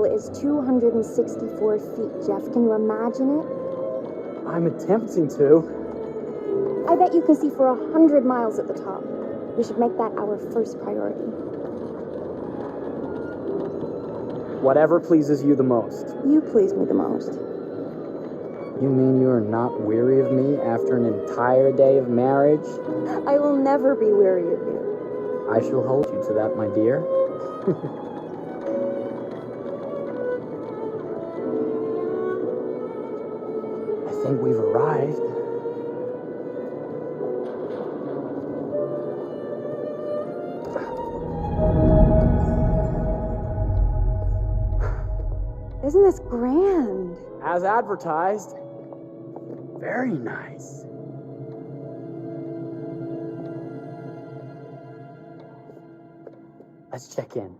hill is 264 feet, Jeff. Can you imagine it? I'm attempting to. I bet you can see for 100 miles at the top. We should make that our first priority. Whatever pleases you the most. You please me the most. You mean you are not weary of me after an entire day of marriage? I will never be weary of you. I shall hold you to that, my dear. I think we've arrived. Isn't this grand? As advertised. Very nice. Let's check in.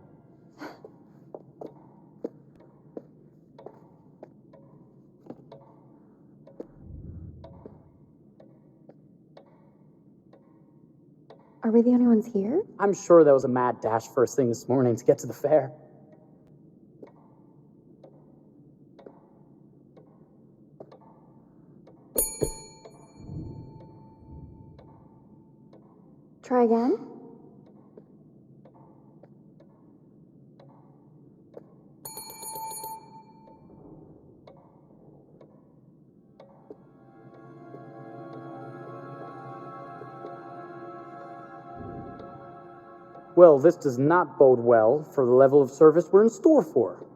Are we the only ones here? I'm sure there was a mad dash first thing this morning to get to the fair. Try again? Well, this does not bode well for the level of service we're in store for.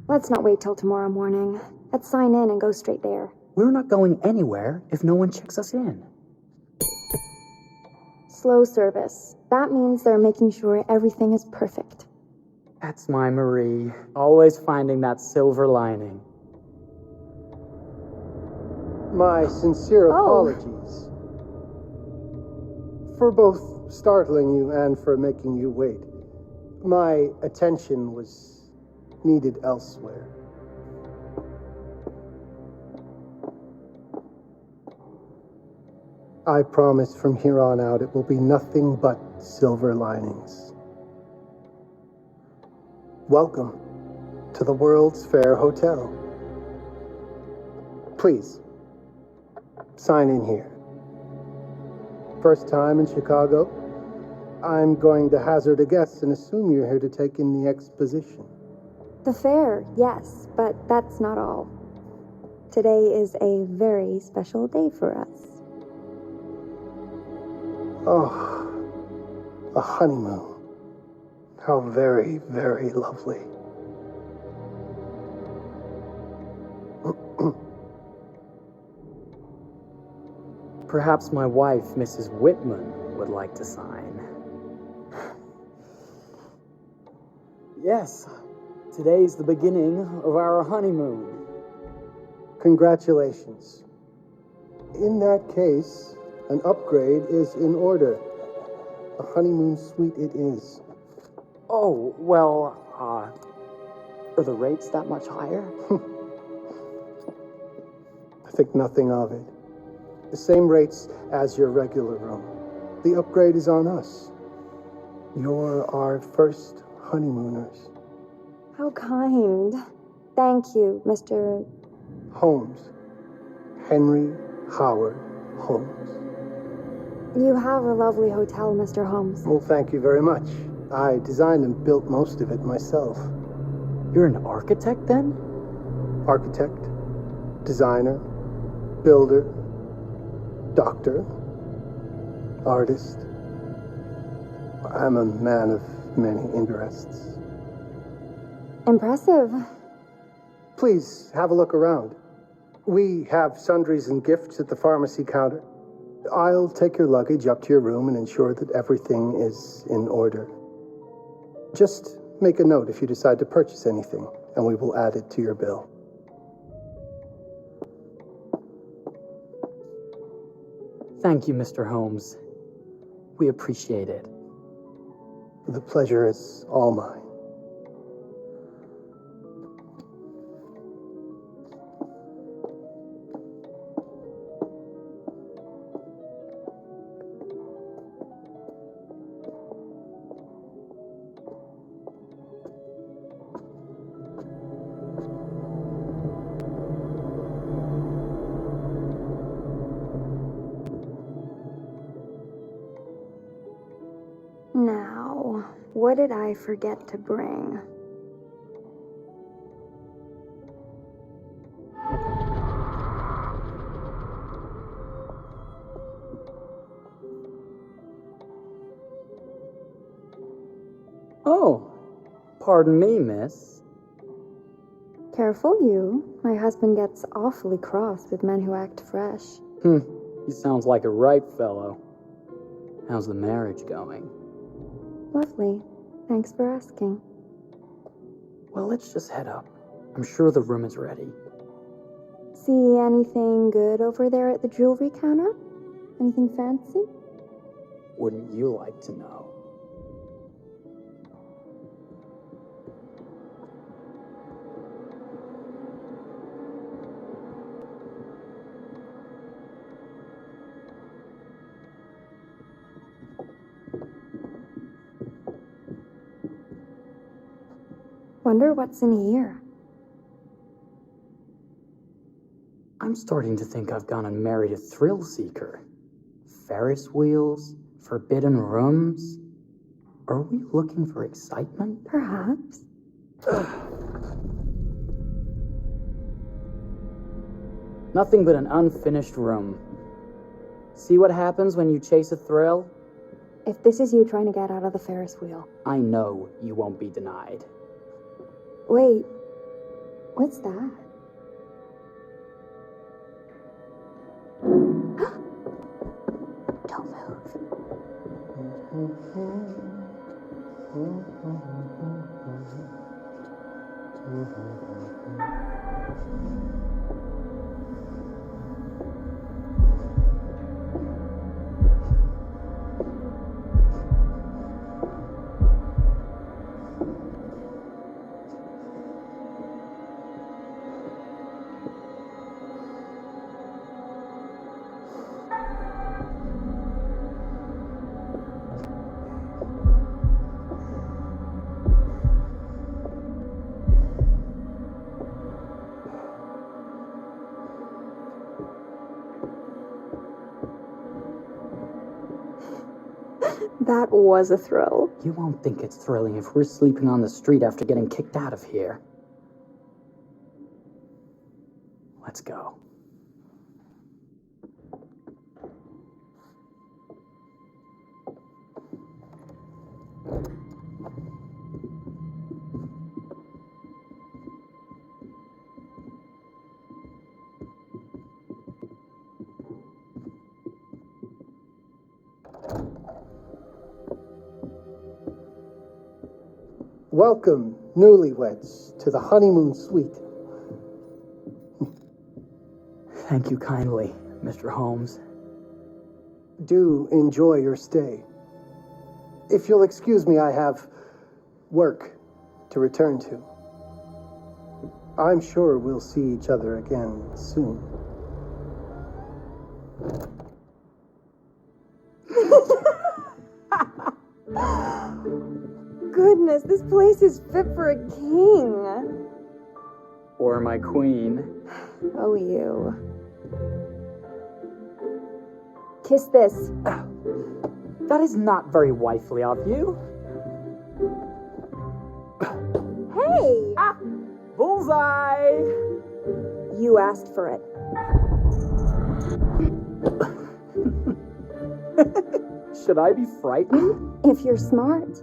Let's not wait till tomorrow morning. Let's sign in and go straight there. We're not going anywhere if no one checks us in. Slow service. That means they're making sure everything is perfect. That's my Marie, always finding that silver lining. My sincere apologies for both startling you and for making you wait. My attention was needed elsewhere. I promise from here on out it will be nothing but silver linings. Welcome to the World's Fair Hotel. Please, sign in here. First time in Chicago? I'm going to hazard a guess and assume you're here to take in the exposition. The fair, yes, but that's not all. Today is a very special day for us. Oh, a honeymoon. How very, very lovely. Perhaps my wife, Mrs. Whitman, would like to sign. Yes, today's the beginning of our honeymoon. Congratulations. In that case, an upgrade is in order. A honeymoon suite it is. Oh, well, are the rates that much higher? I think nothing of it. The same rates as your regular room. The upgrade is on us. You're our first honeymooners. How kind. Thank you, Mr. Holmes. Henry Howard Holmes. You have a lovely hotel, Mr. Holmes. Well, thank you very much. I designed and built most of it myself. You're an architect, then? Architect, designer, builder, doctor, artist. I'm a man of many interests. Impressive. Please have a look around. We have sundries and gifts at the pharmacy counter. I'll take your luggage up to your room and ensure that everything is in order. Just make a note if you decide to purchase anything, and we will add it to your bill. Thank you, Mr. Holmes. We appreciate it. The pleasure is all mine. What did I forget to bring? Oh, pardon me, miss. Careful you. My husband gets awfully cross with men who act fresh. He sounds like a ripe fellow. How's the marriage going? Lovely. Thanks for asking. Well, let's just head up. I'm sure the room is ready. See anything good over there at the jewelry counter? Anything fancy? Wouldn't you like to know? Wonder what's in here. I'm starting to think I've gone and married a thrill seeker. Ferris wheels, forbidden rooms. Are we looking for excitement? Perhaps. Nothing but an unfinished room. See what happens when you chase a thrill? If this is you trying to get out of the Ferris wheel. I know you won't be denied. Wait, what's that? Don't move. That was a thrill. You won't think it's thrilling if we're sleeping on the street after getting kicked out of here. Let's go. Welcome, newlyweds, to the honeymoon suite. Thank you kindly, Mr. Holmes. Do enjoy your stay. If you'll excuse me, I have work to return to. I'm sure we'll see each other again soon. Goodness, this place is fit for a king. Or my queen. Oh, you. Kiss this. That is not very wifely of you. Hey! Ah! Bullseye! You asked for it. Should I be frightened? If you're smart.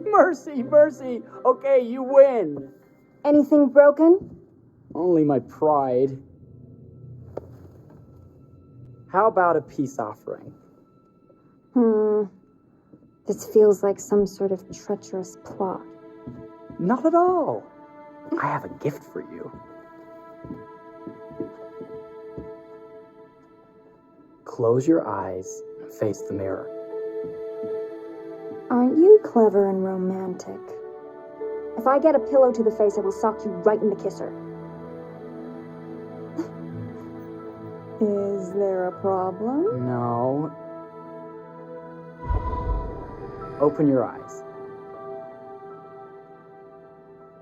Mercy, mercy. Okay, you win. Anything broken? Only my pride. How about a peace offering? This feels like some sort of treacherous plot. Not at all. I have a gift for you. Close your eyes and face the mirror. Aren't you clever and romantic? If I get a pillow to the face, I will sock you right in the kisser. Is there a problem? No. Open your eyes.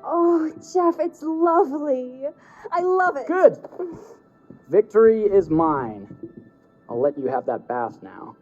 Oh, Jeff, it's lovely. I love it. Good! Victory is mine. I'll let you have that bath now.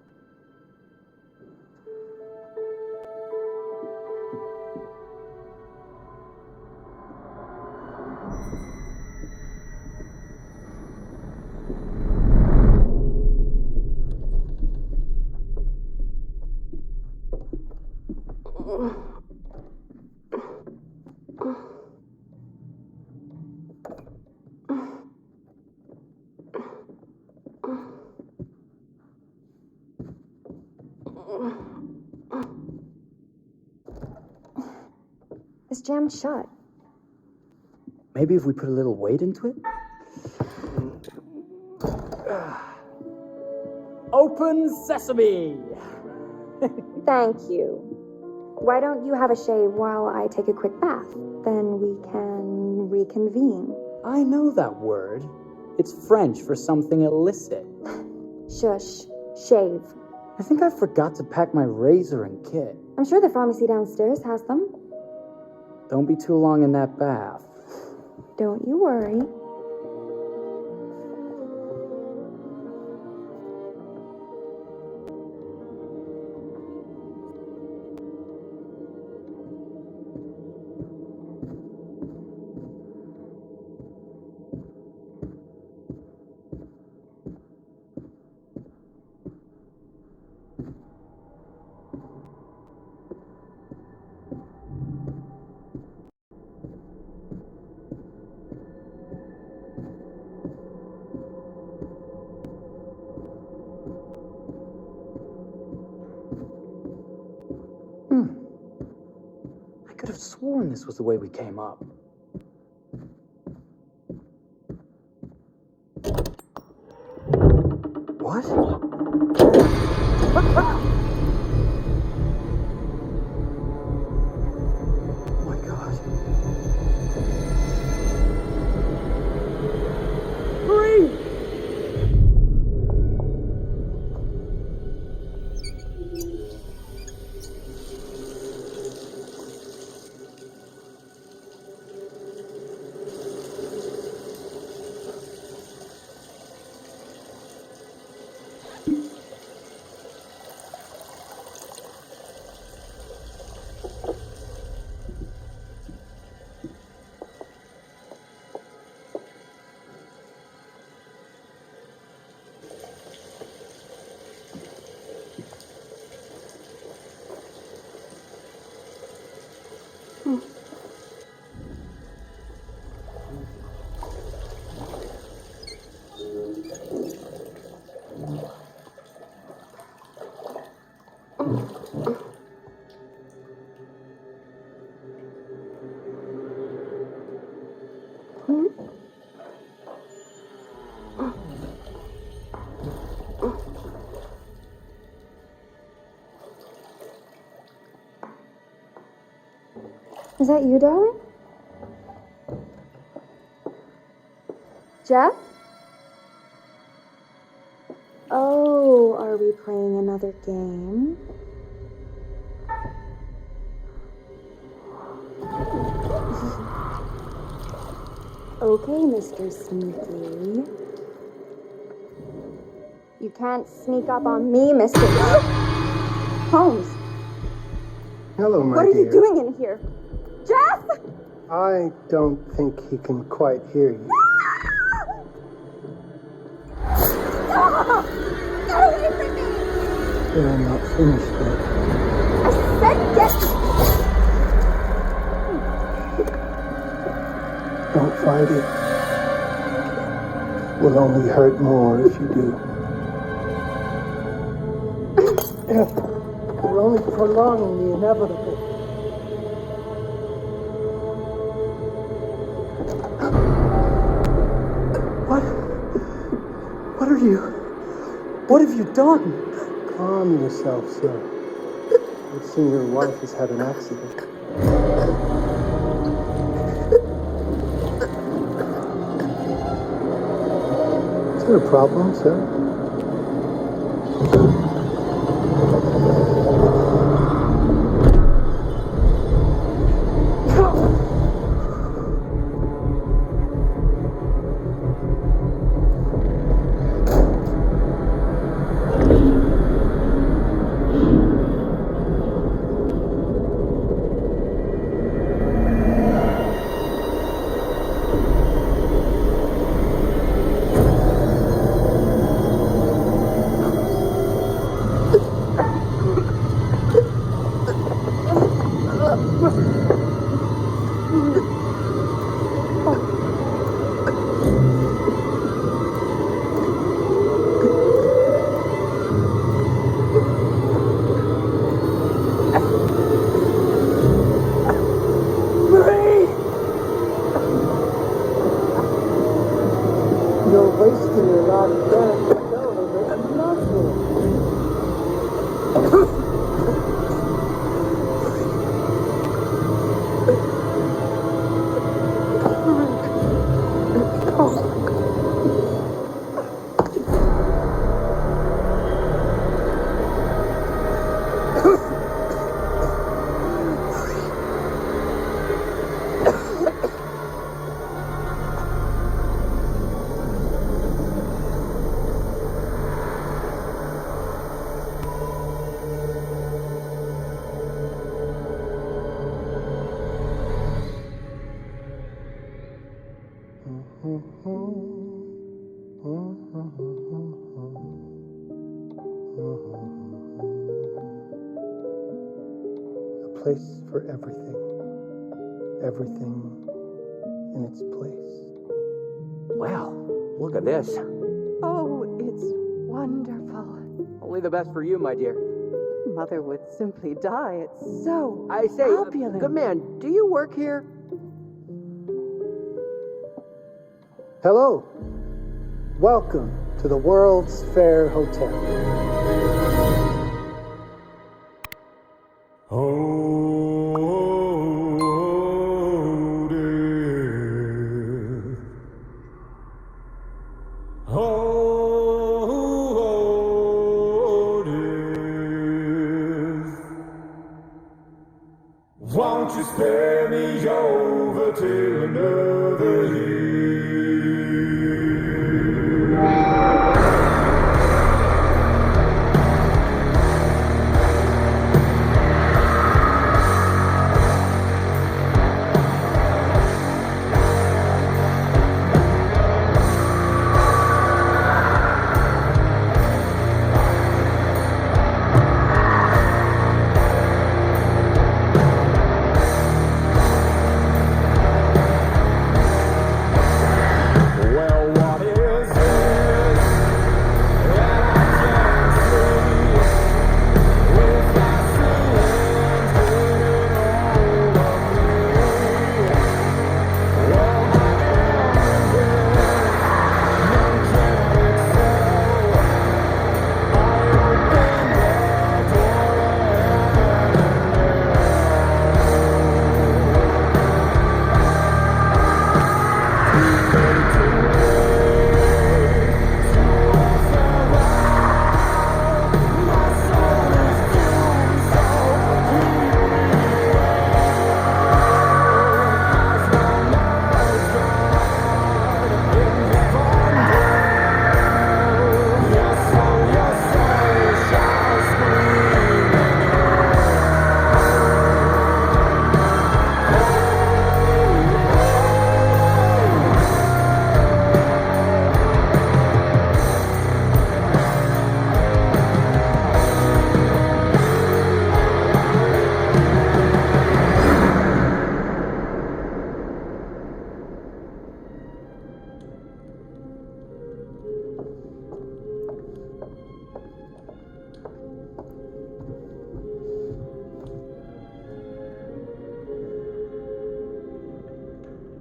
It's jammed shut. Maybe if we put a little weight into it? Open sesame! Thank you. Why don't you have a shave while I take a quick bath? Then we can reconvene. I know that word. It's French for something illicit. Shush. Shave. I think I forgot to pack my razor and kit. I'm sure the pharmacy downstairs has them. Don't be too long in that bath. Don't you worry. I could have sworn this was the way we came up. What? Oh my God. Hurry! Is that you, darling? Jeff? Oh, are we playing another game? Okay, Mr. Sneaky. You can't sneak up on me, Mr. Holmes. Hello, my What are dear. you doing in here? Jeff! I don't think he can quite hear you. Stop! Get away from me! Yeah, I'm not finished yet. I said get... Don't fight it. Will only hurt more if you do. You're only prolonging the inevitable. What have you done? Calm yourself, sir. I've seen your wife has had an accident. Is there a problem, sir? You're wasting your last breath. It's nothing. A place for everything. Everything in its place. Wow, look at this. Oh, it's wonderful. Only the best for you, my dear. Mother would simply die. It's so I say, opulent. good man, do you work here? Hello. Welcome to the World's Fair Hotel. Won't you spare me over till another year?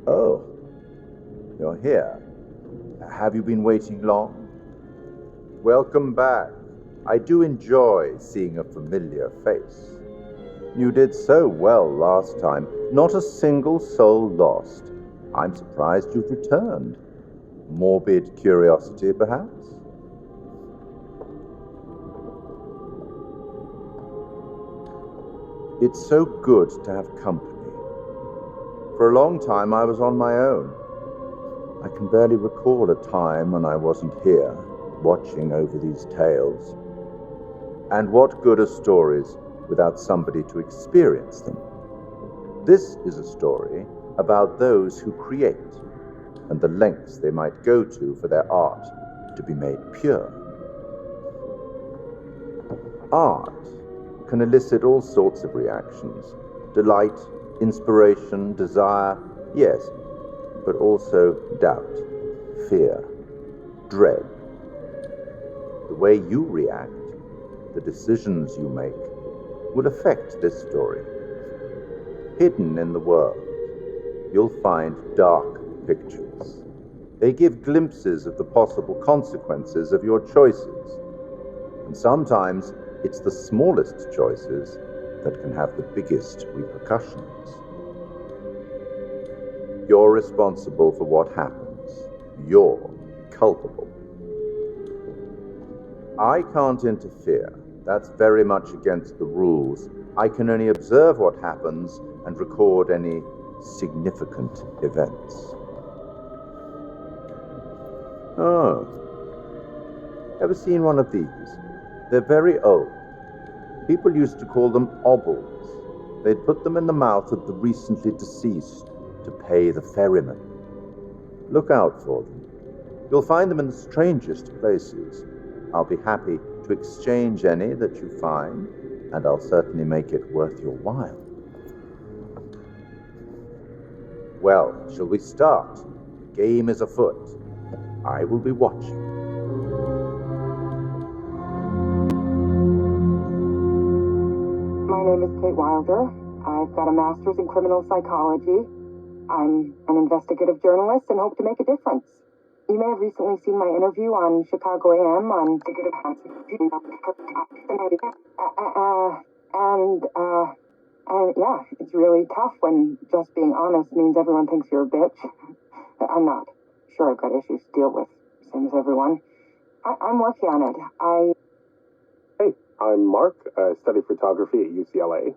Oh, you're here. Have you been waiting long? Welcome back. I do enjoy seeing a familiar face. You did so well last time. Not a single soul lost. I'm surprised you've returned. Morbid curiosity, perhaps? It's so good to have company. For a long time, I was on my own. I can barely recall a time when I wasn't here, watching over these tales. And what good are stories without somebody to experience them? This is a story about those who create, and the lengths they might go to for their art to be made pure. Art can elicit all sorts of reactions, Delight, inspiration, desire, yes, but also doubt, fear, dread. The way you react, the decisions you make, will affect this story. Hidden in the world, you'll find dark pictures. They give glimpses of the possible consequences of your choices. And sometimes it's the smallest choices that can have the biggest repercussions. You're responsible for what happens. You're culpable. I can't interfere. That's very much against the rules. I can only observe what happens and record any significant events. Oh. Ever seen one of these? They're very old. People used to call them obols. They'd put them in the mouth of the recently deceased to pay the ferryman. Look out for them. You'll find them in the strangest places. I'll be happy to exchange any that you find, and I'll certainly make it worth your while. Well, shall we start? The game is afoot. I will be watching. My name is Kate Wilder. I've got a master's in criminal psychology. I'm an investigative journalist and hope to make a difference. You may have recently seen my interview on Chicago AM on and yeah, it's really tough when just being honest means everyone thinks you're a bitch. I'm not. Sure, I've got issues to deal with, same as everyone. I'm working on it. Hey, I'm Mark. I study photography at UCLA.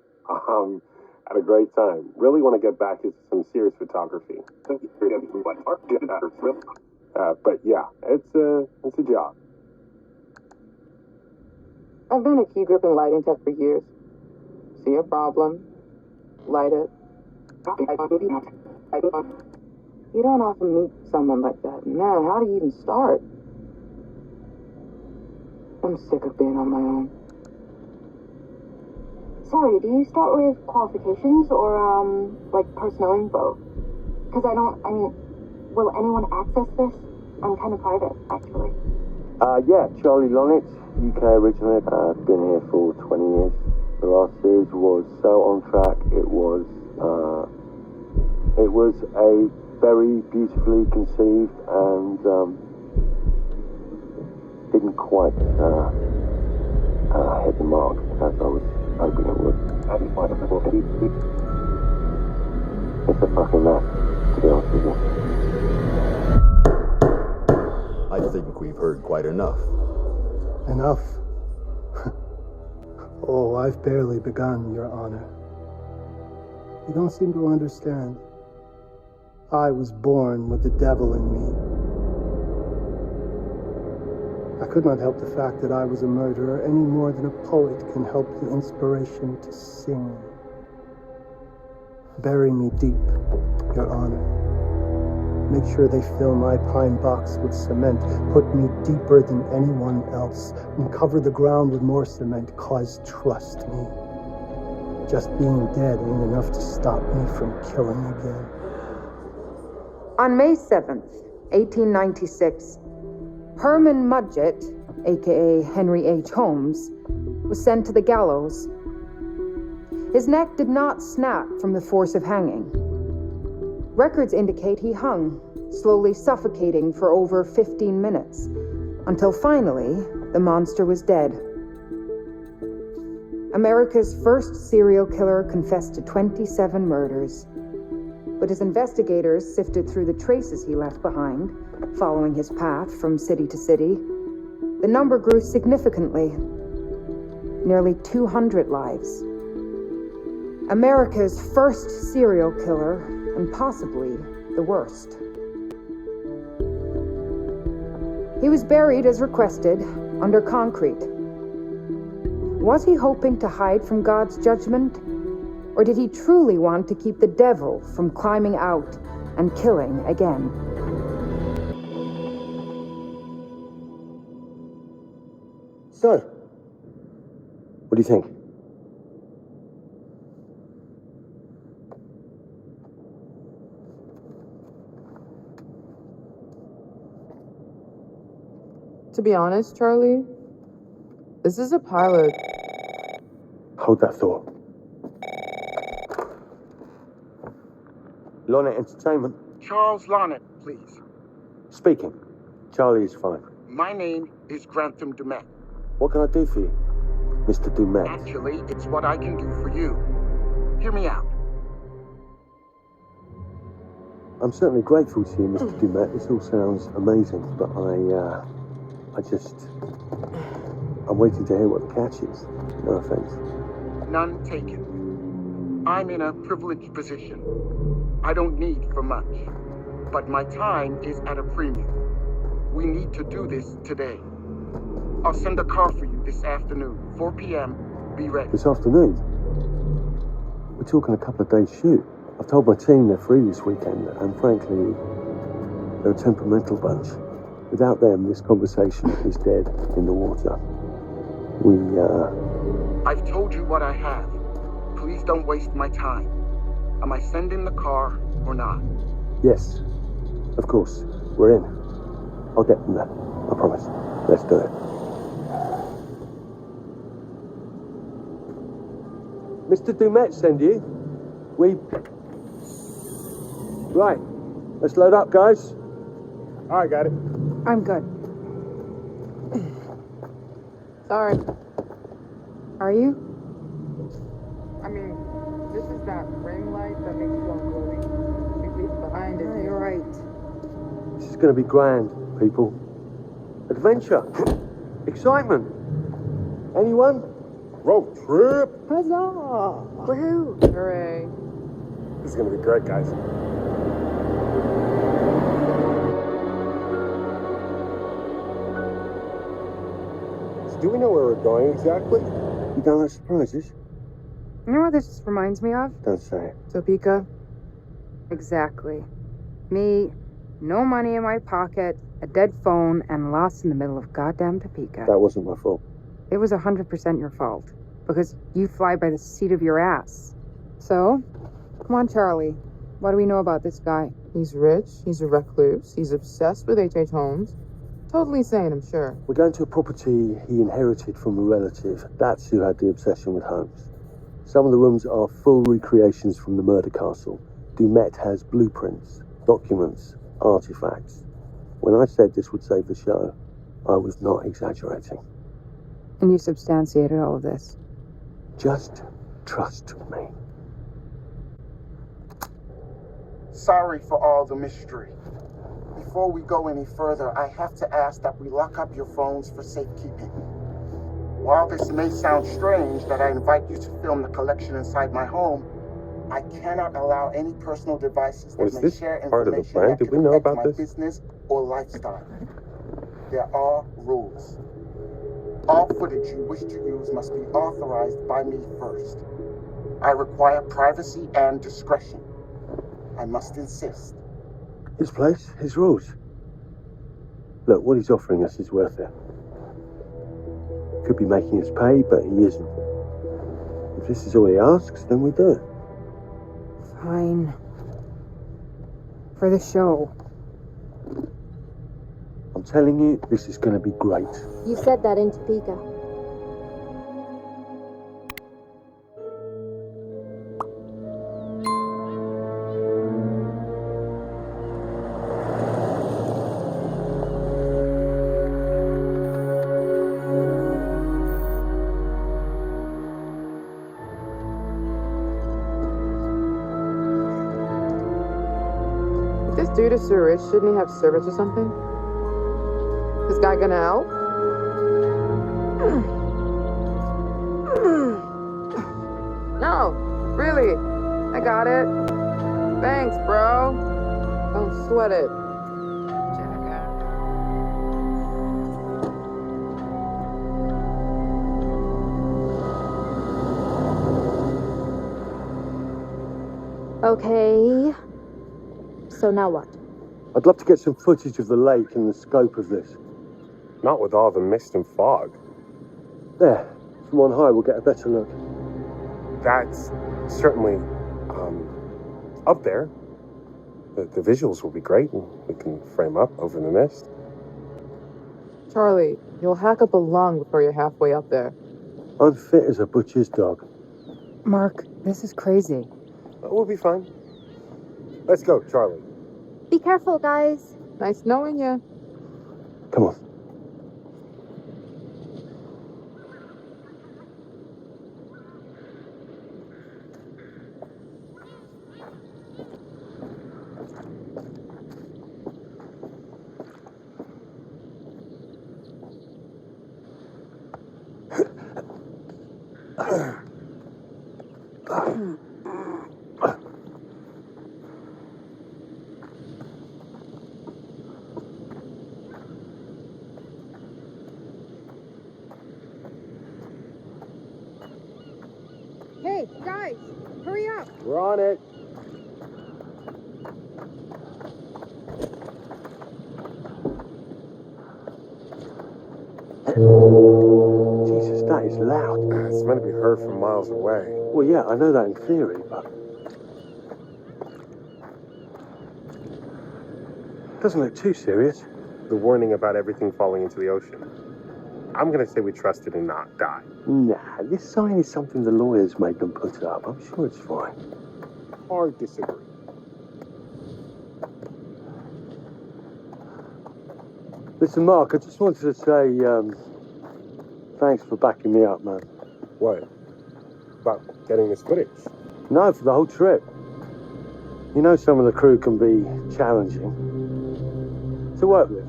Had a great time. Really want to get back into some serious photography. But yeah, it's a job. I've been a key grip and lighting tech for years. See a problem, light it. You don't often meet someone like that. Man, how do you even start? I'm sick of being on my own. Sorry, do you start with qualifications or, like personnel info? Because will anyone access this? I'm kind of private, actually. Yeah, Charlie Lonitz, UK originally. I've been here for 20 years. The last series was so on track. It was a very beautifully conceived and didn't quite hit the mark as I was hoping it would. It's a fucking mess, to be honest with you. I think we've heard quite enough. Enough? Oh, I've barely begun, Your Honor. You don't seem to understand. I was born with the devil in me. I could not help the fact that I was a murderer any more than a poet can help the inspiration to sing. Bury me deep, Your Honor. Make sure they fill my pine box with cement. Put me deeper than anyone else. And cover the ground with more cement, 'cause trust me, just being dead ain't enough to stop me from killing again. On May 7th, 1896, Herman Mudgett, aka Henry H. Holmes, was sent to the gallows. His neck did not snap from the force of hanging. Records indicate he hung, slowly suffocating for over 15 minutes, until finally, the monster was dead. America's first serial killer confessed to 27 murders. But as investigators sifted through the traces he left behind, following his path from city to city, the number grew significantly. Nearly 200 lives. America's first serial killer, and possibly the worst. He was buried as requested, under concrete. Was he hoping to hide from God's judgment? Or did he truly want to keep the devil from climbing out and killing again? So, what do you think? To be honest, Charlie, this is a pilot. Hold that thought. Lonnet Entertainment. Charles Lonnet, please. Speaking. Charlie is fine. My name is Grantham Dumet. What can I do for you, Mr. Dumet? Actually, it's what I can do for you. Hear me out. I'm certainly grateful to you, Mr. Dumet. This all sounds amazing, but I'm waiting to hear what the catch is. No offense. None taken. I'm in a privileged position. I don't need for much, but my time is at a premium. We need to do this today. I'll send a car for you this afternoon, 4 p.m. Be ready. This afternoon? We're talking a couple of days shoot. I've told my team they're free this weekend, and frankly, they're a temperamental bunch. Without them, this conversation is dead in the water. I've told you what I have. Please don't waste my time. Am I sending the car or not? Yes, of course. We're in. I'll get them there. I promise. Let's do it. Mr. Dumet send you? Right. Let's load up, guys. All right, got it. I'm good. Sorry. Are you? I mean, this is that ring light that makes you all glowy. Behind it. You're right. This is going to be grand, people. Adventure. Excitement. Anyone? Road trip. Huzzah! Woohoo! Hooray. This is gonna be great, guys. So do we know where we're going exactly? You don't like surprises? You know what this reminds me of? Don't say it. Topeka? Exactly. Me, no money in my pocket, a dead phone, and lost in the middle of goddamn Topeka. That wasn't my fault. It was 100% your fault. Because you fly by the seat of your ass. So, come on, Charlie. What do we know about this guy? He's rich, he's a recluse, he's obsessed with H.H. Holmes. Totally sane, I'm sure. We're going to a property he inherited from a relative. That's who had the obsession with Holmes. Some of the rooms are full recreations from the murder castle. Dumet has blueprints, documents, artifacts. When I said this would save the show, I was not exaggerating. And you substantiated all of this? Just trust me. Sorry for all the mystery. Before we go any further, I have to ask that we lock up your phones for safekeeping. While this may sound strange that I invite you to film the collection inside my home, I cannot allow any personal devices that may share information that could affect my business or lifestyle. There are rules. All footage you wish to use must be authorized by me first. I require privacy and discretion. I must insist. His place, his rules. Look, what he's offering us is worth it. Could be making us pay, but he isn't. If this is all he asks, then we do it. Fine. For the show. I'm telling you, this is going to be great. You said that in Topeka. If this dude is so rich, shouldn't he have servants or something? This guy gonna help? No, really. I got it. Thanks, bro. Don't sweat it. Okay. So now what? I'd love to get some footage of the lake and the scope of this. Not with all the mist and fog. There, from on high we'll get a better look. That's certainly, up there. The visuals will be great, and we can frame up over the mist. Charlie, you'll hack up a lung before you're halfway up there. I'm fit as a butcher's dog. Mark, this is crazy. We'll be fine. Let's go, Charlie. Be careful, guys. Nice knowing you. Come on. Hey, guys, hurry up. We're on it. Jesus, that is loud. It's meant to be heard from miles away. Well, yeah, I know that in theory, but... doesn't look too serious. The warning about everything falling into the ocean. I'm gonna say we trust it and not die. Nah, this sign is something the lawyers made them put up. I'm sure it's fine. Hard disagree. Listen, Mark, I just wanted to say, thanks for backing me up, man. What? About getting this footage? No, for the whole trip. You know some of the crew can be challenging to work with.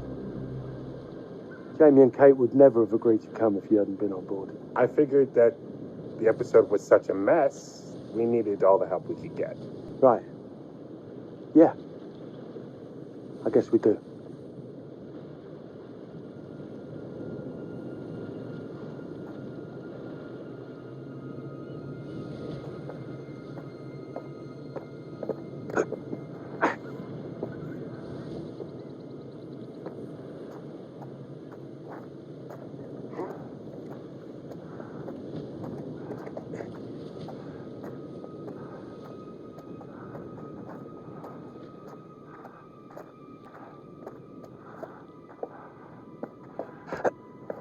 Jamie and Kate would never have agreed to come if you hadn't been on board. I figured that the episode was such a mess, we needed all the help we could get. Right. Yeah. I guess we do.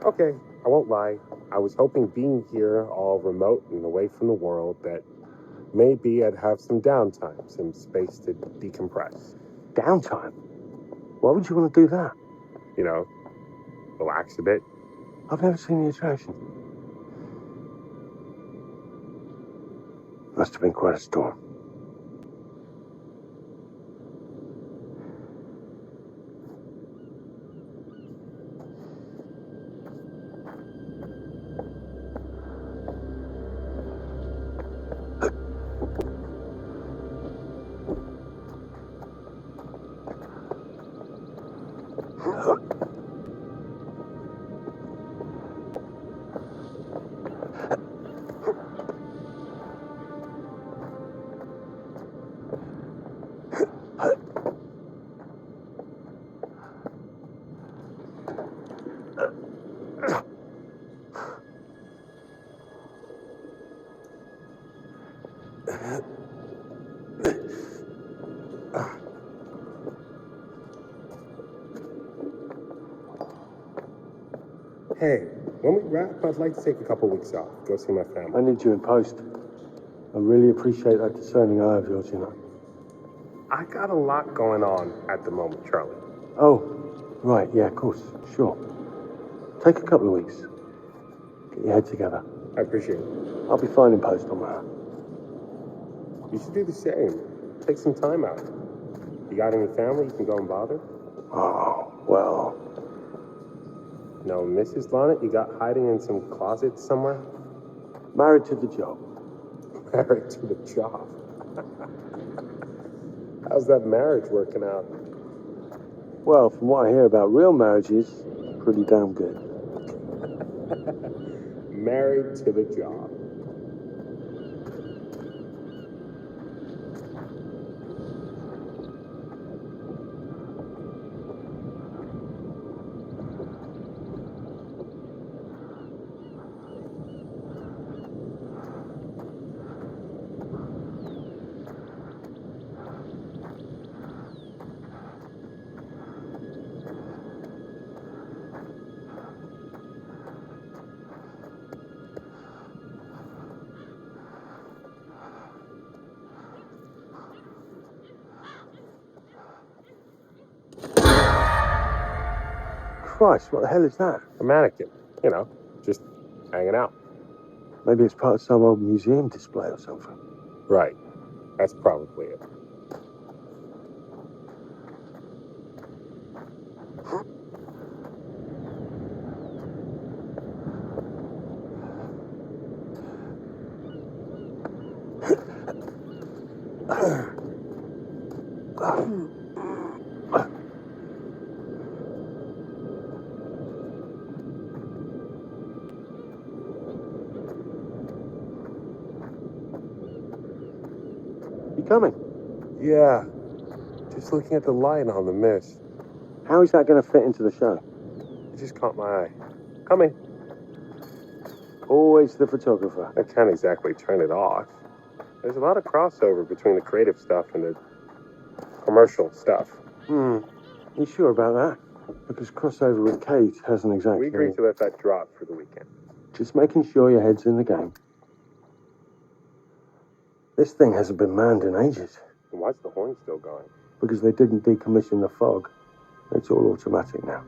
Okay, I won't lie. I was hoping being here all remote and away from the world that maybe I'd have some downtime, some space to decompress. Downtime? Why would you want to do that? You know, relax a bit. I've never seen the attraction. Must have been quite a storm. Hey, when we wrap, I'd like to take a couple weeks off, go see my family. I need you in post. I really appreciate that discerning eye of yours, you know. I got a lot going on at the moment, Charlie. Oh, right, yeah, of course, sure. Take a couple of weeks. Get your head together. I appreciate it. I'll be fine in post on that. You should do the same. Take some time out. You got any family you can go and bother? Oh, well... No, Mrs. Lonnet, you got hiding in some closet somewhere? Married to the job. Married to the job. How's that marriage working out? Well, from what I hear about real marriages, pretty damn good. Married to the job. Christ, what the hell is that? A mannequin. You know, just hanging out. Maybe it's part of some old museum display or something. Right. That's probably it. You coming? Yeah. Just looking at the light on the mist. How is that going to fit into the show? It just caught my eye. Coming. Always the photographer. I can't exactly turn it off. There's a lot of crossover between the creative stuff and the commercial stuff. You sure about that? Because crossover with Kate hasn't exactly... We agreed to let that drop for the weekend. Just making sure your head's in the game. This thing hasn't been manned in ages. And why's the horn still going? Because they didn't decommission the fog. It's all automatic now.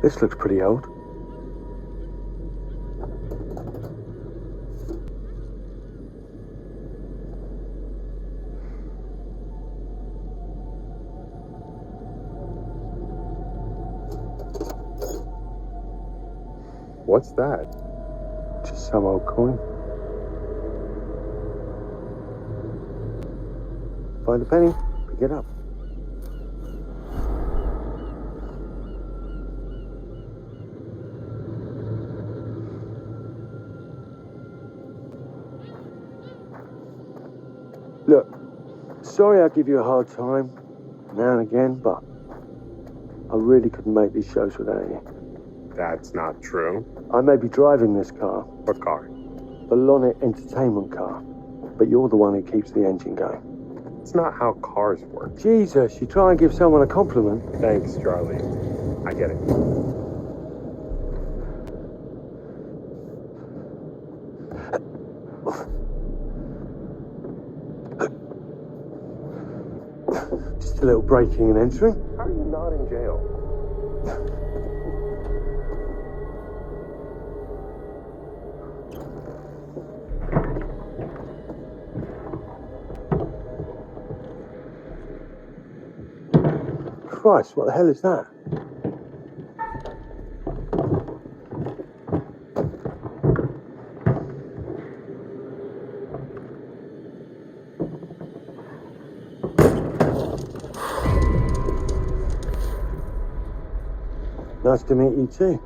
This looks pretty old. What's that? Just some old coin. Find a penny, pick it up. Look, sorry I give you a hard time now and again, but I really couldn't make these shows without you. That's not true. I may be driving this car. What car? The Lonnet entertainment car. But you're the one who keeps the engine going. It's not how cars work. Jesus, you try and give someone a compliment. Thanks, Charlie. I get it. Just a little breaking and entering. How are you not in jail? Christ, what the hell is that? Nice to meet you too.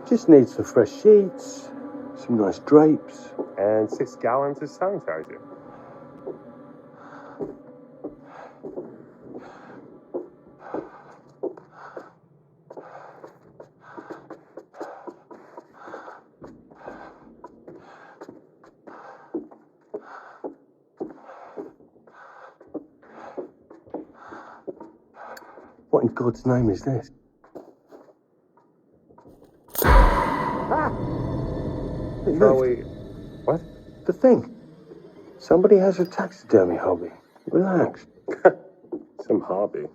Just need some fresh sheets, some nice drapes. And 6 gallons of sanitizer. What in God's name is this? Charlie, what? The thing. Somebody has a taxidermy hobby. Relax. Some hobby.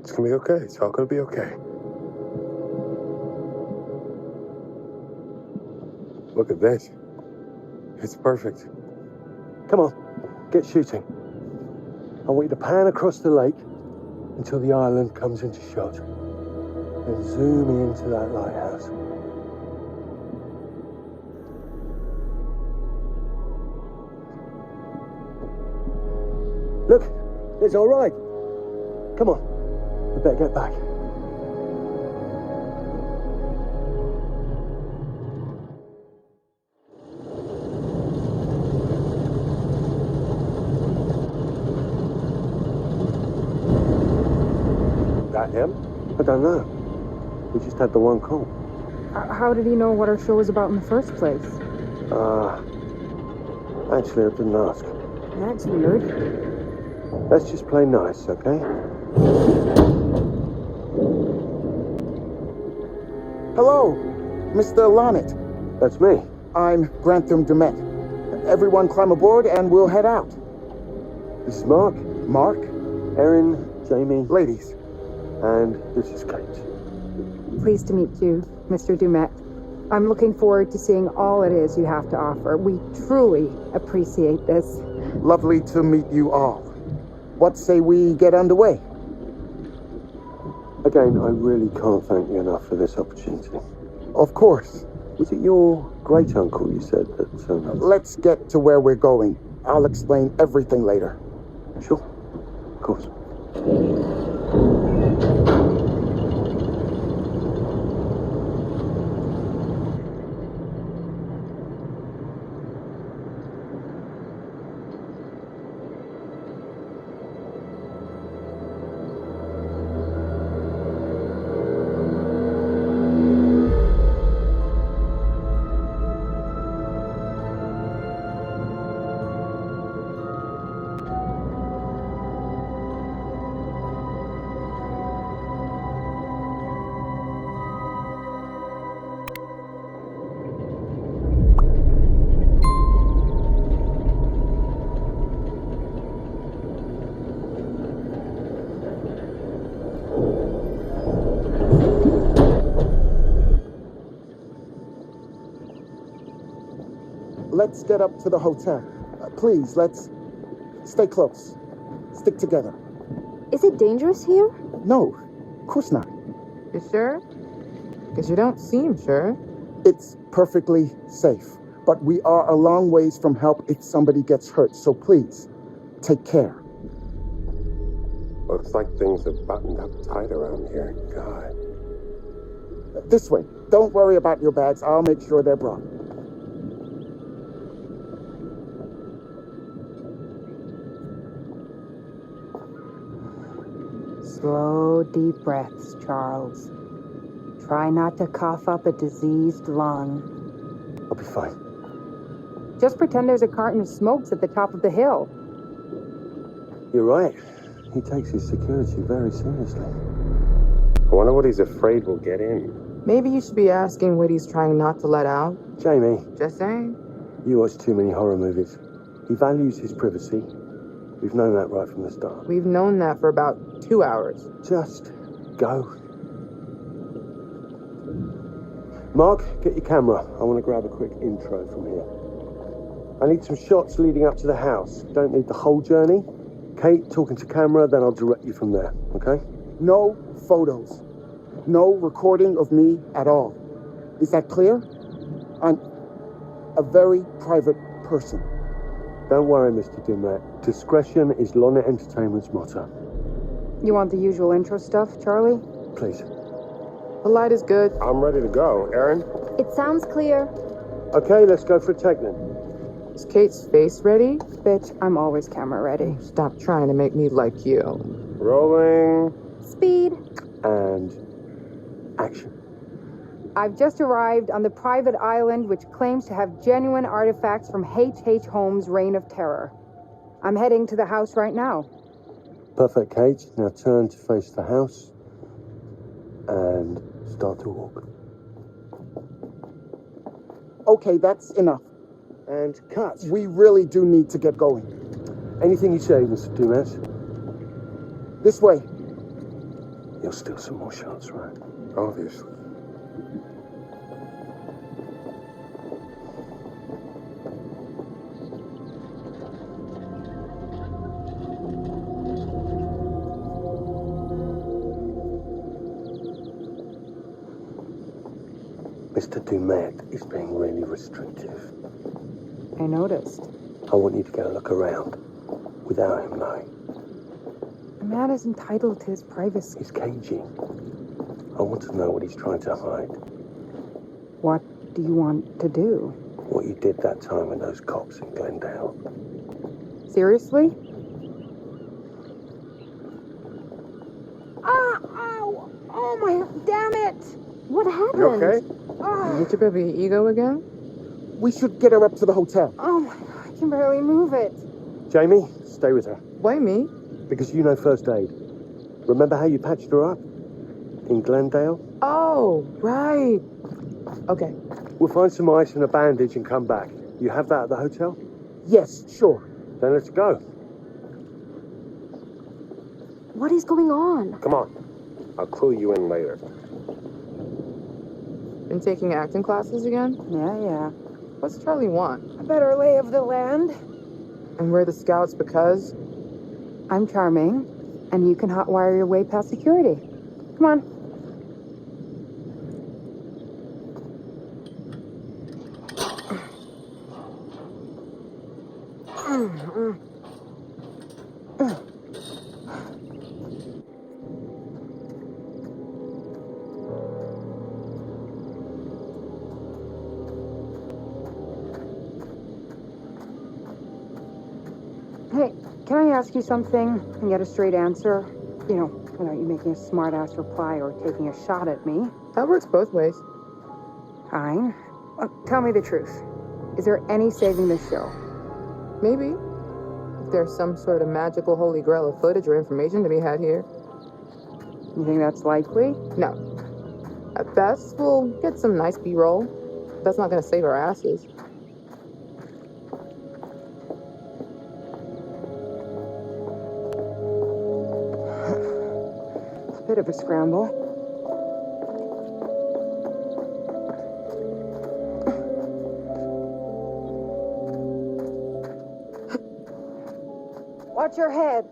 It's gonna be okay. It's all gonna be okay. Look at this. It's perfect. Come on, get shooting. I want you to pan across the lake until the island comes into shot. Then zoom into that lighthouse. Look, it's all right. Come on, we better get back. That him? I don't know. We just had the one call. How did he know what our show was about in the first place? Actually, I didn't ask. That's weird. Let's just play nice, okay? Hello, Mr. Lonnet. That's me. I'm Grantham Demet. Everyone climb aboard and we'll head out. This is Mark. Mark? Erin, Jamie. Ladies. And this is Kate. Pleased to meet you, Mr. Dumet. I'm looking forward to seeing all it is you have to offer. We truly appreciate this. Lovely to meet you all. What say we get underway? Again, I really can't thank you enough for this opportunity. Of course. Was it your great-uncle you said that... Let's get to where we're going. I'll explain everything later. Sure. Of course. Let's get up to the hotel. Please, let's stay close. Stick together. Is it dangerous here? No, of course not. You sure? Because you don't seem sure. It's perfectly safe, but we are a long ways from help if somebody gets hurt, so please, take care. Looks like things are buttoned up tight around here. God. This way. Don't worry about your bags. I'll make sure they're brought. Slow, deep breaths, Charles. Try not to cough up a diseased lung. I'll be fine. Just pretend there's a carton of smokes at the top of the hill. You're right. He takes his security very seriously. I wonder what he's afraid will get in. Maybe you should be asking what he's trying not to let out. Jamie, Just saying. you watch too many horror movies. He values his privacy. We've known that right from the start. We've known that for about 2 hours. Just go. Mark, get your camera. I want to grab a quick intro from here. I need some shots leading up to the house. Don't need the whole journey. Kate, talking to camera, then I'll direct you from there, okay? No photos. No recording of me at all. Is that clear? I'm a very private person. Don't worry, Mr. Dumet. Discretion is Lorna Entertainment's motto. You want the usual intro stuff, Charlie? Please. The light is good. I'm ready to go. Aaron? It sounds clear. Okay, let's go for a take then. Is Kate's face ready? Bitch, I'm always camera ready. Stop trying to make me like you. Rolling. Speed. And action. I've just arrived on the private island which claims to have genuine artifacts from H.H. Holmes' Reign of Terror. I'm heading to the house right now. Perfect, Kate. Now turn to face the house and start to walk. Okay, that's enough. And cut. We really do need to get going. Anything you say, Mr. Dumas. This way. You'll steal some more shots, right? Obviously. Mr. Dumet is being really restrictive. I noticed. I want you to go look around without him knowing. A man is entitled to his privacy. He's cagey. I want to know what he's trying to hide. What do you want to do? What you did that time with those cops in Glendale. Seriously? Ow! Oh my, damn it! What happened? You okay? Ah. Hit your baby ego again? We should get her up to the hotel. Oh my God, I can barely move it. Jamie, stay with her. Why me? Because you know first aid. Remember how you patched her up? In Glendale? Oh, right. Okay. We'll find some ice and a bandage and come back. You have that at the hotel? Yes, sure. Then let's go. What is going on? Come on. I'll clue you in later. Been taking acting classes again? Yeah. What's Charlie want? A better lay of the land. And we're the scouts because? I'm charming, and you can hotwire your way past security. Come on. Hey, can I ask you something and get a straight answer? You know, without you making a smart-ass reply or taking a shot at me. That works both ways. Fine. Tell me the truth. Is there any saving this show? Maybe. If there's some sort of magical holy grail of footage or information to be had here. You think that's likely? No. At best, we'll get some nice B-roll. That's not going to save our asses. Bit of a scramble. Watch your head.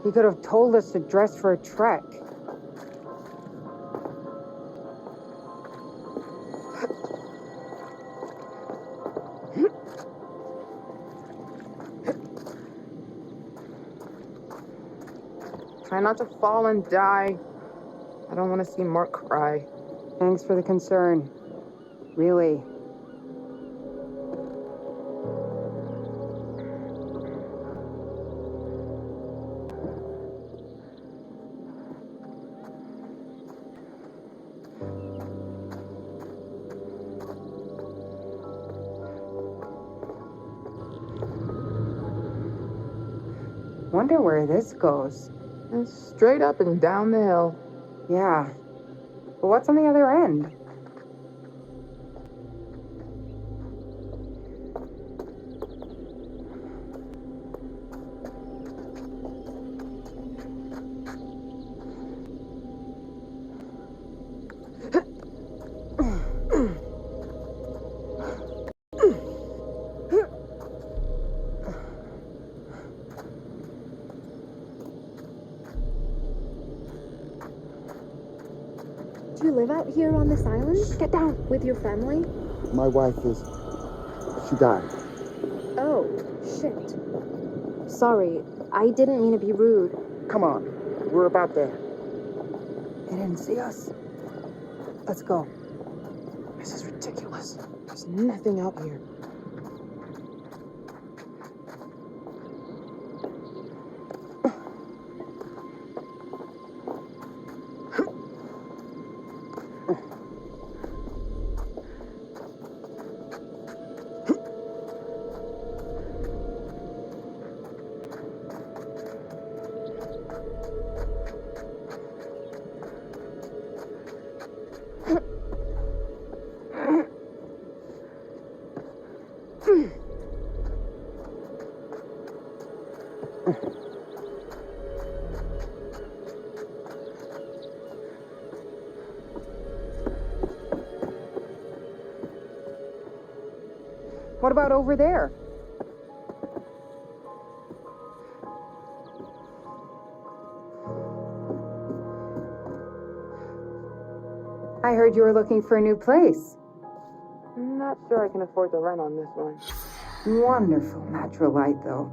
You could have told us to dress for a trek. Try not to fall and die. I don't want to see Mark cry. Thanks for the concern. Really. Wonder where this goes. It's straight up and down the hill. Yeah. But what's on the other end? Do you live out here on this island? Get down. With your family? My wife she died. Oh, shit. Sorry, I didn't mean to be rude. Come on, we're about there. They didn't see us. Let's go. This is ridiculous. There's nothing out here. What about over there? I heard you were looking for a new place. I'm not sure I can afford the rent on this one. Wonderful natural light, though.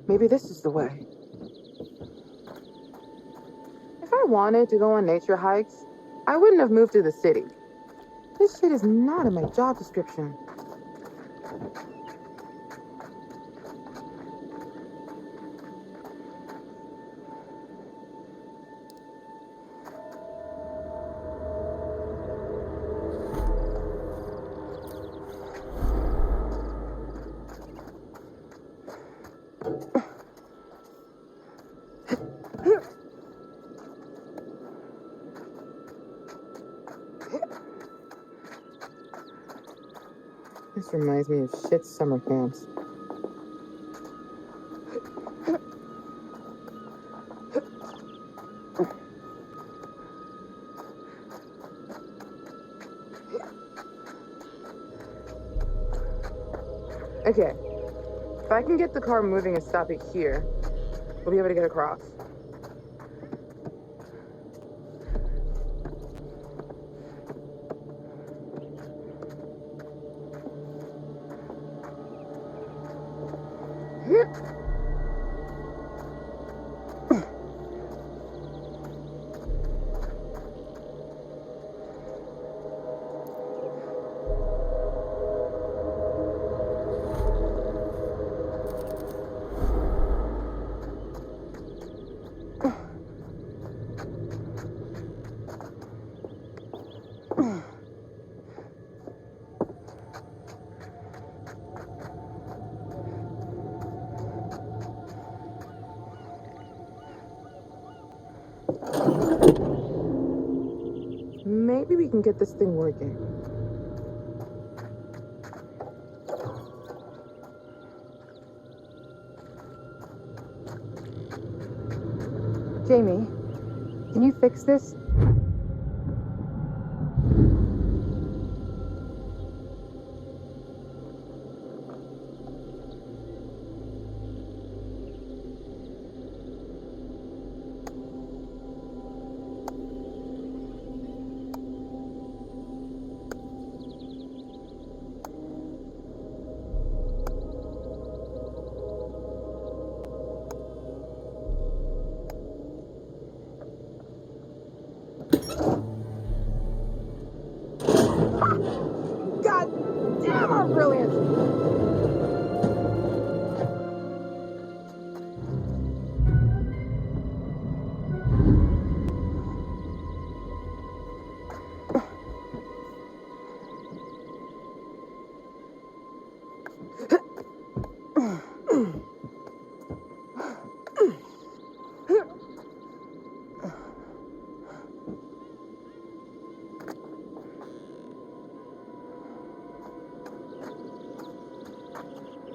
Maybe this is the way. If I wanted to go on nature hikes, I wouldn't have moved to the city. This shit is not in my job description. This reminds me of shit summer camps. Okay, if I can get the car moving and stop it here, we'll be able to get across. Maybe we can get this thing working. Jamie, can you fix this? God damn, I'm brilliant!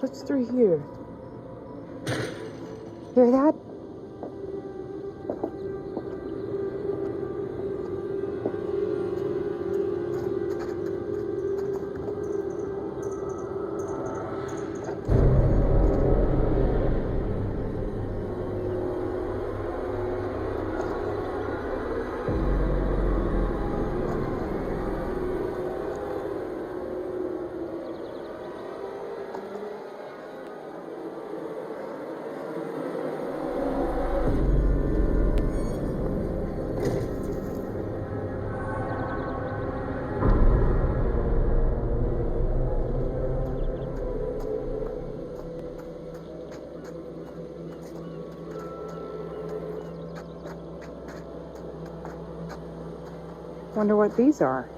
What's through here? Hear that? Wonder what these are.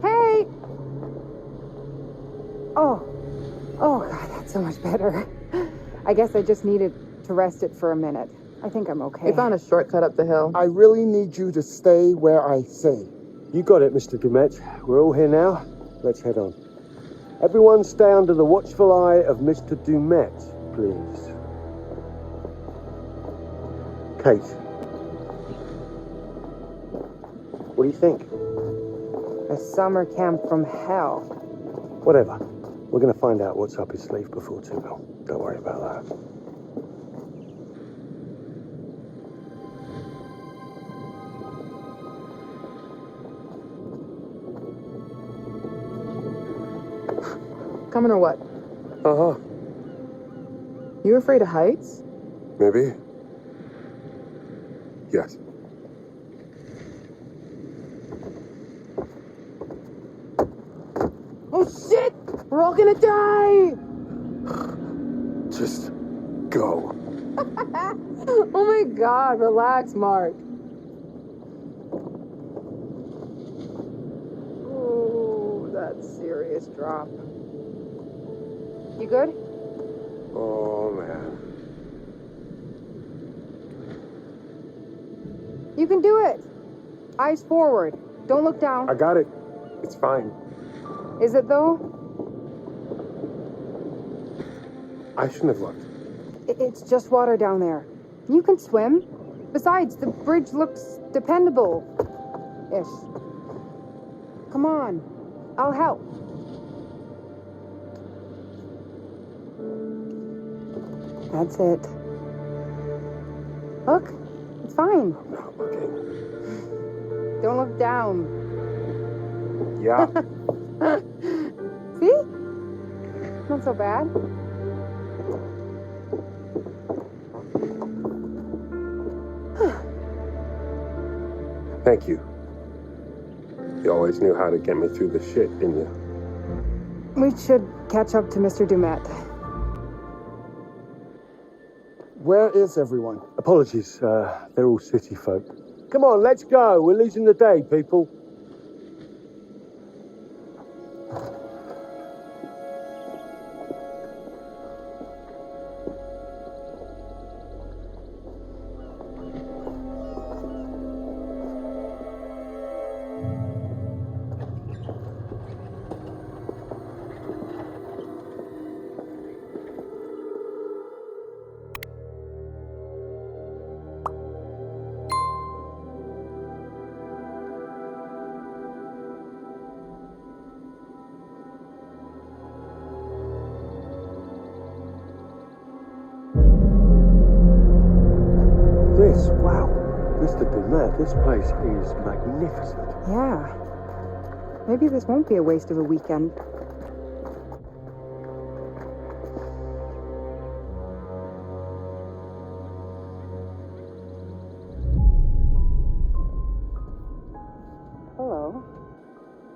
Hey! Oh God, that's so much better. I guess I just needed to rest it for a minute. I think I'm okay. We found a shortcut up the hill. I really need you to stay where I say. You got it, Mr. Dumet. We're all here now. Let's head on. Everyone stay under the watchful eye of Mr. Dumet, please. Kate. What do you think? A summer camp from hell. Whatever. We're going to find out what's up his sleeve before too long. Don't worry about that. Coming or what? Uh-huh. You afraid of heights? Maybe. Yes. Oh shit! We're all gonna die! Just go. Oh my god, relax, Mark. Oh, that's serious drop. You good? Oh, man. You can do it. Eyes forward. Don't look down. I got it. It's fine. Is it though? I shouldn't have looked. It's just water down there. You can swim. Besides, the bridge looks dependable-ish. Come on. I'll help. That's it. Look, it's fine. I'm not looking. Don't look down. Yeah. See? Not so bad. Thank you. You always knew how to get me through the shit, didn't you? We should catch up to Mr. Dumet. Where is everyone? Apologies, they're all city folk. Come on, let's go. We're losing the day, people. Wow, Mr. Dumet, this place is magnificent. Yeah. Maybe this won't be a waste of a weekend. Hello.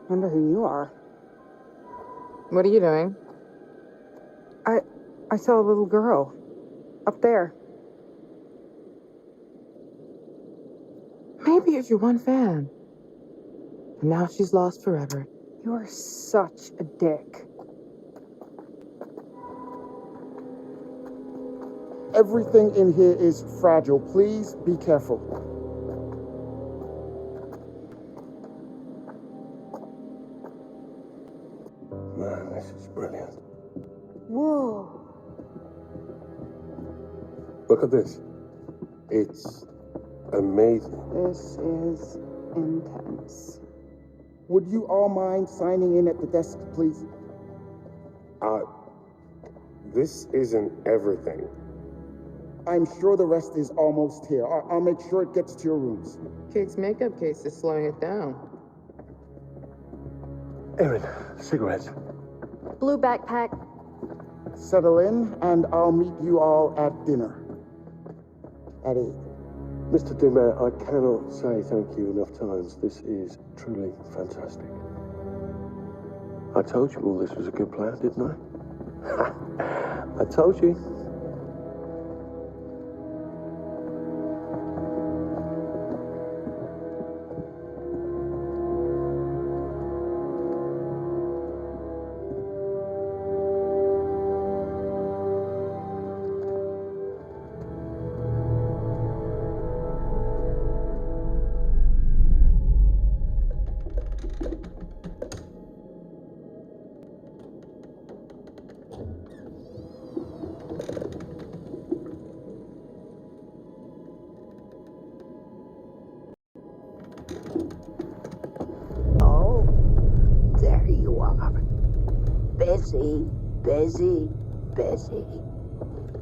Wonder who you are. What are you doing? I saw a little girl. Up there. Maybe it's your one fan. And now she's lost forever. You're such a dick. Everything in here is fragile. Please be careful. Man, this is brilliant. Whoa. Look at this. It's amazing. This is intense. Would you all mind signing in at the desk, please? This isn't everything. I'm sure the rest is almost here. I'll make sure it gets to your rooms. Kate's makeup case is slowing it down. Erin, cigarettes. Blue backpack. Settle in, and I'll meet you all at dinner. At 8. Mr. Dumet, I cannot say thank you enough times. This is truly fantastic. I told you all this was a good plan, didn't I? I told you. Busy.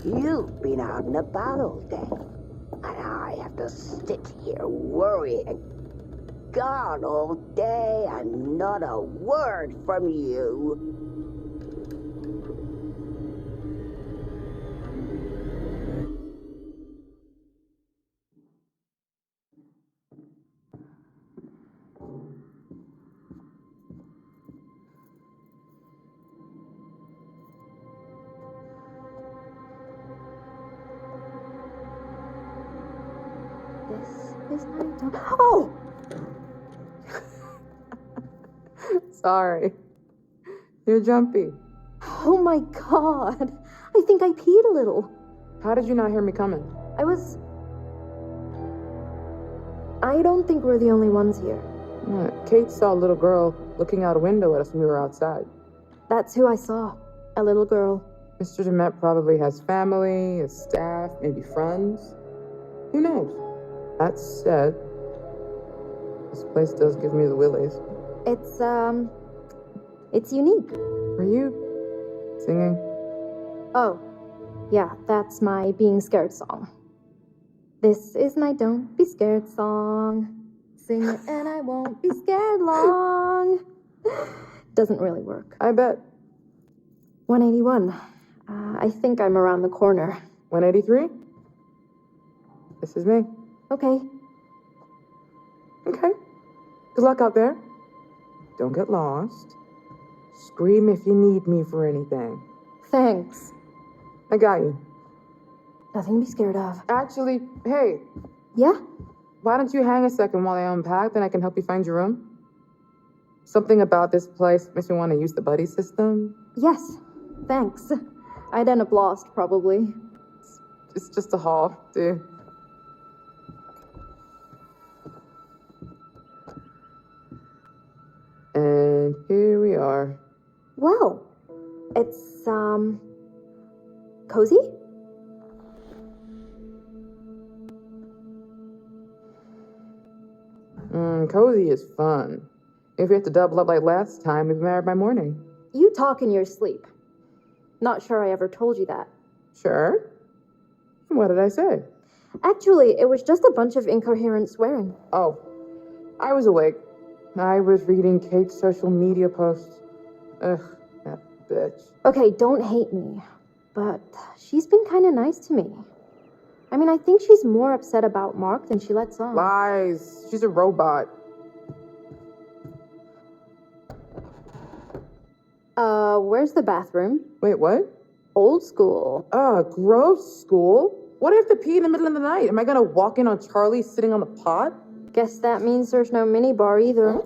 You've been out and about all day, and I have to sit here worrying. Gone all day and not a word from you. This is my dog. Oh! Sorry. You're jumpy. Oh my god. I think I peed a little. How did you not hear me coming? I don't think we're the only ones here. What? Kate saw a little girl looking out a window at us when we were outside. That's who I saw. A little girl. Mr. Dumet probably has family, a staff, maybe friends. Who knows? That said, this place does give me the willies. It's unique. Were you singing? Oh, Yeah, that's my being scared song. This is my don't be scared song. Sing it and I won't be scared long. Doesn't really work. I bet. 181. I think I'm around the corner. 183? This is me. Okay. Okay. Good luck out there. Don't get lost. Scream if you need me for anything. Thanks. I got you. Nothing to be scared of. Actually, hey. Yeah? Why don't you hang a second while I unpack, then I can help you find your room? Something about this place makes me want to use the buddy system. Yes. Thanks. I'd end up lost, probably. It's just a hall, dude. And here we are. Well, it's, cozy? Cozy is fun. If we have to double up like last time, we'd be married by morning. You talk in your sleep. Not sure I ever told you that. Sure. What did I say? Actually, it was just a bunch of incoherent swearing. Oh, I was awake. I was reading Kate's social media posts. Ugh, that bitch. Okay, don't hate me, but she's been kind of nice to me. I mean, I think she's more upset about Mark than she lets on. Lies. She's a robot. Where's the bathroom? Wait, what? Old school. Gross school? What if I have to pee in the middle of the night? Am I gonna walk in on Charlie sitting on the pot? Guess that means there's no minibar either.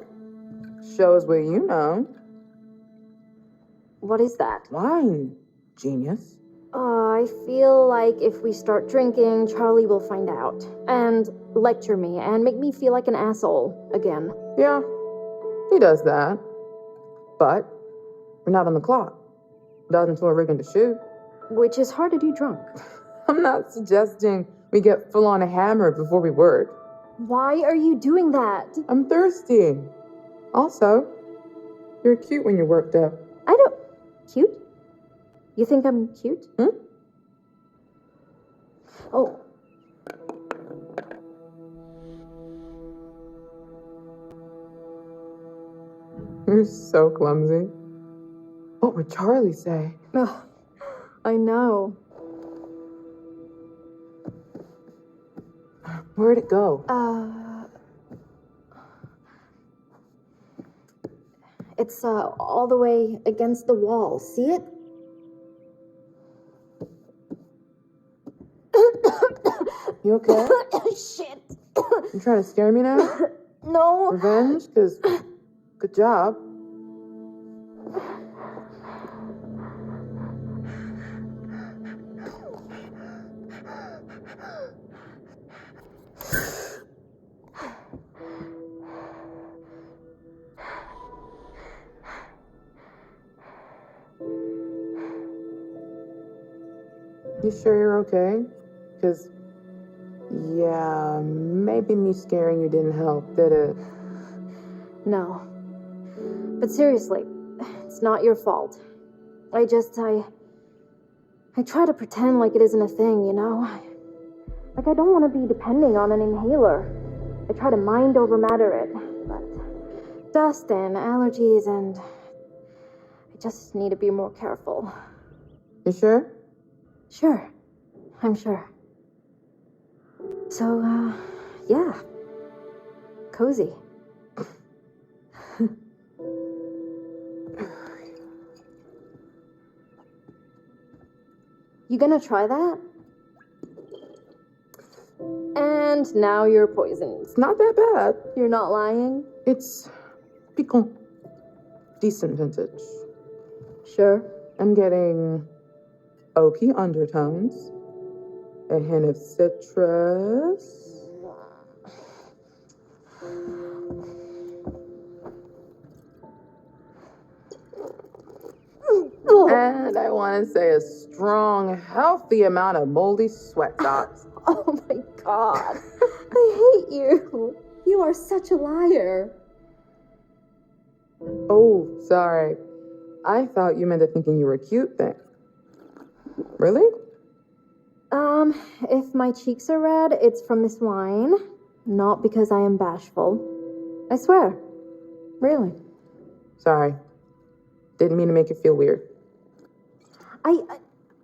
Shows what you know. What is that? Wine. Genius. I feel like if we start drinking, Charlie will find out. And lecture me and make me feel like an asshole again. Yeah, he does that. But we're not on the clock. Not until we're rigging to shoot. Which is hard to do drunk. I'm not suggesting we get full-on hammered before we work. Why are you doing that? I'm thirsty. Also, you're cute when you're worked up. I don't... Cute? You think I'm cute? Oh. You're so clumsy. What would Charlie say? Ugh, I know. Where'd it go? It's all the way against the wall. See it? You okay? Shit. You trying to scare me now? No. Revenge? Because good job. You sure you're okay? Because, yeah, maybe me scaring you didn't help, did it? No. But seriously, it's not your fault. I try to pretend like it isn't a thing, you know? Like I don't want to be depending on an inhaler. I try to mind over matter it, but dust and allergies and I just need to be more careful. You sure? Sure. I'm sure. So, yeah. Cozy. You gonna try that? And now you're poisoned. It's not that bad. You're not lying? It's piquant. Decent vintage. Sure. I'm getting oaky undertones, a hint of citrus. And I want to say a strong, healthy amount of moldy sweat dots. Oh my god. I hate you. You are such a liar. Oh, sorry. I thought you meant the thinking you were cute thing. Really? If my cheeks are red, it's from this wine, not because I am bashful. I swear. Really. Sorry. Didn't mean to make you feel weird.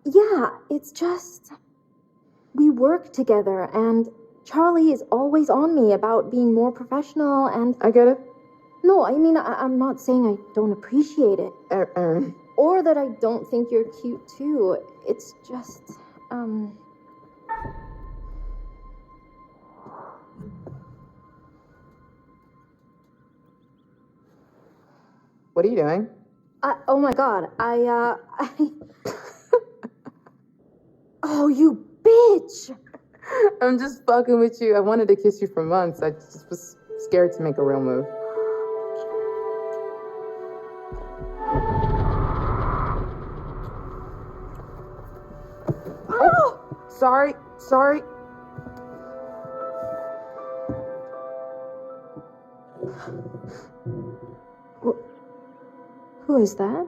Yeah, it's just... We work together, and Charlie is always on me about being more professional, and... I get it. No, I mean, I'm not saying I don't appreciate it. Erin. Or that I don't think you're cute, too. It's just, What are you doing? Oh my god, Oh, you bitch! I'm just fucking with you. I wanted to kiss you for months. I just was scared to make a real move. Oh! Sorry. Who is that?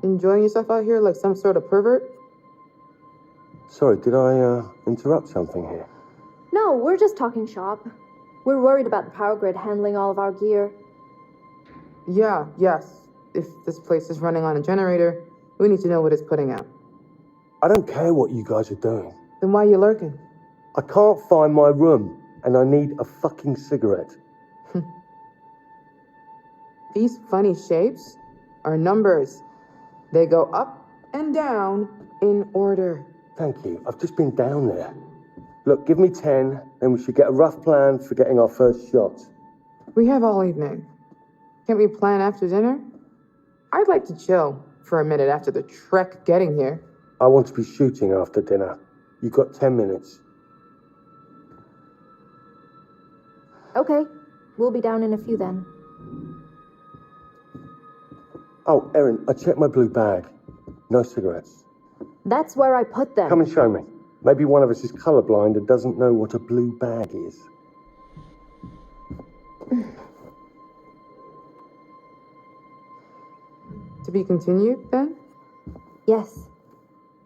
Enjoying yourself out here like some sort of pervert? Sorry, did I interrupt something here? No, we're just talking shop. We're worried about the power grid handling all of our gear. Yes. If this place is running on a generator, we need to know what it's putting out. I don't care what you guys are doing. Then why are you lurking? I can't find my room, and I need a fucking cigarette. These funny shapes are numbers. They go up and down in order. Thank you. I've just been down there. Look, give me 10, then we should get a rough plan for getting our first shot. We have all evening. Can't we plan after dinner? I'd like to chill for a minute after the trek getting here. I want to be shooting after dinner. You've got 10 minutes. Okay, we'll be down in a few then. Oh, Erin, I checked my blue bag. No cigarettes. That's where I put them. Come and show me. Maybe one of us is colorblind and doesn't know what a blue bag is. To be continued, then? Yes,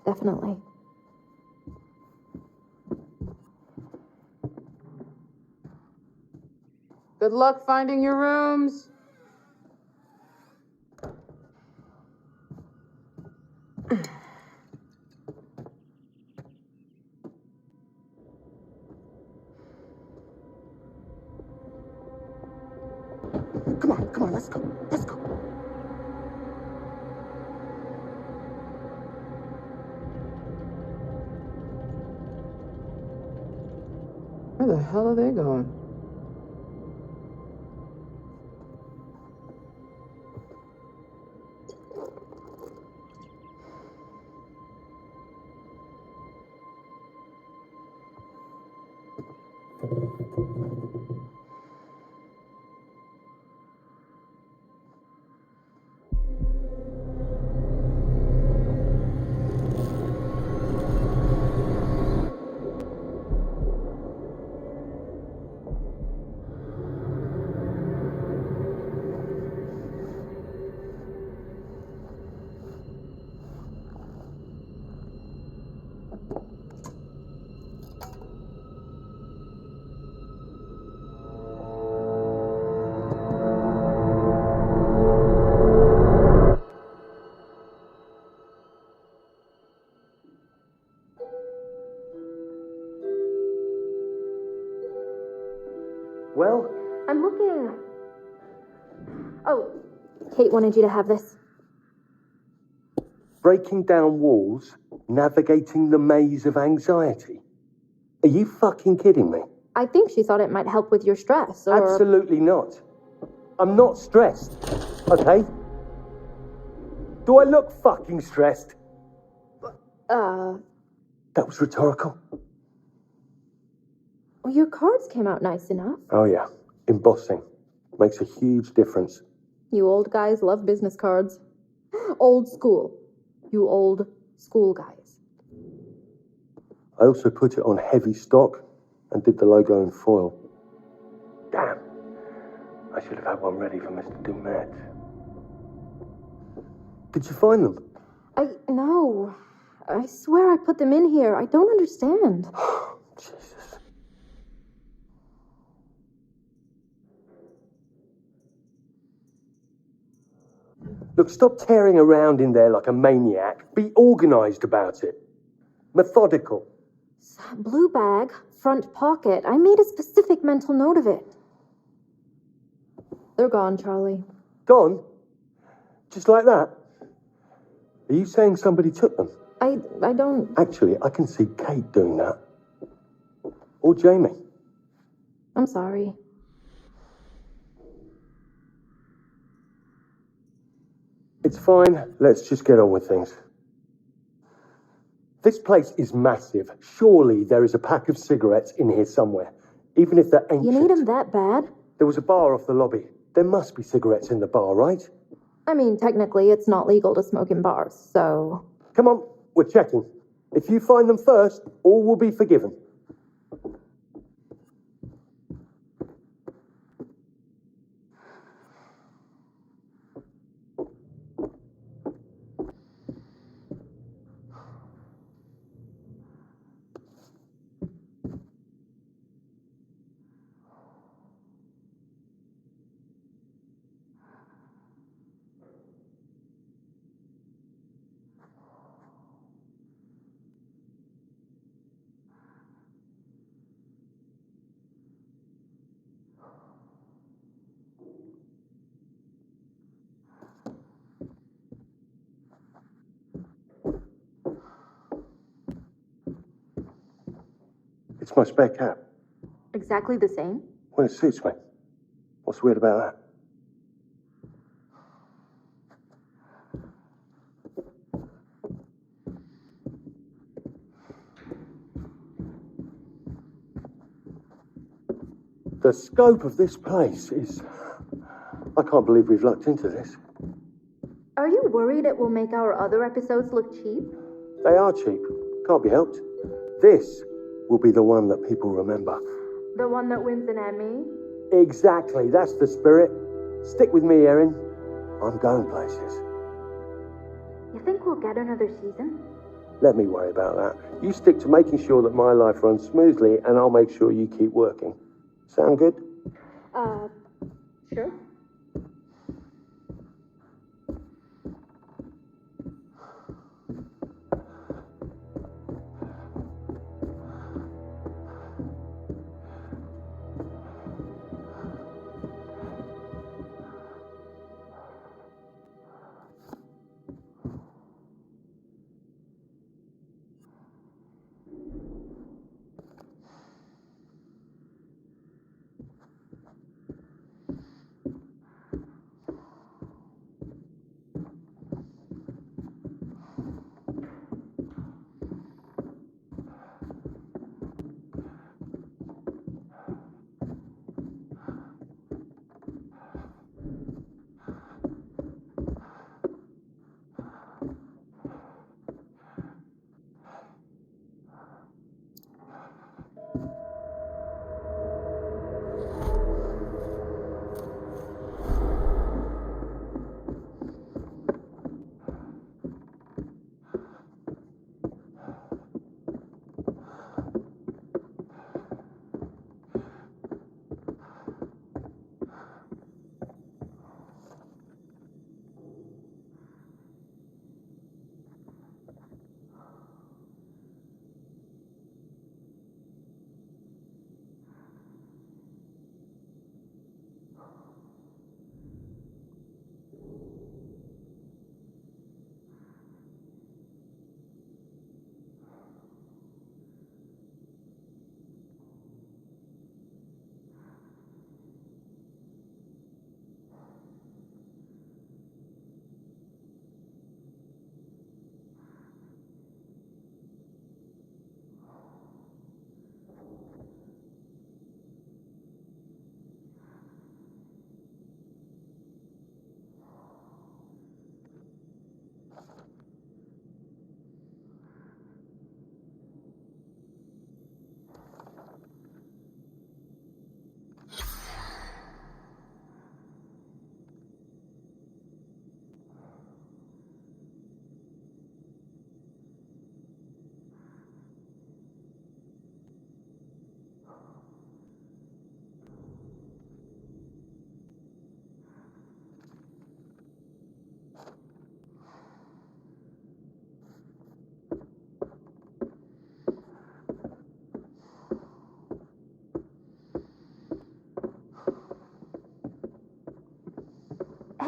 definitely. Good luck finding your rooms. Come on, let's go. Where the hell are they going? Well? I'm looking. Oh, Kate wanted you to have this. Breaking down walls, navigating the maze of anxiety. Are you fucking kidding me? I think she thought it might help with your stress, or... Absolutely not. I'm not stressed, okay? Do I look fucking stressed? That was rhetorical. Well, your cards came out nice enough. Oh yeah, embossing. Makes a huge difference. You old guys love business cards. Old school. You old school guys. I also put it on heavy stock and did the logo in foil. Damn. I should have had one ready for Mr. Dumet. Did you find them? No. I swear I put them in here. I don't understand. Jesus. Look, stop tearing around in there like a maniac. Be organized about it. Methodical. Blue bag, front pocket. I made a specific mental note of it. They're gone, Charlie. Gone? Just like that? Are you saying somebody took them? I don't... Actually, I can see Kate doing that. Or Jamie. I'm sorry. It's fine. Let's just get on with things. This place is massive. Surely there is a pack of cigarettes in here somewhere. Even if they're ancient. You need them that bad? There was a bar off the lobby. There must be cigarettes in the bar, right? I mean, technically, it's not legal to smoke in bars, so... Come on, we're checking. If you find them first, all will be forgiven. It's my spare cap. Exactly the same? Well, it suits me. What's weird about that? The scope of this place is... I can't believe we've lucked into this. Are you worried it will make our other episodes look cheap? They are cheap. Can't be helped. This will be the one that people remember. The one that wins an Emmy? Exactly. That's the spirit. Stick with me, Erin. I'm going places. You think we'll get another season? Let me worry about that. You stick to making sure that my life runs smoothly, and I'll make sure you keep working. Sound good? Sure.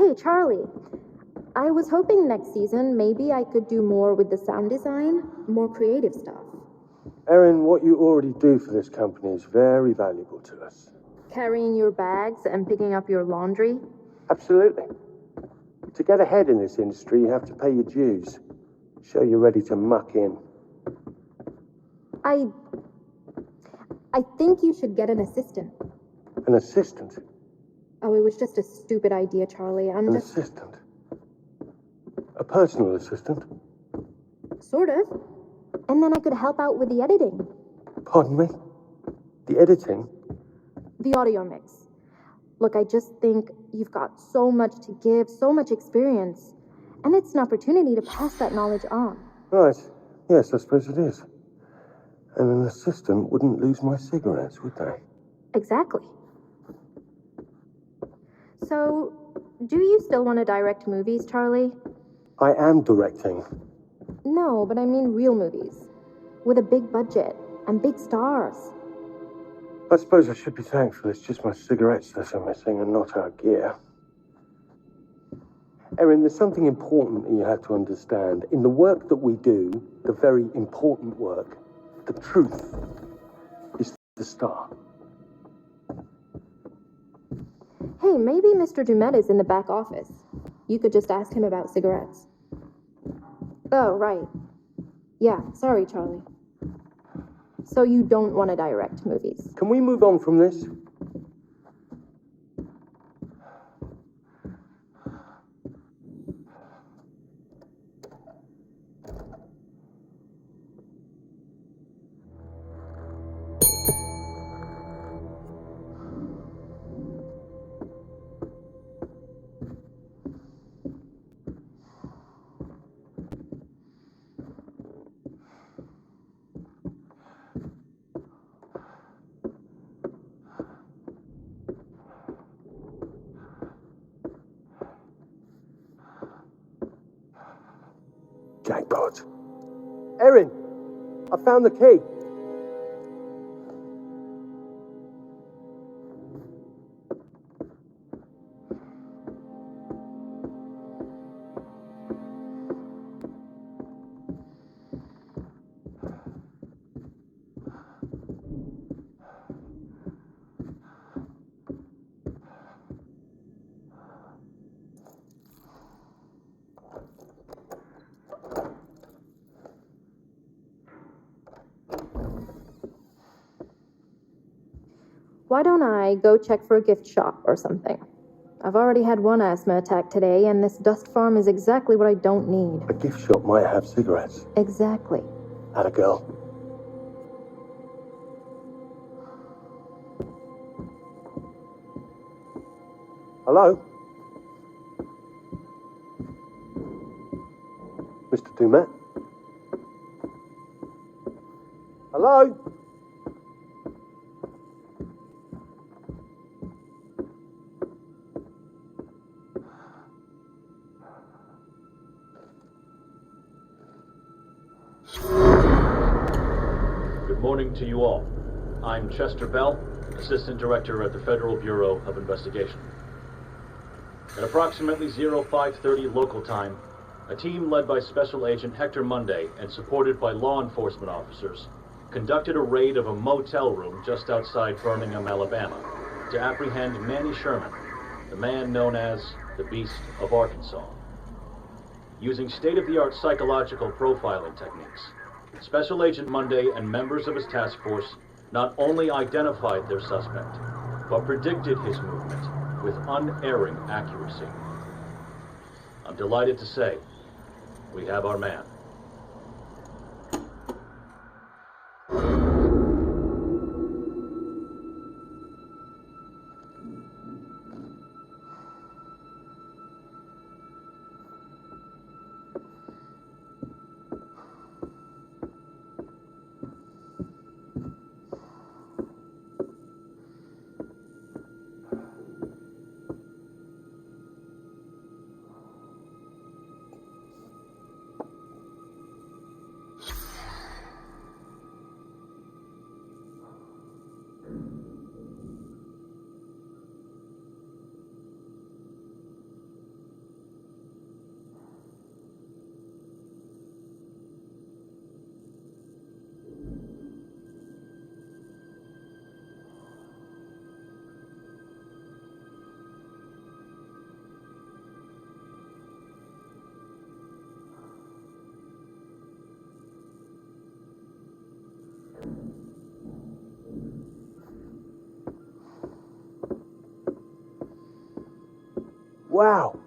Hey, Charlie. I was hoping next season maybe I could do more with the sound design, more creative stuff. Erin, what you already do for this company is very valuable to us. Carrying your bags and picking up your laundry? Absolutely. To get ahead in this industry, you have to pay your dues. Show you're ready to muck in. I think you should get an assistant. An assistant? Oh, it was just a stupid idea, Charlie. An assistant? A personal assistant? Sort of. And then I could help out with the editing. Pardon me? The editing? The audio mix. Look, I just think you've got so much to give, so much experience. And it's an opportunity to pass that knowledge on. Right. Yes, I suppose it is. And an assistant wouldn't lose my cigarettes, would they? Exactly. So, do you still want to direct movies, Charlie? I am directing. No, but I mean real movies. With a big budget and big stars. I suppose I should be thankful it's just my cigarettes that are missing and not our gear. Erin, there's something important that you have to understand. In the work that we do, the very important work, the truth is the star. Hey, maybe Mr. Dumet is in the back office. You could just ask him about cigarettes. Oh, right. Yeah, sorry, Charlie. So you don't want to direct movies? Can we move on from this? Jackpot. Erin, I found the key. Why don't I go check for a gift shop or something? I've already had one asthma attack today, and this dust farm is exactly what I don't need. A gift shop might have cigarettes. Exactly. Atta girl. Hello? Mr. Dumet? Hello? Good morning to you all. I'm Chester Bell, Assistant Director at the Federal Bureau of Investigation. At approximately 0530 local time, a team led by Special Agent Hector Monday and supported by law enforcement officers conducted a raid of a motel room just outside Birmingham, Alabama, to apprehend Manny Sherman, the man known as the Beast of Arkansas. Using state-of-the-art psychological profiling techniques, Special Agent Monday and members of his task force not only identified their suspect, but predicted his movement with unerring accuracy. I'm delighted to say, we have our man. Wow.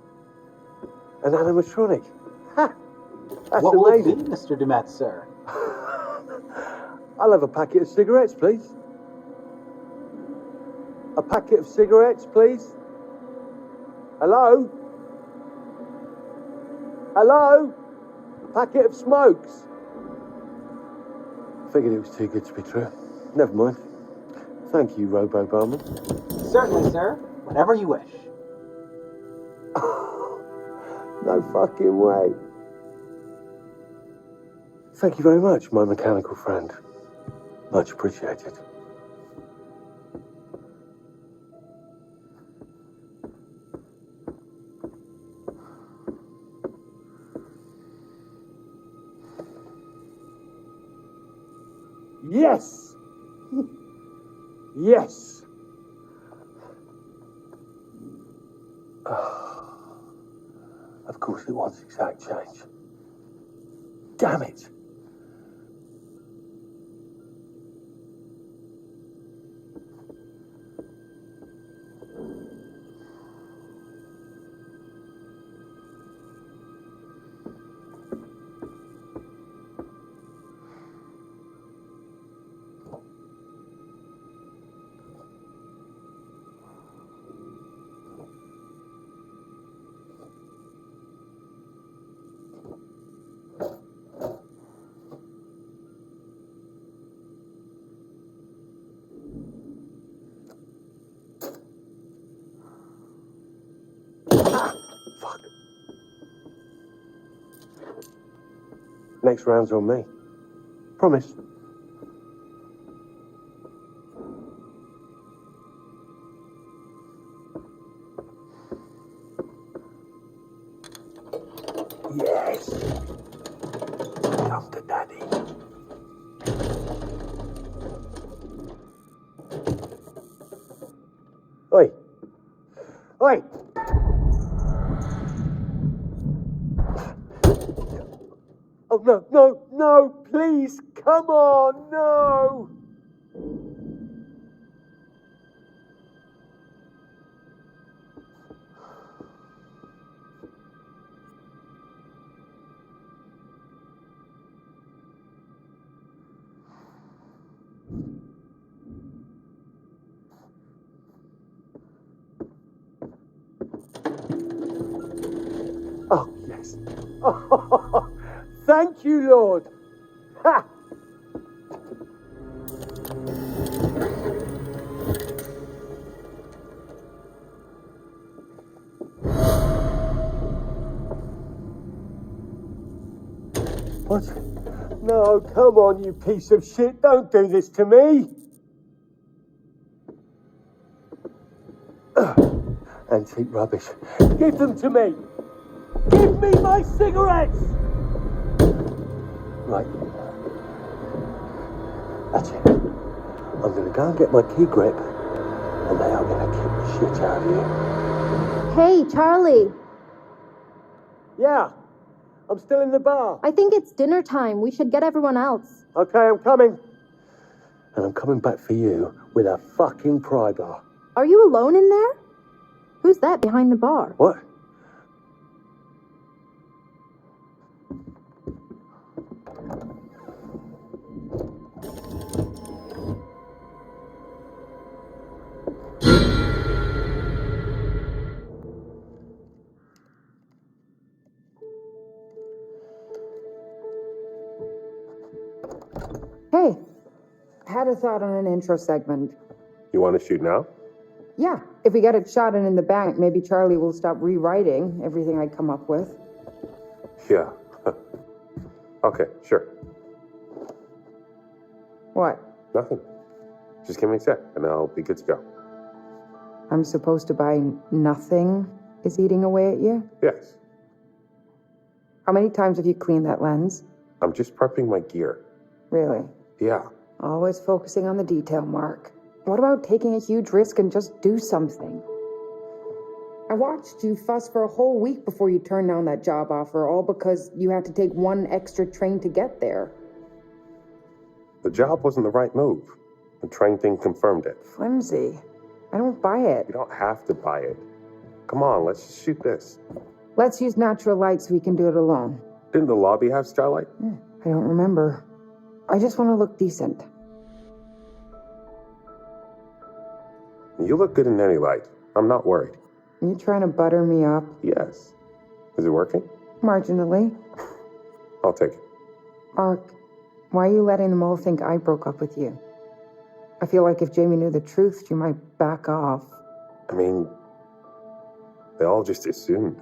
An animatronic. Ha! That's What will it amazing. be, Mr. Dumet, sir? I'll have a packet of cigarettes, please. A packet of cigarettes, please. Hello? Hello? A packet of smokes. Figured it was too good to be true. Never mind. Thank you, Robo Barman. Certainly, sir. Whenever you wish. No fucking way. Thank you very much, my mechanical friend. Much appreciated. Yes! Yes! Of course it was exact change. Damn it! Fuck. Next round's on me. Promise. Yes. Come to daddy. Oi. Oi. Oh, no, no, no, please, come on, no! Oh, yes. Oh, thank you, Lord. Ha! What? No, come on, you piece of shit. Don't do this to me. Antique rubbish. Give them to me. Give me my cigarettes! Right. That's it. I'm gonna go and get my key grip, and they are gonna kick the shit out of you. Hey, Charlie. Yeah, I'm still in the bar. I think it's dinner time. We should get everyone else. Okay, I'm coming. And I'm coming back for you with a fucking pry bar. Are you alone in there? Who's that behind the bar? What? Hey, had a thought on an intro segment. You want to shoot now? Yeah, if we get it shot and in the bank, maybe Charlie will stop rewriting everything I come up with. Yeah. Okay, sure. What? Nothing. Just give me a sec, and I'll be good to go. I'm supposed to buy nothing is eating away at you? Yes. How many times have you cleaned that lens? I'm just prepping my gear. Really? Yeah. Always focusing on the detail, Mark. What about taking a huge risk and just do something? I watched you fuss for a whole week before you turned down that job offer, all because you had to take one extra train to get there. The job wasn't the right move. The train thing confirmed it. Flimsy. I don't buy it. You don't have to buy it. Come on, let's just shoot this. Let's use natural light so we can do it alone. Didn't the lobby have starlight? I don't remember. I just want to look decent. You look good in any light. I'm not worried. Are you trying to butter me up? Yes. Is it working? Marginally. I'll take it. Ark, why are you letting them all think I broke up with you? I feel like if Jamie knew the truth, she might back off. I mean, they all just assumed.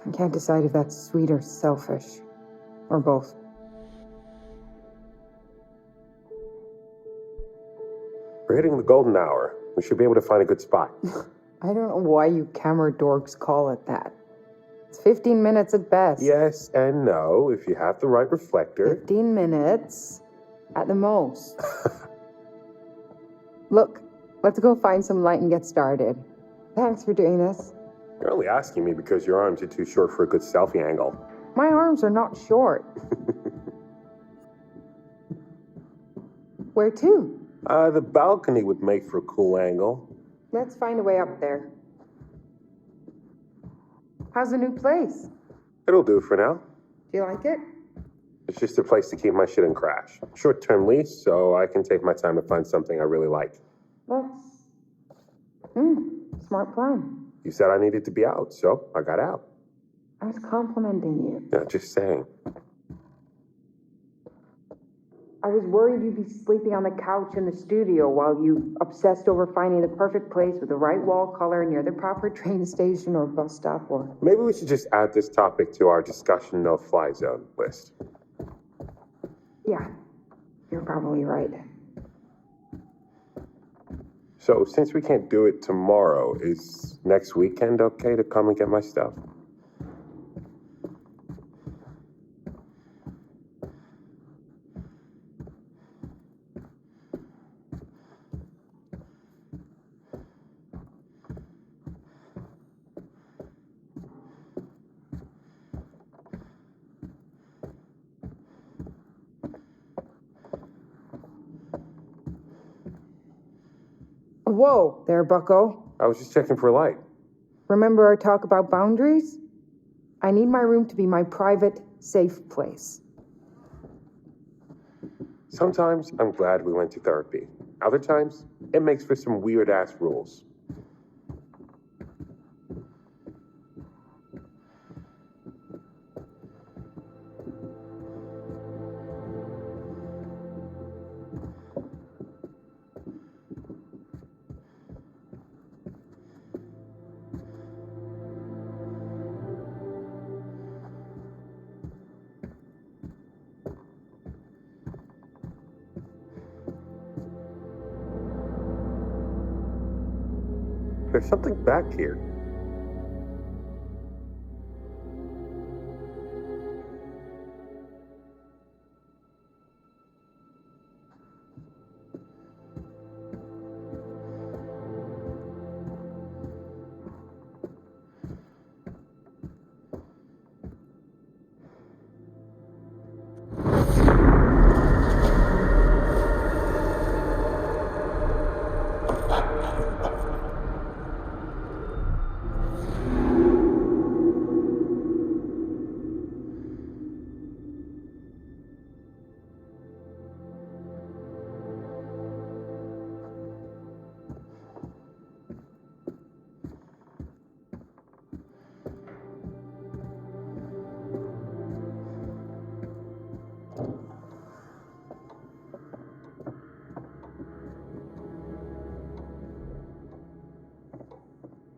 I can't decide if that's sweet or selfish. Or both. We're hitting the golden hour. We should be able to find a good spot. I don't know why you camera dorks call it that. It's 15 minutes at best. Yes and no, if you have the right reflector. 15 minutes at the most. Look, let's go find some light and get started. Thanks for doing this. You're only asking me because your arms are too short for a good selfie angle. My arms are not short. Where to? The balcony would make for a cool angle. Let's find a way up there. How's the new place? It'll do for now. Do you like it? It's just a place to keep my shit in crash. Short-term lease, so I can take my time to find something I really like. That's... smart plan. You said I needed to be out, so I got out. I was complimenting you. Yeah, just saying. I was worried you'd be sleeping on the couch in the studio while you obsessed over finding the perfect place with the right wall color near the proper train station or bus stop or... Maybe we should just add this topic to our discussion no-fly zone list. Yeah, you're probably right. So, since we can't do it tomorrow, is next weekend okay to come and get my stuff? Whoa there, bucko. I was just checking for a light. Remember our talk about boundaries? I need my room to be my private, safe place. Sometimes I'm glad we went to therapy. Other times, it makes for some weird-ass rules. There's something back here.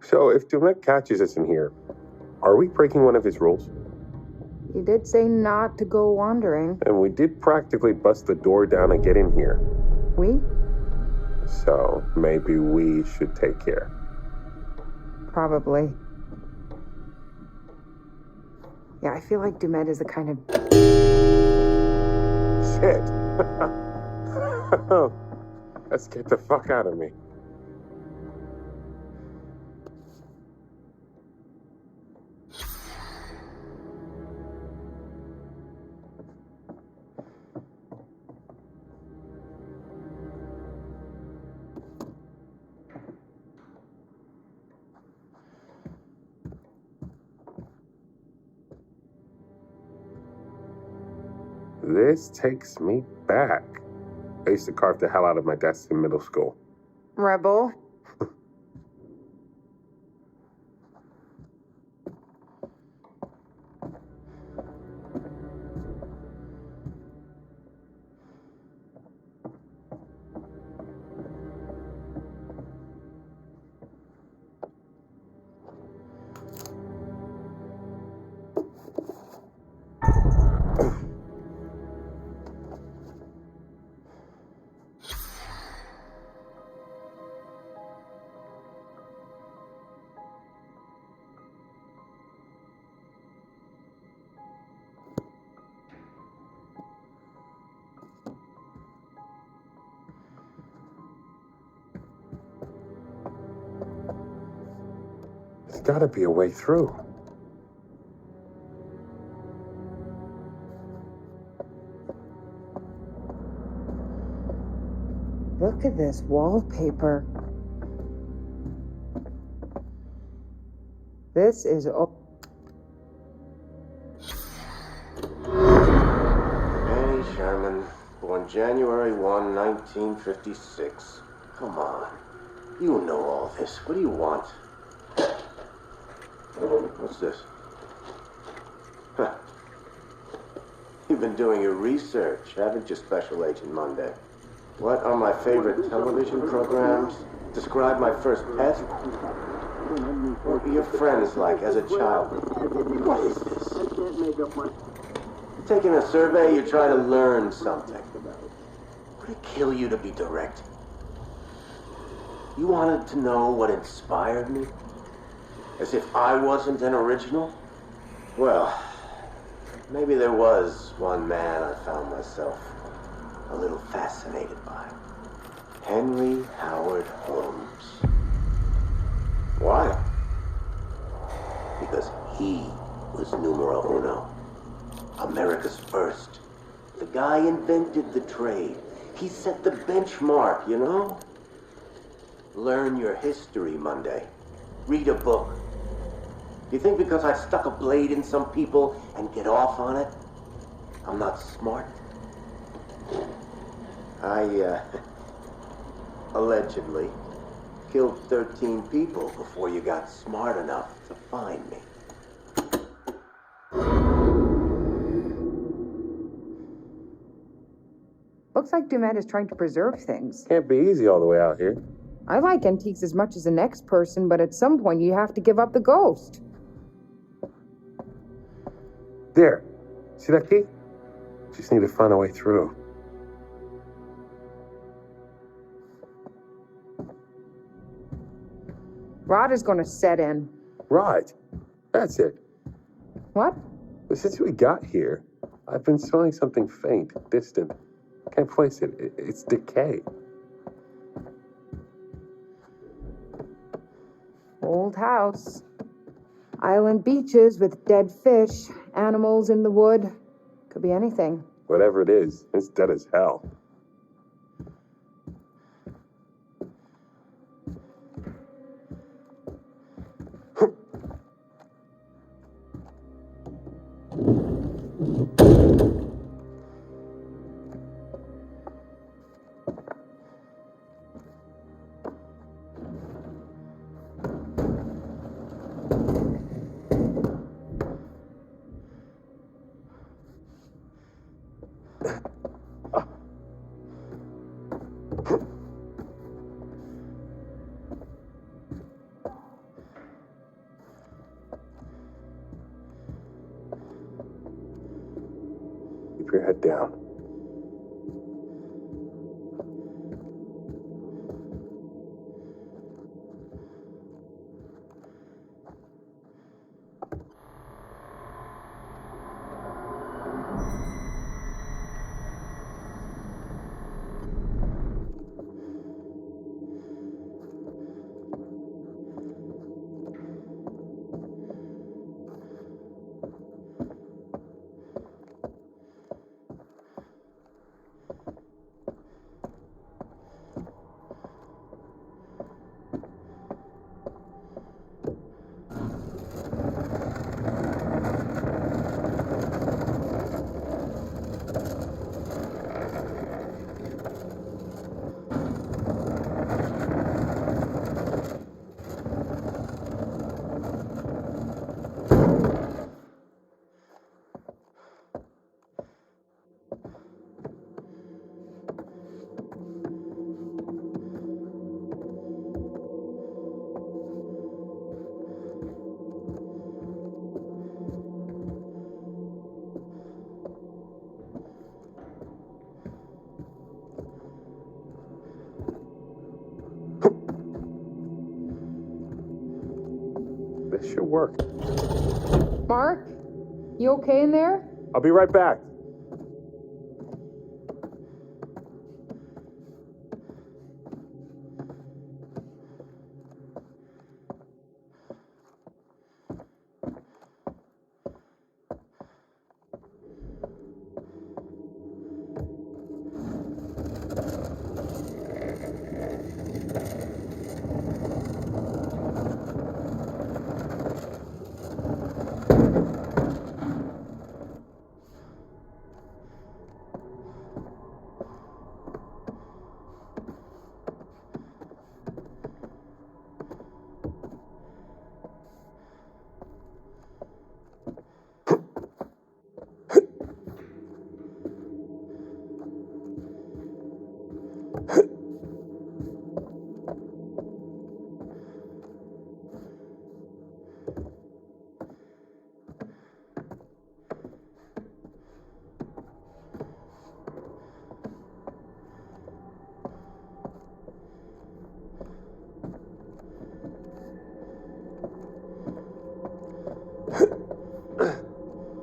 So, if Dumet catches us in here, are we breaking one of his rules? You did say not to go wandering. And we did practically bust the door down and get in here. We? So, maybe we should take care. Probably. Yeah, I feel like Dumet is the kind of... Shit! Let's get the fuck out of me. This takes me back. I used to carve the hell out of my desk in middle school. Rebel. There's gotta be a way through. Look at this wallpaper. This is... Annie Sherman, born January 1, 1956. Come on. You know all this. What do you want? What's this? Huh. You've been doing your research, haven't you, Special Agent Monday? What are my favorite television programs? Describe my first pet? What were your friends like as a child? What is this? You're taking a survey, you're trying to learn something. Would it kill you to be direct? You wanted to know what inspired me? As if I wasn't an original? Well, maybe there was one man I found myself a little fascinated by. Henry Howard Holmes. Why? Because he was numero uno. America's first. The guy invented the trade. He set the benchmark, you know? Learn your history, Monday. Read a book. Do you think because I stuck a blade in some people and get off on it, I'm not smart? I, allegedly killed 13 people before you got smart enough to find me. Looks like Dumet is trying to preserve things. Can't be easy all the way out here. I like antiques as much as the next person, but at some point you have to give up the ghost. There. See that key? Just need to find a way through. Rot is going to set in. Right. That's it. What? But since we got here, I've been smelling something faint, distant. Can't place it. It's decay. Old house. Island beaches with dead fish, animals in the wood. Could be anything. Whatever it is, it's dead as hell. Keep your head down. This should work. Mark? You okay in there? I'll be right back.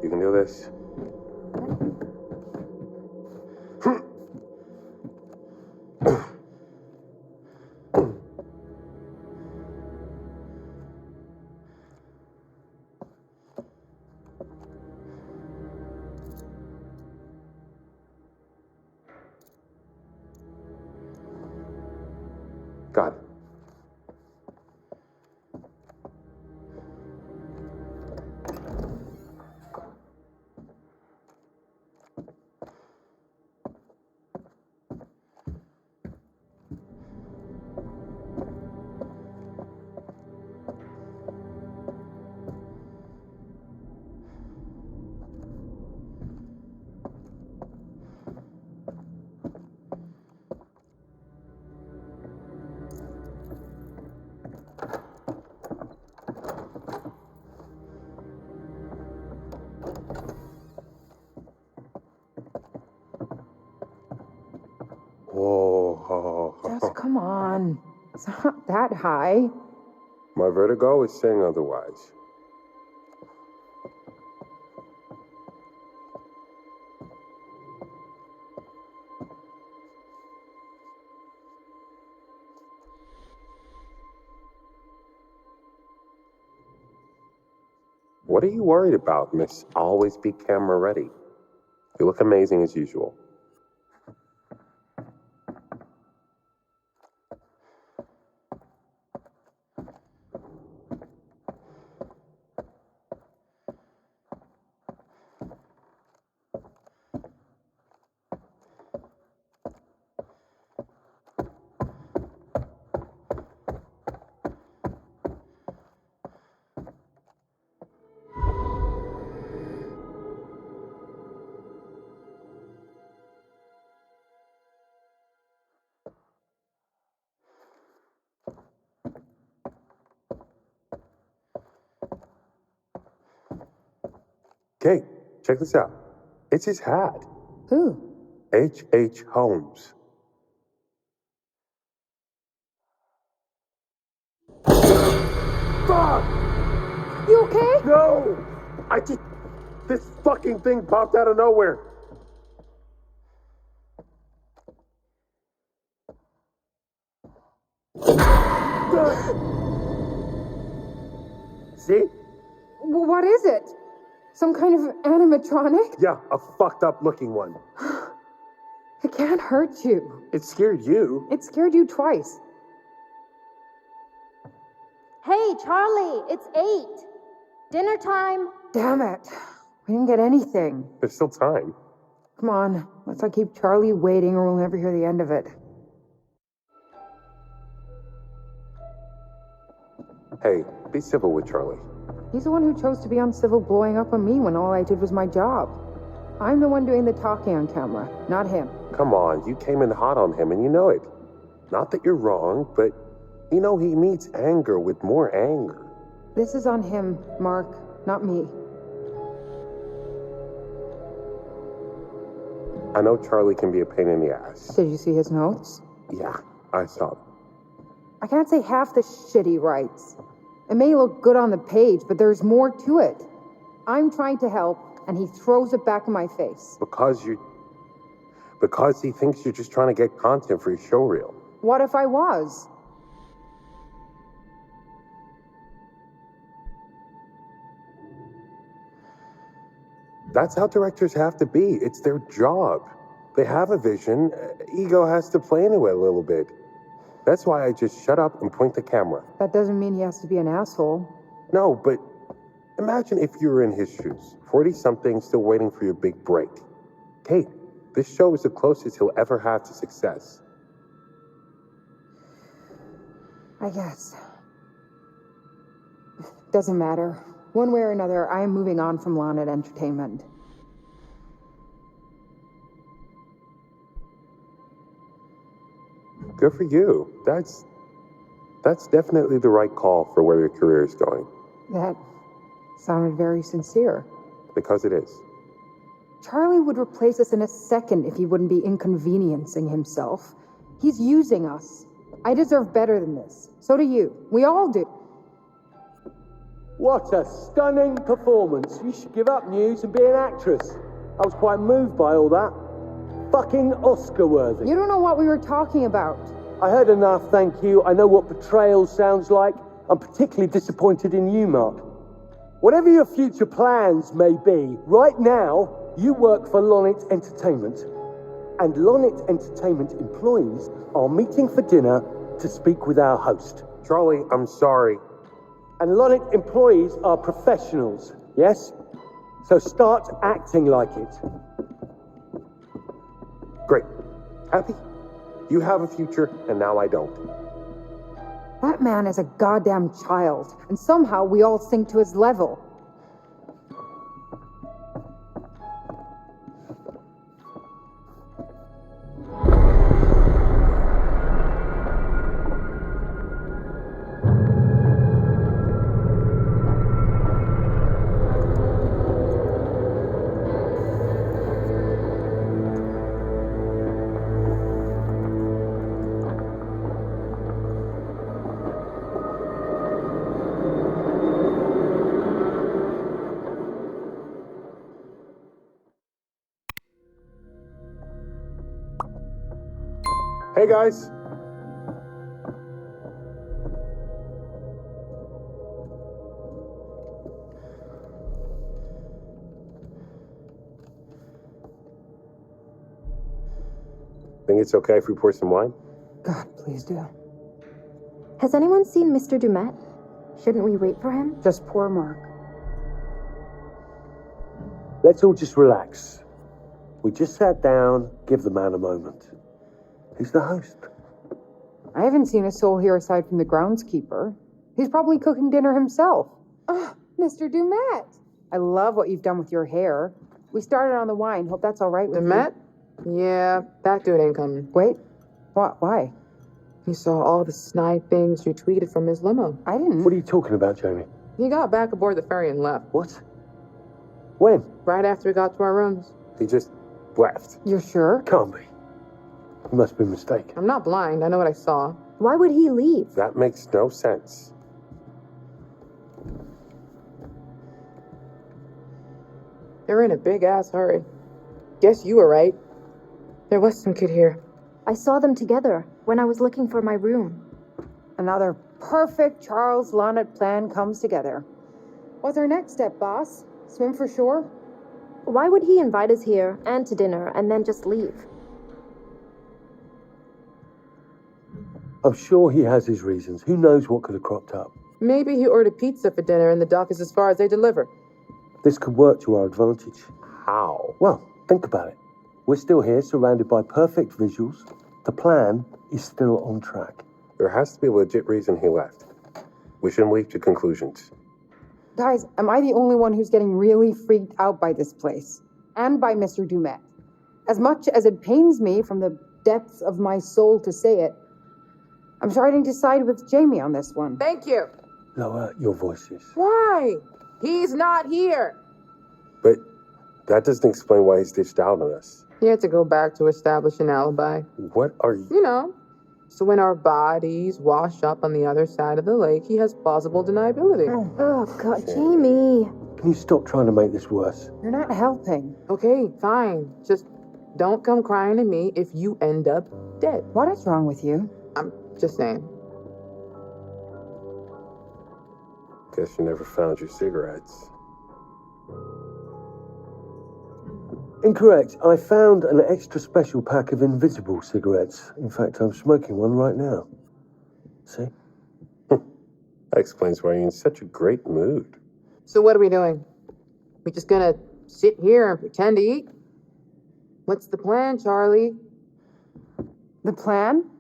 You can do this. Got it. Whoa. Just come on. It's not that high. My vertigo is saying otherwise. What are you worried about, Miss Always Be Camera Ready? You look amazing as usual. Kate, check this out. It's his hat. Who? H.H. Holmes. Fuck! You okay? No! This fucking thing popped out of nowhere. See? What is it? Some kind of animatronic? Yeah, a fucked up looking one. It can't hurt you. It scared you. It scared you twice. Hey, Charlie, it's 8. Dinner time. Damn it. We didn't get anything. There's still time. Come on, let's not keep Charlie waiting or we'll never hear the end of it. Hey, be civil with Charlie. He's the one who chose to be uncivil blowing up on me when all I did was my job. I'm the one doing the talking on camera, not him. Come on, you came in hot on him and you know it. Not that you're wrong, but you know he meets anger with more anger. This is on him, Mark, not me. I know Charlie can be a pain in the ass. Did you see his notes? Yeah, I saw them. I can't say half the shit he writes. It may look good on the page, but there's more to it. I'm trying to help, and he throws it back in my face. Because he thinks you're just trying to get content for your showreel. What if I was? That's how directors have to be. It's their job. They have a vision. Ego has to play into it a little bit. That's why I just shut up and point the camera. That doesn't mean he has to be an asshole. No, but imagine if you were in his shoes, 40-something, still waiting for your big break. Kate, this show is the closest he'll ever have to success. I guess. Doesn't matter. One way or another, I am moving on from Lonnet Entertainment. Good for you. That's definitely the right call for where your career is going. That sounded very sincere. Because it is. Charlie would replace us in a second if he wouldn't be inconveniencing himself. He's using us. I deserve better than this. So do you. We all do. What a stunning performance. You should give up news and be an actress. I was quite moved by all that. Fucking Oscar-worthy. You don't know what we were talking about. I heard enough, thank you. I know what betrayal sounds like. I'm particularly disappointed in you, Mark. Whatever your future plans may be, right now, you work for Lonnet Entertainment. And Lonnet Entertainment employees are meeting for dinner to speak with our host. Charlie, I'm sorry. And Lonnet employees are professionals, yes? So start acting like it. Great. Happy? You have a future, and now I don't. That man is a goddamn child, and somehow we all sink to his level. Hey, guys. Think it's okay if we pour some wine? God, please do. Has anyone seen Mr. Dumet? Shouldn't we wait for him? Just poor Mark. Let's all just relax. We just sat down, give the man a moment. Who's the host? I haven't seen a soul here aside from the groundskeeper. He's probably cooking dinner himself. Mr. Dumet! I love what you've done with your hair. We started on the wine. Hope that's all right with Dumet? Yeah, that dude ain't coming. Wait. Why? He saw all the snide things you tweeted from his limo. I didn't. What are you talking about, Jamie? He got back aboard the ferry and left. What? When? Right after we got to our rooms. He just left. You're sure? Can't be. You must be mistaken. I'm not blind. I know what I saw. Why would he leave? That makes no sense. They're in a big-ass hurry. Guess you were right. There was some kid here. I saw them together when I was looking for my room. Another perfect Charles Lonnet plan comes together. What's our next step, boss? Swim for shore? Why would he invite us here and to dinner and then just leave? I'm sure he has his reasons. Who knows what could have cropped up? Maybe he ordered pizza for dinner and the dock is as far as they deliver. This could work to our advantage. How? Well, think about it. We're still here, surrounded by perfect visuals. The plan is still on track. There has to be a legit reason he left. We shouldn't leap to conclusions. Guys, am I the only one who's getting really freaked out by this place? And by Mr. Dumet? As much as it pains me from the depths of my soul to say it, I'm starting to side with Jamie on this one. Thank you. Lower your voices. Why? He's not here. But that doesn't explain why he's ditched out on us. He had to go back to establish an alibi. What are you... You know, So when our bodies wash up on the other side of the lake, he has plausible deniability. Oh, God, Jamie. Can you stop trying to make this worse? You're not helping. Okay, fine. Just don't come crying to me if you end up dead. What is wrong with you? I'm just saying. Guess you never found your cigarettes. Incorrect. I found an extra special pack of invisible cigarettes. In fact, I'm smoking one right now. See? That explains why you're in such a great mood. So what are we doing? We just gonna sit here and pretend to eat? What's the plan, Charlie? The plan?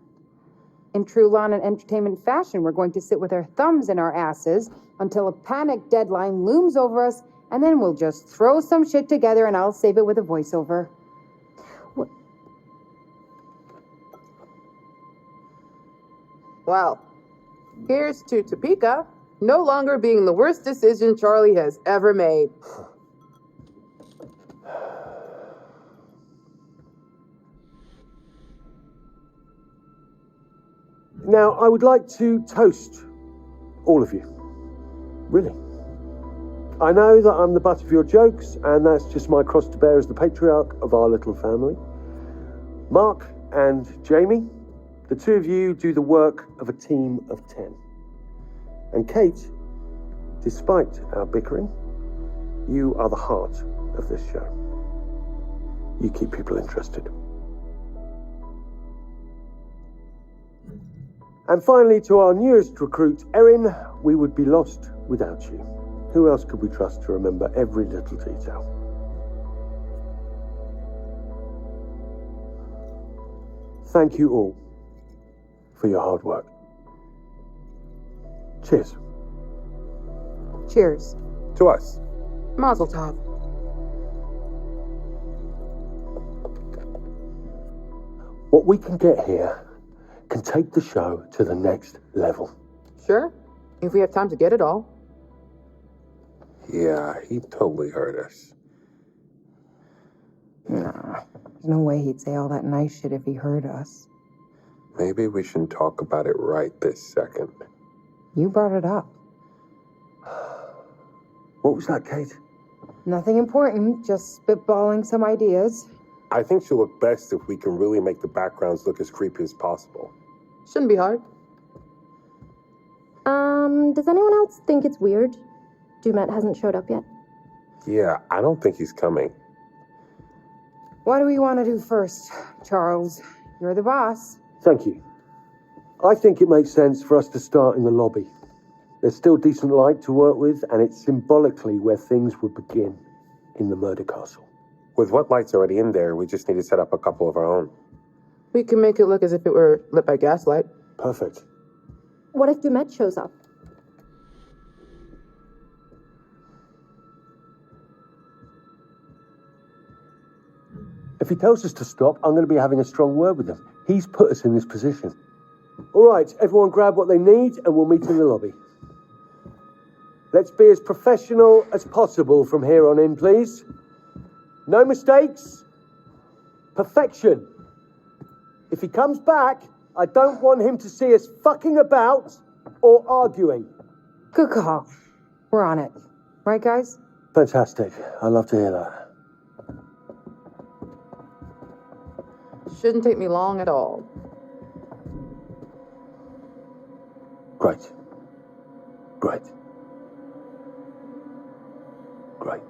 In true lawn and entertainment fashion, we're going to sit with our thumbs in our asses until a panic deadline looms over us, and then we'll just throw some shit together and I'll save it with a voiceover. What? Well, here's to Topeka no longer being the worst decision Charlie has ever made. Now, I would like to toast all of you. Really. I know that I'm the butt of your jokes, and that's just my cross to bear as the patriarch of our little family. Mark and Jamie, the two of you do the work of a team of 10. And Kate, despite our bickering, you are the heart of this show. You keep people interested. And finally, to our newest recruit, Erin, we would be lost without you. Who else could we trust to remember every little detail? Thank you all for your hard work. Cheers. Cheers. To us. Mazel tov. What we can get here can take the show to the next level. Sure, if we have time to get it all. Yeah, he totally heard us. Nah, there's no way he'd say all that nice shit if he heard us. Maybe we shouldn't talk about it right this second. You brought it up. What was that, Kate? Nothing important, just spitballing some ideas. I think she'll look best if we can really make the backgrounds look as creepy as possible. Shouldn't be hard. Does anyone else think it's weird Dumet hasn't showed up yet? Yeah, I don't think he's coming. What do we want to do first, Charles? You're the boss. Thank you. I think it makes sense for us to start in the lobby. There's still decent light to work with, and it's symbolically where things would begin in the murder castle. With what lights already in there, we just need to set up a couple of our own. We can make it look as if it were lit by gaslight. Perfect. What if Dumet shows up? If he tells us to stop, I'm going to be having a strong word with him. He's put us in this position. All right, everyone grab what they need, and we'll meet in the lobby. Let's be as professional as possible from here on in, please. No mistakes. Perfection. If he comes back, I don't want him to see us fucking about or arguing. Good call. We're on it. Right, guys? Fantastic. I love to hear that. Shouldn't take me long at all. Great. Great. Great.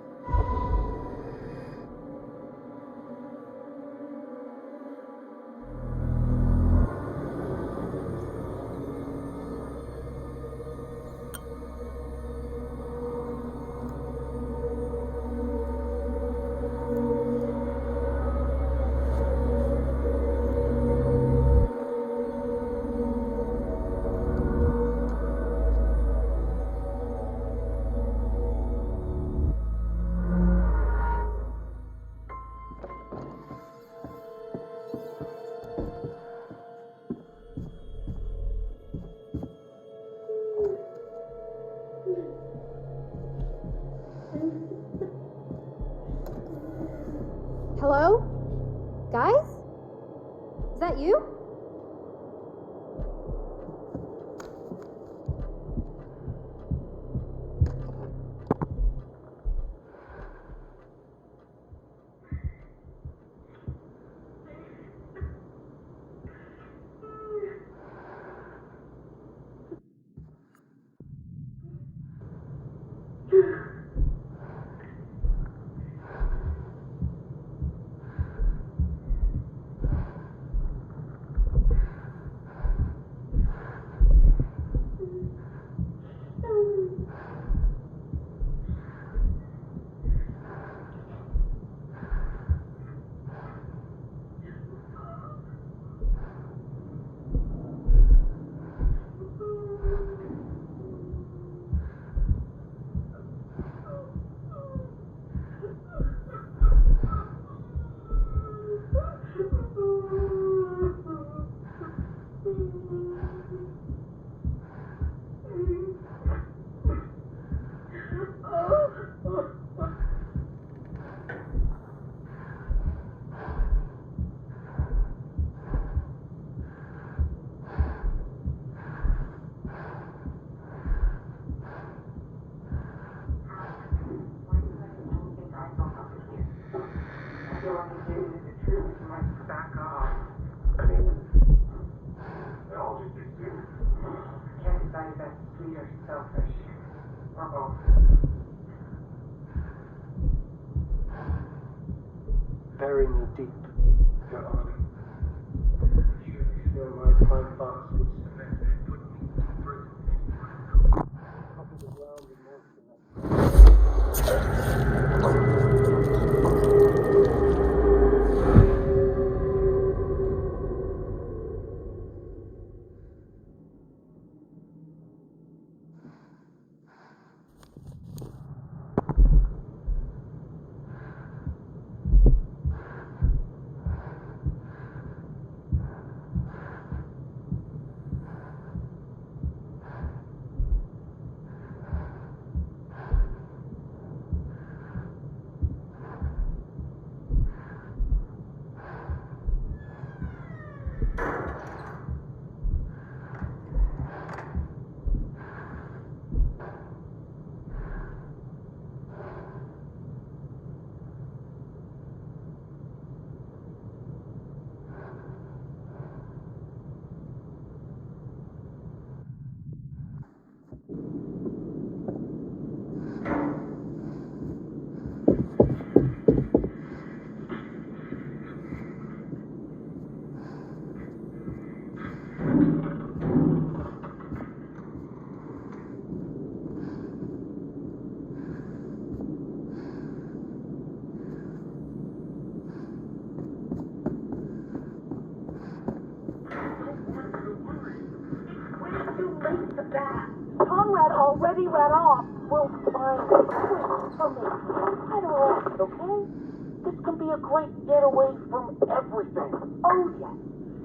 decide that's sweet or selfish, or both. Bury me deep. Your Honor. Surely still my fine thoughts would cement and put me to prison. Cover the ground in Conrad already ran off. We'll find a quick for me. I don't rest, okay? This can be a great getaway from everything. Oh, yes.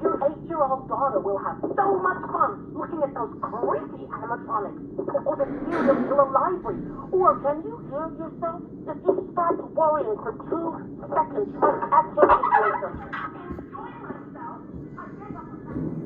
Your 8-year-old daughter will have so much fun looking at those creepy animatronics or the serial killer library. Or can you hear yourself? If you start worrying for 2 seconds, my activity later. Enjoy myself. I gave up on that.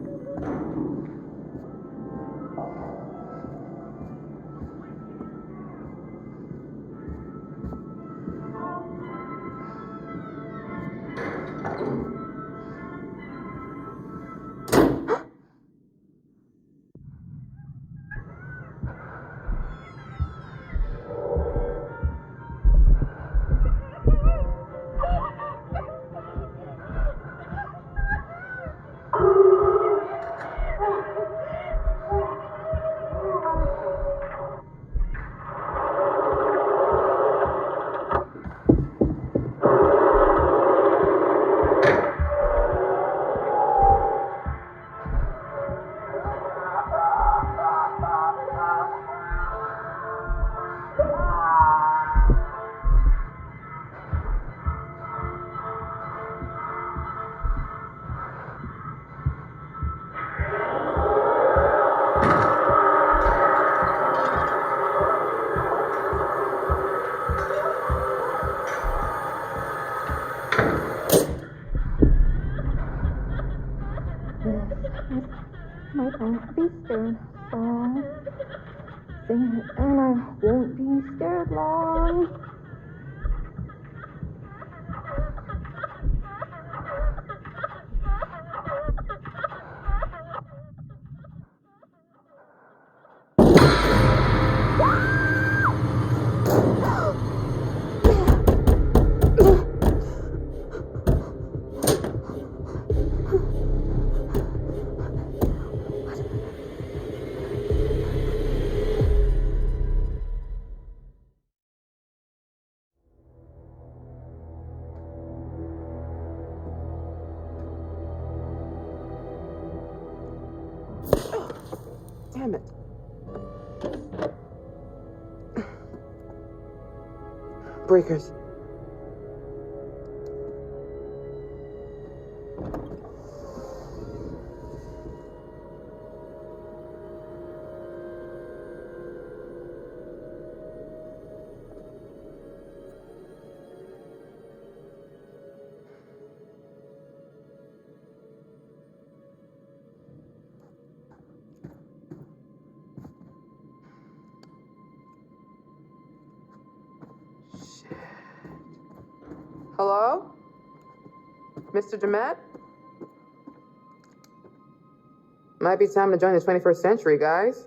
My Don't Be Scared song. Sing it and I won't be scared long. Damn it. Breakers. Hello? Mr. Demet? Might be time to join the 21st century, guys.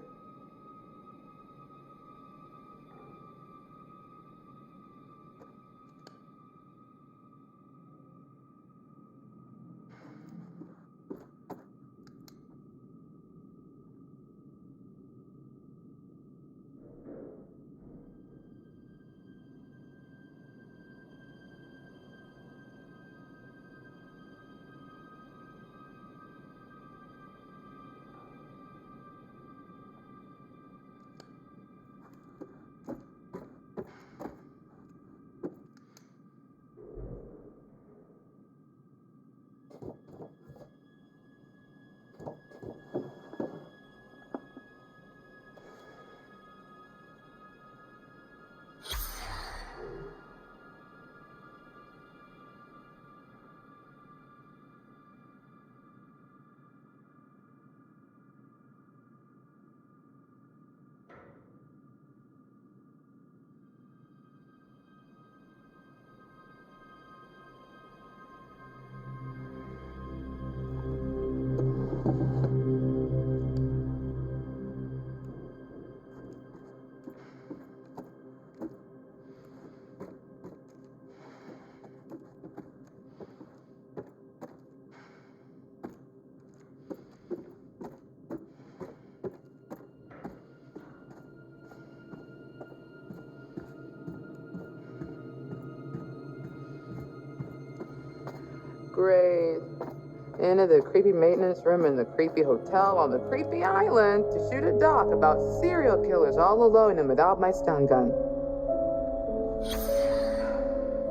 into the creepy maintenance room in the creepy hotel on the creepy island to shoot a doc about serial killers all alone and without my stun gun.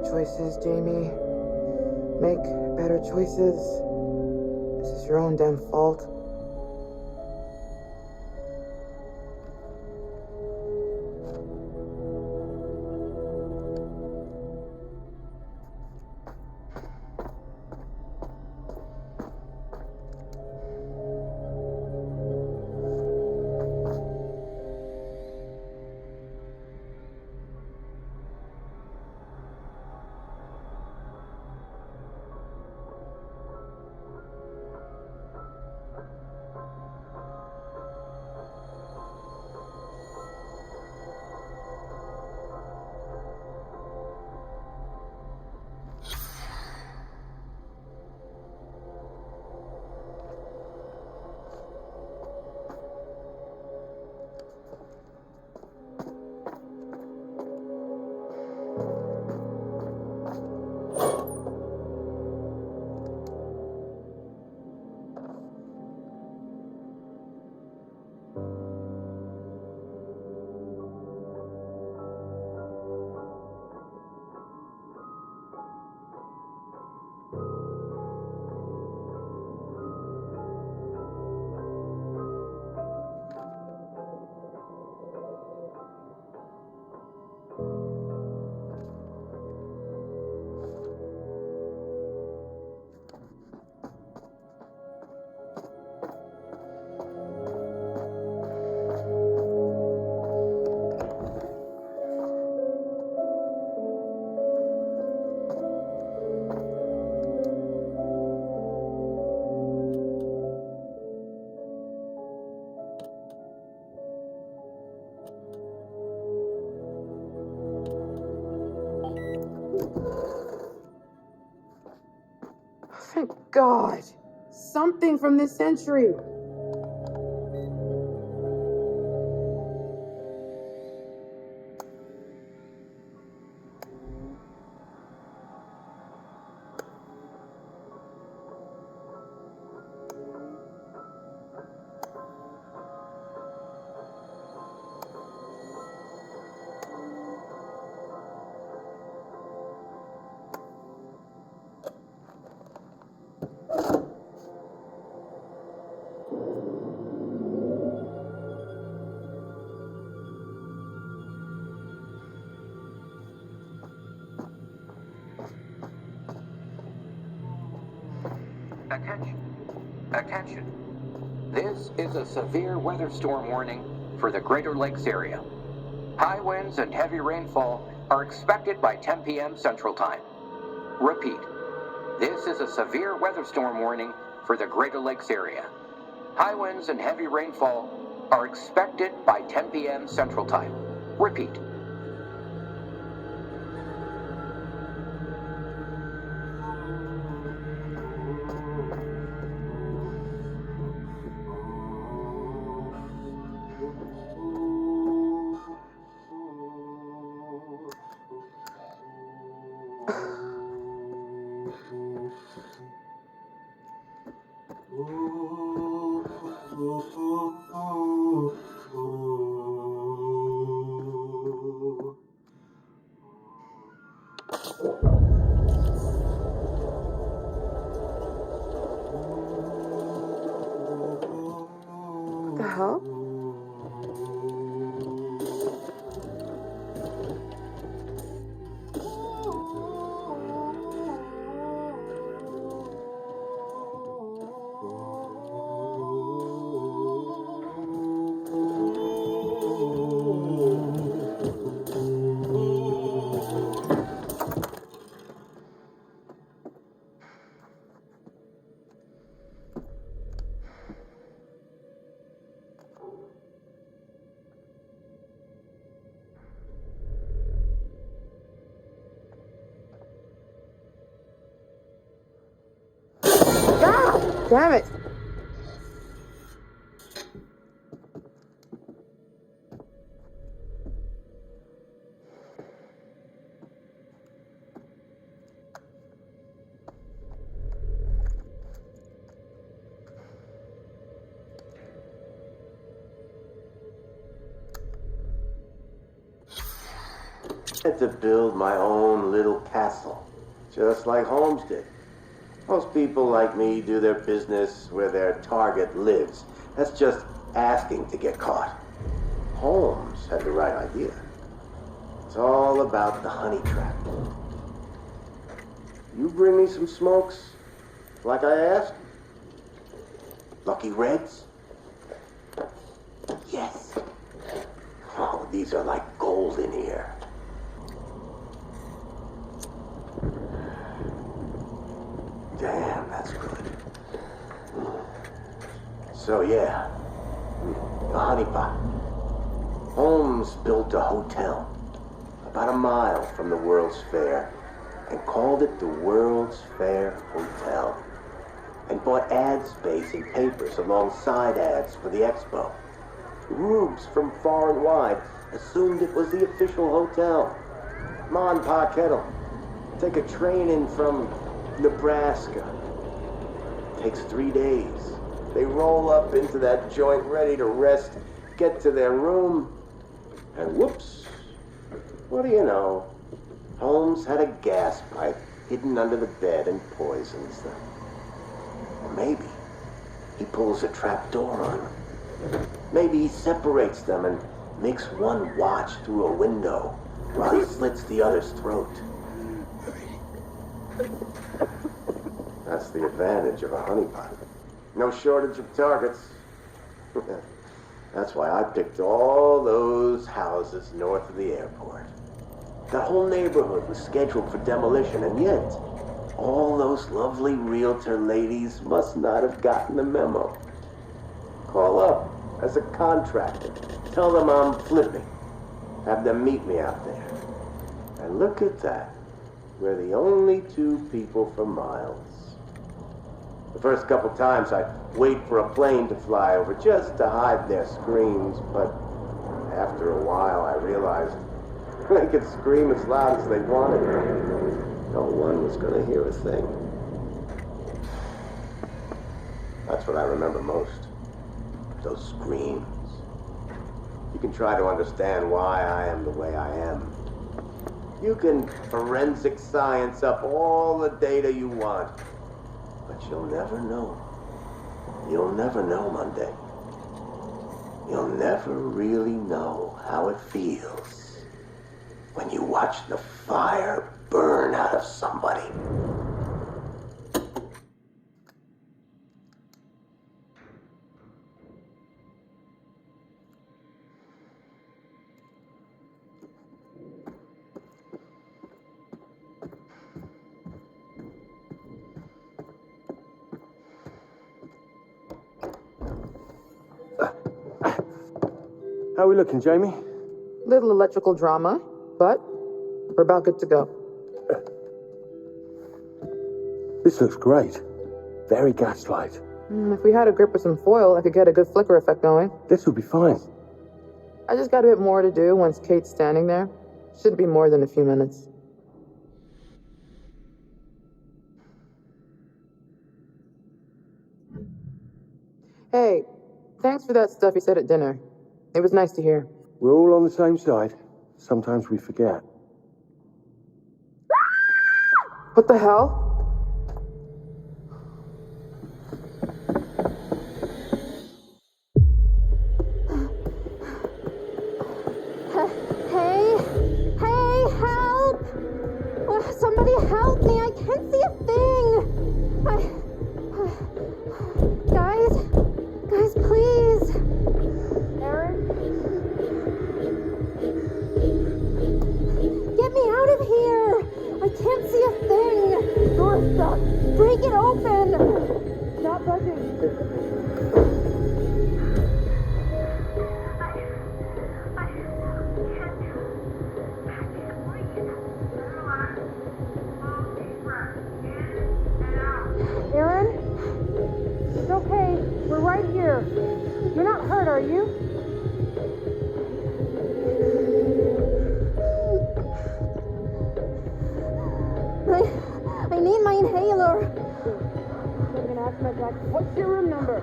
Choices, Jamie. Make better choices. This is your own damn fault. Thank God. Something from this century. Attention. Attention. This is a severe weather storm warning for the Greater Lakes area. High winds and heavy rainfall are expected by 10 p.m. Central Time. Repeat. This is a severe weather storm warning for the Greater Lakes area. High winds and heavy rainfall are expected by 10 p.m. Central Time. Repeat. What the hell? Damn it! had to build my own little castle, just like Holmes did. Most people like me do their business where their target lives. That's just asking to get caught. Holmes had the right idea. It's all about the honey trap. You bring me some smokes, like I asked? Lucky Reds? Yes. Oh, these are like gold in here. Damn, that's good. So yeah, a honeypot. Holmes built a hotel about a mile from the World's Fair and called it the World's Fair Hotel, and bought ad space in papers alongside ads for the expo. Rubes from far and wide assumed it was the official hotel. Ma and Pa Kettle. Take a train in from Nebraska. Takes 3 days. They roll up into that joint ready to rest, get to their room, and whoops, what do you know? Holmes had a gas pipe hidden under the bed and poisons them. Or maybe he pulls a trap door on them. Maybe he separates them and makes one watch through a window while he slits the other's throat. That's the advantage of a honeypot. No shortage of targets. That's why I picked all those houses north of the airport. That whole neighborhood was scheduled for demolition, and yet all those lovely realtor ladies must not have gotten the memo. Call up as a contractor. Tell them I'm flipping. Have them meet me out there. And look at that. We're the only two people for miles. The first couple times I'd wait for a plane to fly over just to hide their screams, but after a while I realized they could scream as loud as they wanted. No one was going to hear a thing. That's what I remember most. Those screams. You can try to understand why I am the way I am. You can forensic science up all the data you want. But you'll never know. You'll never know, Monday. You'll never really know how it feels when you watch the fire burn out of somebody. How are we looking, Jamie? Little electrical drama, but we're about good to go. This looks great. Very gaslight. If we had a grip with some foil, I could get a good flicker effect going. This will be fine. I just got a bit more to do once Kate's standing there. Shouldn't be more than a few minutes. Hey, thanks for that stuff you said at dinner. It was nice to hear. We're all on the same side. Sometimes we forget. What the hell? Hey, help! Somebody help me, I can't see a thing! Guys, please! Aaron? Get me out of here! I can't see a thing! Door's stuck! Break it open! Not budging. Aaron? It's okay. We're right here. You're not hurt, are you? I need my inhaler. I'm gonna ask my dad. What's your room number?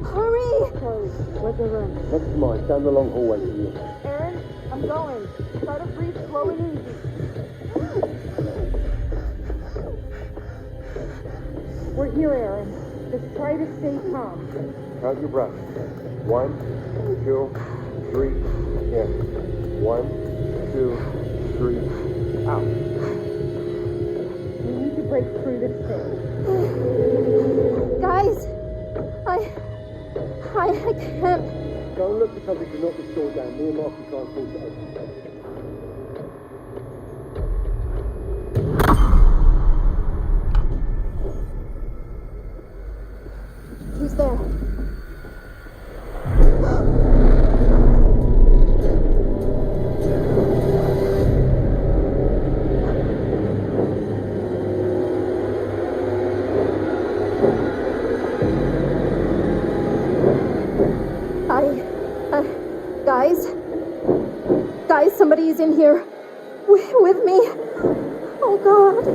Hurry! Chloe, where's the room? Next to mine, down the long hallway to you. Aaron, I'm going. Try to breathe slow and easy. We're here, Aaron. Just try to stay calm. Count your breath. 1, 2, 3, in. 1, 2, 3, out. We need to break through this thing. Guys! I can't. Go and look for something to knock this door down. Me and Mark will try and force it open. Who's there? Guys, somebody's in here. With me. Oh, God.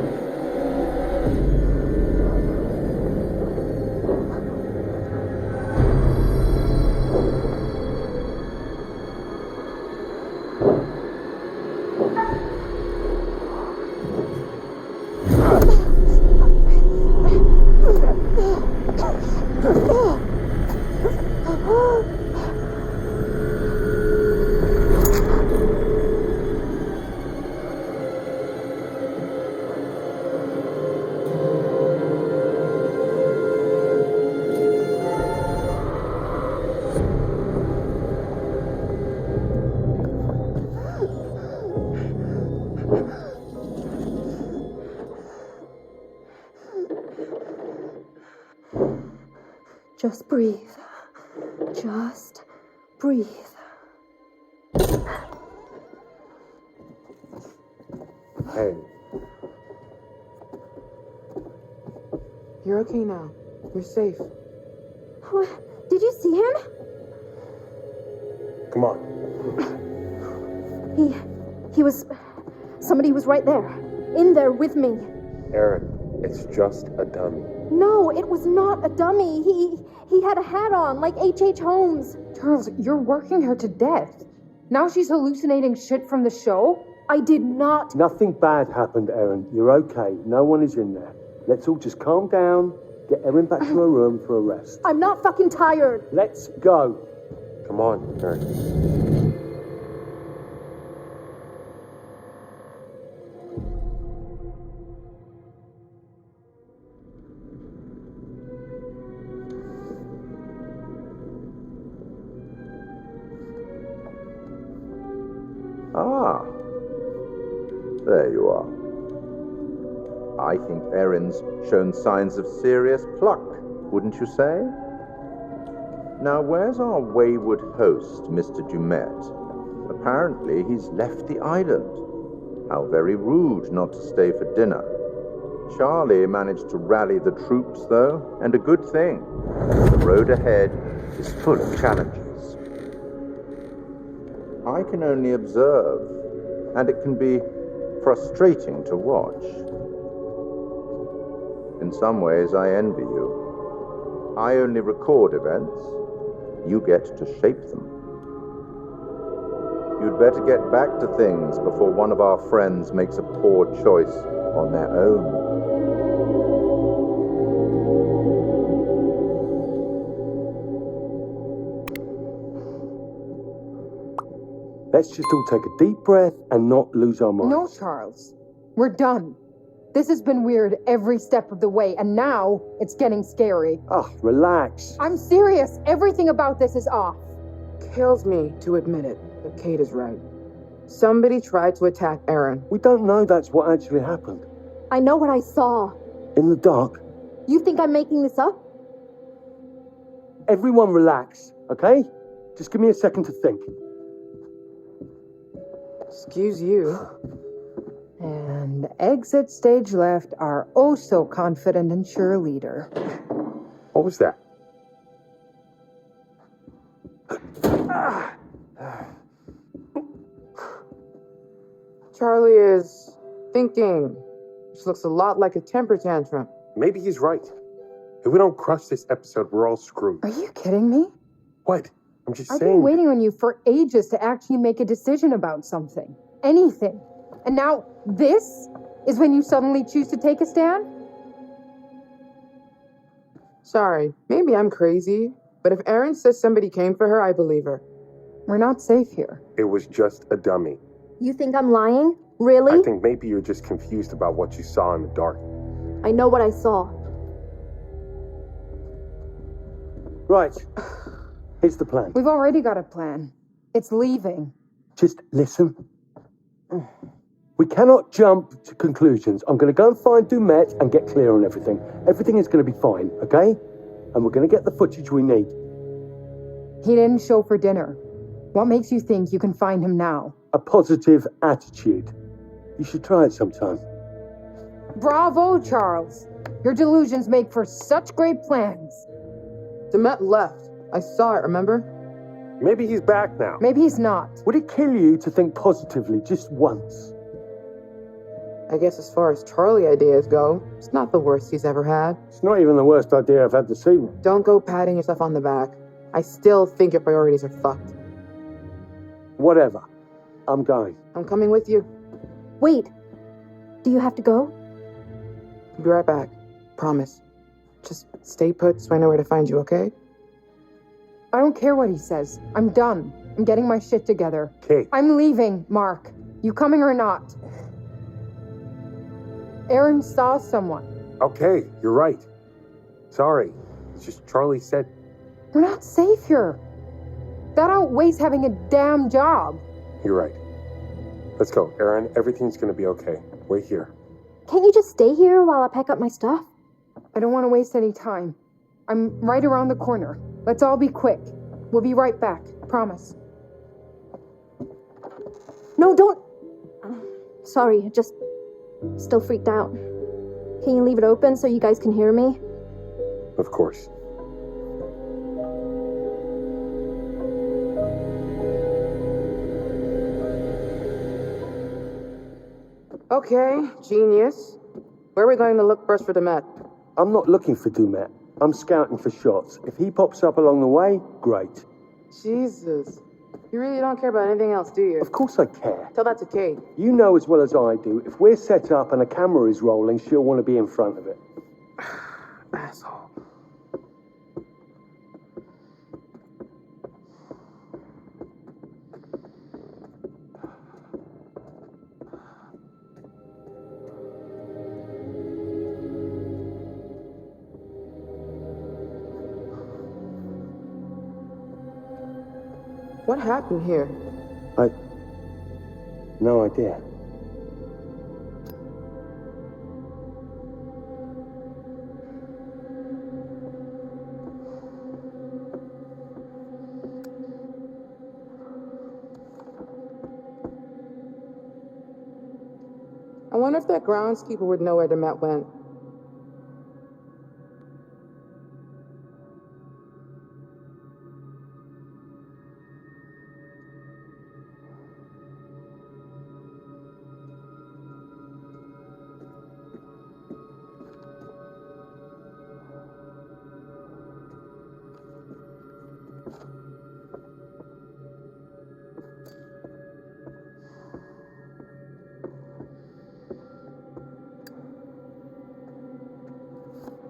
Just breathe. Just breathe. Hey. You're okay now. You're safe. What? Did you see him? Come on. He was... Somebody was right there. In there with me. Aaron, it's just a dummy. No, it was not a dummy. He had a hat on, like H.H. Holmes. Charles, you're working her to death. Now she's hallucinating shit from the show? I did not. Nothing bad happened, Erin. You're okay. No one is in there. Let's all just calm down, get Erin back to her room for a rest. I'm not fucking tired. Let's go. Come on, Erin. Ah, there you are. I think Erin's shown signs of serious pluck, wouldn't you say? Now, where's our wayward host, Mr. Dumet? Apparently, he's left the island. How very rude not to stay for dinner. Charlie managed to rally the troops, though, and a good thing. The road ahead is full of challenges. I can only observe, and it can be frustrating to watch. In some ways, I envy you. I only record events. You get to shape them. You'd better get back to things before one of our friends makes a poor choice on their own. Let's just all take a deep breath and not lose our minds. No, Charles. We're done. This has been weird every step of the way, and now it's getting scary. Oh, relax. I'm serious. Everything about this is off. Kills me to admit it, but Kate is right. Somebody tried to attack Aaron. We don't know that's what actually happened. I know what I saw. In the dark? You think I'm making this up? Everyone relax, okay? Just give me a second to think. Excuse you. And exit stage left, our oh-so-confident and sure leader. What was that? Charlie is thinking, which looks a lot like a temper tantrum. Maybe he's right. If we don't crush this episode, we're all screwed. Are you kidding me? What? I'm just I've saying. been waiting on you for ages to actually make a decision about something. Anything. And now this is when you suddenly choose to take a stand? Sorry, maybe I'm crazy, but if Erin says somebody came for her, I believe her. We're not safe here. It was just a dummy. You think I'm lying? Really? I think maybe you're just confused about what you saw in the dark. I know what I saw. Right. Here's the plan. We've already got a plan. It's leaving. Just listen. We cannot jump to conclusions. I'm going to go and find Dumet and get clear on everything. Everything is going to be fine, okay? And we're going to get the footage we need. He didn't show for dinner. What makes you think you can find him now? A positive attitude. You should try it sometime. Bravo, Charles. Your delusions make for such great plans. Demet left. I saw it, remember? Maybe he's back now. Maybe he's not. Would it kill you to think positively just once? I guess as far as Charlie ideas go, it's not the worst he's ever had. It's not even the worst idea I've had this evening. Don't go patting yourself on the back. I still think your priorities are fucked. Whatever. I'm going. I'm coming with you. Wait. Do you have to go? I'll be right back. Promise. Just stay put so I know where to find you, okay? I don't care what he says. I'm done. I'm getting my shit together. Kate. I'm leaving, Mark. You coming or not? Erin saw someone. Okay, you're right. Sorry. It's just Charlie said. We're not safe here. That outweighs having a damn job. You're right. Let's go, Erin. Everything's gonna be okay. Wait here. Can't you just stay here while I pack up my stuff? I don't want to waste any time. I'm right around the corner. Let's all be quick. We'll be right back. Promise. No, don't. Sorry, just still freaked out. Can you leave it open so you guys can hear me? Of course. Okay, genius. Where are we going to look first for Demet? I'm not looking for Dumet. I'm scouting for shots. If he pops up along the way, great. Jesus. You really don't care about anything else, do you? Of course I care. Tell that to Kate. You know as well as I do, if we're set up and a camera is rolling, she'll want to be in front of it. Asshole. What happened here? No idea. I wonder if that groundskeeper would know where Demet went.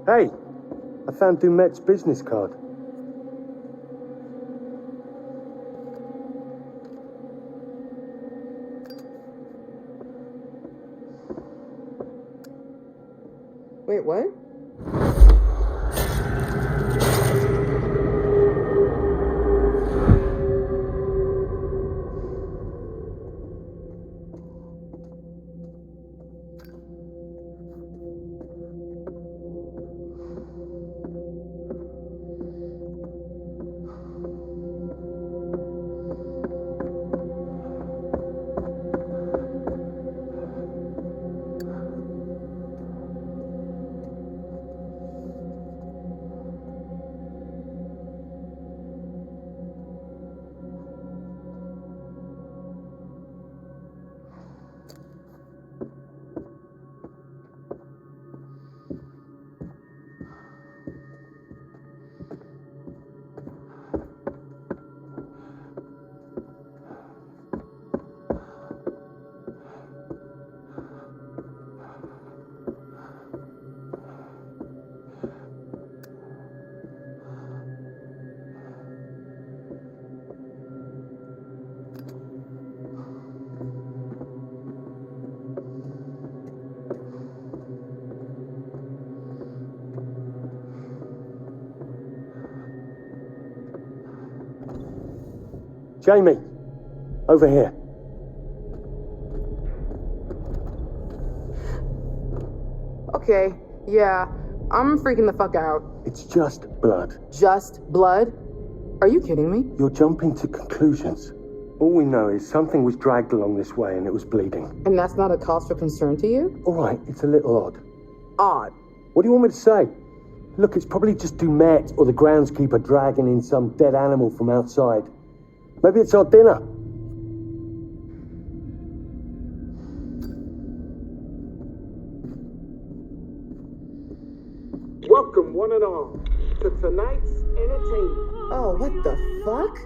Hey, I found Dumet's business card. Wait, what? Jamie, over here. Okay, yeah, I'm freaking the fuck out. It's just blood. Just blood? Are you kidding me? You're jumping to conclusions. All we know is something was dragged along this way and it was bleeding. And that's not a cause for concern to you? All right, it's a little odd. Odd? What do you want me to say? Look, it's probably just Dumet or the groundskeeper dragging in some dead animal from outside. Maybe it's our dinner. Welcome, one and all, to tonight's entertainment. Oh, what the fuck?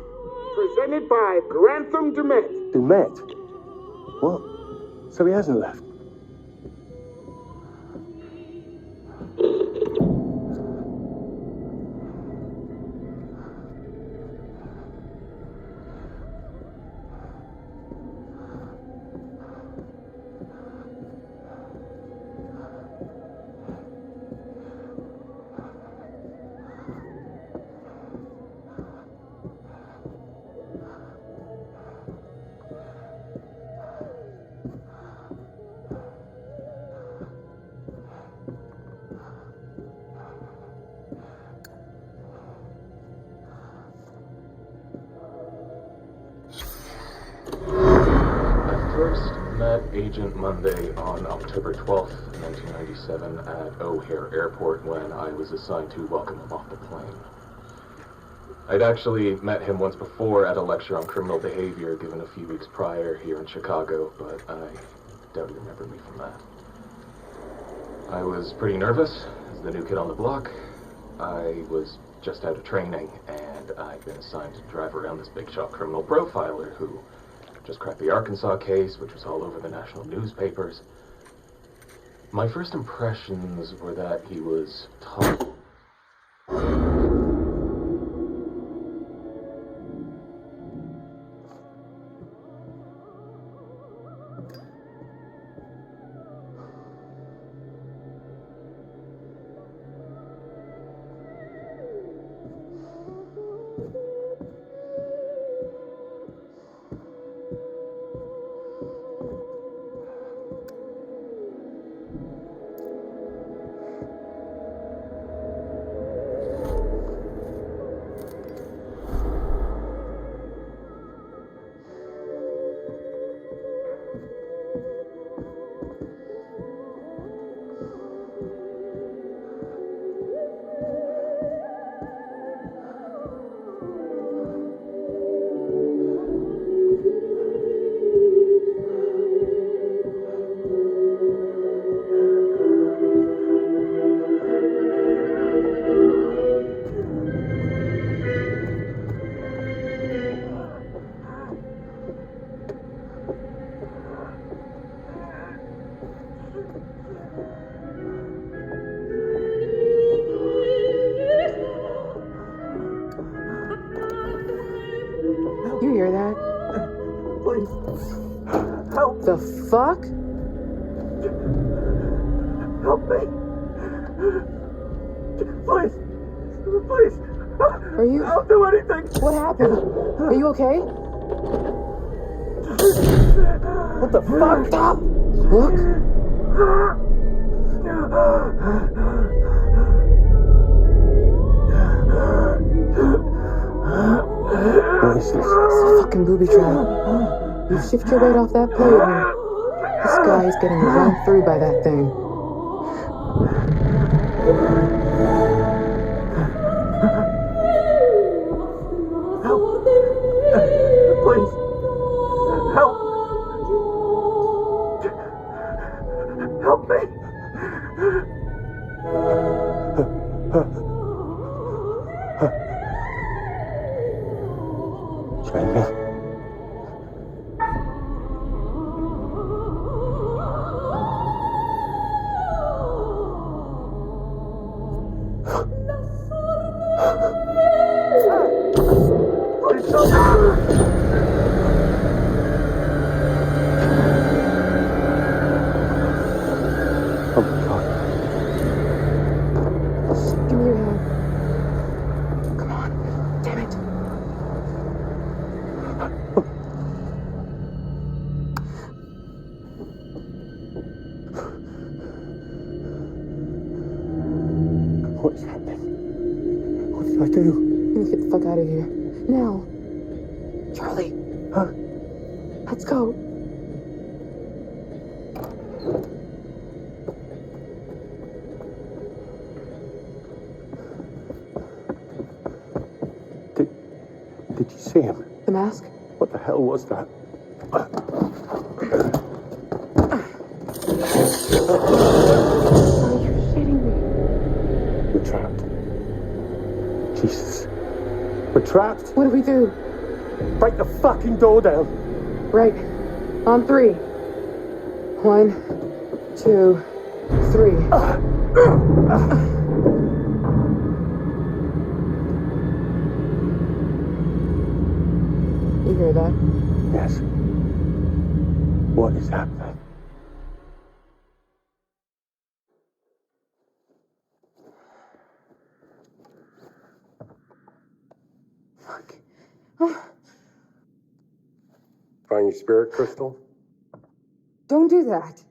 Presented by Grantham Dumet. Dumet? What? So he hasn't left? First met Agent Monday on October 12th, 1997 at O'Hare Airport when I was assigned to welcome him off the plane. I'd actually met him once before at a lecture on criminal behavior given a few weeks prior here in Chicago, but I doubt he remembered me from that. I was pretty nervous as the new kid on the block. I was just out of training, and I'd been assigned to drive around this big shot criminal profiler who just cracked the Arkansas case, which was all over the national newspapers. My first impressions were that he was tough. You hear that? Please. Help. The fuck? Help me. Please. Please. Are you? I'll do anything. What happened? Are you okay? What the fuck? Stop! Look. What is this? It's a fucking booby trap. You shift your weight off that plate and this guy is getting run through by that thing. Help. Please. Help. Help me. Jamie. Oh my God. Give me your hand. Come on. Damn it. out of here. Now. Charlie. Huh? Let's go. Did you see him? The mask? What the hell was that? Are you shitting me? We're trapped. Jesus. We're trapped. What do we do? Break the fucking door down. Right. On 3. 1, 2, 3. You hear that? Yes. What is happening? Fuck. Find your spirit crystal? Don't do that.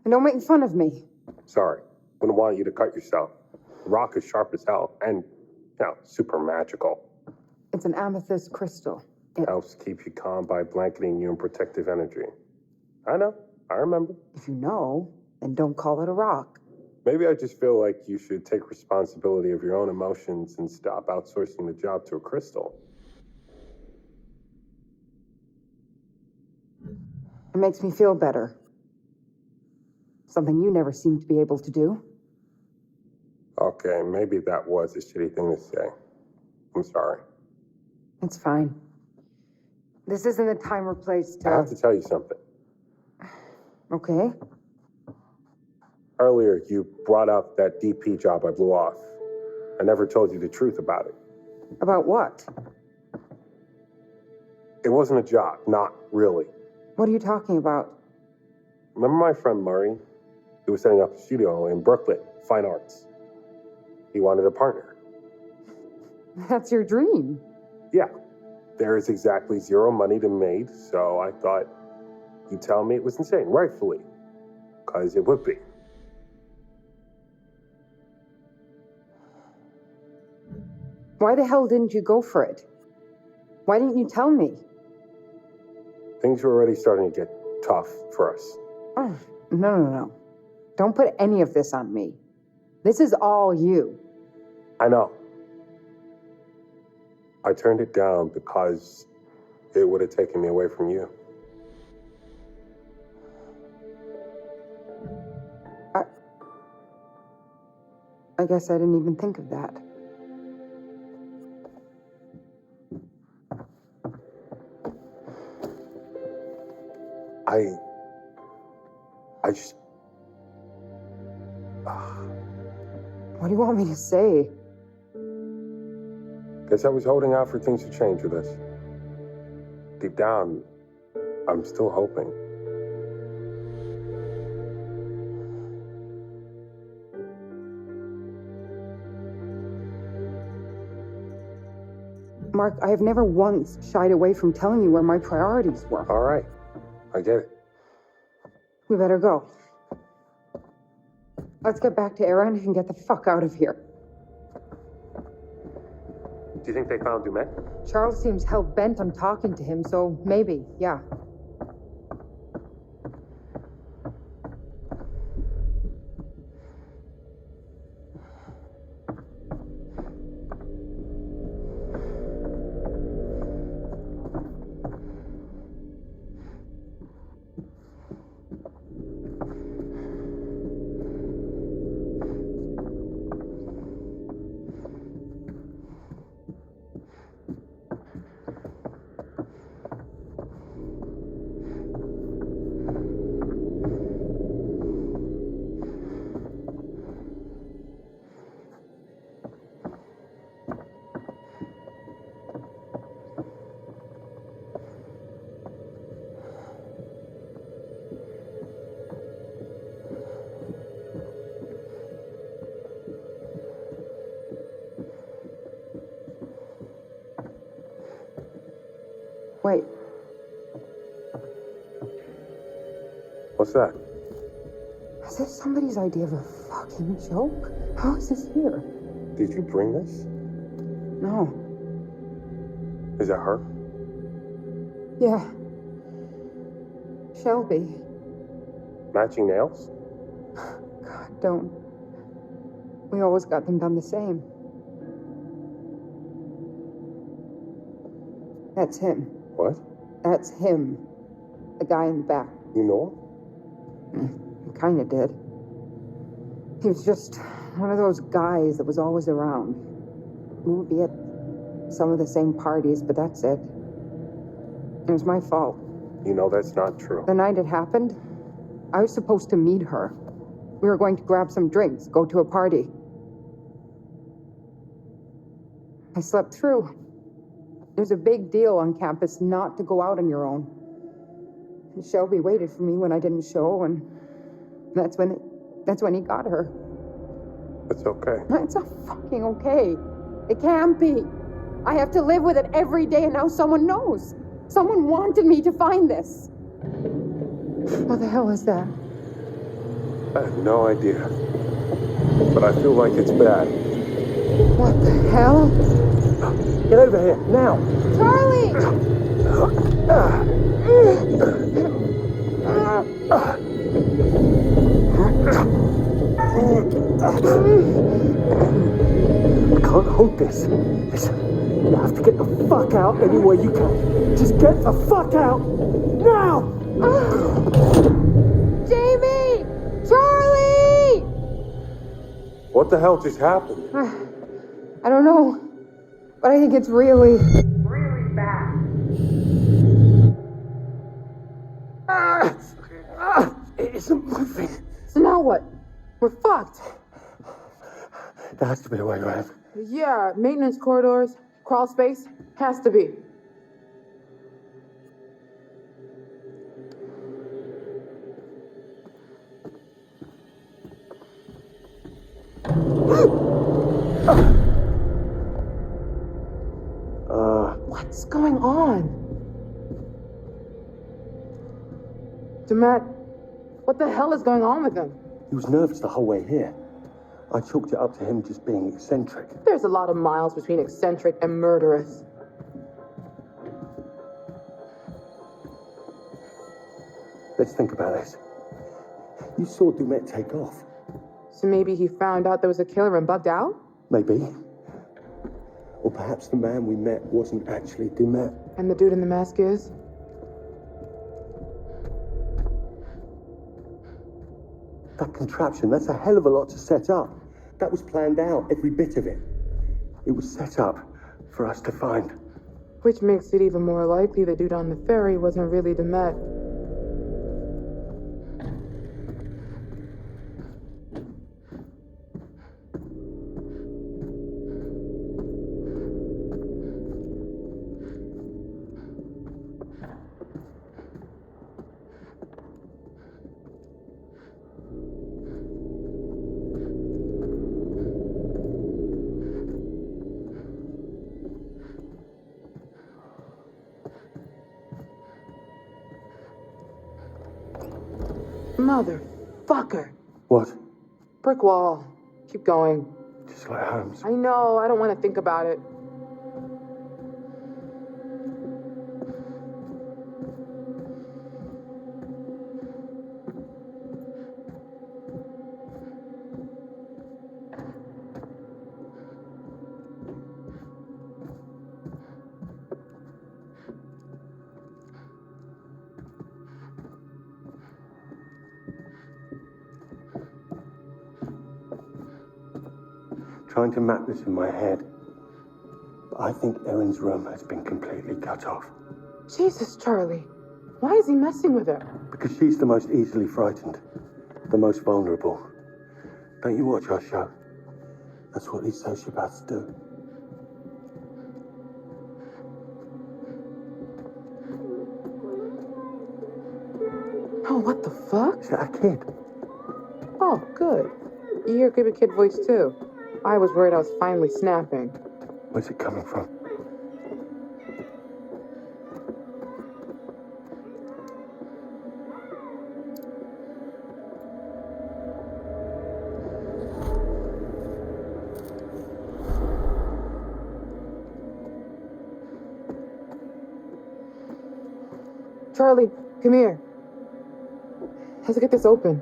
And don't make fun of me. Sorry. Wouldn't want you to cut yourself. The rock is sharp as hell and, super magical. It's an amethyst crystal. It Helps keep you calm by blanketing you in protective energy. I know. I remember. If you know, then don't call it a rock. Maybe I just feel like you should take responsibility of your own emotions and stop outsourcing the job to a crystal. It makes me feel better. Something you never seem to be able to do. Okay, maybe that was a shitty thing to say. I'm sorry. It's fine. This isn't the time or place to... I have to tell you something. Okay. Earlier, you brought up that DP job I blew off. I never told you the truth about it. About what? It wasn't a job, not really. What are you talking about? Remember my friend Murray? He was setting up a studio in Brooklyn, Fine Arts. He wanted a partner. That's your dream. Yeah. There is exactly zero money to be made, so I thought you'd tell me it was insane, rightfully. Because it would be. Why the hell didn't you go for it? Why didn't you tell me? Things were already starting to get tough for us. Oh, no. Don't put any of this on me. This is all you. I know. I turned it down because it would have taken me away from you. I guess I didn't even think of that. I just... What do you want me to say? Guess I was holding out for things to change with us. Deep down, I'm still hoping. Mark, I have never once shied away from telling you where my priorities were. All right. I get it. We better go. Let's get back to Aaron and get the fuck out of here. Do you think they found Dumet? Charles seems hell-bent on talking to him, so maybe, yeah. Wait. What's that? Is this somebody's idea of a fucking joke? How is this here? Did you bring this? No. Is that her? Yeah. Shelby. Matching nails? God, don't. We always got them done the same. That's him. What? That's him. The guy in the back. You know I kinda did. He was just one of those guys that was always around. We would be at some of the same parties, but that's it. It was my fault. You know that's not true. The night it happened, I was supposed to meet her. We were going to grab some drinks, go to a party. I slept through. There's a big deal on campus not to go out on your own. And Shelby waited for me when I didn't show, and that's when he got her. It's okay. It's not fucking okay. It can't be. I have to live with it every day, and now someone knows. Someone wanted me to find this. What the hell is that? I have no idea. But I feel like it's bad. What the hell? Get over here, now! Charlie! I can't hold this. Listen, you have to get the fuck out any way you can. Just get the fuck out! Now! Jamie! Charlie! What the hell just happened? I don't know, but I think it's really bad. It isn't moving. So now what? We're fucked. There has to be a way around. Yeah, maintenance corridors, crawl space, has to be. What's going on? Demet, what the hell is going on with him? He was nervous the whole way here. I chalked it up to him just being eccentric. There's a lot of miles between eccentric and murderous. Let's think about this. You saw Dumet take off. So maybe he found out there was a killer and bugged out? Maybe. Or perhaps the man we met wasn't actually Dumet. And the dude in the mask is? That contraption, that's a hell of a lot to set up. That was planned out, every bit of it. It was set up for us to find. Which makes it even more likely the dude on the ferry wasn't really Demet. Motherfucker. What? Brick wall. Keep going. Just like Holmes. I know, I don't want to think about it. Trying to map this in my head. But I think Erin's room has been completely cut off. Jesus, Charlie. Why is he messing with her? Because she's the most easily frightened. The most vulnerable. Don't you watch our show? That's what these sociopaths do. Oh, what the fuck? Is that a kid? Oh, good. You hear creepy kid voice too. I was worried I was finally snapping. Where's it coming from? Charlie, come here. Let's get this open.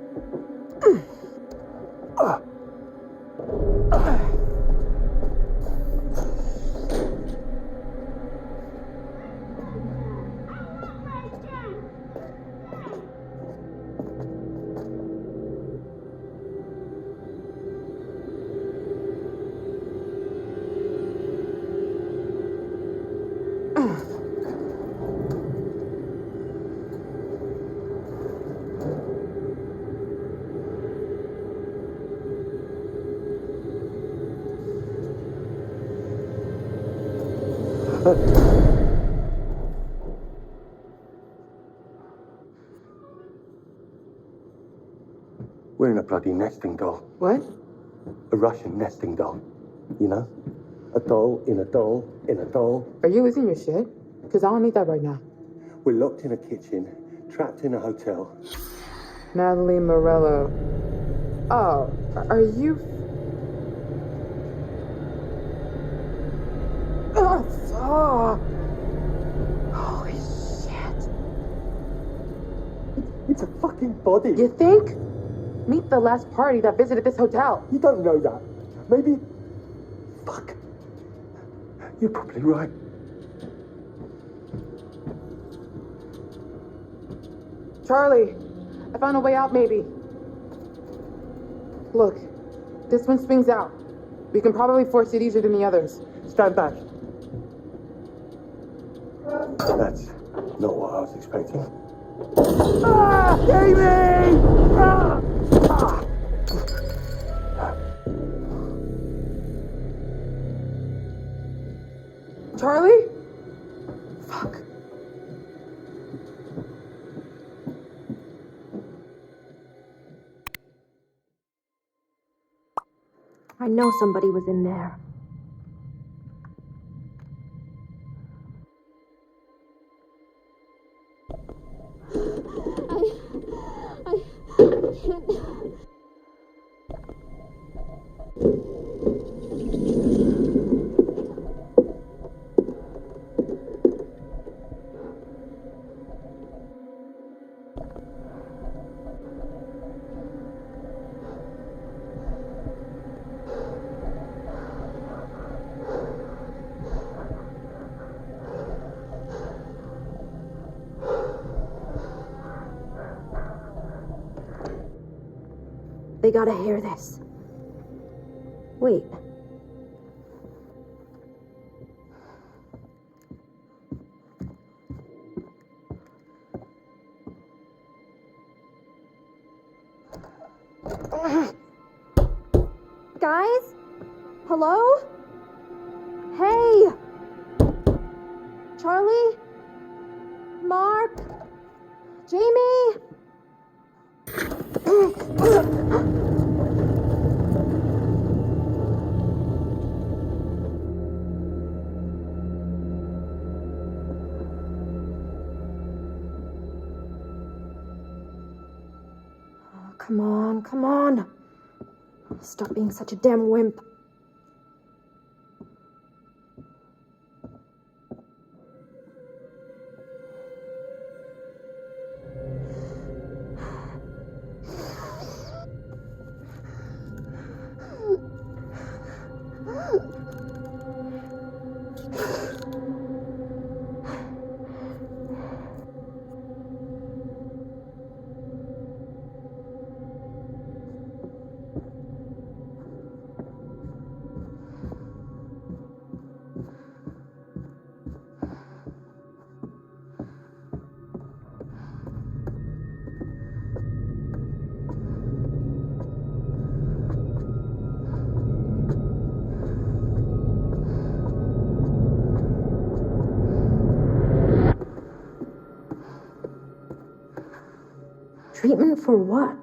We're in a bloody nesting doll. What? A Russian nesting doll. You know? A doll in a doll in a doll. Are you losing your shit? Because I don't need that right now. We're locked in a kitchen, trapped in a hotel. Natalie Morello. Oh, are you... Oh, fuck! Holy shit. It's a fucking body. You think? Meet the last party that visited this hotel. You don't know that. Maybe... Fuck. You're probably right. Charlie, I found a way out, maybe. Look, this one swings out. We can probably force it easier than the others. Stand back. That's not what I was expecting. Ah! Jamie! Ah! Ah! Charlie? Fuck. I know somebody was in there. I can't. They gotta hear this. Wait. Guys? Hello? Hey! Charlie? Mark? Jamie? Come on, come on. Stop being such a damn wimp. Treatment for what?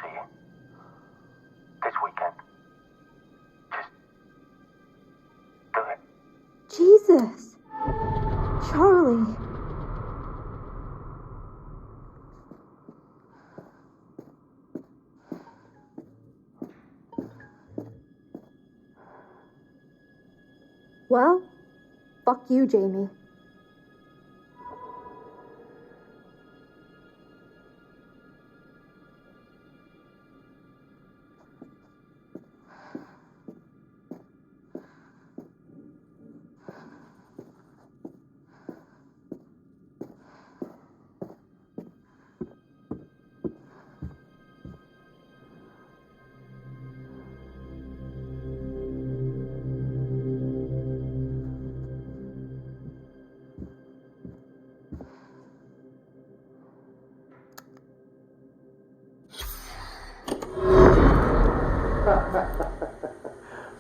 see you. This weekend. Just do it. Jesus! Charlie! Well, fuck you, Jamie.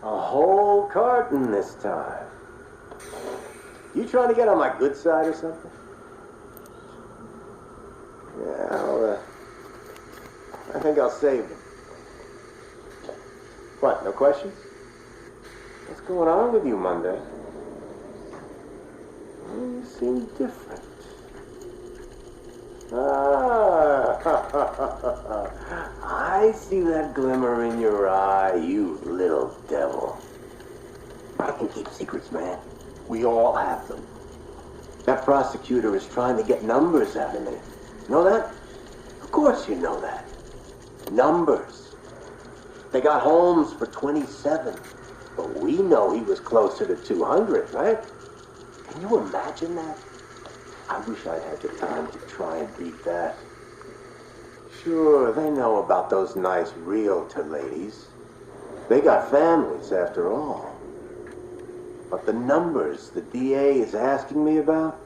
A whole carton this time. You trying to get on my good side or something? Yeah, I think I'll save them. What, no questions? What's going on with you, Monday? You seem different. I see that glimmer in your eye, you little devil. I can keep secrets, man. We all have them. That prosecutor is trying to get numbers out of me. Know that? Of course you know that. Numbers. They got Holmes for 27, but we know he was closer to 200, right? Can you imagine that? I wish I'd had the time to try and beat that. Sure, they know about those nice realtor ladies. They got families, after all. But the numbers the DA is asking me about,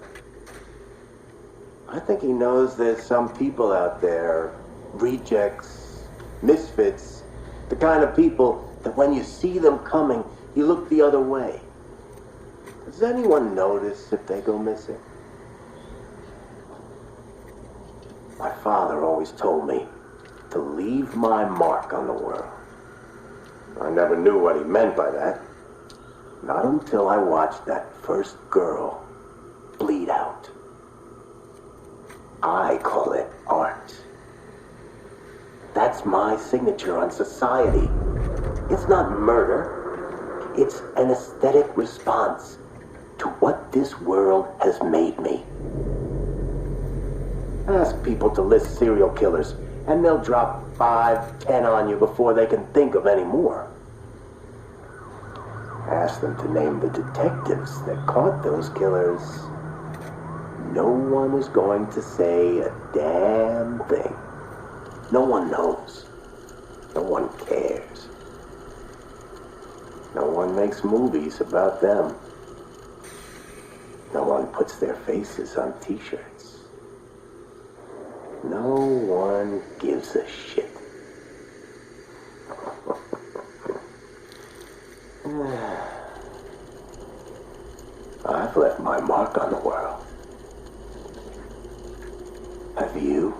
I think he knows there's some people out there, rejects, misfits, the kind of people that when you see them coming, you look the other way. Does anyone notice if they go missing? My father always told me to leave my mark on the world. I never knew what he meant by that. Not until I watched that first girl bleed out. I call it art. That's my signature on society. It's not murder. It's an aesthetic response to what this world has made me. Ask people to list serial killers, and they'll drop 5, 10 on you before they can think of any more. Ask them to name the detectives that caught those killers. No one is going to say a damn thing. No one knows. No one cares. No one makes movies about them. No one puts their faces on t-shirts. No one gives a shit. I've left my mark on the world. Have you?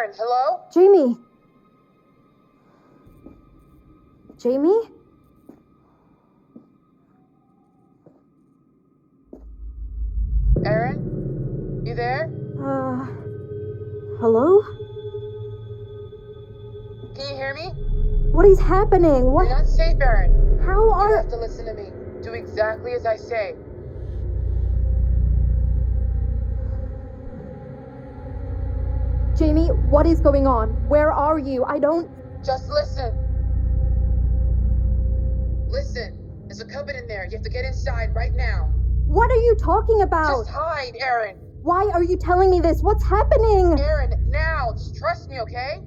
Baron, hello? Jamie! Jamie? Aaron? You there? Hello? Can you hear me? What is happening? What? You're not safe, Aaron. How You are... have to listen to me. Do exactly as I say. Jamie, what is going on? Where are you? I don't... Just listen. Listen. There's a cupboard in there. You have to get inside right now. What are you talking about? Just hide, Aaron. Why are you telling me this? What's happening? Aaron, now. Just trust me, okay?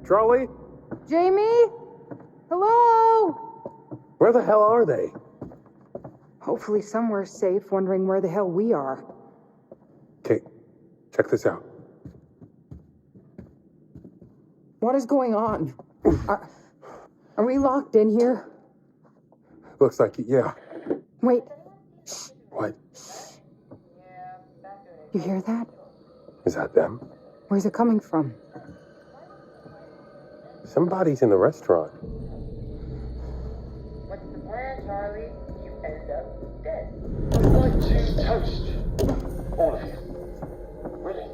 Charlie? Jamie? Hello? Where the hell are they? Hopefully somewhere safe, wondering where the hell we are. Okay, check this out. What is going on? Are we locked in here? Looks like it, yeah. Wait. What? You hear that? Is that them? Where's it coming from? Somebody's in the restaurant. What's the plan, Charlie? You end up dead. I'd like to toast all of you. Really.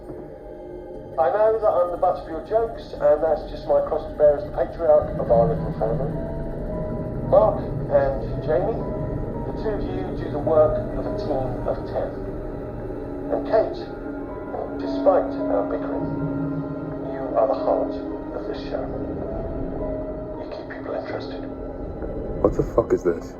I know that I'm the butt of your jokes, and that's just my cross to bear as the patriarch of our little family. Mark and Jamie, the two of you do the work of a team of 10. And Kate, despite our bickering, you are the heart of this show. You keep people interested. What the fuck is this?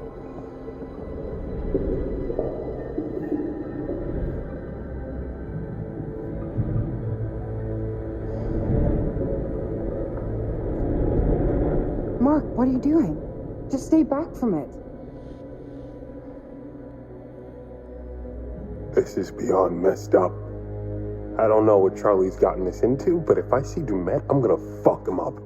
Mark, what are you doing? Just stay back from it. This is beyond messed up. I don't know what Charlie's gotten us into, but if I see Dumet, I'm gonna fuck him up.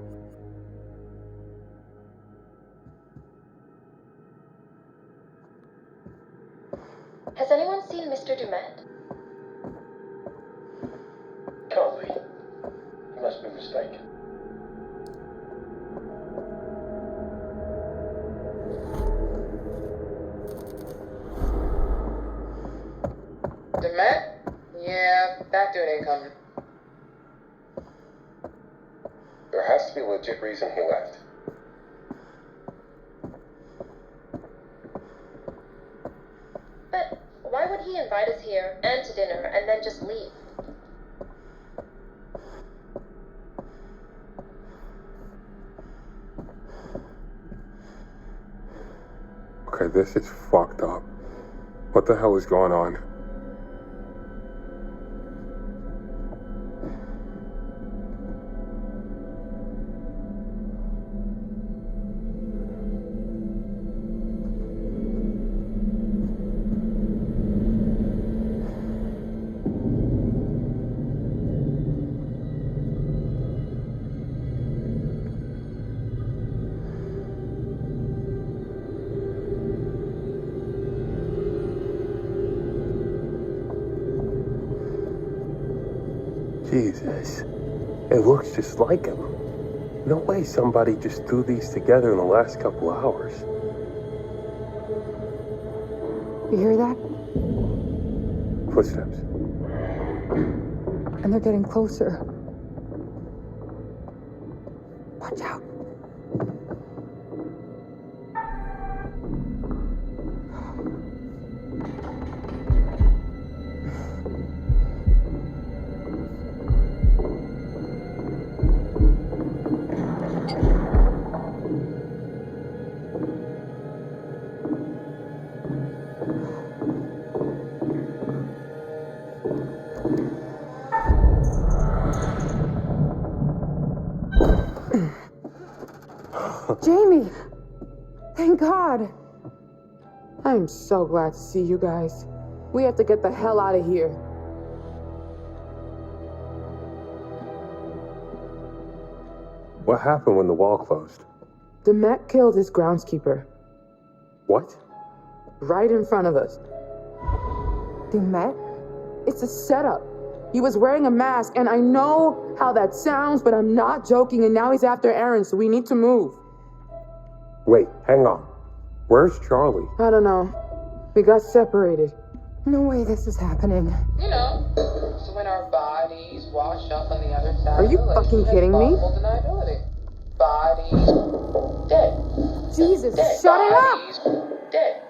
Has anyone seen Mr. Dumet? Can't be. You must be mistaken. Demet? Yeah, that dude ain't coming. There has to be a legit reason he left. But why would he invite us here and to dinner and then just leave? Okay, this is fucked up. What the hell is going on? Jesus. It looks just like him. No way somebody just threw these together in the last couple hours. You hear that? Footsteps. And they're getting closer. Watch out. Jamie! Thank God! I'm so glad to see you guys. We have to get the hell out of here. What happened when the wall closed? Demet killed his groundskeeper. What? Right in front of us. Demet? It's a setup. He was wearing a mask, and I know how that sounds, but I'm not joking, and now he's after Aaron, so we need to move. Wait, hang on. Where's Charlie? I don't know. We got separated. No way this is happening. You know, so when our bodies wash up on the other side Are you fucking kidding me? Deniability. Bodies dead. Jesus, dead. shut it up! Bodies dead.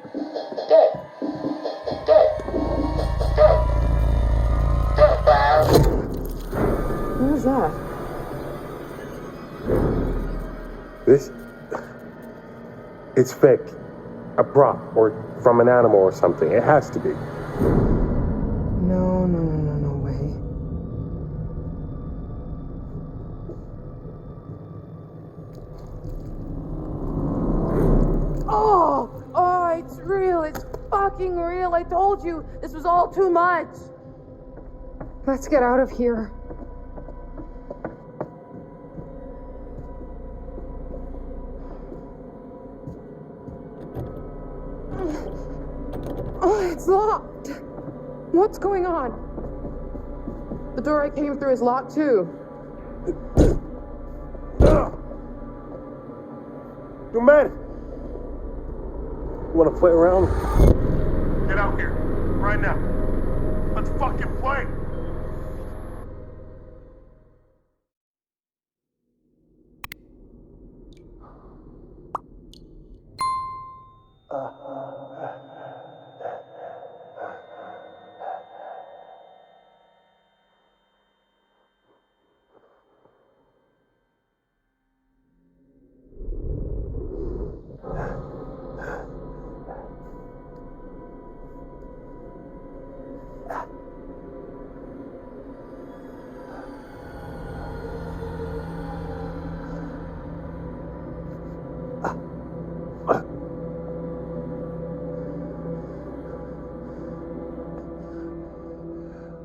Dead. Dead. Dead. Dead, wow. What was that? This... It's fake. A prop, or from an animal or something. It has to be. No way. Oh, it's real. It's fucking real. I told you. This was all too much. Let's get out of here. Oh, it's locked. What's going on? The door I came through is locked too. You men! You wanna play around? Get out here, right now. Let's fucking play.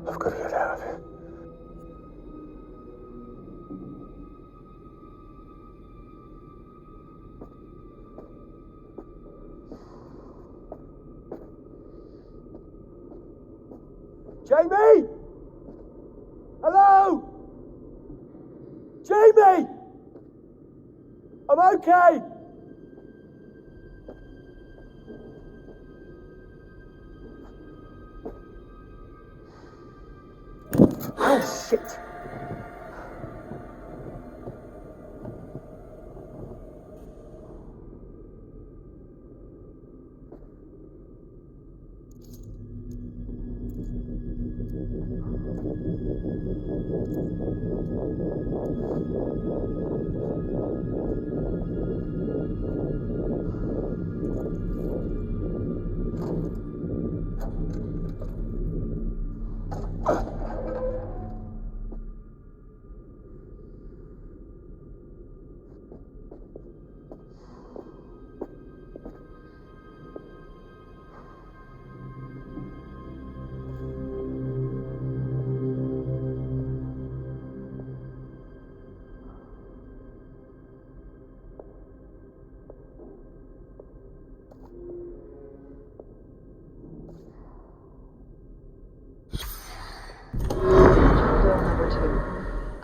I've got to get out of here. Jamie! Hello? Jamie! I'm okay! Oh, shit!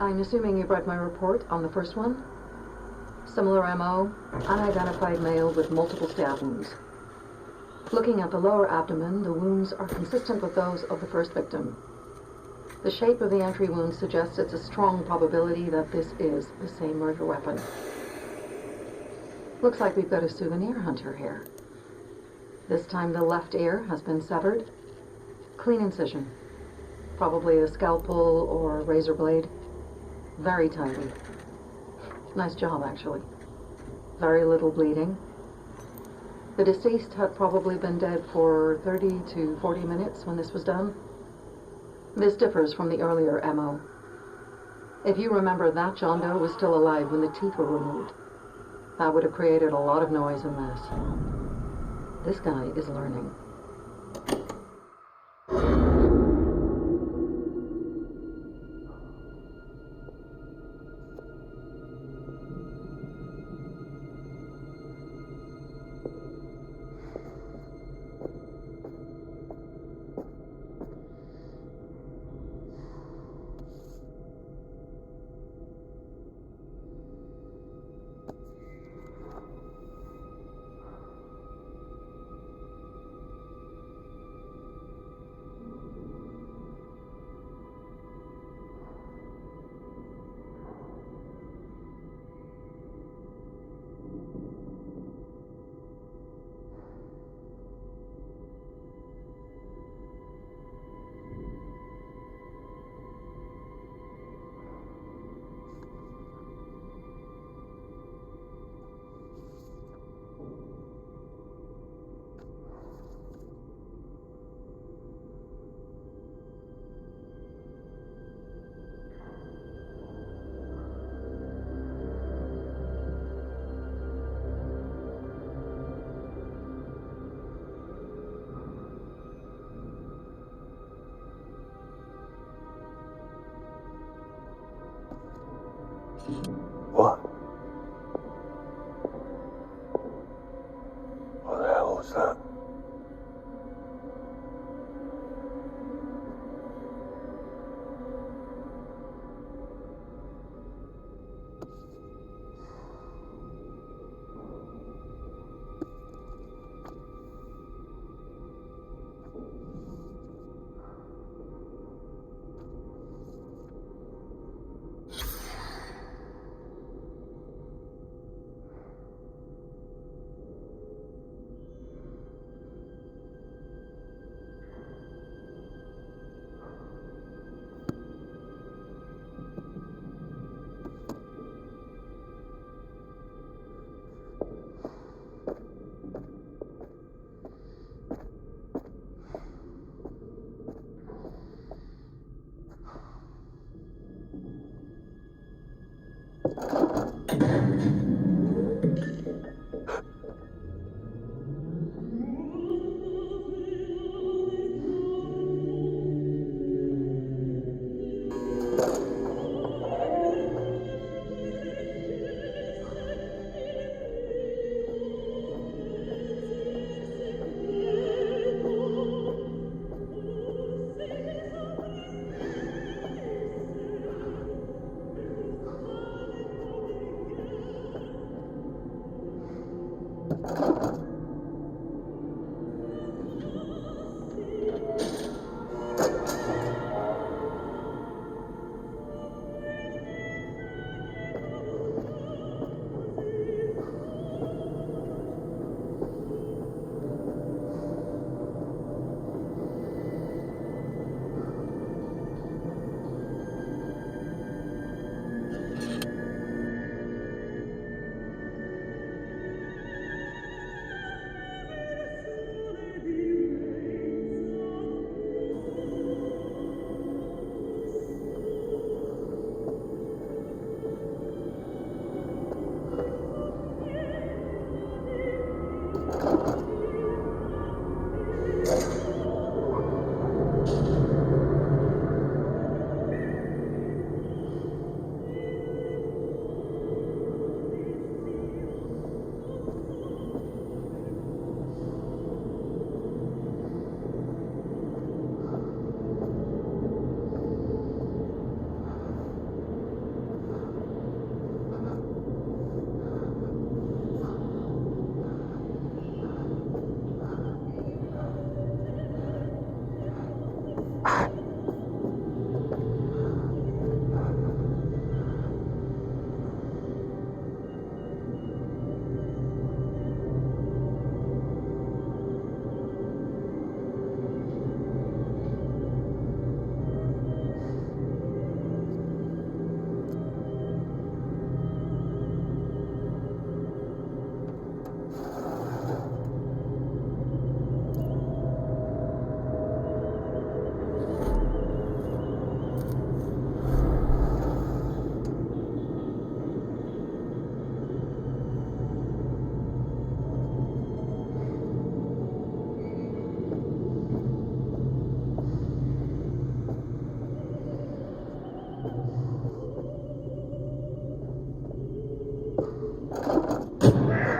I'm assuming you've read my report on the first one? Similar MO, unidentified male with multiple stab wounds. Looking at the lower abdomen, the wounds are consistent with those of the first victim. The shape of the entry wound suggests it's a strong probability that this is the same murder weapon. Looks like we've got a souvenir hunter here. This time the left ear has been severed. Clean incision. Probably a scalpel or razor blade. Very tidy. Nice job, actually. Very little bleeding. The deceased had probably been dead for 30 to 40 minutes when this was done. This differs from the earlier MO. If you remember, that John Doe was still alive when the teeth were removed. That would have created a lot of noise and mess. This guy is learning. What? What the hell was that?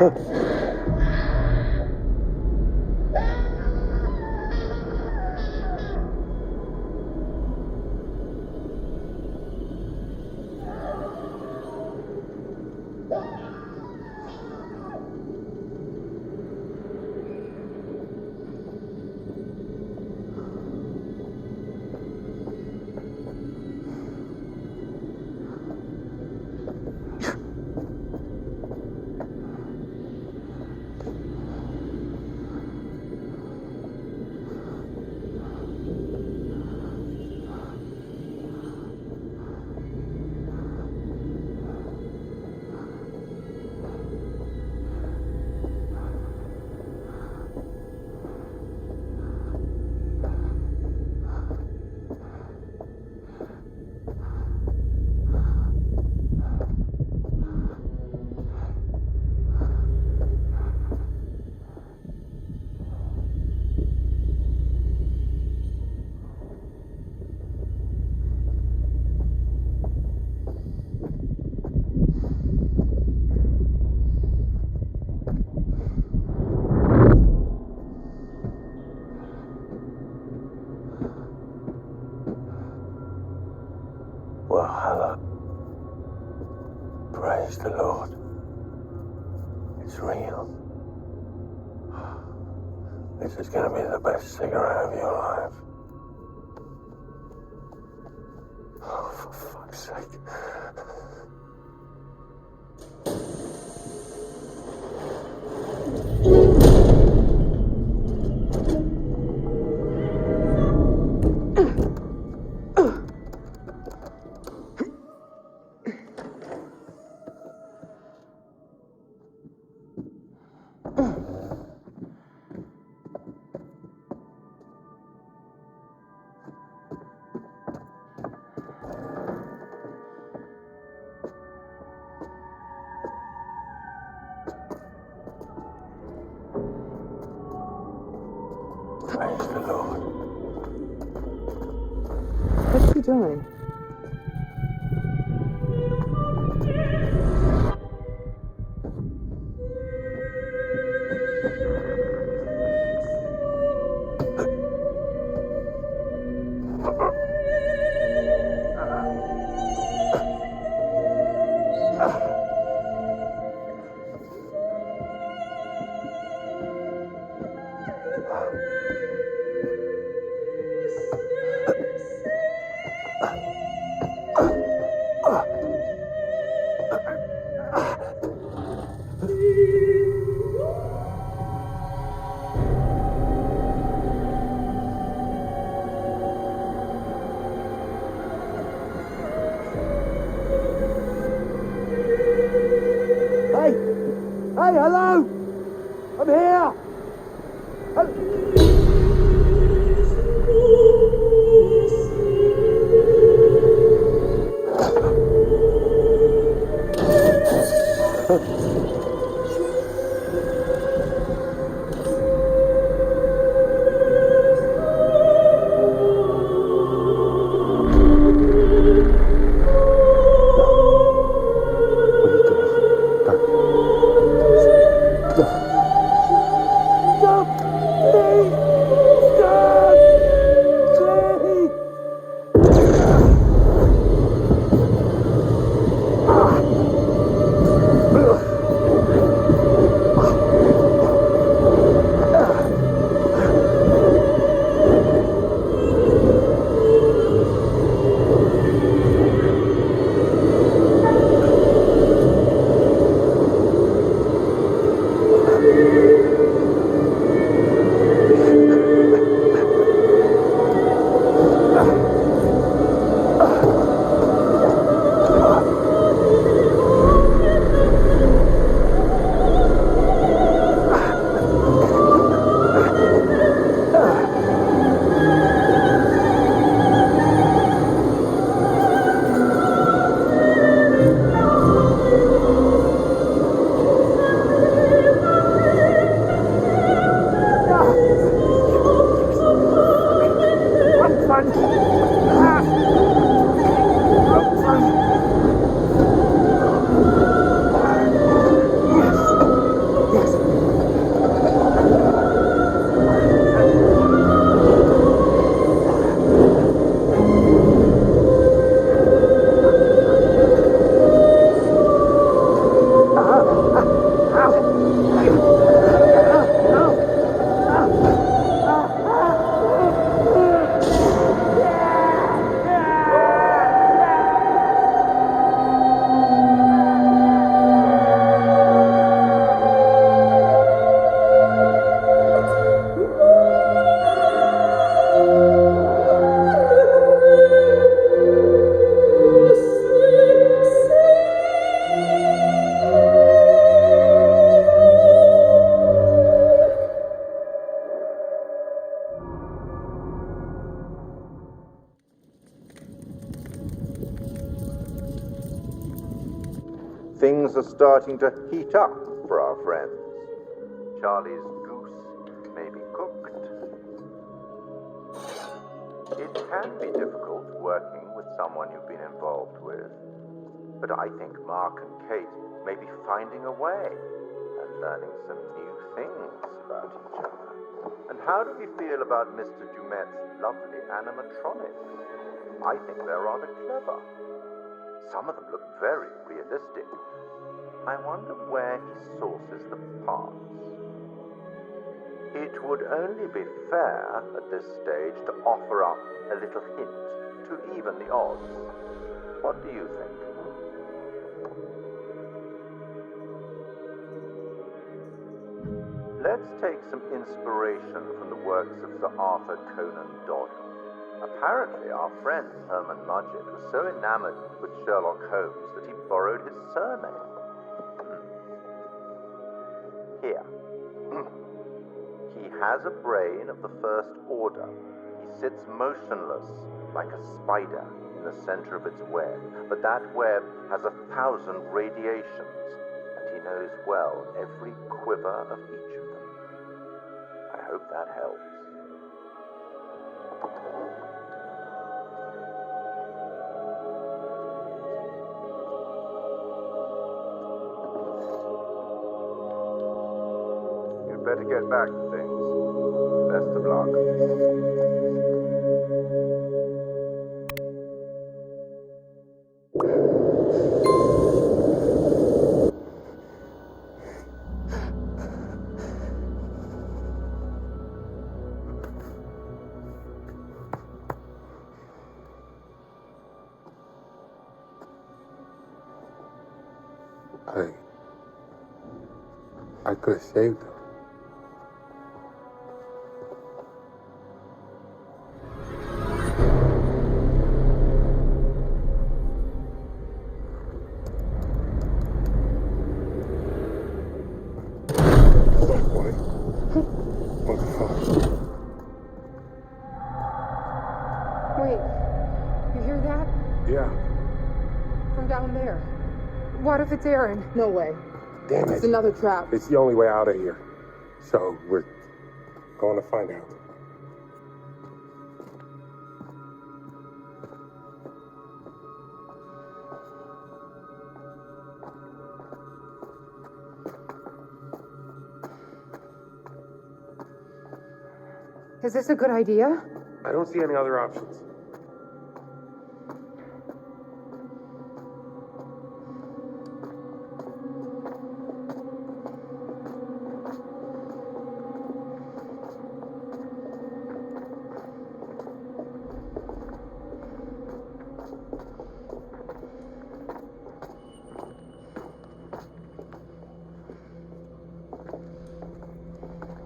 Well, hello. Praise the Lord. It's real. This is going to be the best cigarette of your life. Oh, for fuck's sake. Praise the Lord. What's she doing? Hey, hello! I'm here! Things are starting to heat up for our friends. Charlie's goose may be cooked. It can be difficult working with someone you've been involved with, but I think Mark and Kate may be finding a way and learning some new things about each other. And how do we feel about Mr. Dumet's lovely animatronics? I think they're rather clever. Some of them look very realistic. I wonder where he sources the parts. It would only be fair at this stage to offer up a little hint to even the odds. What do you think? Let's take some inspiration from the works of Sir Arthur Conan Doyle. Apparently, our friend Herman Mudgett was so enamored with Sherlock Holmes that he borrowed his surname. Here. He has a brain of the first order. He sits motionless, like a spider, in the center of its web. But that web has 1,000 radiations, and he knows well every quiver of each of them. I hope that helps. You'd better get back to things. Best of luck. I could have saved him. Wait, you hear that? Yeah. From down there. What if it's Aaron? No way. Damn it. It's another trap. It's the only way out of here. So we're going to find out. Is this a good idea? I don't see any other options.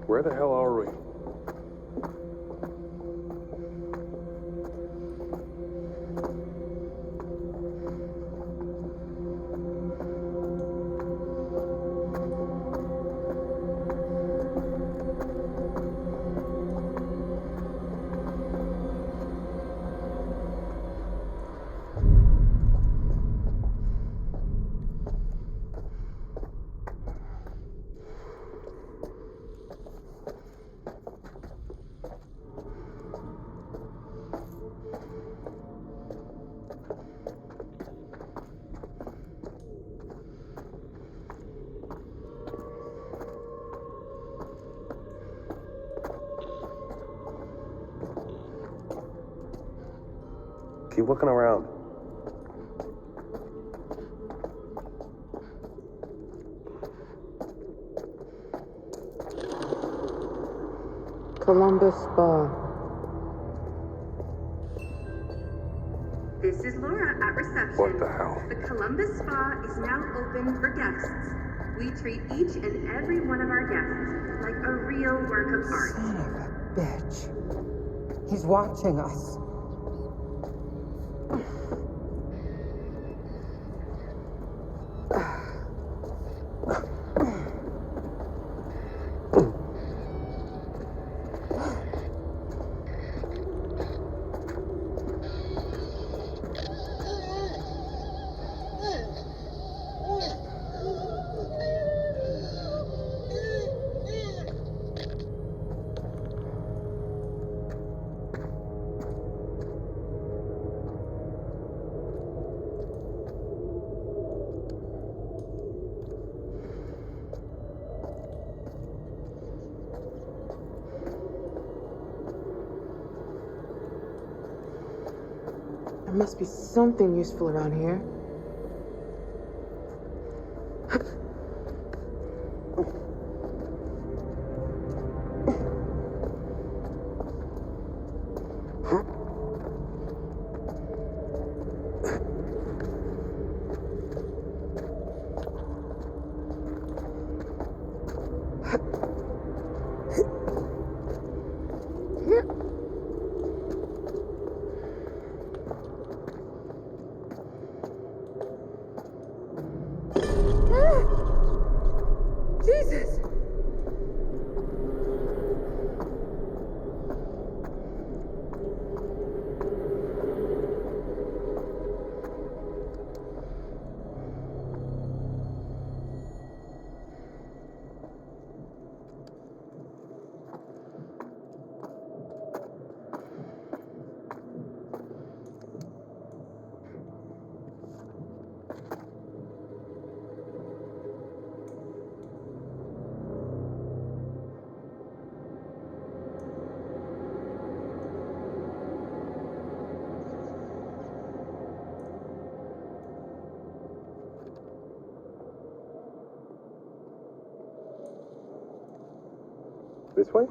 Where the hell are we? Keep looking around. Columbus Spa. This is Laura at reception. What the hell? The Columbus Spa is now open for guests. We treat each and every one of our guests like a real work of art. Son of a bitch. He's watching us. must be something useful around here. Jesus! This way?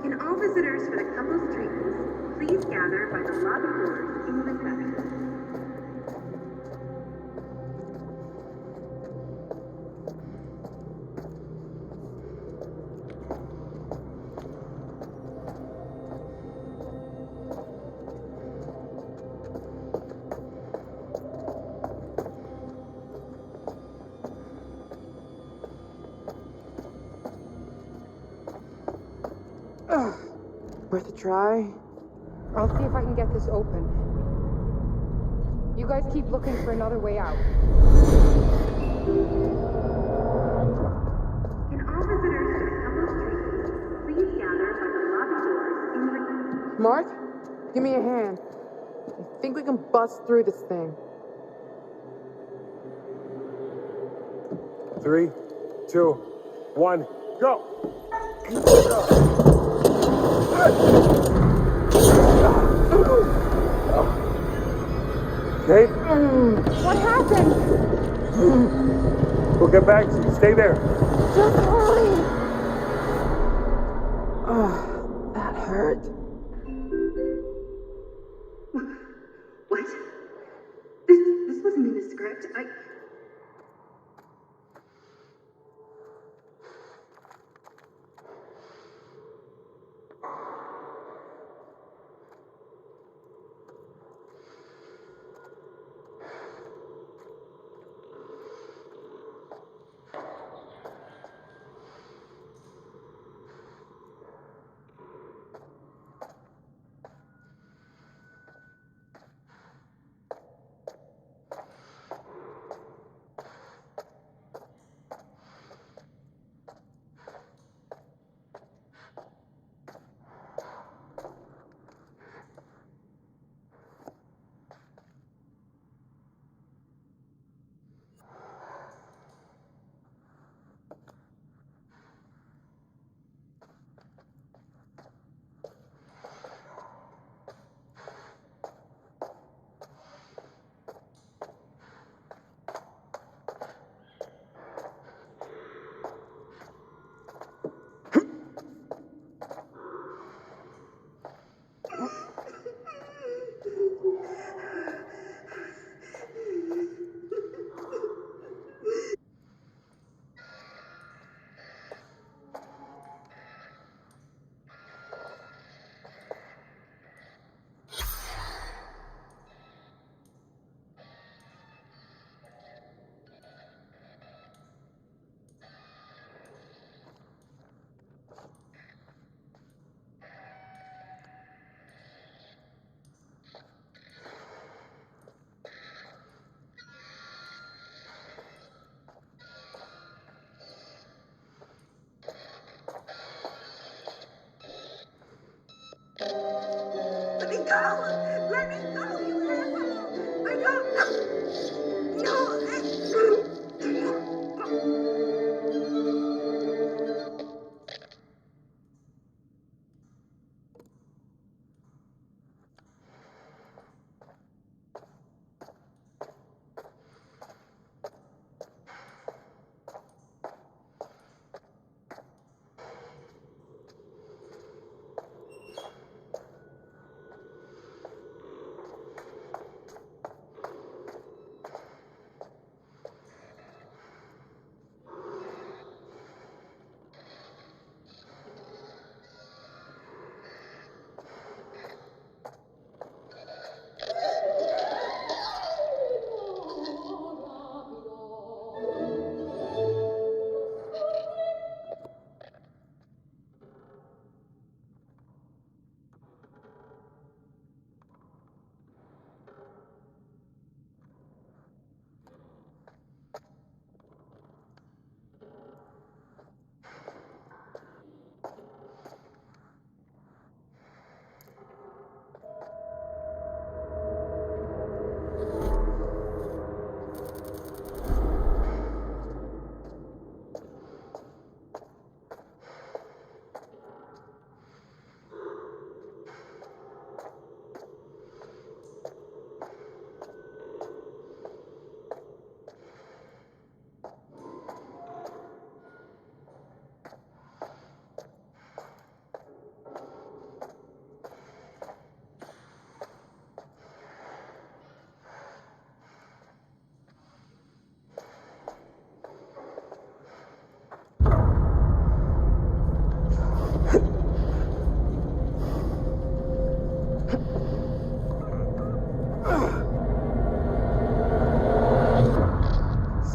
Can all visitors for the couple's treatments please gather by the lobby doors in reception? Worth a try? I'll see if I can get this open. You guys keep looking for another way out. Can all visitors for the couple's treatments please gather by the lobby doors in reception? Mark, give me a hand. I think we can bust through this thing. 3, 2, 1, go! Okay? What happened? We'll get back to you. Stay there. Just hurry! Oh, that hurt. What? This wasn't in the script. Let me go, you asshole! I don't... No!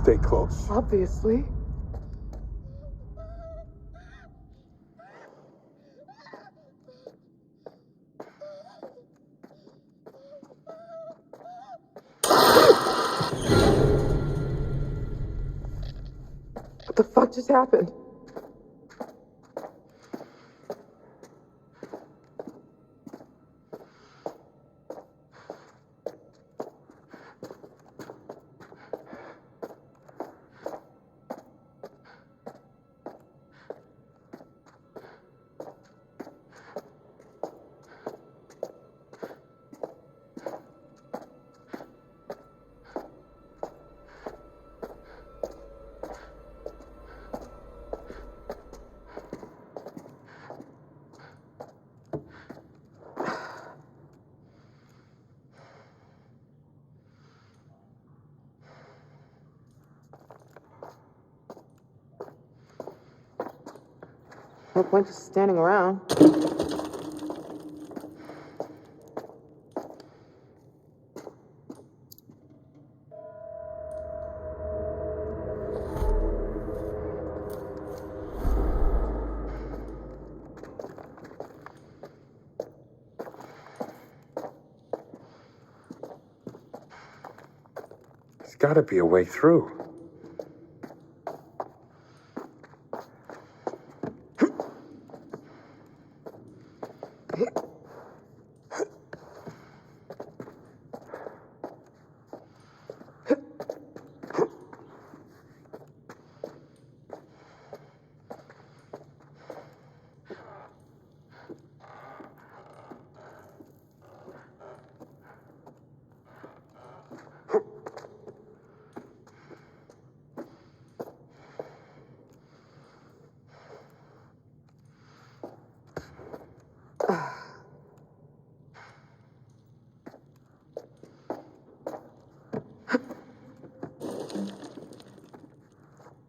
Stay close. Obviously. What the fuck just happened? No point just standing around. There's gotta be a way through.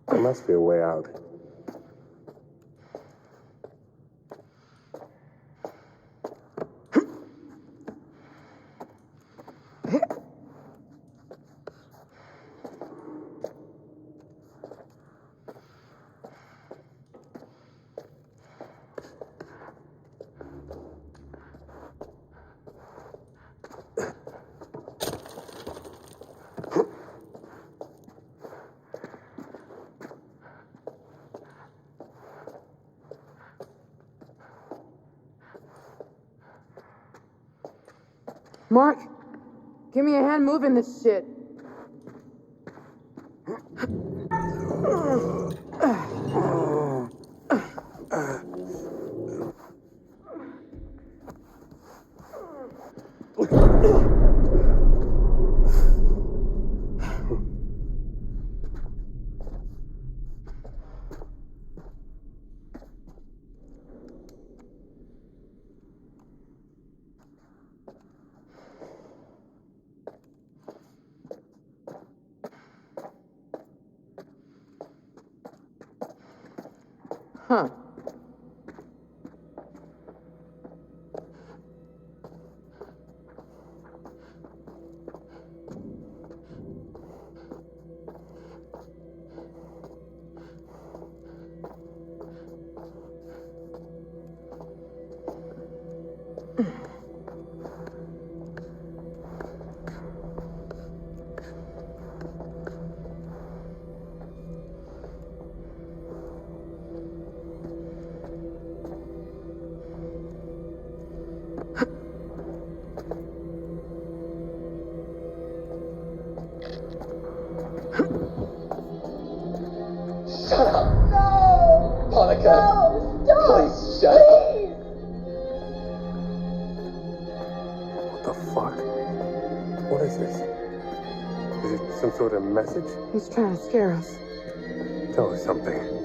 There must be a way out. Mark, give me a hand moving this shit. Huh. Shut up! No! Monica! No! Stop! Please, shut up! What the fuck? What is this? Is it some sort of message? He's trying to scare us. Tell us something.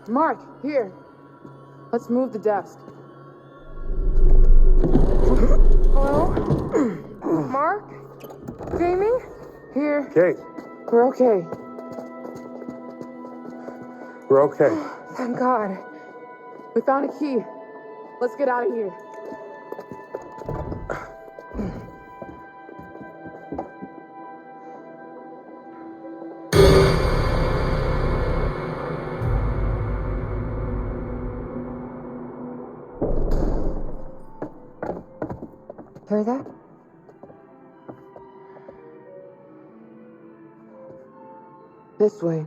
Mark, here. Let's move the desk. Hello? Mark? Jamie? Here. Kate, We're okay. we're okay. Thank God. We found a key. Let's get out of here. Hear that? This way.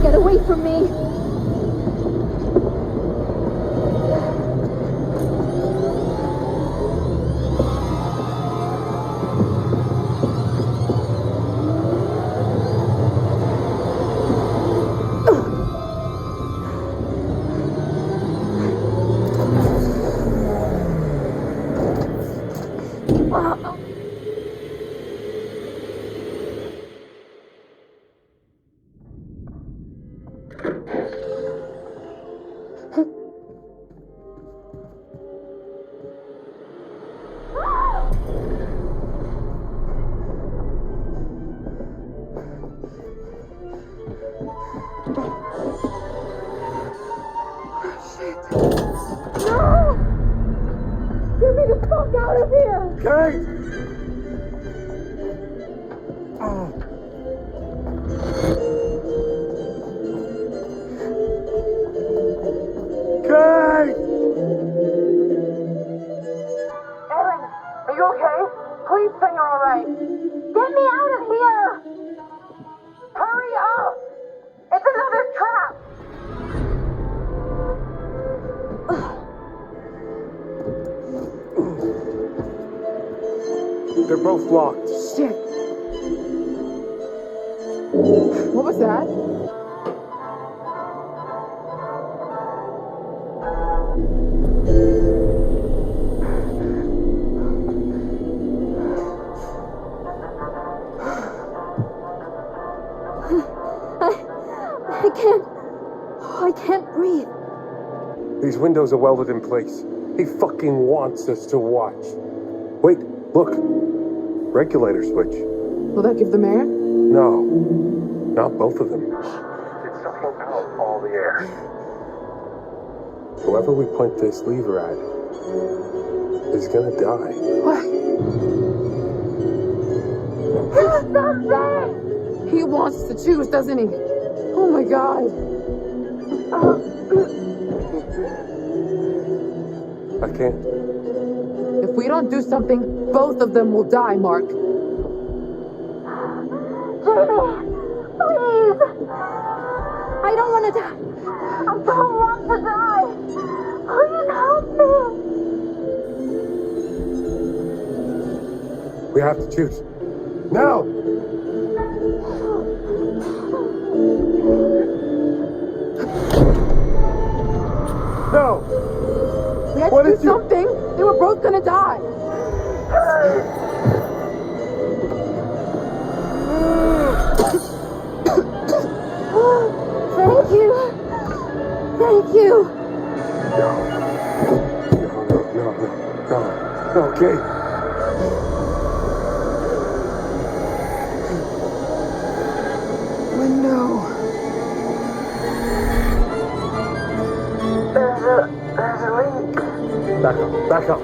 Get away from me! Out of here! Kate! Kate! Erin, are you okay? Please say you're alright. Get me out of here! Hurry up! It's another trap! They're both locked. Shit. What was that? I can't breathe. These windows are welded in place. He fucking wants us to watch. Wait, look. Regulator switch. Will that give them air? No, not both of them. It's sucking out all the air. Whoever we point this lever at is gonna die. What? He wants us to choose, doesn't he? Oh my God. I can't. If we don't do something, both of them will die, Mark. Jamie, please! I don't want to die. I don't want to die. Please help me. We have to choose. Now! No! We had to do something. They were both gonna die. Thank you. Thank you. No, Kate. Window. There's a leak. Back up, back up.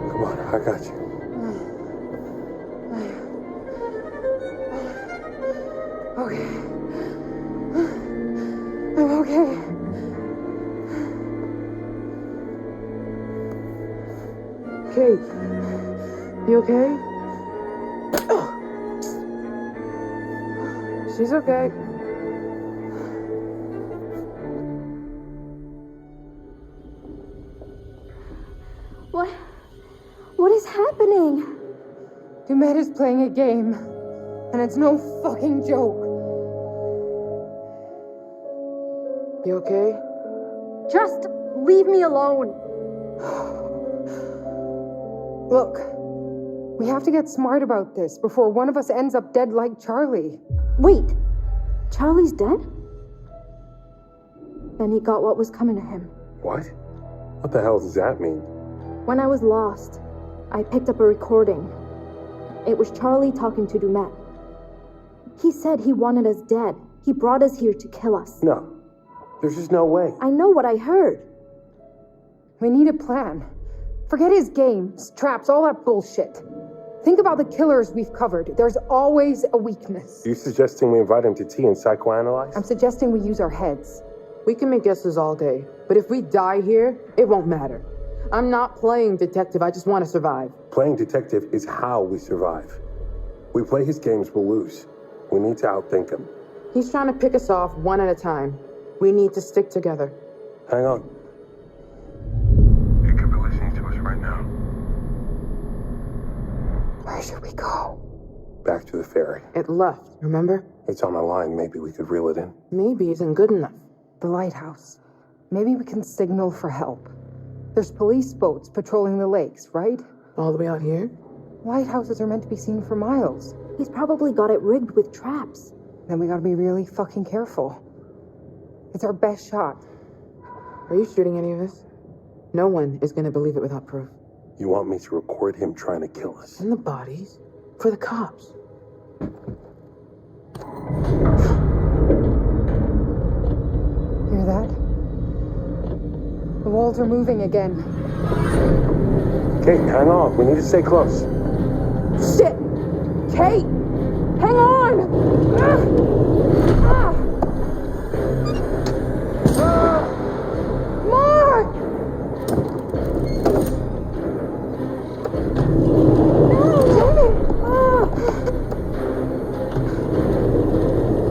Come on, I got you. Okay. I'm okay. Kate, you okay? She's okay. What is happening? Dumet is playing a game, and it's no fucking joke. You okay? Just leave me alone. Look, we have to get smart about this before one of us ends up dead like Charlie. Wait, Charlie's dead? Then he got what was coming to him. What? What the hell does that mean? When I was lost, I picked up a recording. It was Charlie talking to Dumet. He said he wanted us dead. He brought us here to kill us. No. There's just no way. I know what I heard. We need a plan. Forget his games, traps, all that bullshit. Think about the killers we've covered. There's always a weakness. You suggesting we invite him to tea and psychoanalyze? I'm suggesting we use our heads. We can make guesses all day, but if we die here, it won't matter. I'm not playing detective, I just want to survive. Playing detective is how we survive. We play his games, we'll lose. We need to outthink him. He's trying to pick us off one at a time. We need to stick together. Hang on. He could be listening to us right now. Where should we go? Back to the ferry. It left, remember? It's on a line, maybe we could reel it in. Maybe isn't good enough. The lighthouse. Maybe we can signal for help. There's police boats patrolling the lakes, right? All the way out here? Lighthouses are meant to be seen for miles. He's probably got it rigged with traps. Then we gotta be really fucking careful. It's our best shot. Are you shooting any of this? No one is gonna believe it without proof. You want me to record him trying to kill us? And the bodies? For the cops. Hear that? The walls are moving again. Kate, hang on. We need to stay close. Shit! Kate! Hang on! Mark!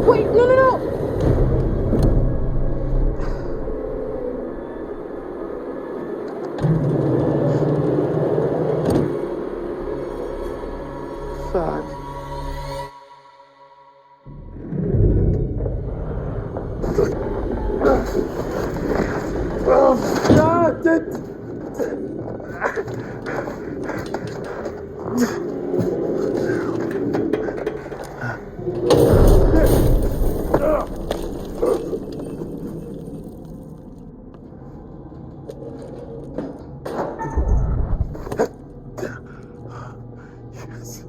Wait, no! Fuck. Oh, God! Yes.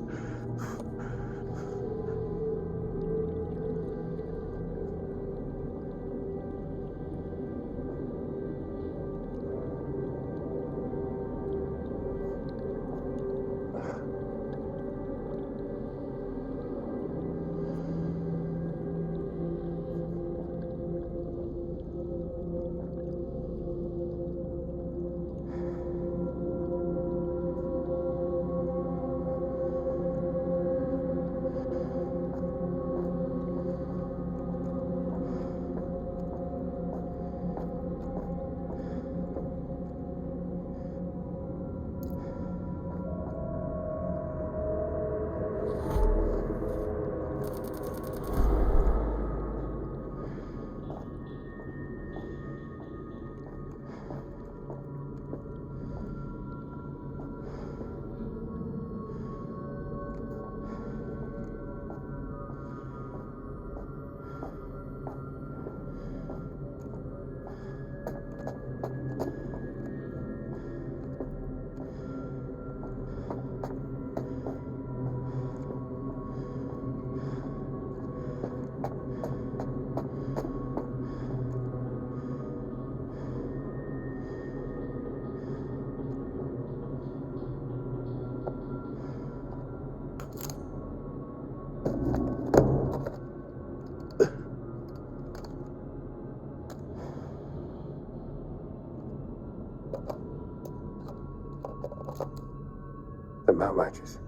The mount matches.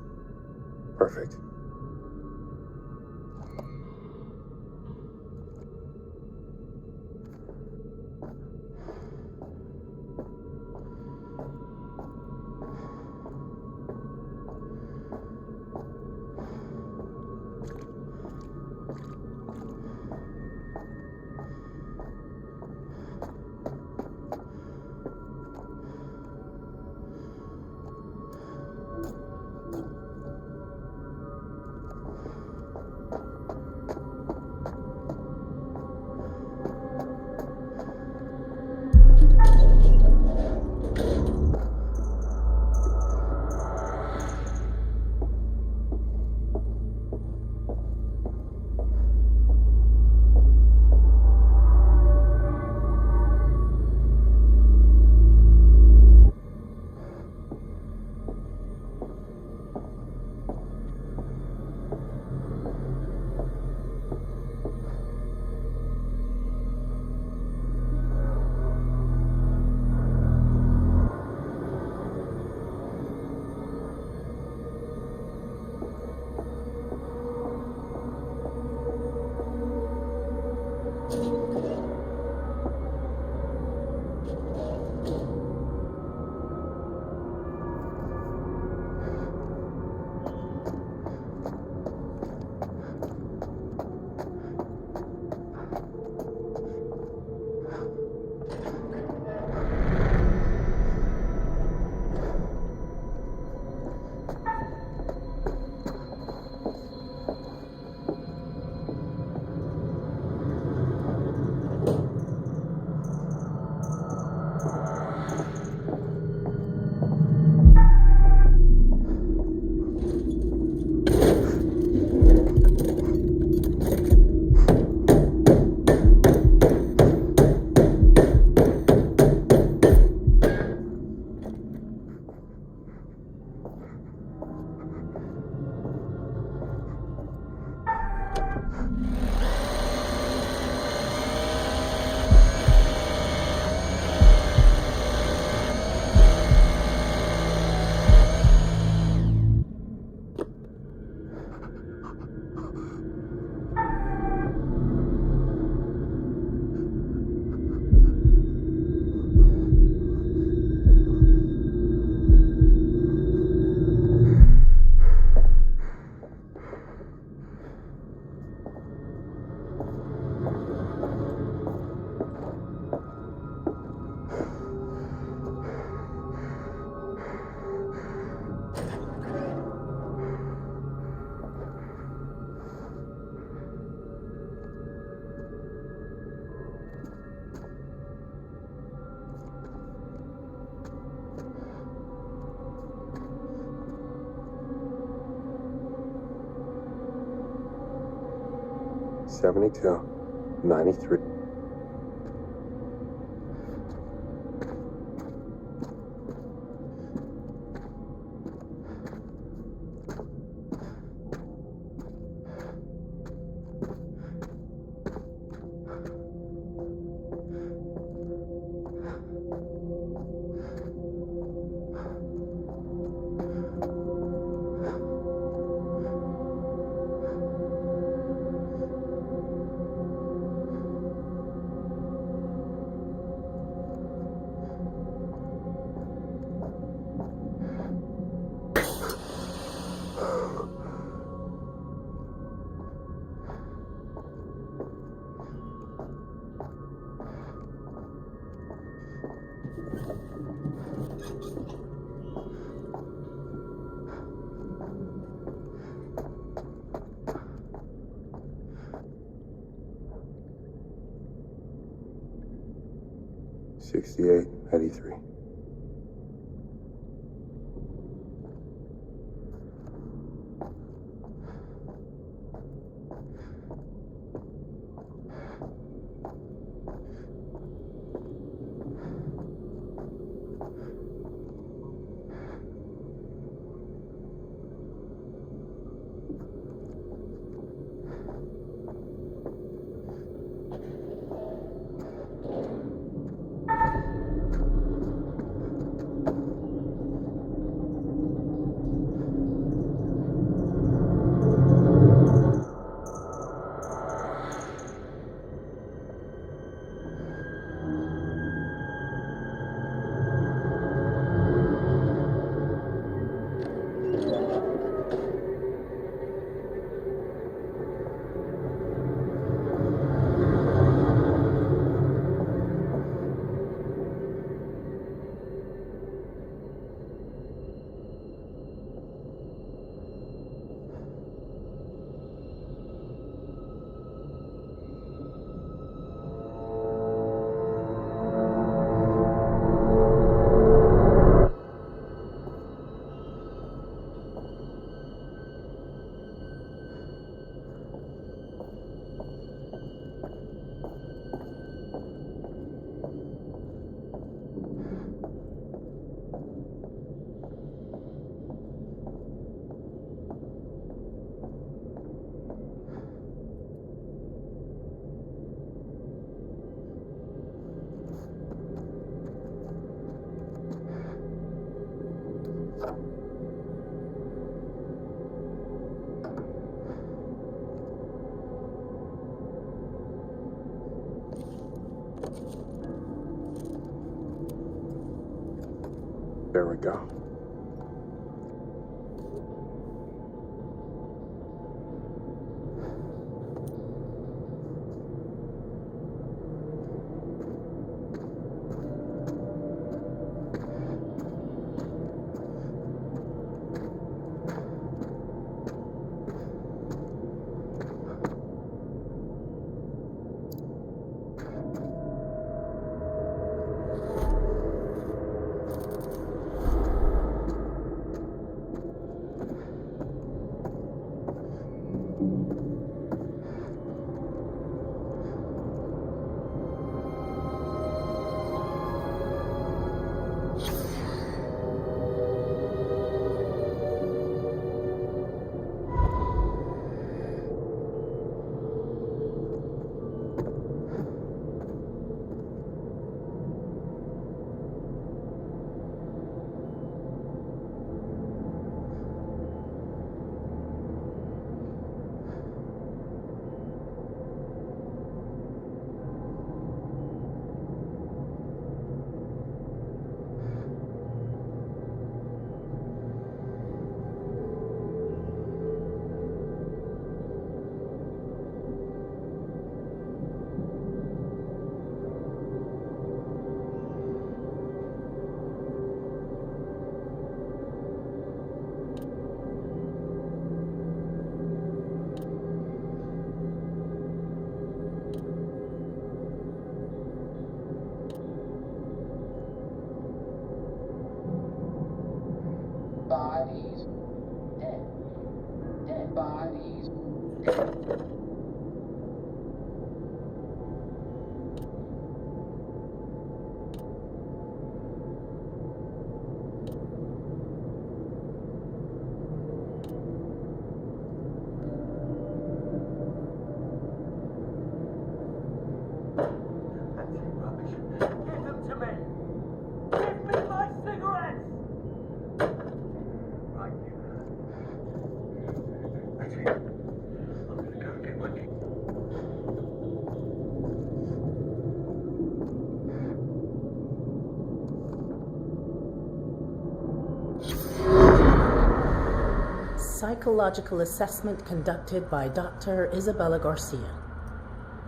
Perfect. 72, 93. $68, 83. There we go. Bodies. Dead. Dead bodies. Dead. Give them to me! Give me my cigarettes! Right. That's it. I'm gonna go and get my key. Psychological assessment conducted by Dr. Isabella Garcia.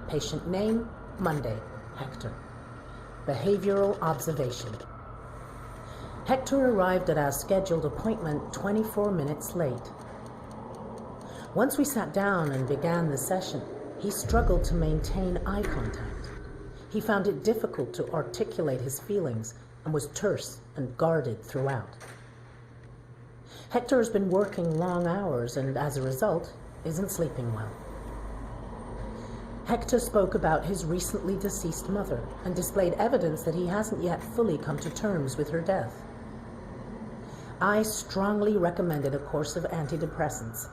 Patient name, Monday, Hector. Behavioral observation. Hector arrived at our scheduled appointment 24 minutes late. Once we sat down and began the session, he struggled to maintain eye contact. He found it difficult to articulate his feelings and was terse and guarded throughout. Hector has been working long hours and, as a result, isn't sleeping well. Hector spoke about his recently deceased mother and displayed evidence that he hasn't yet fully come to terms with her death. I strongly recommended a course of antidepressants,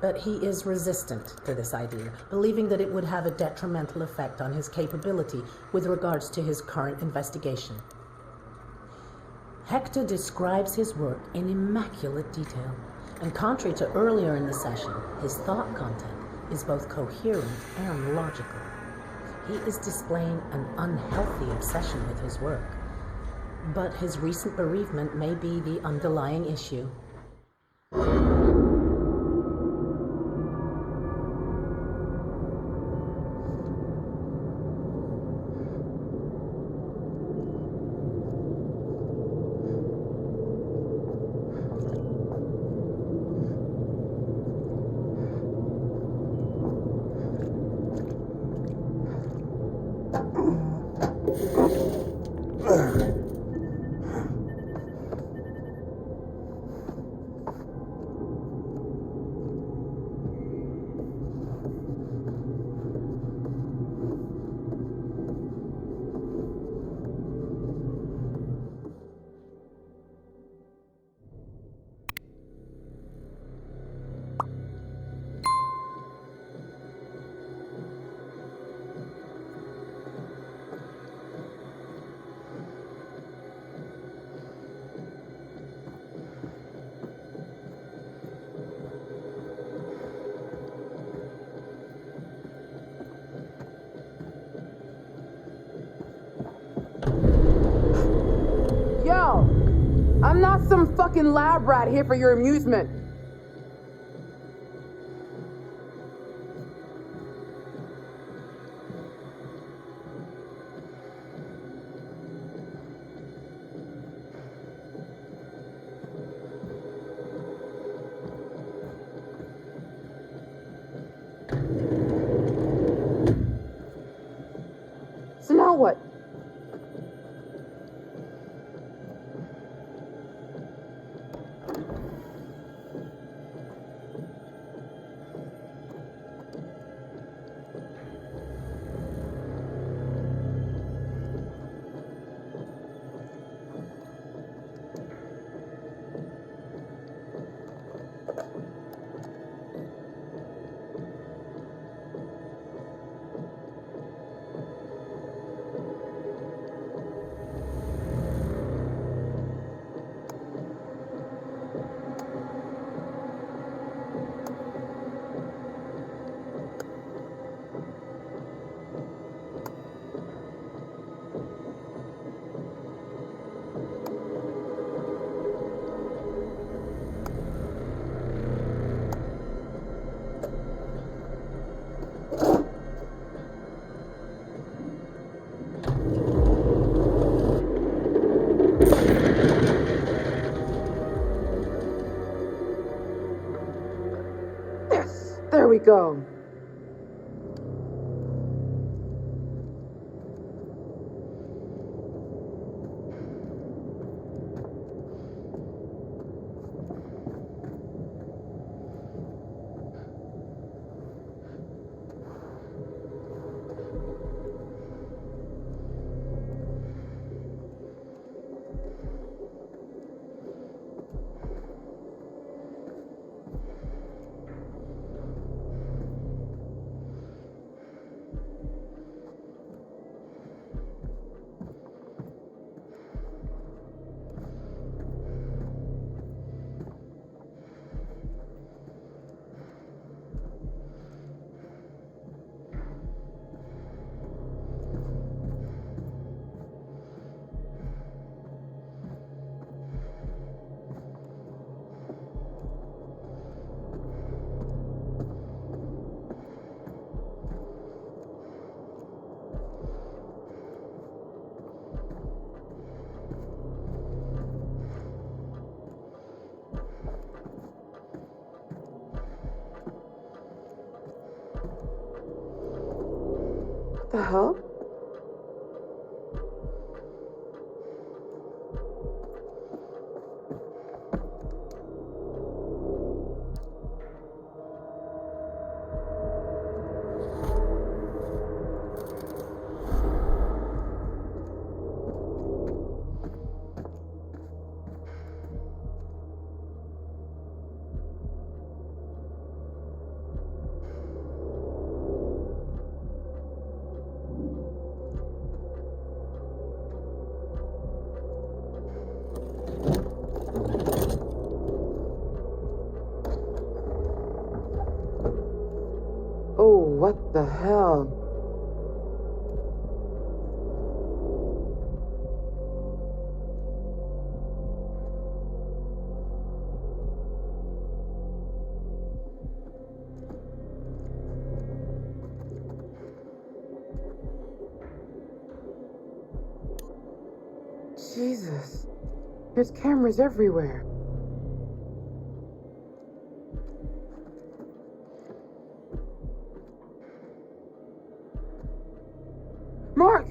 but he is resistant to this idea, believing that it would have a detrimental effect on his capability with regards to his current investigation. Hector describes his work in immaculate detail, and contrary to earlier in the session, his thought content is both coherent and logical. He is displaying an unhealthy obsession with his work, but his recent bereavement may be the underlying issue. Yo! I'm not some fucking lab rat here for your amusement. So now what? There we go. the hell? Oh, what the hell? Jesus. There's cameras everywhere. Mark!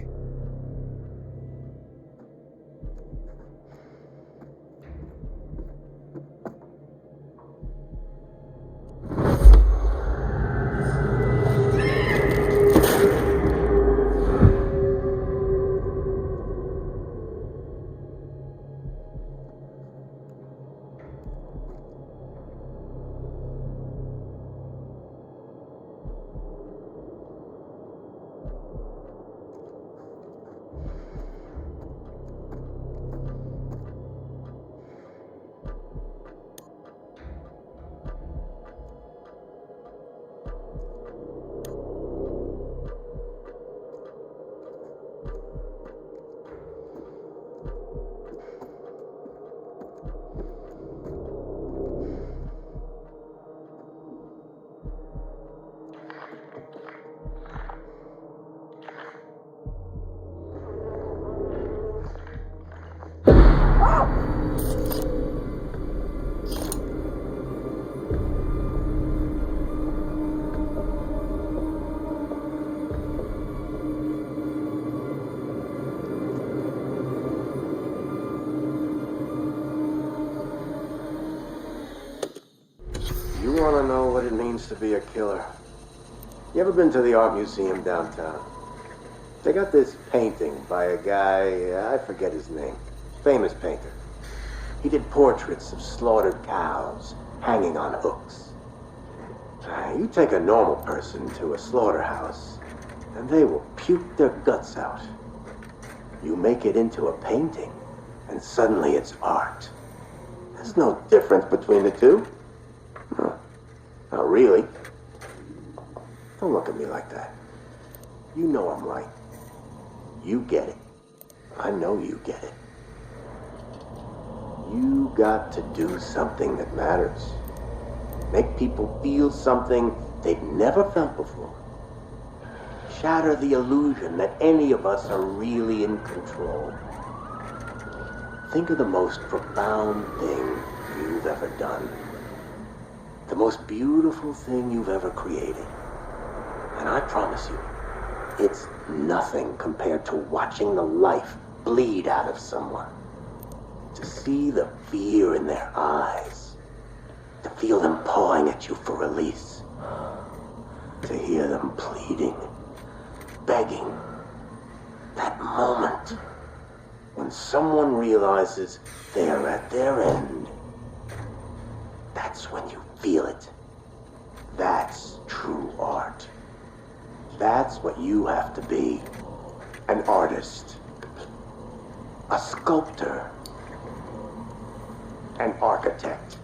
You want to know what it means to be a killer? You ever been to the art museum downtown? They got this painting by a guy, I forget his name. Famous painter. He did portraits of slaughtered cows hanging on hooks. You take a normal person to a slaughterhouse, and they will puke their guts out. You make it into a painting, and suddenly it's art. There's no difference between the two. No, not really. Don't look at me like that. You know I'm right. You get it. I know you get it. You got to do something that matters. Make people feel something they've never felt before. Shatter the illusion that any of us are really in control. Think of the most profound thing you've ever done. The most beautiful thing you've ever created. And I promise you, it's nothing compared to watching the life bleed out of someone. To see the fear in their eyes. To feel them pawing at you for release. To hear them pleading, begging. That moment when someone realizes they're at their end. That's when you feel it. That's true art. That's what you have to be. An artist. A sculptor. An architect.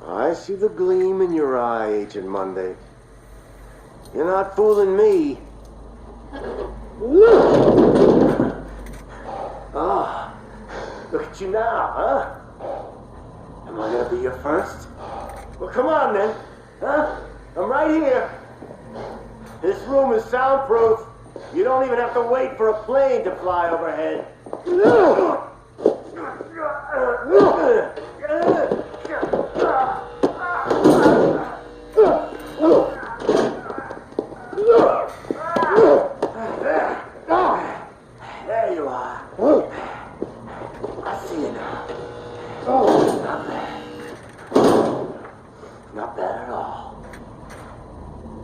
I see the gleam in your eye, Agent Monday. You're not fooling me. Ah, look at you now, huh? Am I gonna be your first? Well, come on then, huh? I'm right here. This room is soundproof. You don't even have to wait for a plane to fly overhead.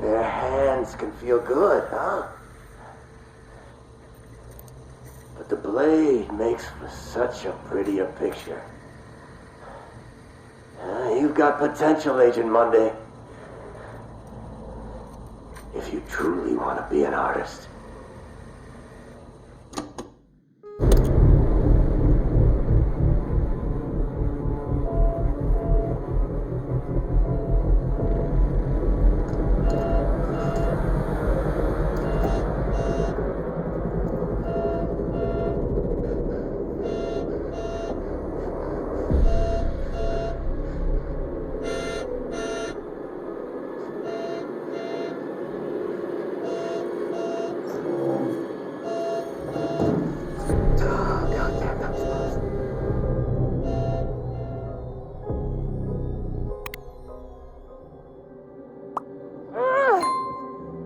Bare hands can feel good, huh? But the blade makes for such a prettier picture. You've got potential, Agent Monday. If you truly want to be an artist.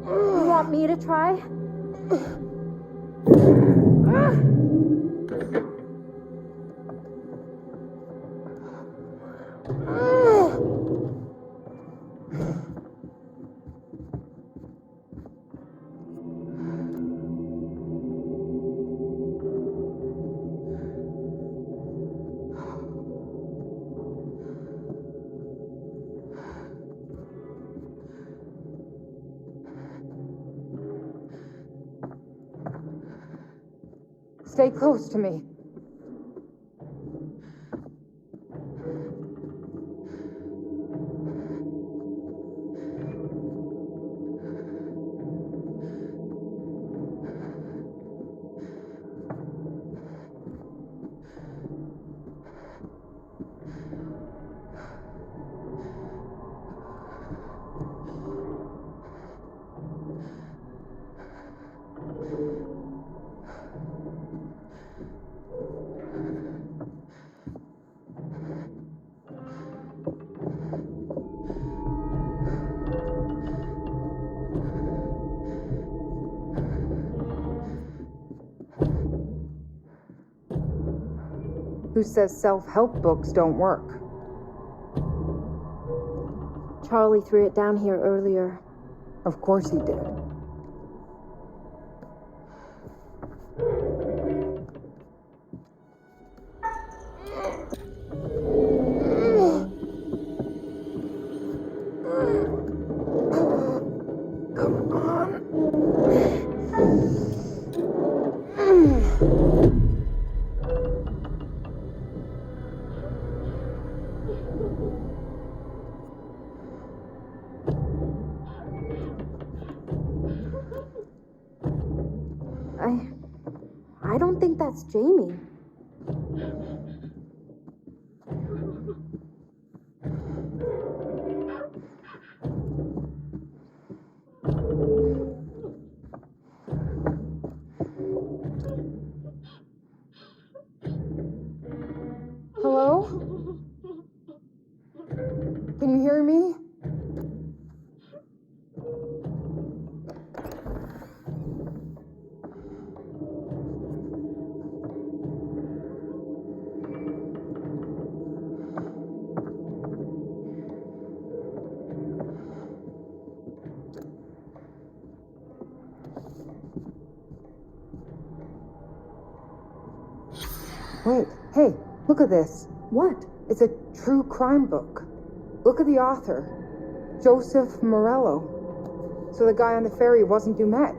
You want me to try? Stay close to me. Who says self-help books don't work? Charlie threw it down here earlier. Of course he did. Come on. I don't think that's Jamie. Hello? Can you hear me? Wait, hey, look at this. What? It's a true crime book. Look at the author, Joseph Morello. So the guy on the ferry wasn't Dumet.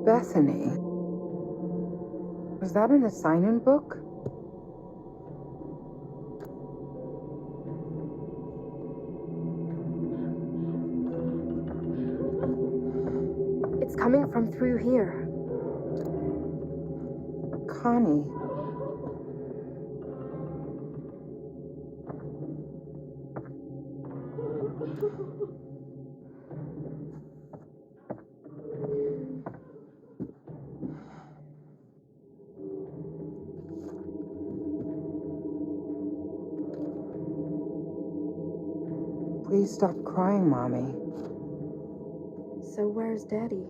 Bethany. Was that in the sign-in book? It's coming from through here. Connie. Please stop crying, Mommy. So where's Daddy?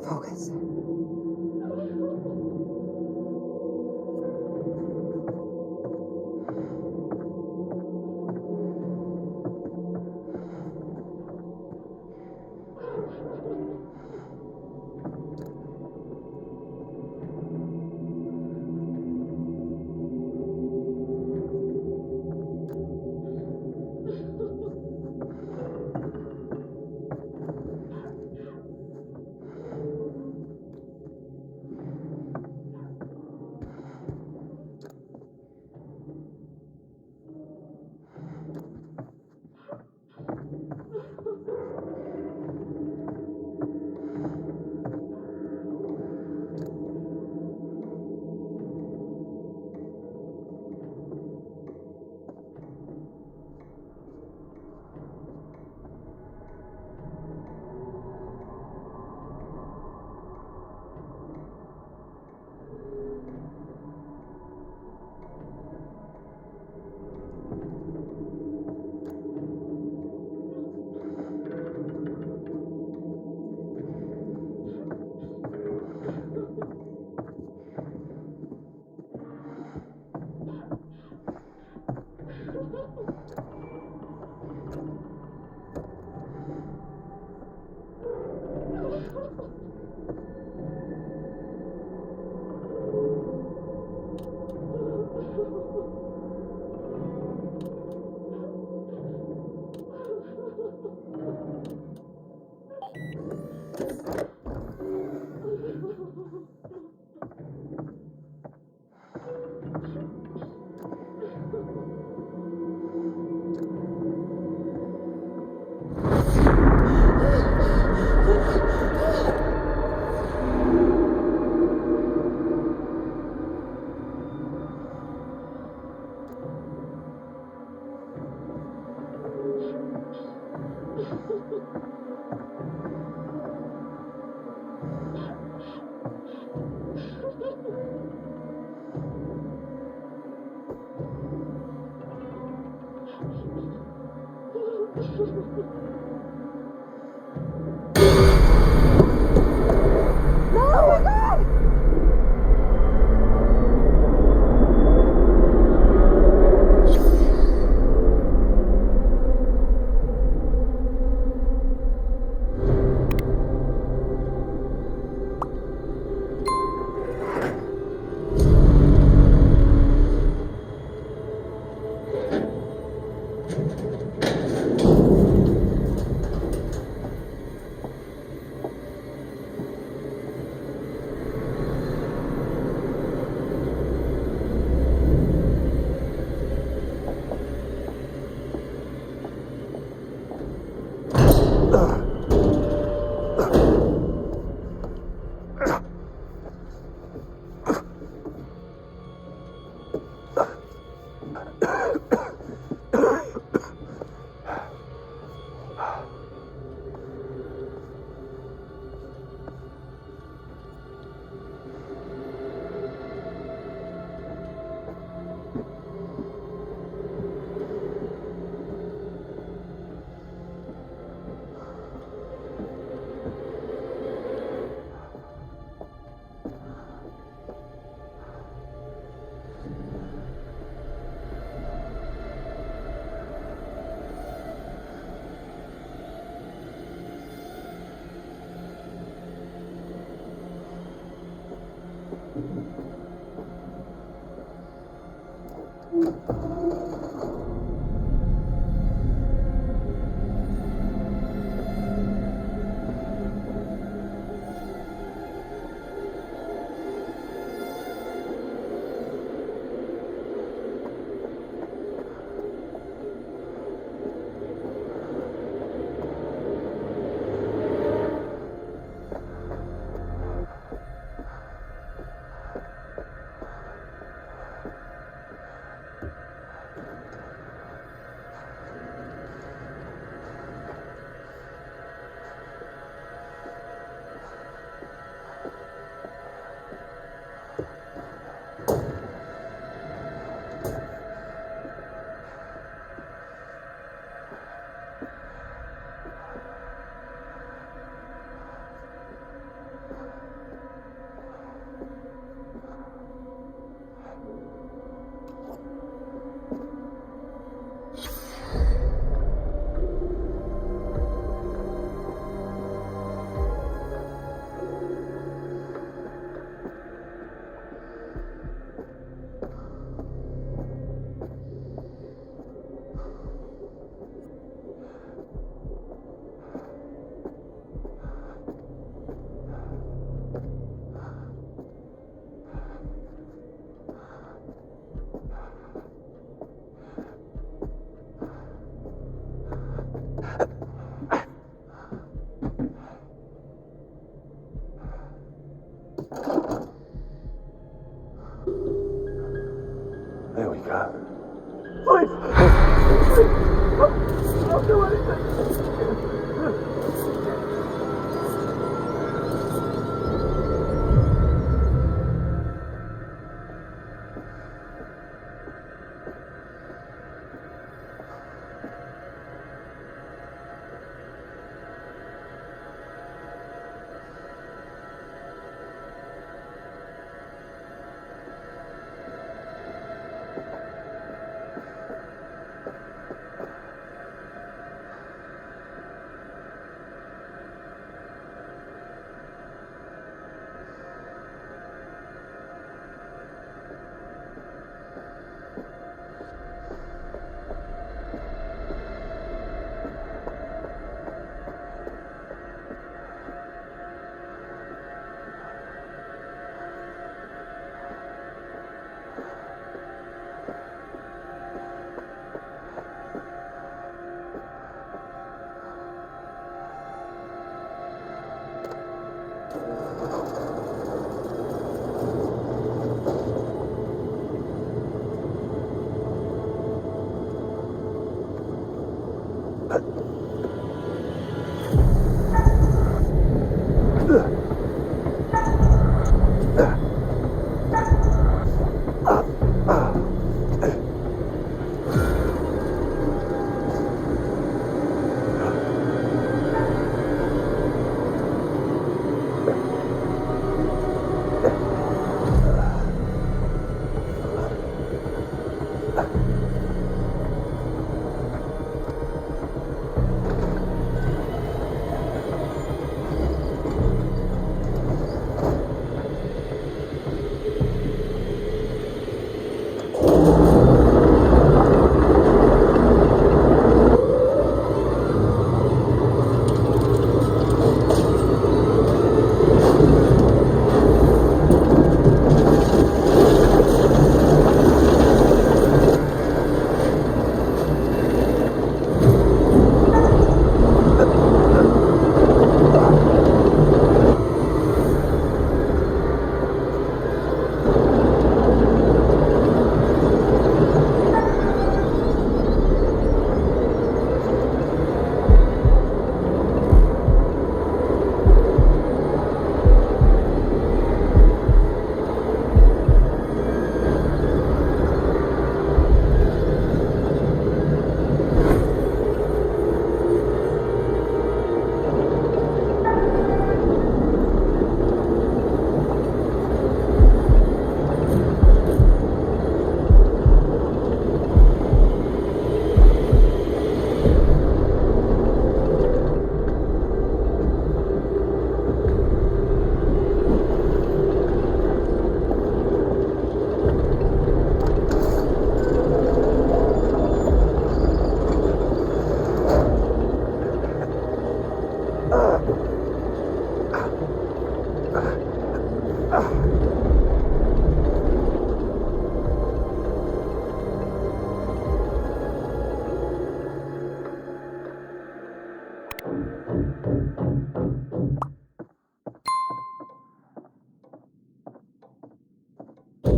Focus.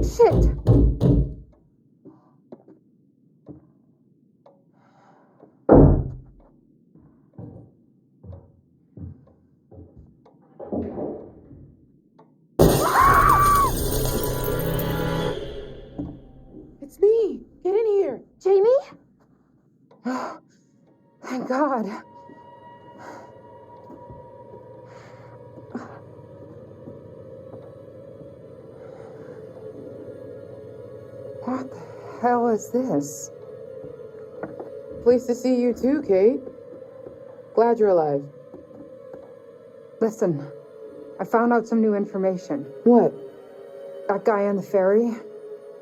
Shit! It's me! Get in here! Jamie? Thank God. What the hell is this? Pleased to see you too, Kate. Glad you're alive. Listen, I found out some new information. What? That guy on the ferry,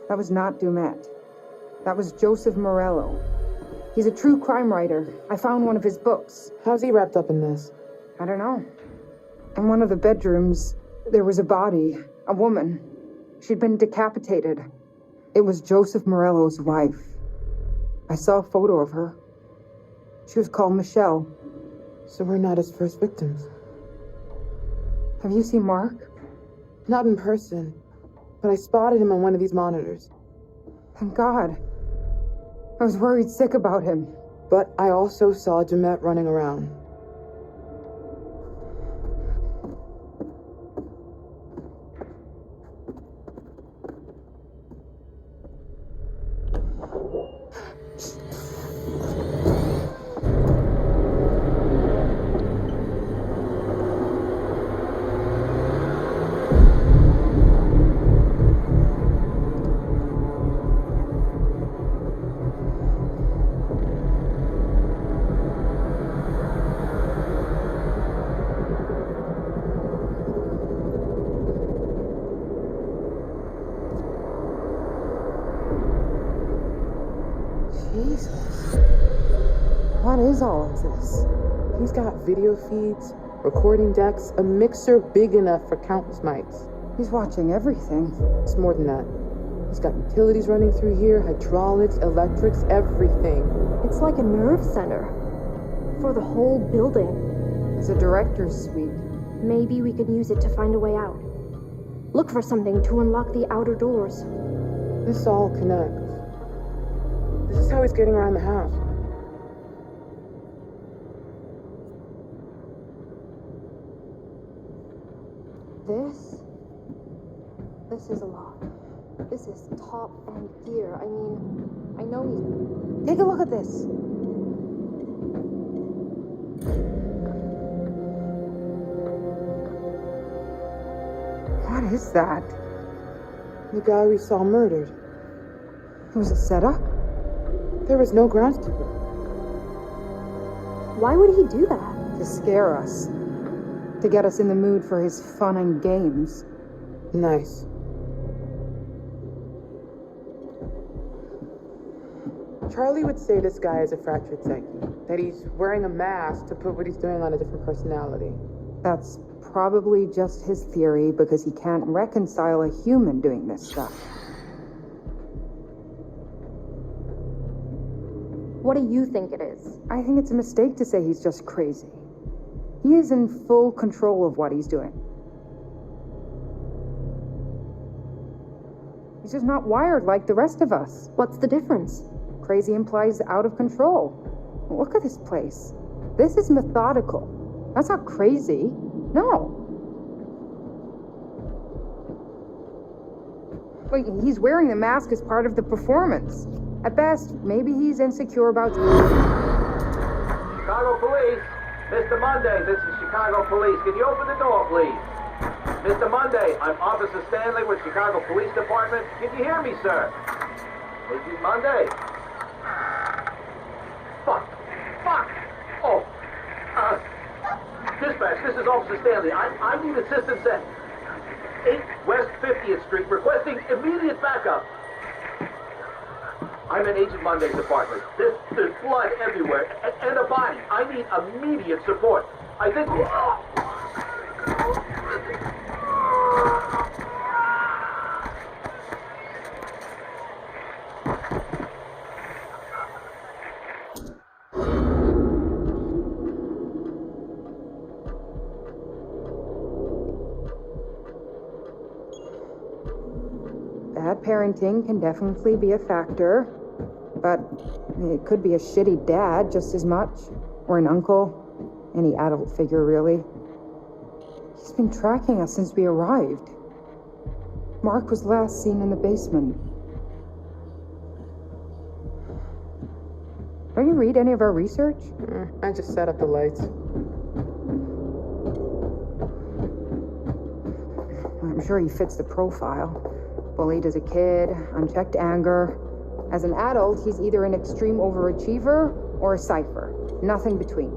that was not Dumet. That was Joseph Morello. He's a true crime writer. I found one of his books. How's he wrapped up in this? I don't know. In one of the bedrooms, there was a body, a woman. She'd been decapitated. It was Joseph Morello's wife. I saw a photo of her. She was called Michelle. So we're not his first victims. Have you seen Mark? Not in person, but I spotted him on one of these monitors. Thank God. I was worried sick about him. But I also saw Dumet running around. Jesus. What is all of this? He's got video feeds, recording decks, a mixer big enough for countless mics. He's watching everything. It's more than that. He's got utilities running through here, hydraulics, electrics, everything. It's like a nerve center. For the whole building. It's a director's suite. Maybe we could use it to find a way out. Look for something to unlock the outer doors. This all connects. This is how he's getting around the house. This is a lot. This is top end gear. I mean, I know he's... Take a look at this. What is that? The guy we saw murdered. It was a setup? There was no groundskeeper. Why would he do that? To scare us. To get us in the mood for his fun and games. Nice. Charlie would say this guy is a fractured psyche. That he's wearing a mask to put what he's doing on a different personality. That's probably just his theory because he can't reconcile a human doing this stuff. What do you think it is? I think it's a mistake to say he's just crazy. He is in full control of what he's doing. He's just not wired like the rest of us. What's the difference? Crazy implies out of control. Look at this place. This is methodical. That's not crazy. No. Wait, he's wearing the mask as part of the performance. At best, maybe he's insecure about... Chicago Police! Mr. Monday, this is Chicago Police. Can you open the door, please? Mr. Monday, I'm Officer Stanley with Chicago Police Department. Can you hear me, sir? Mrs. Monday? Fuck! Oh! Dispatch, this is Officer Stanley. I need assistance at 8 West 50th Street, requesting immediate backup. I'm in Agent Monday's apartment. There's blood everywhere, and a body. I need immediate support. I think Bad parenting can definitely be a factor, but it could be a shitty dad just as much, or an uncle, any adult figure really. He's been tracking us since we arrived. Mark was last seen in the basement. Don't you read any of our research? I just set up the lights. I'm sure he fits the profile. Bullied as a kid, unchecked anger. As an adult, he's either an extreme overachiever or a cipher. Nothing between.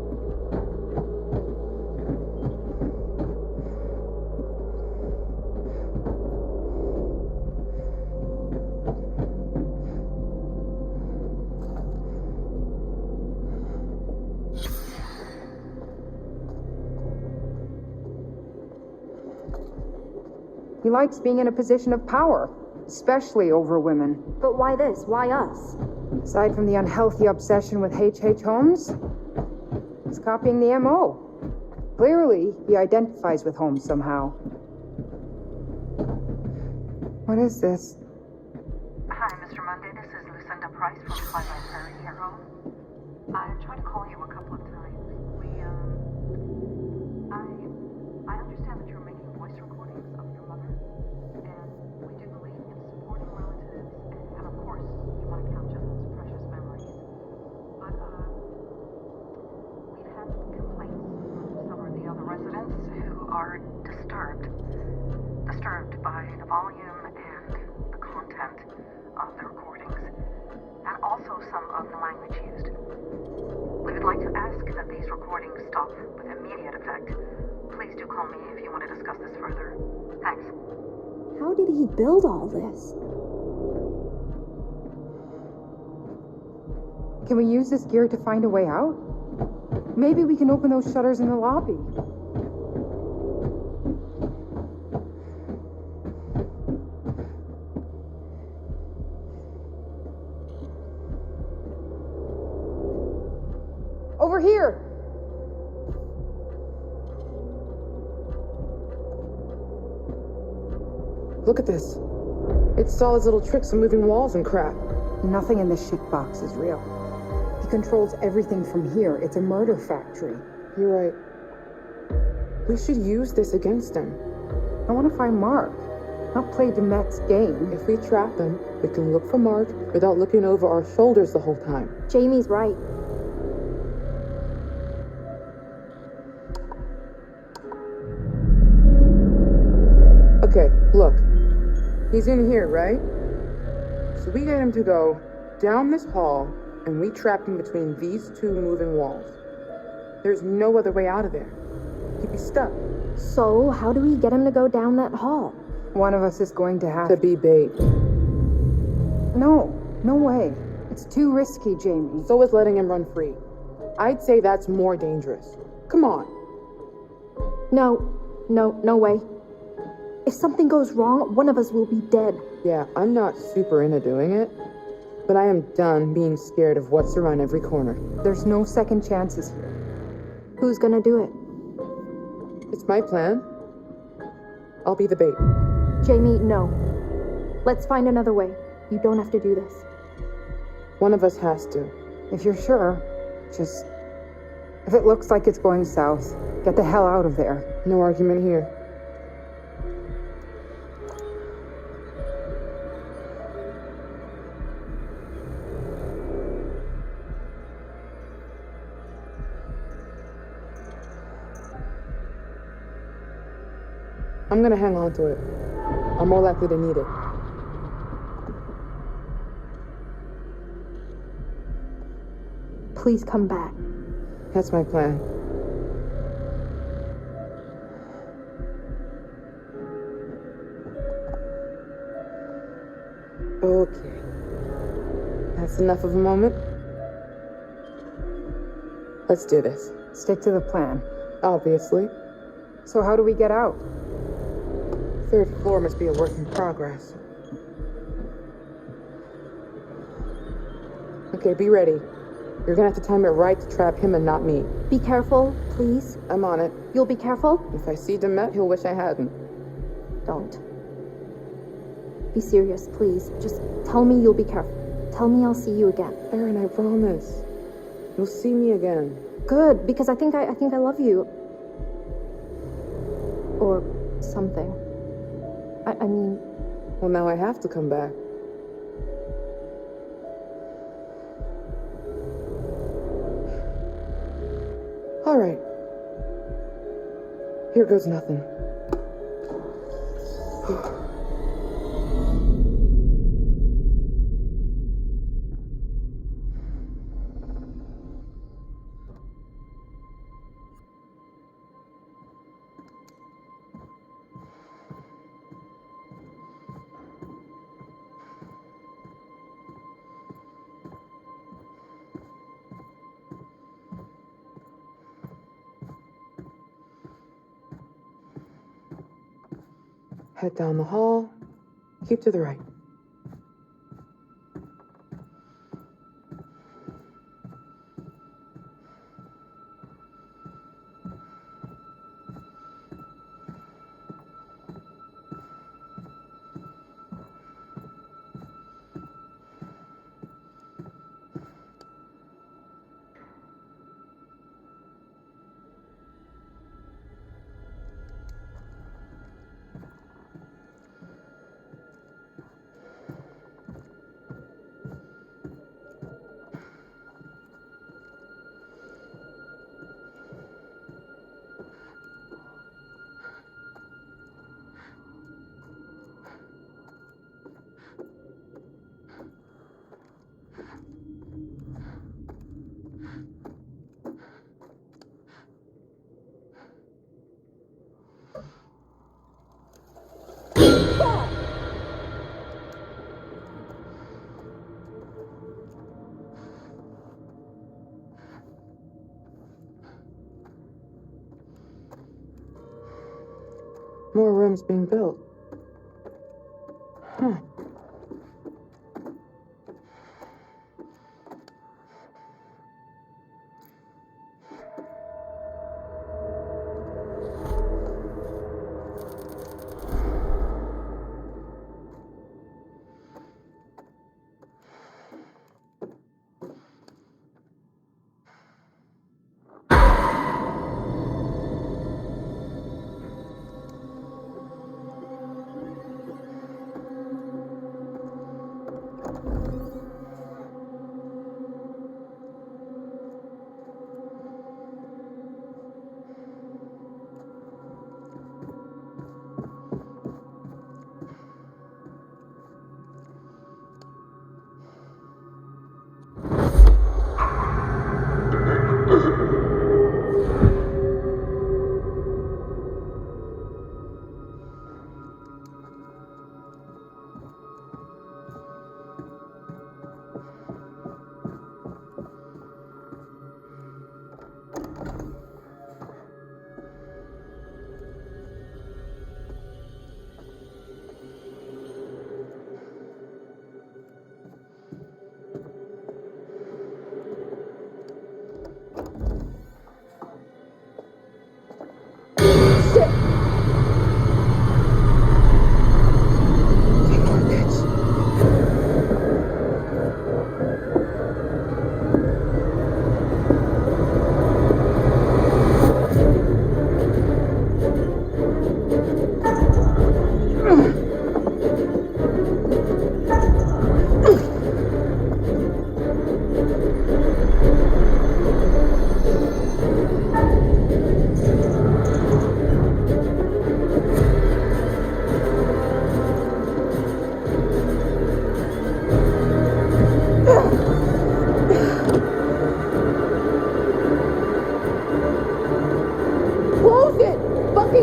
He likes being in a position of power, especially over women. But why this? Why us? Aside from the unhealthy obsession with H.H. Holmes, he's copying the M.O. Clearly, he identifies with Holmes somehow. What is this? Hi, Mr. Monday. This is Lucinda Price from Twilight Prairie Hero. I tried to call you a couple of times. I understand that you're making voice recordings of your mother, and we do believe in supporting relatives, and of course, you want to capture those precious memories. But, we've had complaints from some of the other residents who are disturbed by the volume and the content of the recordings, and also some of the language used. We would like to ask that these recordings stop with immediate effect. Please do call me if you want to discuss this further. Thanks. How did he build all this? Can we use this gear to find a way out? Maybe we can open those shutters in the lobby. Over here! Look at this. It saw his little tricks of moving walls and crap. Nothing in this shit box is real. He controls everything from here. It's a murder factory. You're right. We should use this against him. I want to find Mark, not play Demet's game. If we trap him, we can look for Mark without looking over our shoulders the whole time. Jamie's right. Okay, look. He's in here, right? So we get him to go down this hall, and we trap him between these two moving walls. There's no other way out of there. He'd be stuck. So, how do we get him to go down that hall? One of us is going to have to be bait. No way. It's too risky, Jamie. So is letting him run free. I'd say that's more dangerous. Come on. No way. If something goes wrong, one of us will be dead. Yeah, I'm not super into doing it, but I am done being scared of what's around every corner. There's no second chances here. Who's gonna do it? It's my plan. I'll be the bait. Jamie, no. Let's find another way. You don't have to do this. One of us has to. If you're sure, just... If it looks like it's going south, get the hell out of there. No argument here. I'm gonna hang on to it. I'm more likely to need it. Please come back. That's my plan. Okay. That's enough of a moment. Let's do this. Stick to the plan. Obviously. So how do we get out? Third floor must be a work in progress. Okay, be ready. You're gonna have to time it right to trap him and not me. Be careful, please. I'm on it. You'll be careful? If I see Demet, he'll wish I hadn't. Don't. Be serious, please. Just tell me you'll be careful. Tell me I'll see you again. Erin, I promise. You'll see me again. Good, because I think I love you. Or something. I mean... Well, now I have to come back. All right. Here goes nothing. Head down the hall. Keep to the right. More rooms being built. Huh.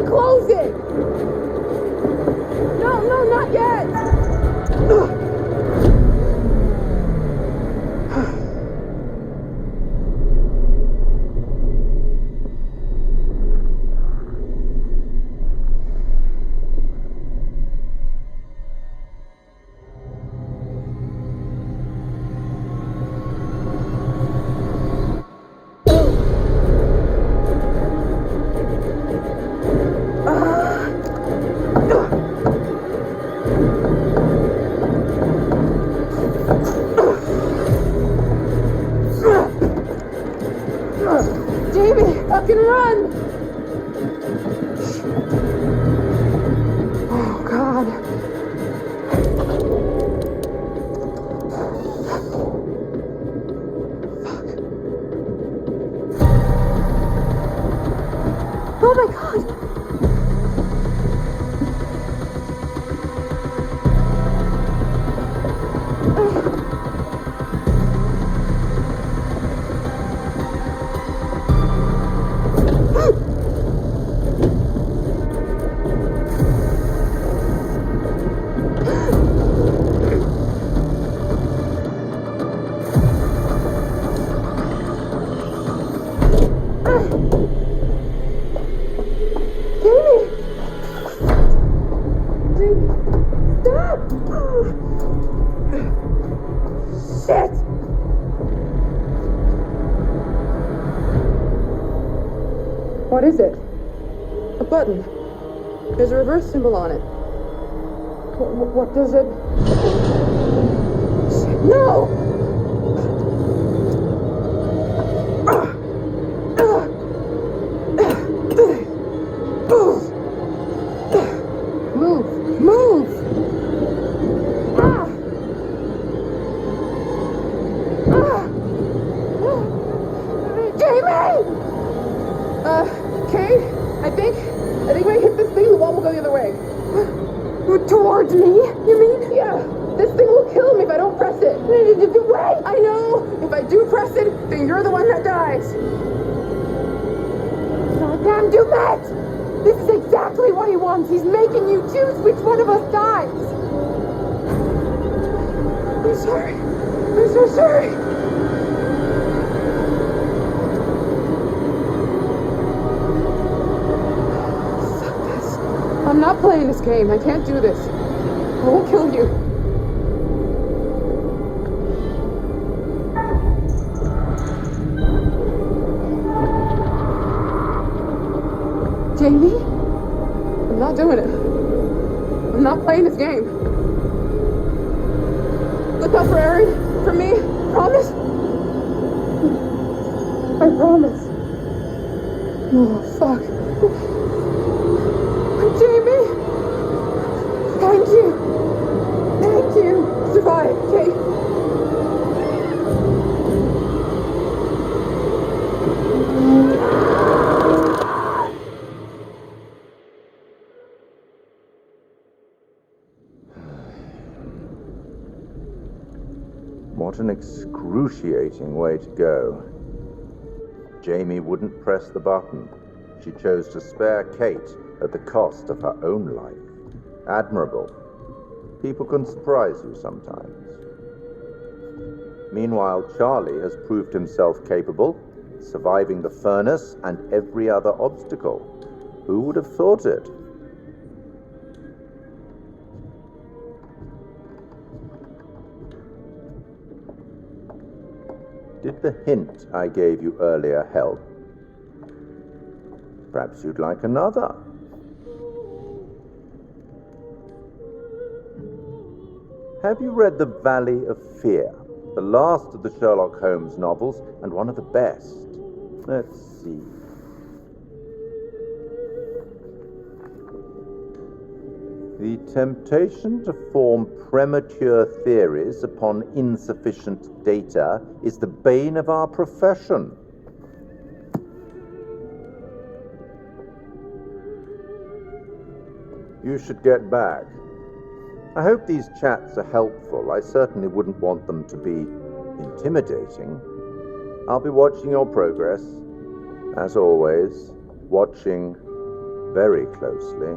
Close it! No, not yet! What is it? A button. There's a reverse symbol on it. What does it... No! Move! Move! Jamie! Kate, I think when I hit this thing, the wall will go the other way. Towards me, you mean? Yeah. This thing will kill me if I don't press it. Wait! I know! If I do press it, then you're the one that dies. Goddamn Dumet! This is exactly what he wants. He's making you choose which one of us dies. I'm sorry. I'm so sorry. I'm not playing this game. I can't do this. I won't kill you. Jamie? I'm not doing it. I'm not playing this game. Look out for Aaron. For me. Promise? I promise. Oh, fuck. Jamie! Thank you! Thank you! Survive, okay? What an excruciating way to go. Jamie wouldn't press the button. She chose to spare Kate at the cost of her own life. Admirable. People can surprise you sometimes. Meanwhile, Charlie has proved himself capable, surviving the furnace and every other obstacle. Who would have thought it? Did the hint I gave you earlier help? Perhaps you'd like another. Have you read The Valley of Fear? The last of the Sherlock Holmes novels, and one of the best. Let's see. The temptation to form premature theories upon insufficient data is the bane of our profession. You should get back. I hope these chats are helpful. I certainly wouldn't want them to be intimidating. I'll be watching your progress. As always, watching very closely.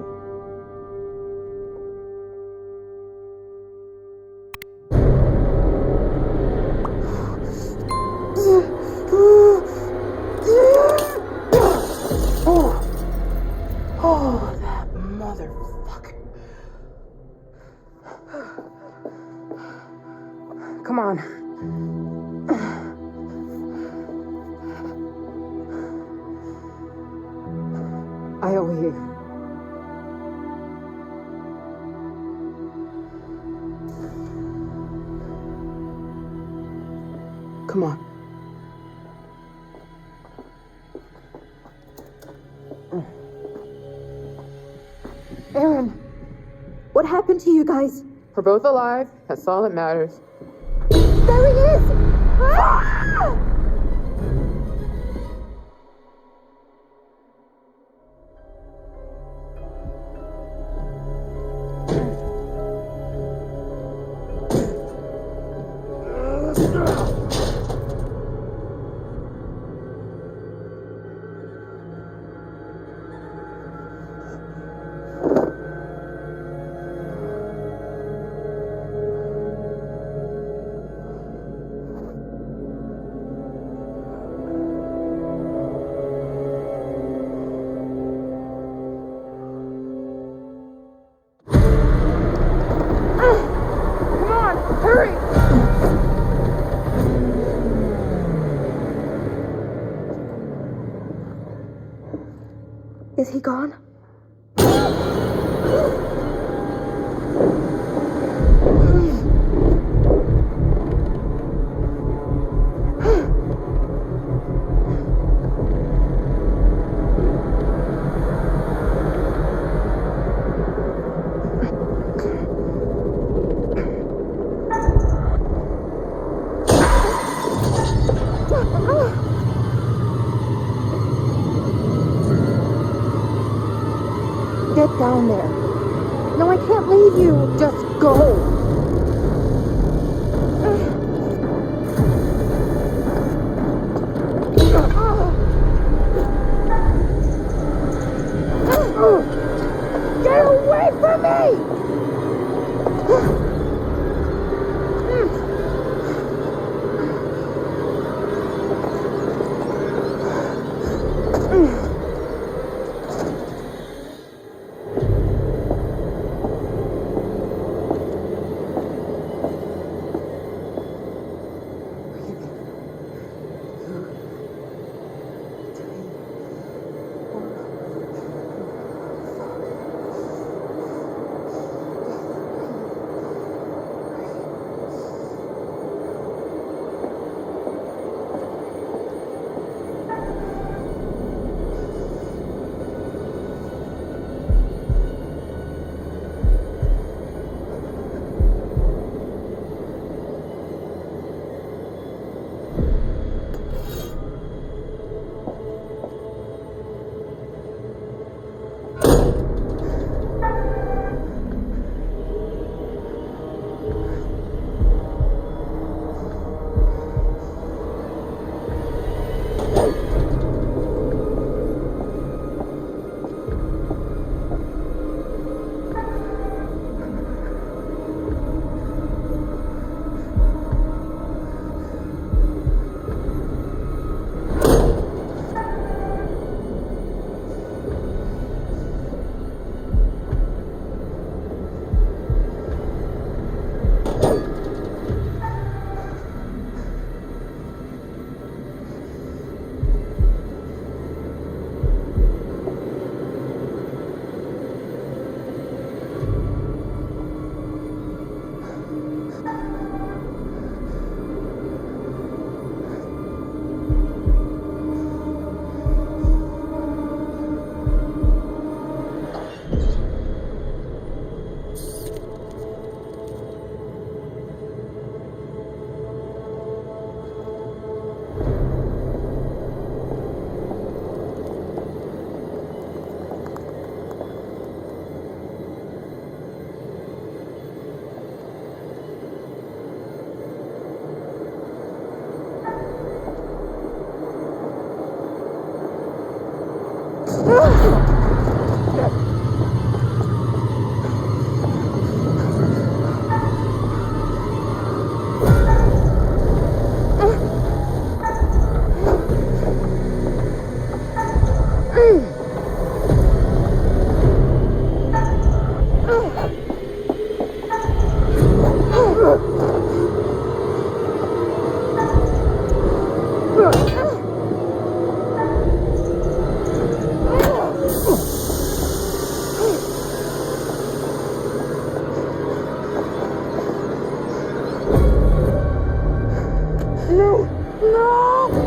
Oh, that motherfucker. Come on. I owe you. Come on. Aaron, what happened to you guys? We're both alive. That's all that matters. There he is! Ah! he gone? Get down there. No, I can't leave you. Just go. Get away from me!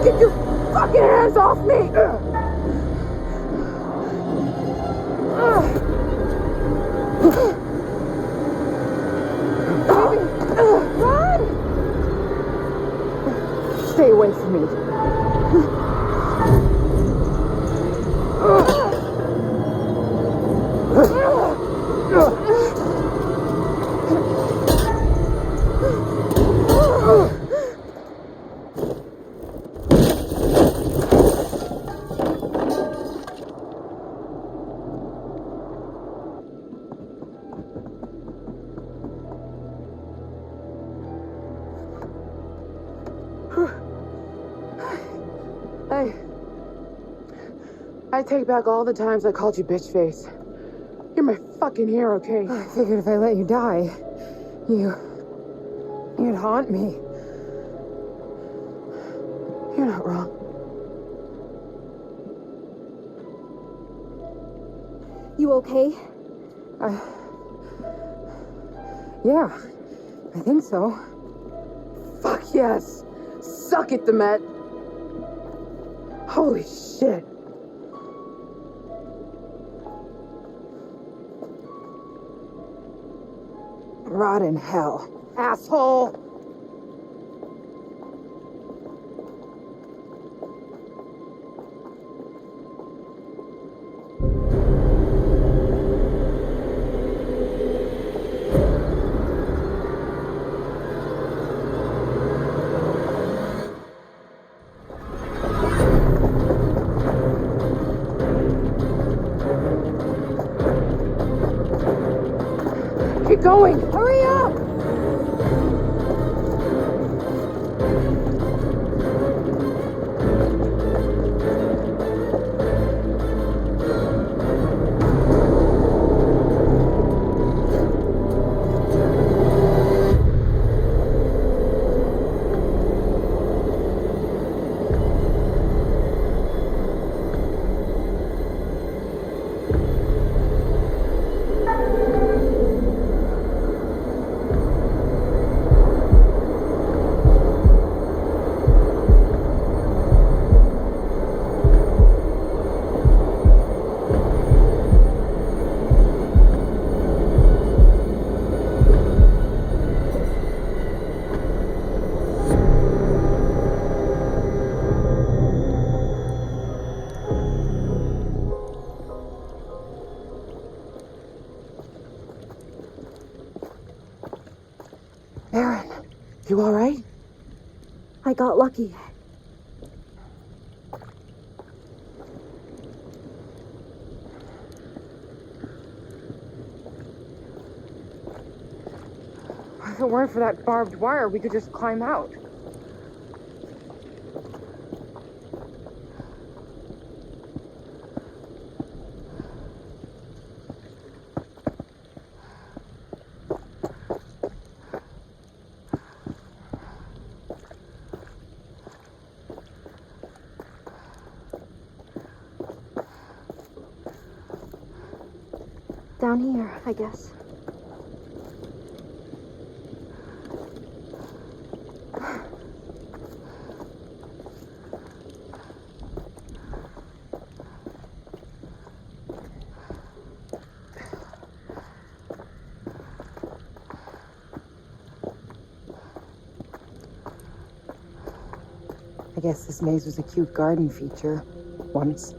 Get your fucking hands off me! Run! Stay away from me. I take back all the times I called you bitch face. You're my fucking hero, Kate. I figured if I let you die, you'd haunt me. You're not wrong. You okay? Yeah, I think so. Fuck yes! Suck it, Demet! Holy shit! Rot in hell, asshole! Keep going! Hurry up! Aaron, you alright? I got lucky. If it weren't for that barbed wire, we could just climb out. Down here, I guess. I guess this maze was a cute garden feature. Once.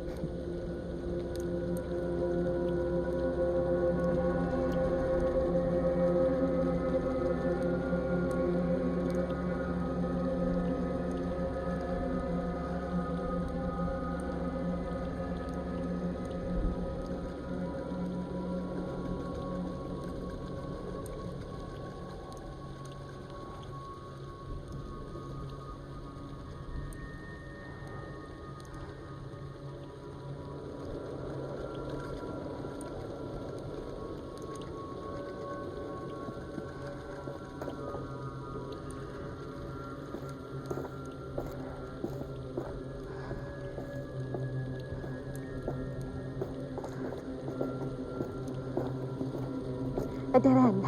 A dead end.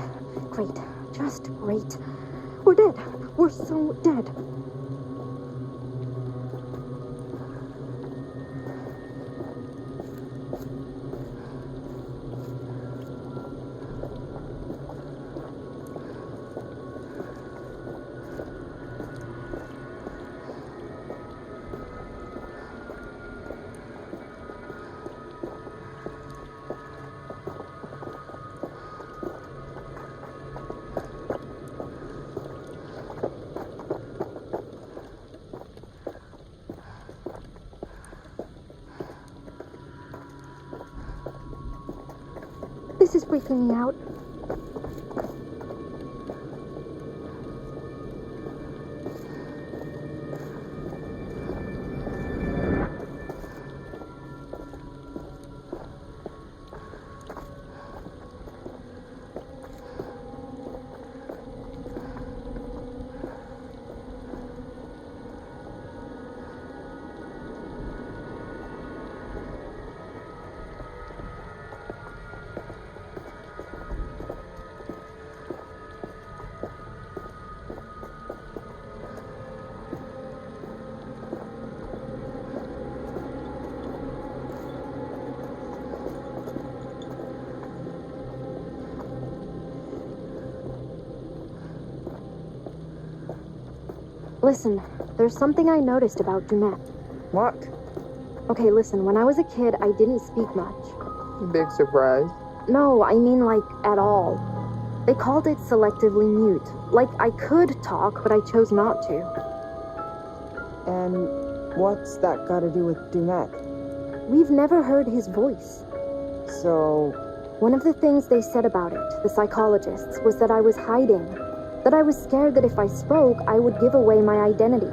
Great. Just great. We're dead. We're so dead. This is freaking me out. Listen, there's something I noticed about Dumet. What? Okay, listen, when I was a kid, I didn't speak much. Big surprise. No, I mean like, at all. They called it selectively mute. Like, I could talk, but I chose not to. And what's that got to do with Dumet? We've never heard his voice. So... One of the things they said about it, the psychologists, was that I was hiding. That I was scared that if I spoke, I would give away my identity.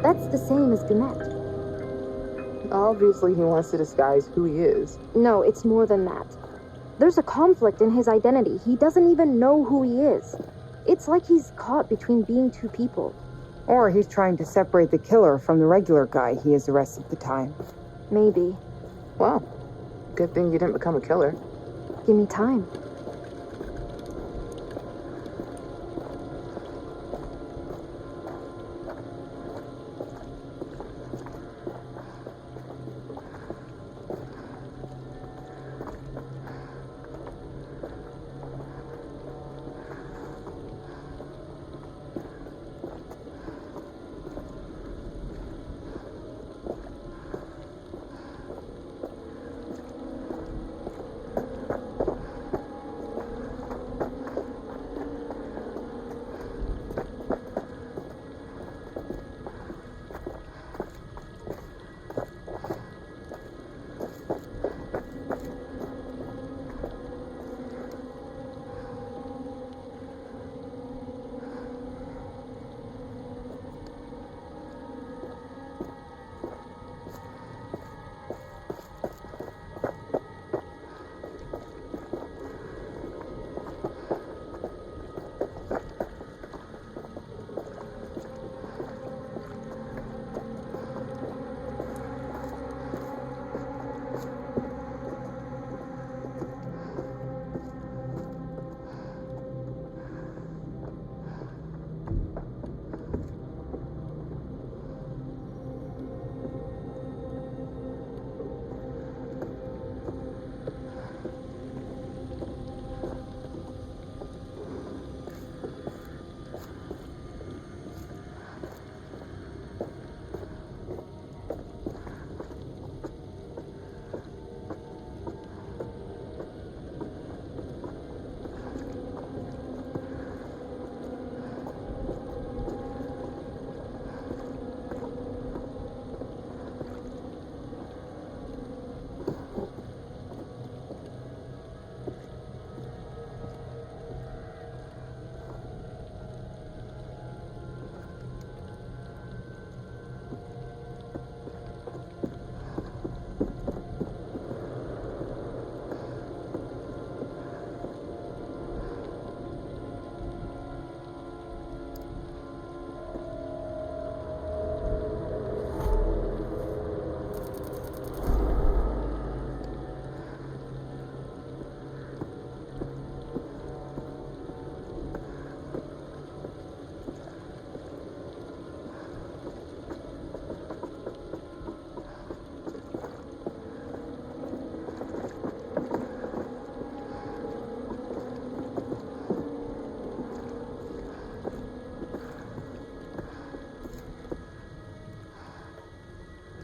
That's the same as Dumet. Obviously, he wants to disguise who he is. No, it's more than that. There's a conflict in his identity. He doesn't even know who he is. It's like he's caught between being two people. Or he's trying to separate the killer from the regular guy he is the rest of the time. Maybe. Well, good thing you didn't become a killer. Give me time.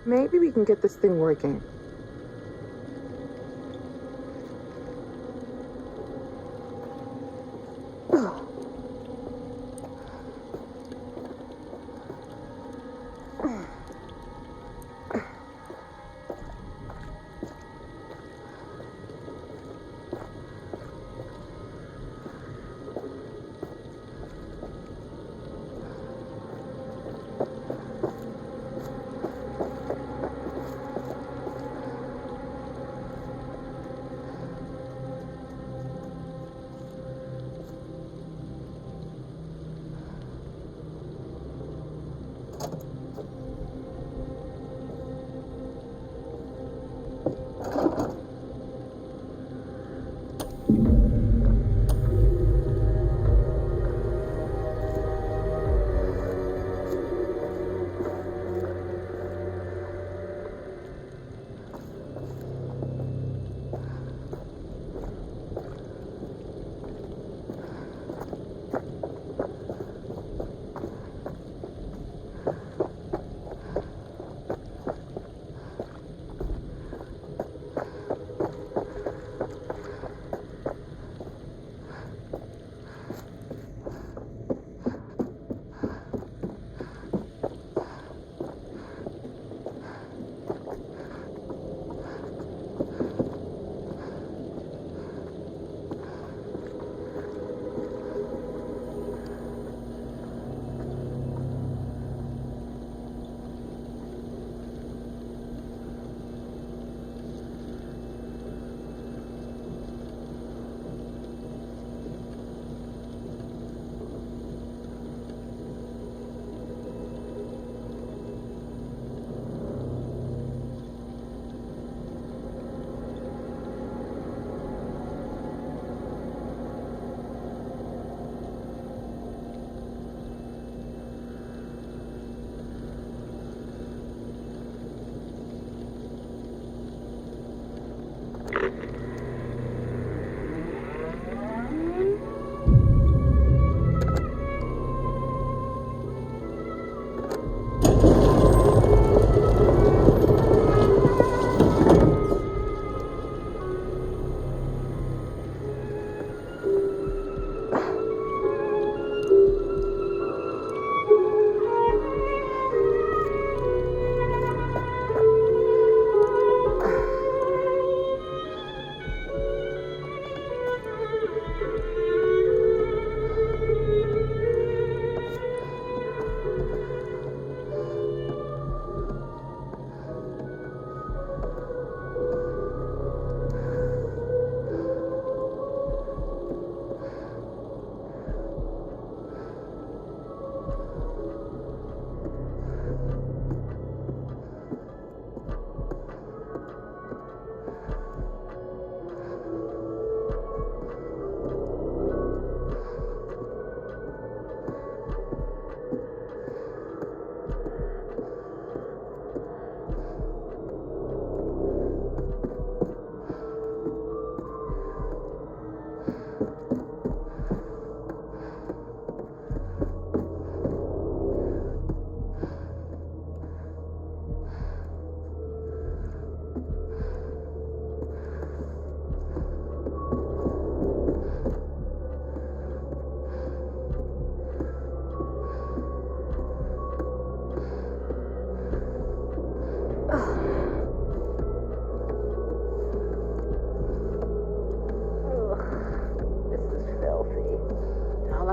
Maybe we can get this thing working.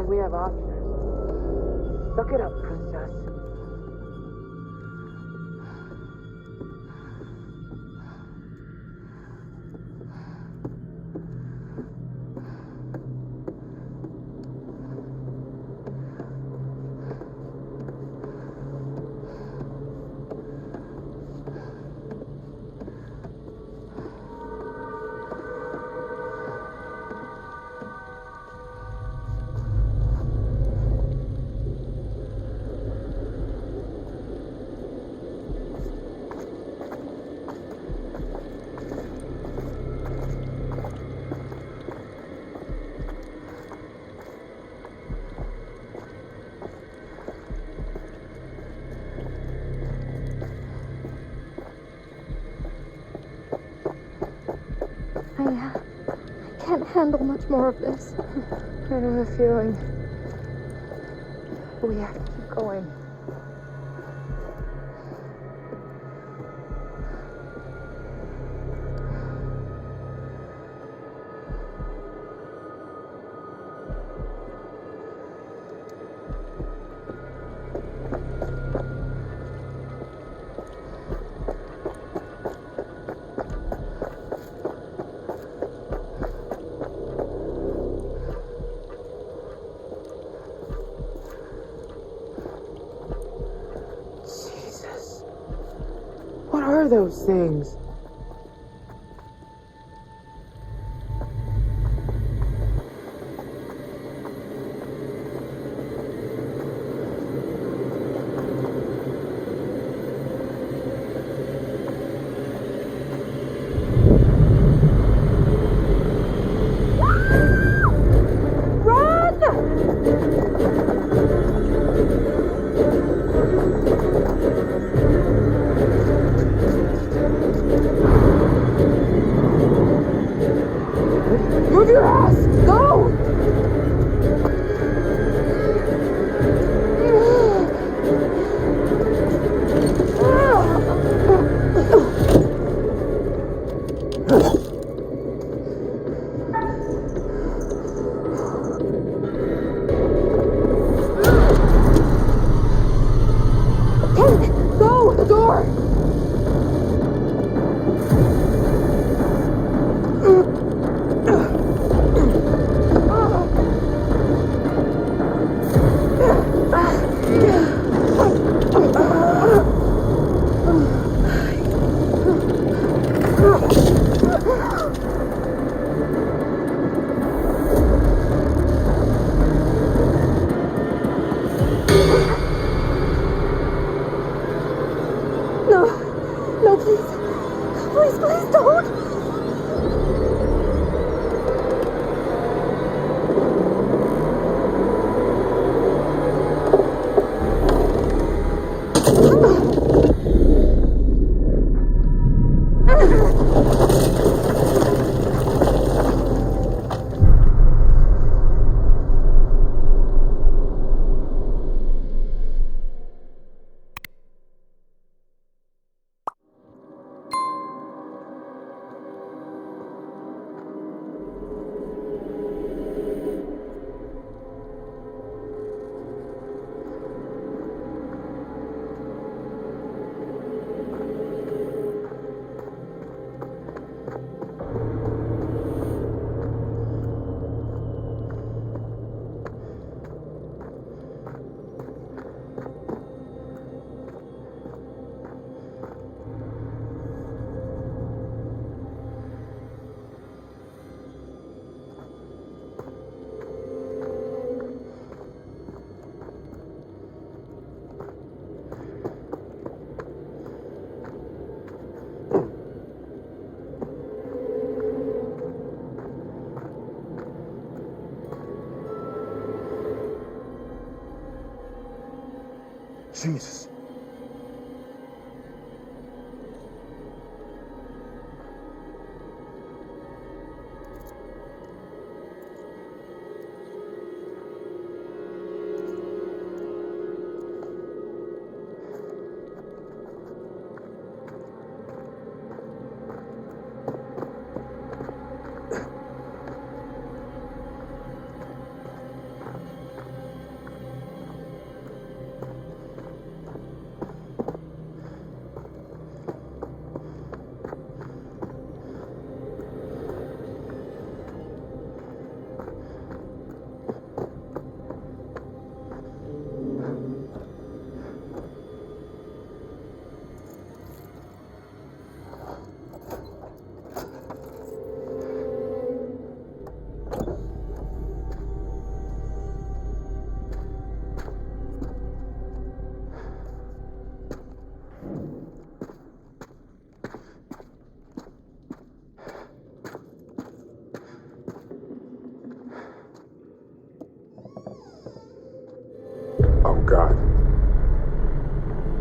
like we have options. Suck it up, princess. I can't handle much more of this. I know the feeling. But we have to keep going. What are those things? Move your ass! Go! Go! The door! No, please. Please don't. Jesus.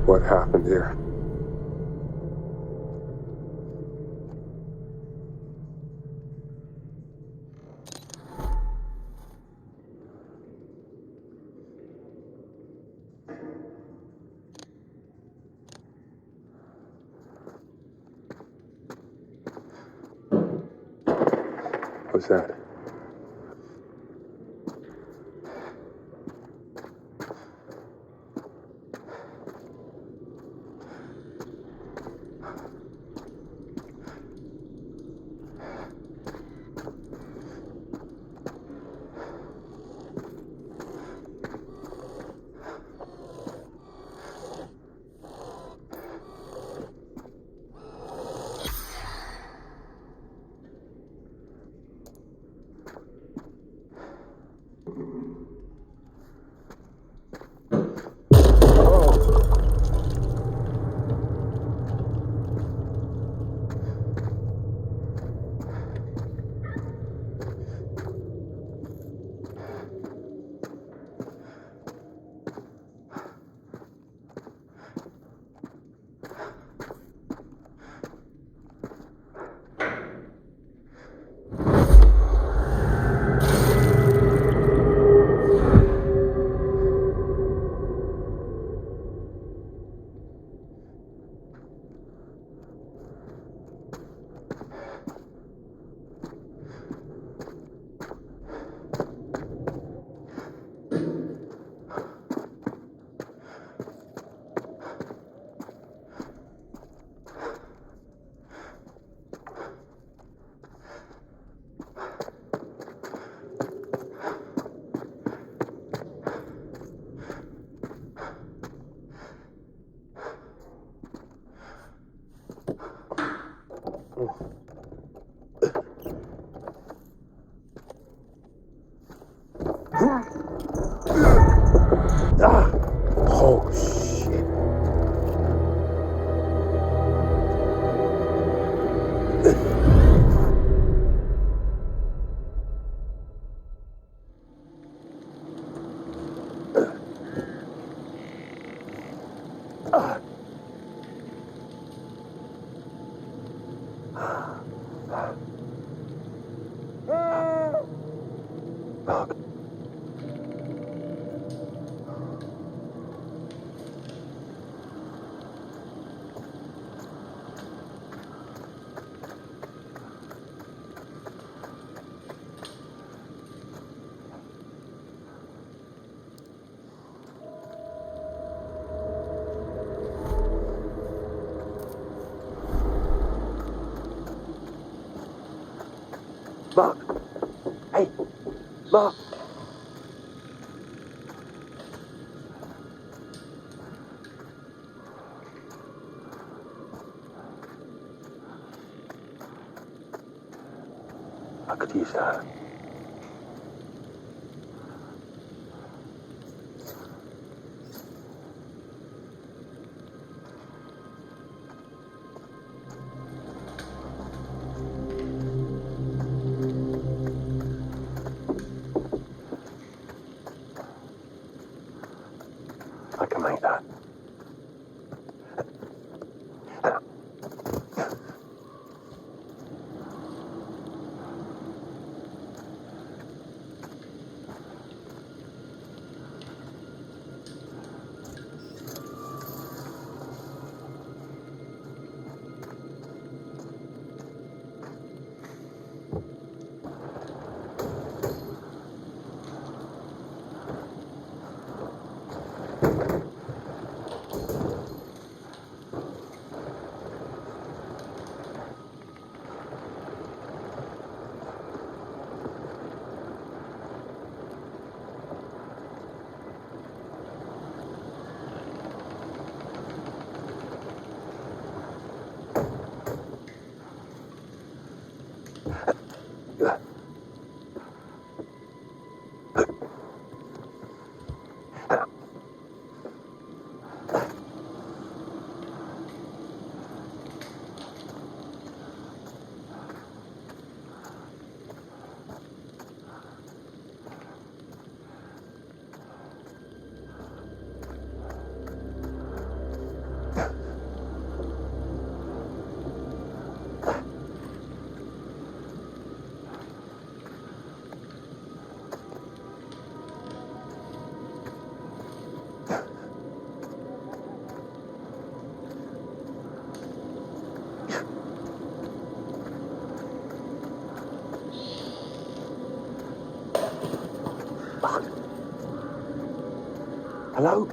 What happened here? What's that? Oh, shit. Mark! Hey! Mark! I could use that. I can make that. Hello?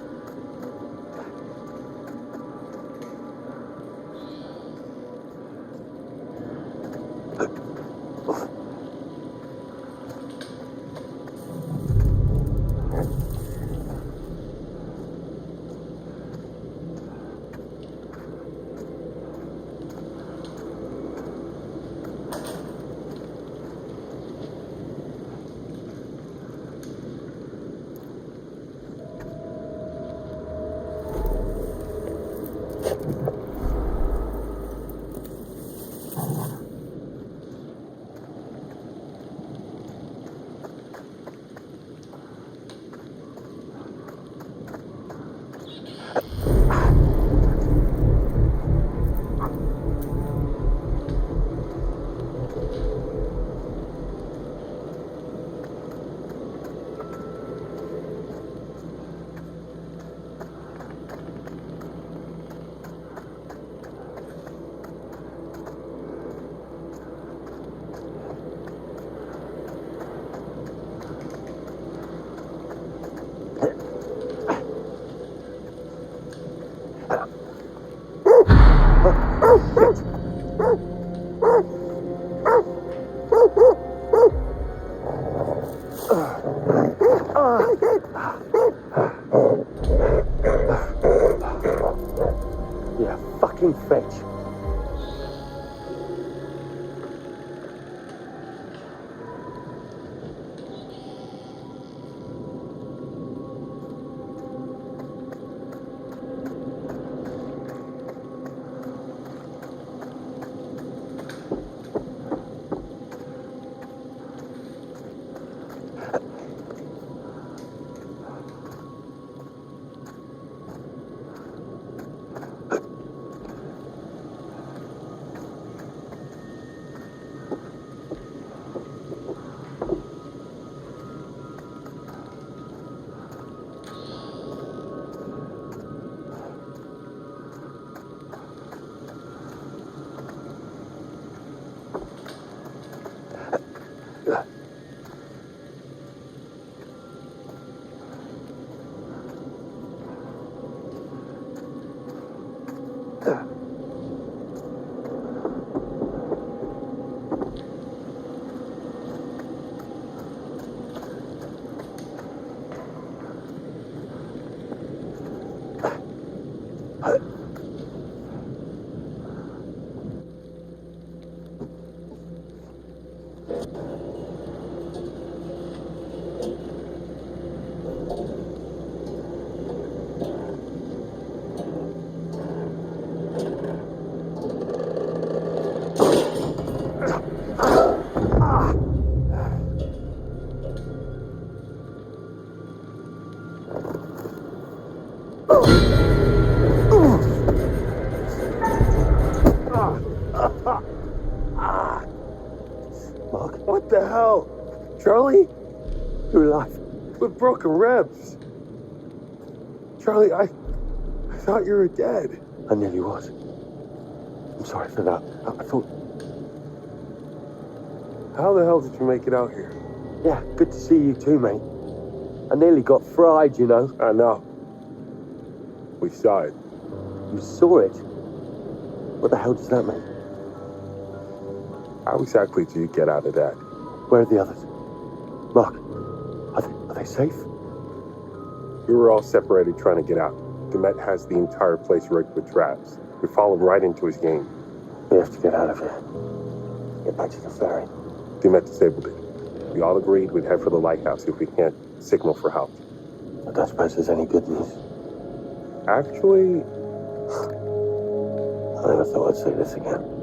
Yeah, fucking fetch. Mark? What the hell? Charlie? You're alive. With broken ribs. Charlie, I thought you were dead. I nearly was. I'm sorry for that. I thought... How the hell did you make it out here? Yeah, good to see you too, mate. I nearly got fried, you know. I know. We saw it. You saw it? What the hell does that mean? How exactly did you get out of that? Where are the others? Mark, are they safe? We were all separated trying to get out. Demet has the entire place rigged with traps. We followed right into his game. We have to get out of here. Get back to the ferry. Demet disabled it. We all agreed we'd head for the Lighthouse if we can't signal for help. I don't suppose there's any good news. Actually... I never thought I'd say this again.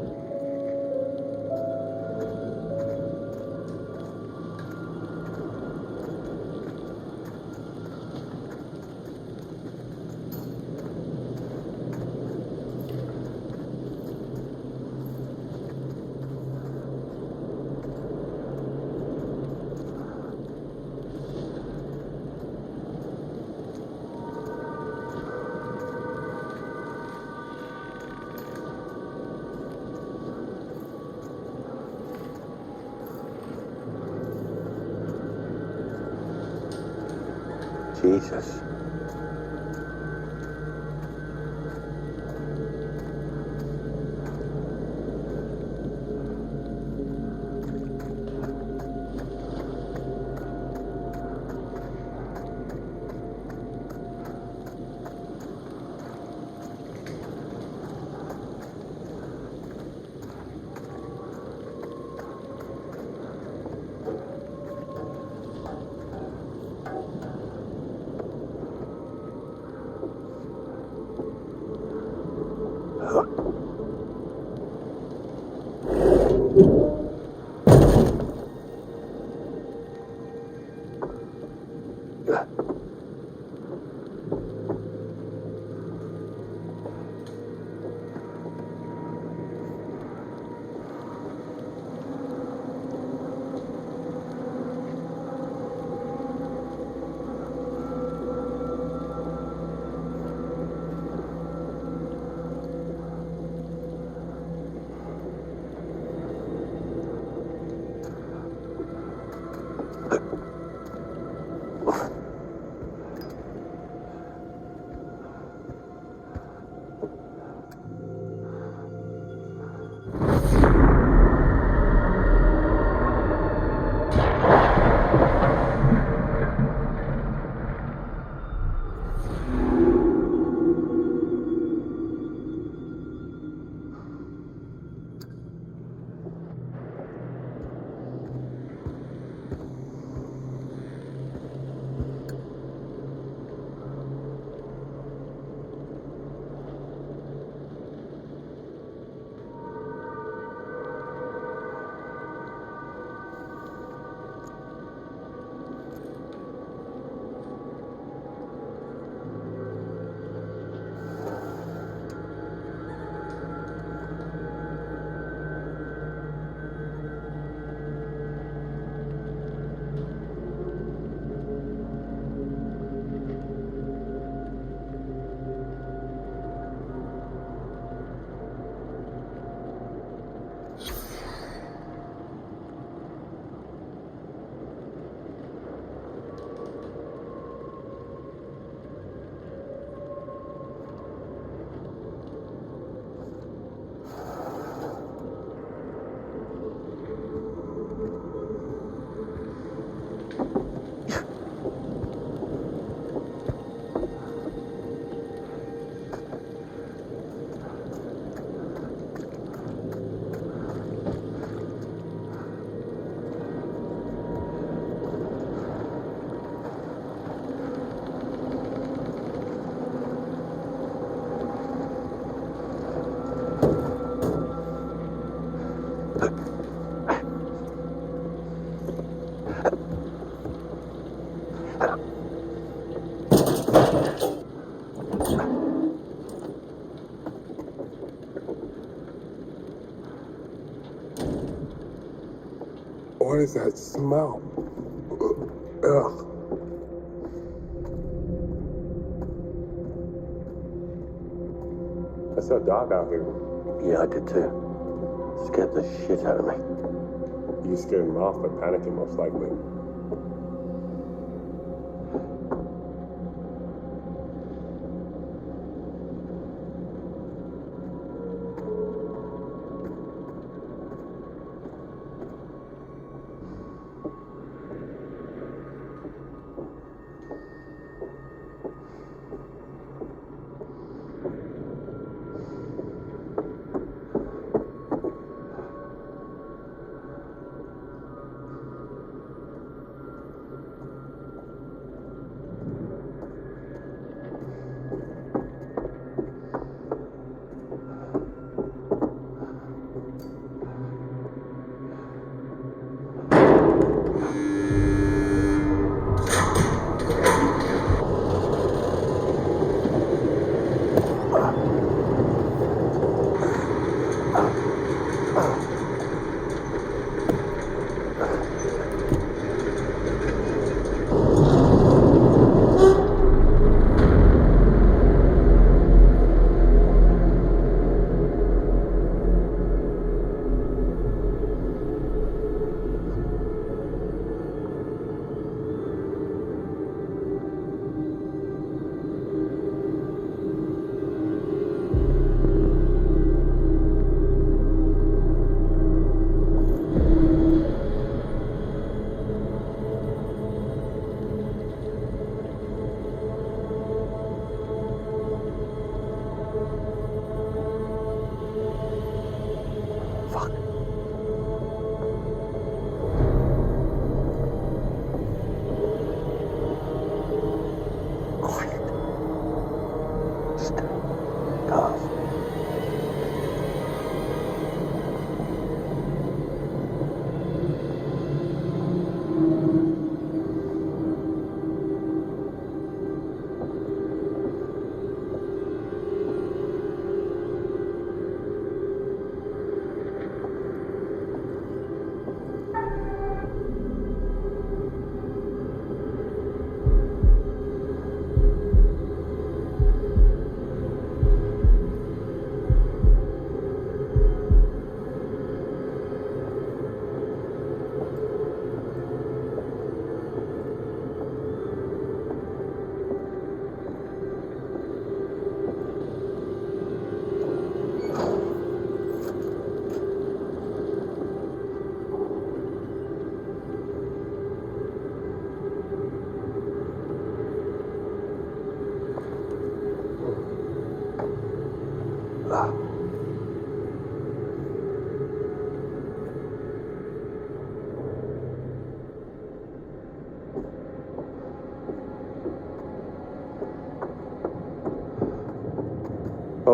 Jesus. What is that smell? Ugh. I saw a dog out here. Yeah, I did too. Scared the shit out of me. You scared him off by panicking, most likely.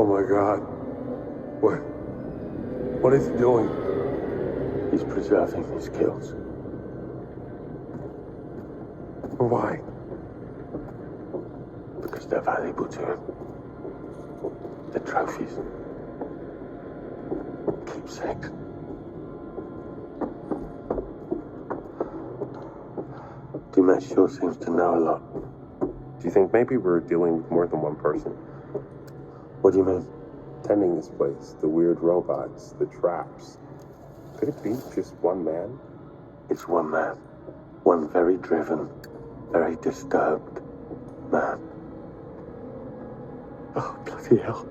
Oh my God. What is he doing? He's preserving his kills. Why? Because they're valuable to him. They're trophies. Keepsakes. Dumet sure seems to know a lot. Do you think maybe we're dealing with more than one person? What do you mean? Tending this place, the weird robots, the traps. Could it be just one man? It's one man. One very driven, very disturbed man. Oh, bloody hell.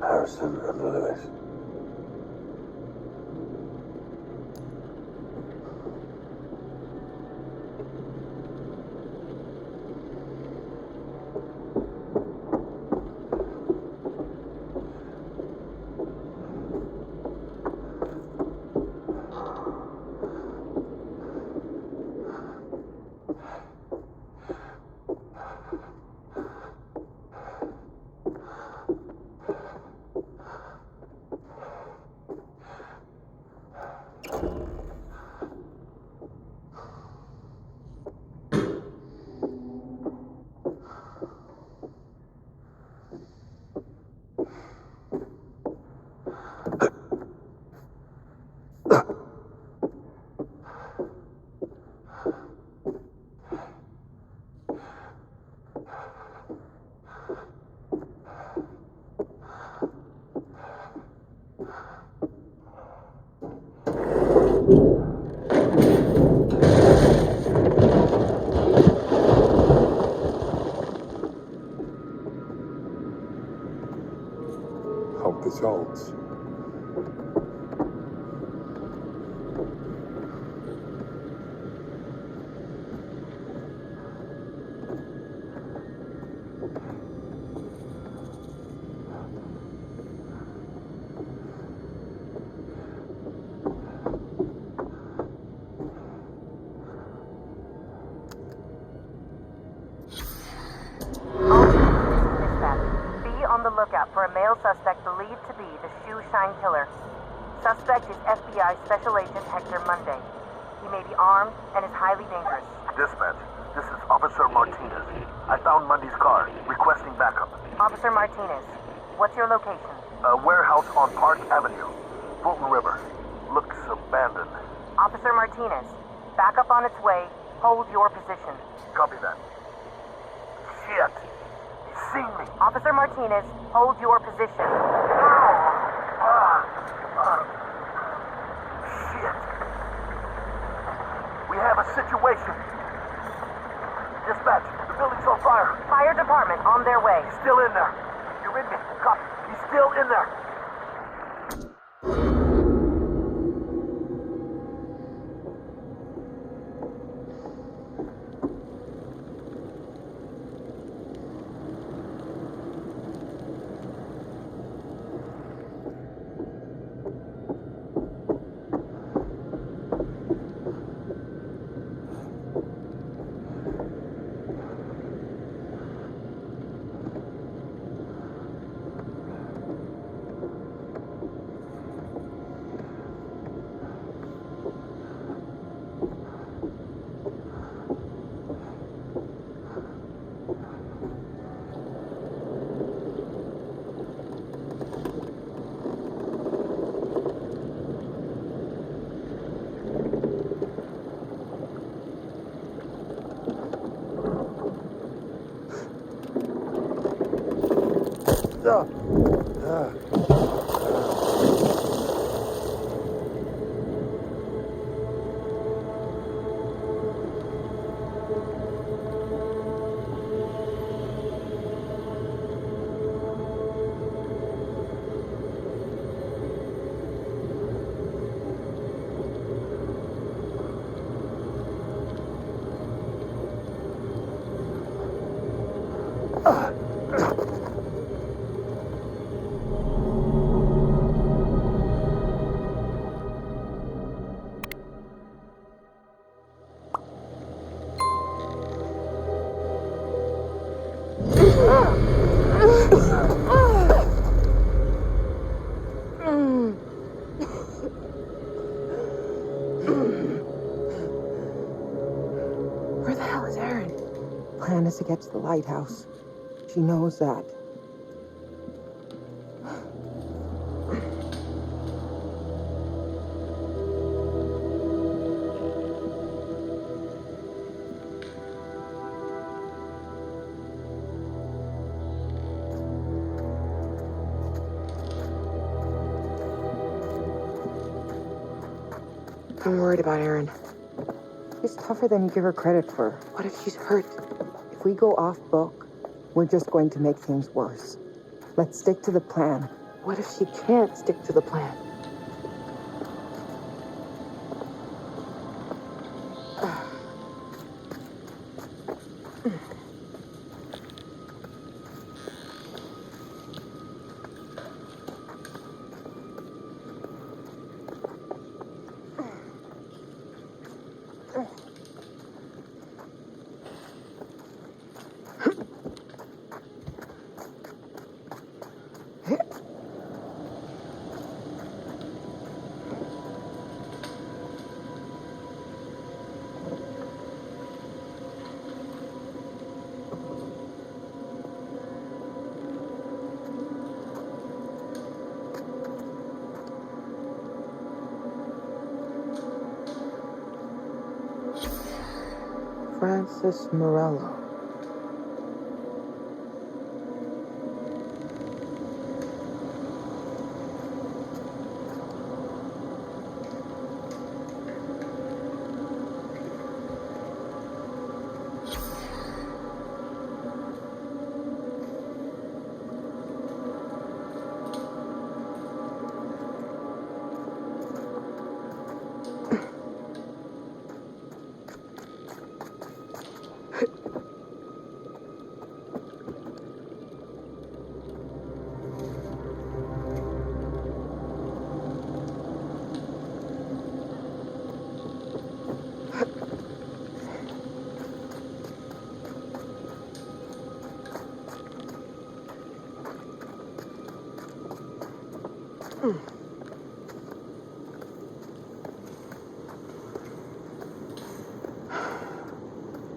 Harrison and Lewis. Hope this holds. On the lookout for a male suspect believed to be the shoe shine killer. Suspect is FBI Special Agent Hector Monday. He may be armed and is highly dangerous. Dispatch, this is Officer Martinez. I found Monday's car, requesting backup. Officer Martinez, what's your location? A warehouse on Park Avenue, Fulton River. Looks abandoned. Officer Martinez, backup on its way. Hold your position. Copy that. Shit! Seen me. Officer Martinez, hold your position. Shit. We have a situation. Dispatch, the building's on fire. Fire department on their way. Still in there. You're in me. Copy. He's still in there. Where the hell is Erin? Plan is to get to the lighthouse. She knows that. I'm worried about Erin. She's tougher than you give her credit for. What if she's hurt? If we go off book, we're just going to make things worse. Let's stick to the plan. What if she can't stick to the plan? Francis Morello.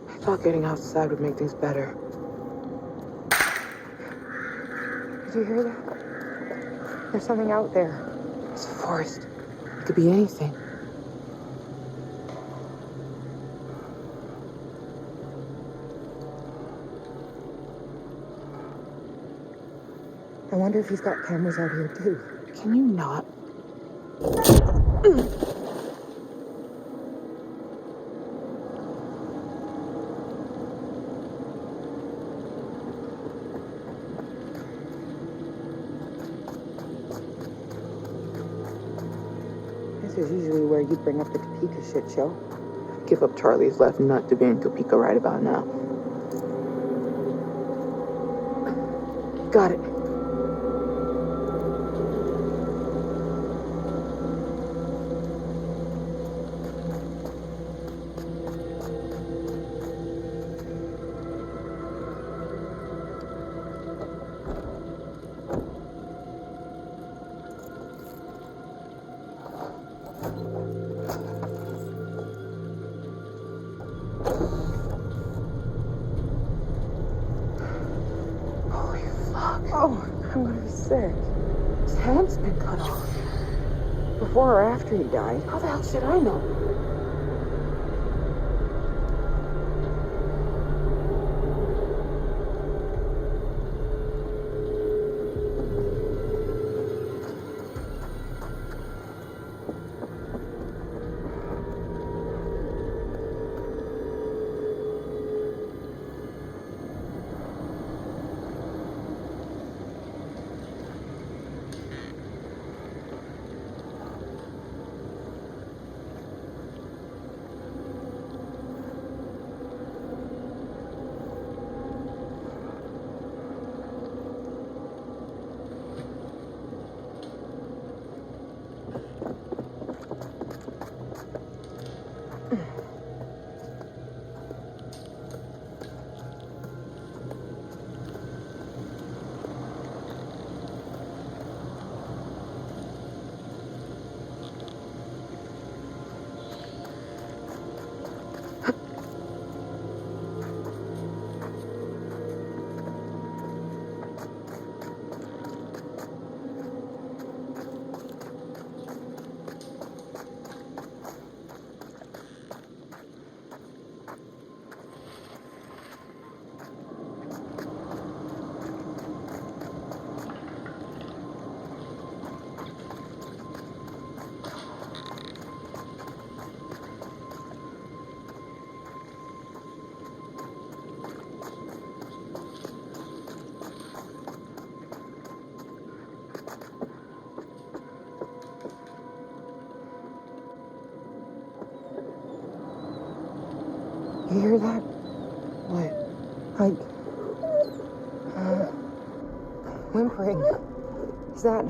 I thought getting outside would make things better. Did you hear that? There's something out there. It's a forest. It could be anything. I wonder if he's got cameras out here too. Can you not? is usually where you bring up the Topeka shit show. Give up Charlie's left nut to be in Topeka right about now. Got it. Oh, I'm gonna be sick. His hand's been cut off. Before or after he died? How the hell should I know? You hear that? What? Whimpering. Is that...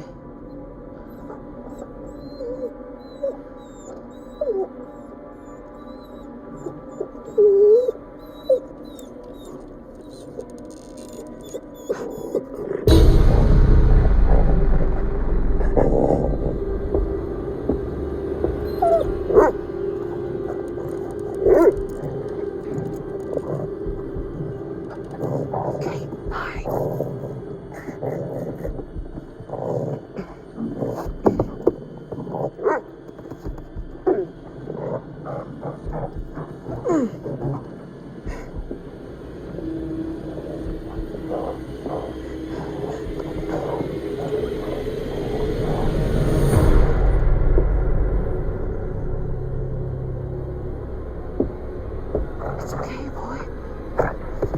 It's okay, boy.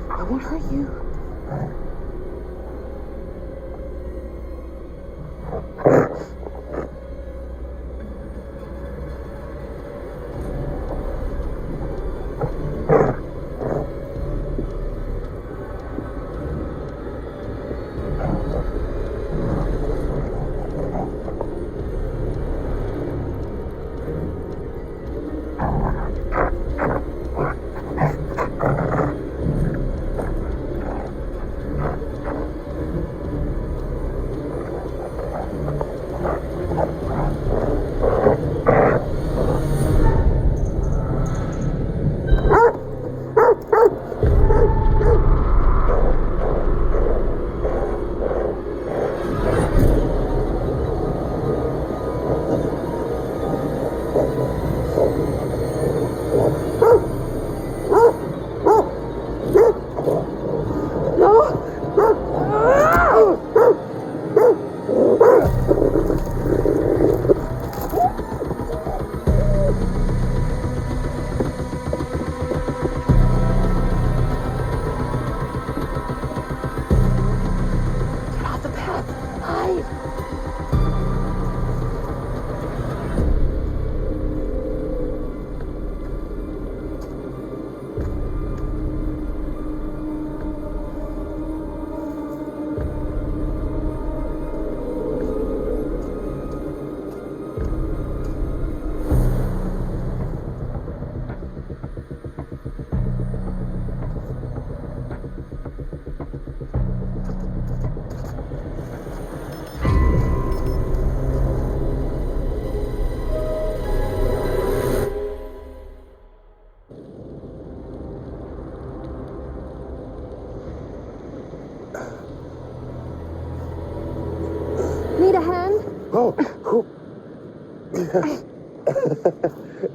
I won't hurt you.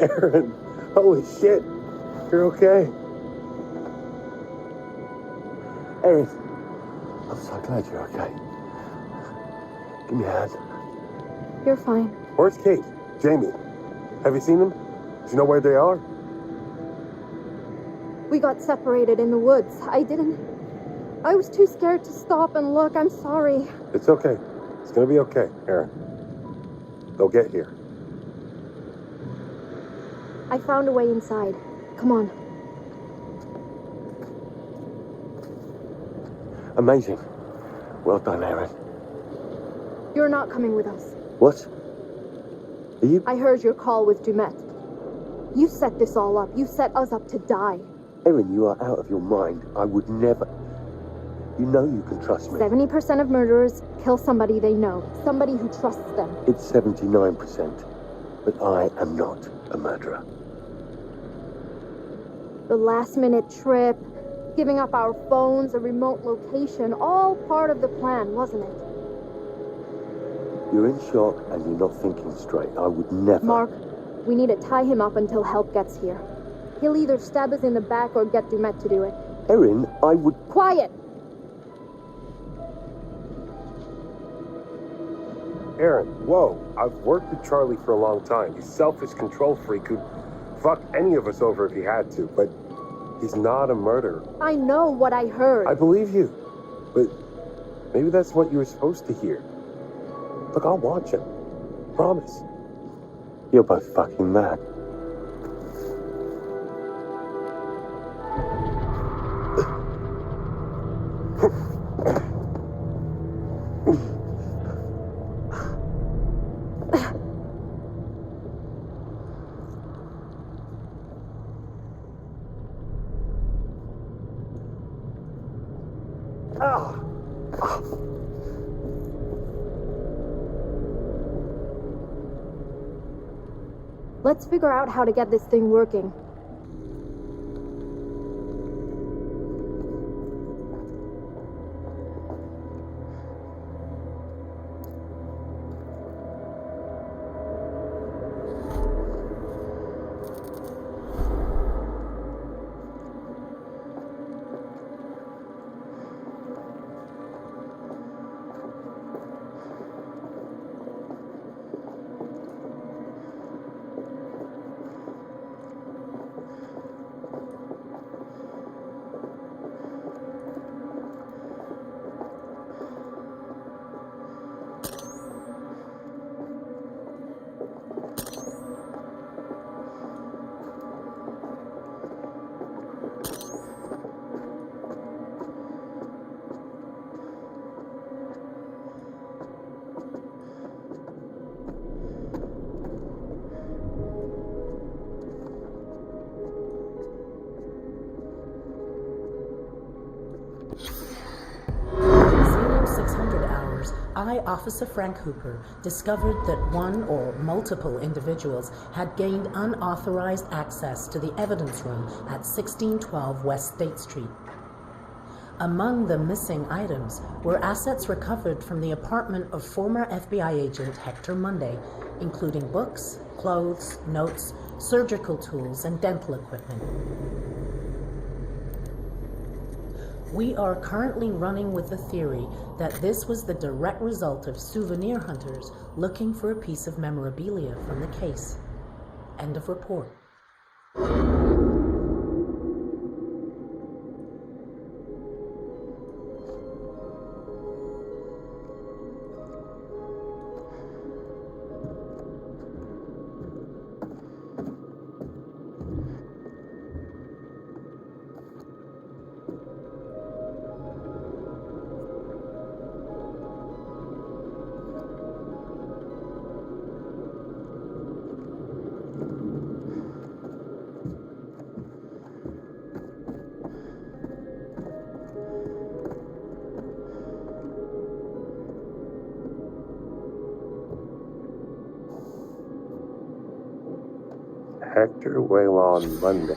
Aaron, holy shit. You're okay. Erin, I'm so glad you're okay. Give me a hand. You're fine. Where's Kate? Jamie? Have you seen them? Do you know where they are? We got separated in the woods. I was too scared to stop and look. I'm sorry. It's okay. It's gonna be okay, Aaron. They'll get here. I found a way inside. Come on. Amazing. Well done, Aaron. You're not coming with us. What? Are you... I heard your call with Dumet. You set this all up. You set us up to die. Erin, you are out of your mind. I would never... You know you can trust me. 70% of murderers kill somebody they know. Somebody who trusts them. It's 79%. But I am not a murderer. The last-minute trip, giving up our phones, a remote location, all part of the plan, wasn't it? You're in shock and you're not thinking straight. I would never... Mark, we need to tie him up until help gets here. He'll either stab us in the back or get Dumet to do it. Erin, I would... Quiet! Aaron, whoa. I've worked with Charlie for a long time. He's a selfish control freak who'd fuck any of us over if he had to, but he's not a murderer. I know what I heard. I believe you, but maybe that's what you were supposed to hear. Look, I'll watch him. Promise. You're both fucking mad. Let's figure out how to get this thing working. I, Officer Frank Hooper, discovered that one or multiple individuals had gained unauthorized access to the evidence room at 1612 West State Street. Among the missing items were assets recovered from the apartment of former FBI agent Hector Monday, including books, clothes, notes, surgical tools, and dental equipment. We are currently running with the theory that this was the direct result of souvenir hunters looking for a piece of memorabilia from the case. End of report. Hector Waylon Monday.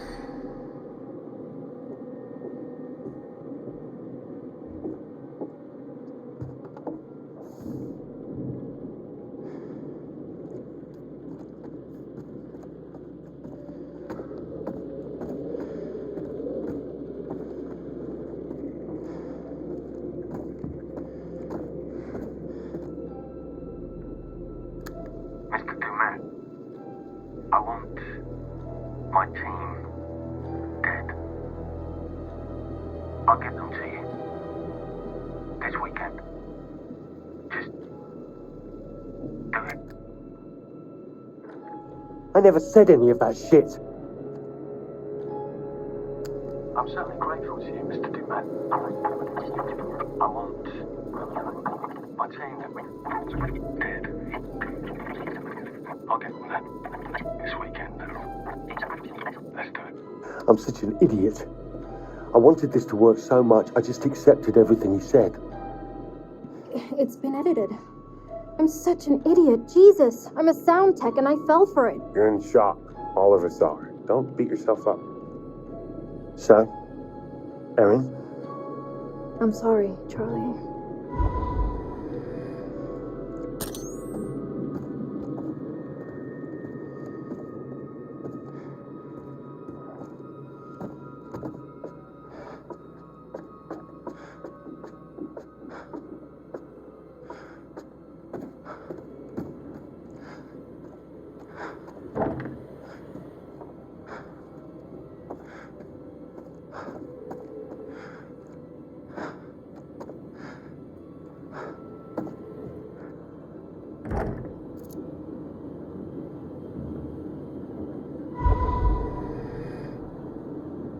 my team dead. I'll get them to you. This weekend. Just do it. I never said any of that shit. I'm certainly grateful to you, Mr. Dumat. I want my team dead. I'll get them that this weekend. Let's do it. I'm such an idiot. I wanted this to work so much, I just accepted everything he said. It's been edited. I'm such an idiot. Jesus, I'm a sound tech and I fell for it. You're in shock. All of us are. Don't beat yourself up. So, Erin? I'm sorry, Charlie.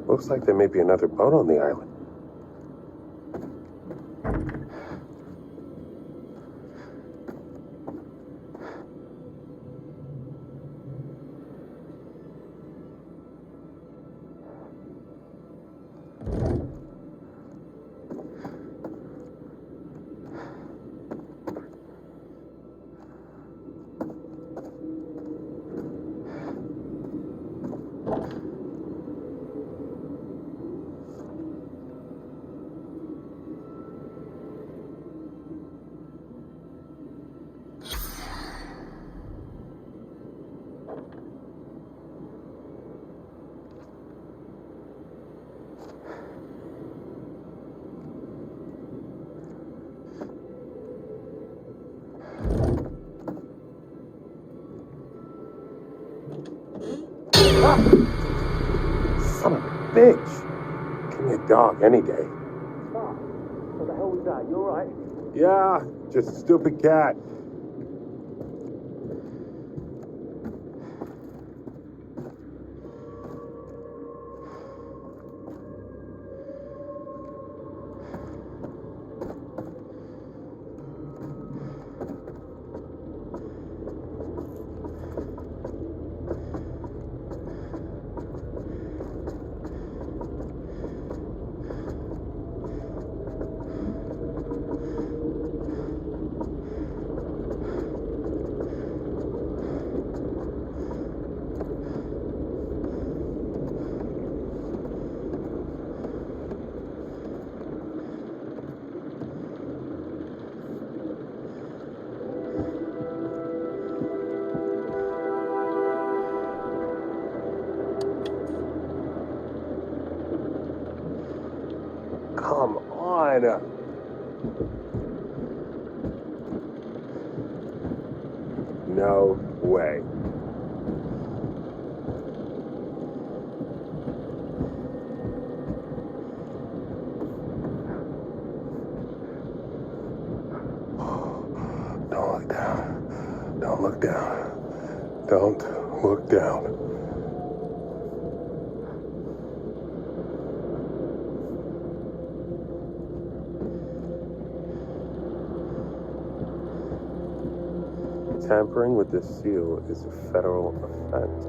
Looks like there may be another boat on the island. Son of a bitch. Give me a dog any day. What the hell was that? You alright? Yeah, just a stupid cat. Come on. No way. Don't look down. Don't look down. Don't look down. Tampering with this seal is a federal offense.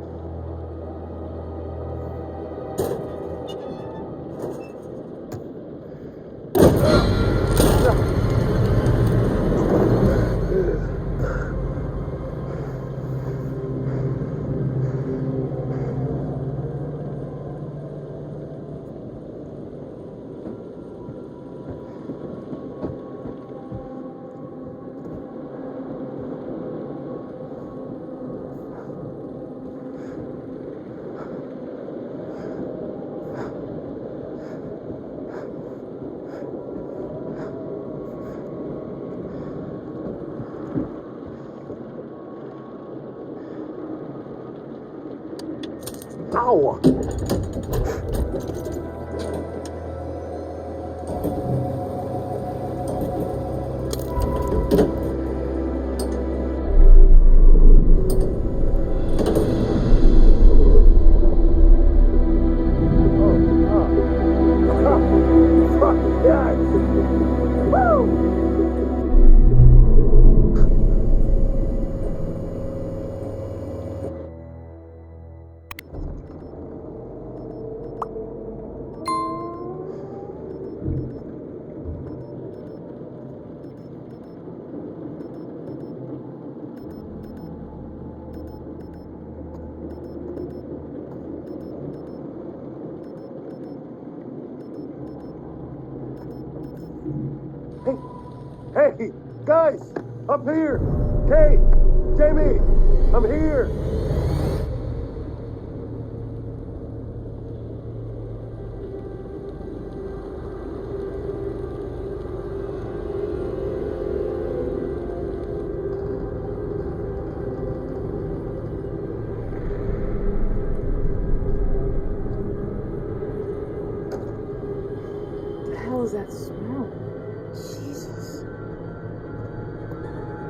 Ow! Hey, guys, up here! Kate, Jamie, I'm here! What the hell is that smell? Jesus.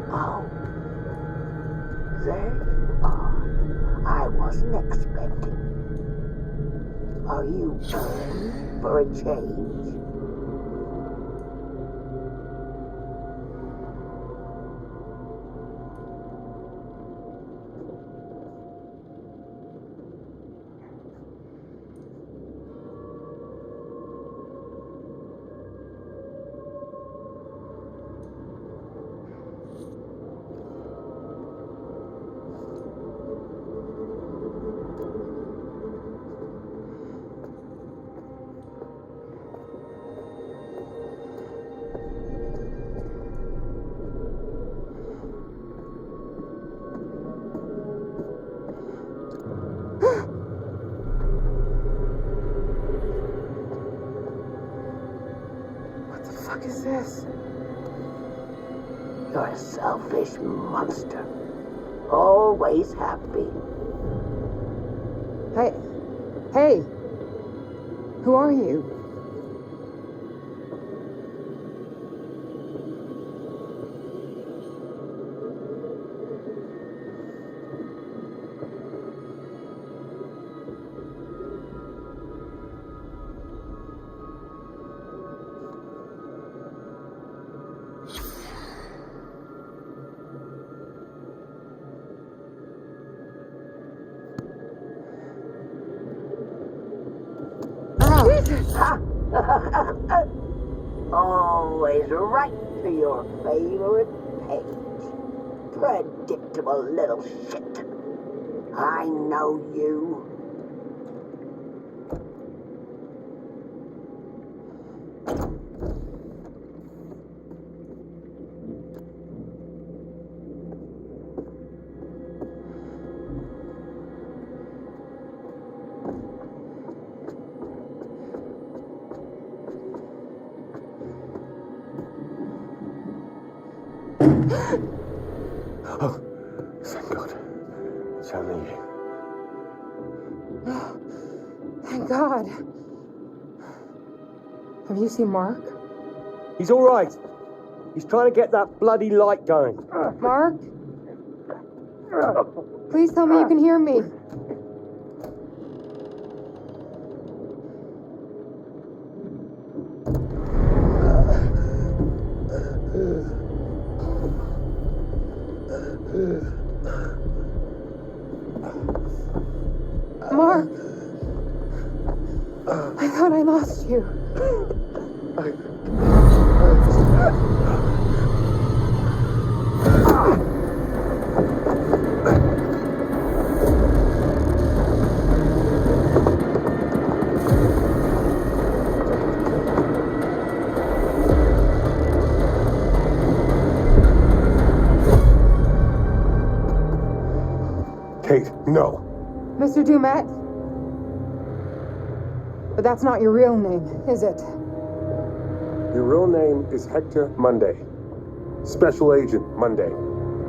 Oh. There you are. I wasn't expecting. Are you ready for a change? What the fuck is this? You're a selfish monster. Always have been. Hey! Who are you? Always right to your favorite page. Predictable little shit. I know you. Oh, thank God. It's only you. Thank God. Have you seen Mark? He's all right. He's trying to get that bloody light going. Mark? Please tell me you can hear me. Mark! I thought I lost you. Kate, no. Mr. Dumet? But that's not your real name, is it? Your real name is Hector Monday. Special Agent Monday.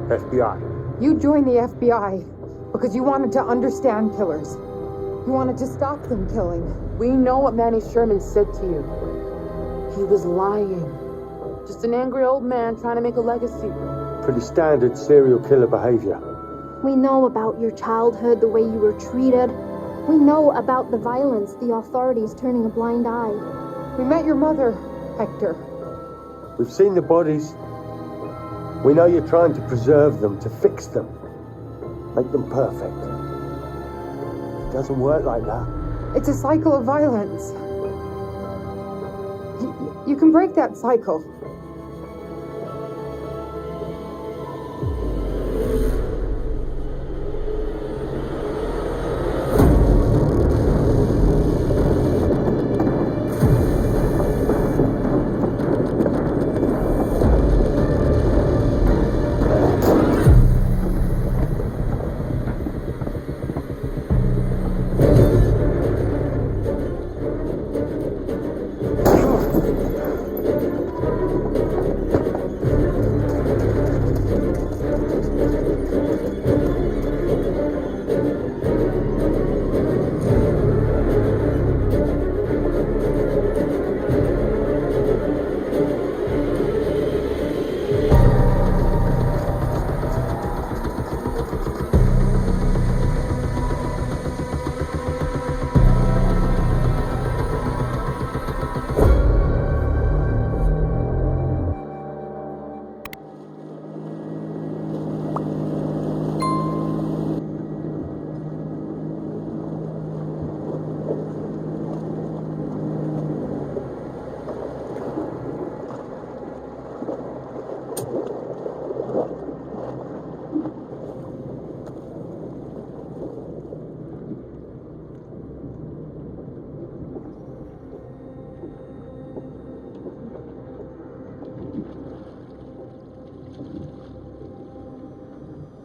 FBI. You joined the FBI because you wanted to understand killers. You wanted to stop them killing. We know what Manny Sherman said to you. He was lying. Just an angry old man trying to make a legacy. Pretty standard serial killer behavior. We know about your childhood, the way you were treated. We know about the violence, the authorities turning a blind eye. We met your mother, Hector. We've seen the bodies. We know you're trying to preserve them, to fix them. Make them perfect. It doesn't work like that. It's a cycle of violence. You can break that cycle.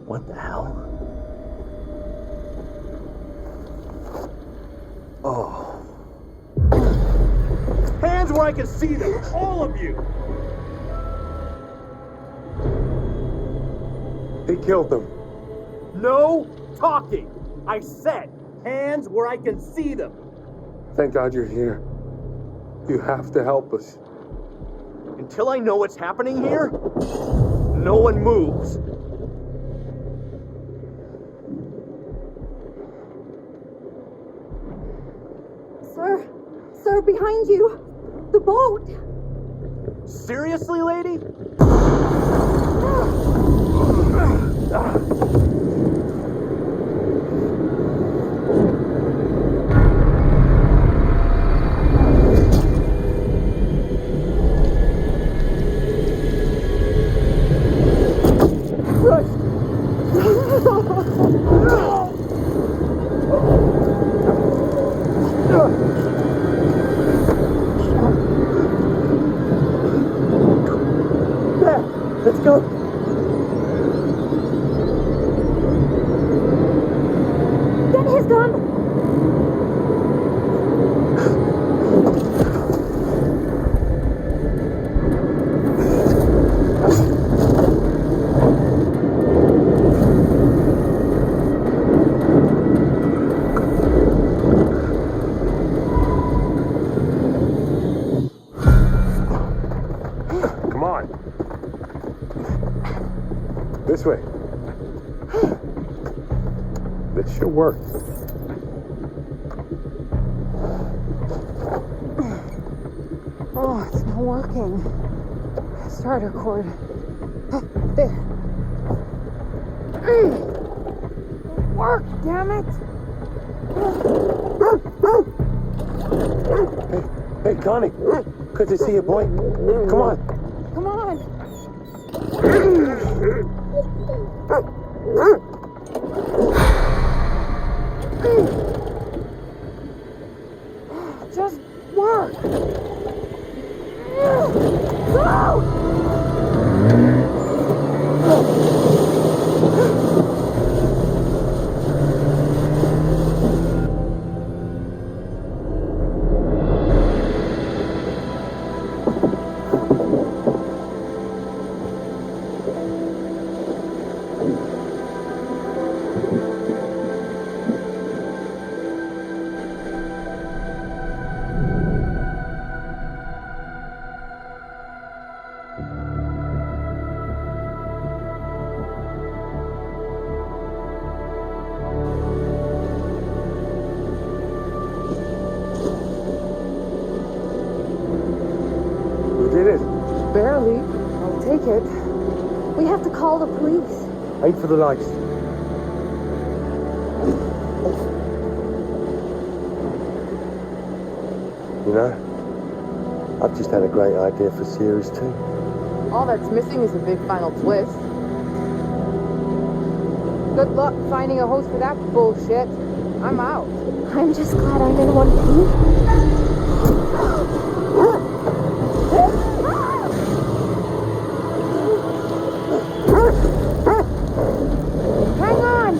What the hell? Oh. Hands where I can see them, all of you! He killed them. No talking! I said, hands where I can see them! Thank God you're here. You have to help us. Until I know what's happening here, no one moves. Sir, behind you! The boat! Seriously, lady? Let's go. Get his gun! Come on. This way. This should work. Oh, it's not working. Starter cord. There. Work, damn it! Hey, Connie. Good to see you, boy. Come on. Come on! Just work! Go! Charlie, I'll take it. We have to call the police. Aim for the lights. You know, I've just had a great idea for series 2. All that's missing is a big final twist. Good luck finding a host for that bullshit. I'm out. I'm just glad I'm in one piece. Hang on!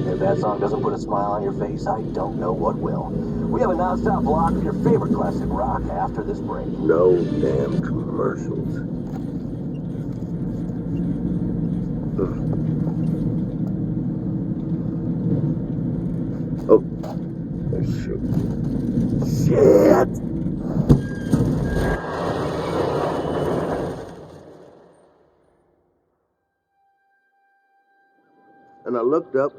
If that song doesn't put a smile on your face, I don't know what will. We have a non-stop block of your favorite classic rock after this break. No damn commercials. Oh. Oh, shoot. Shit! And I looked up,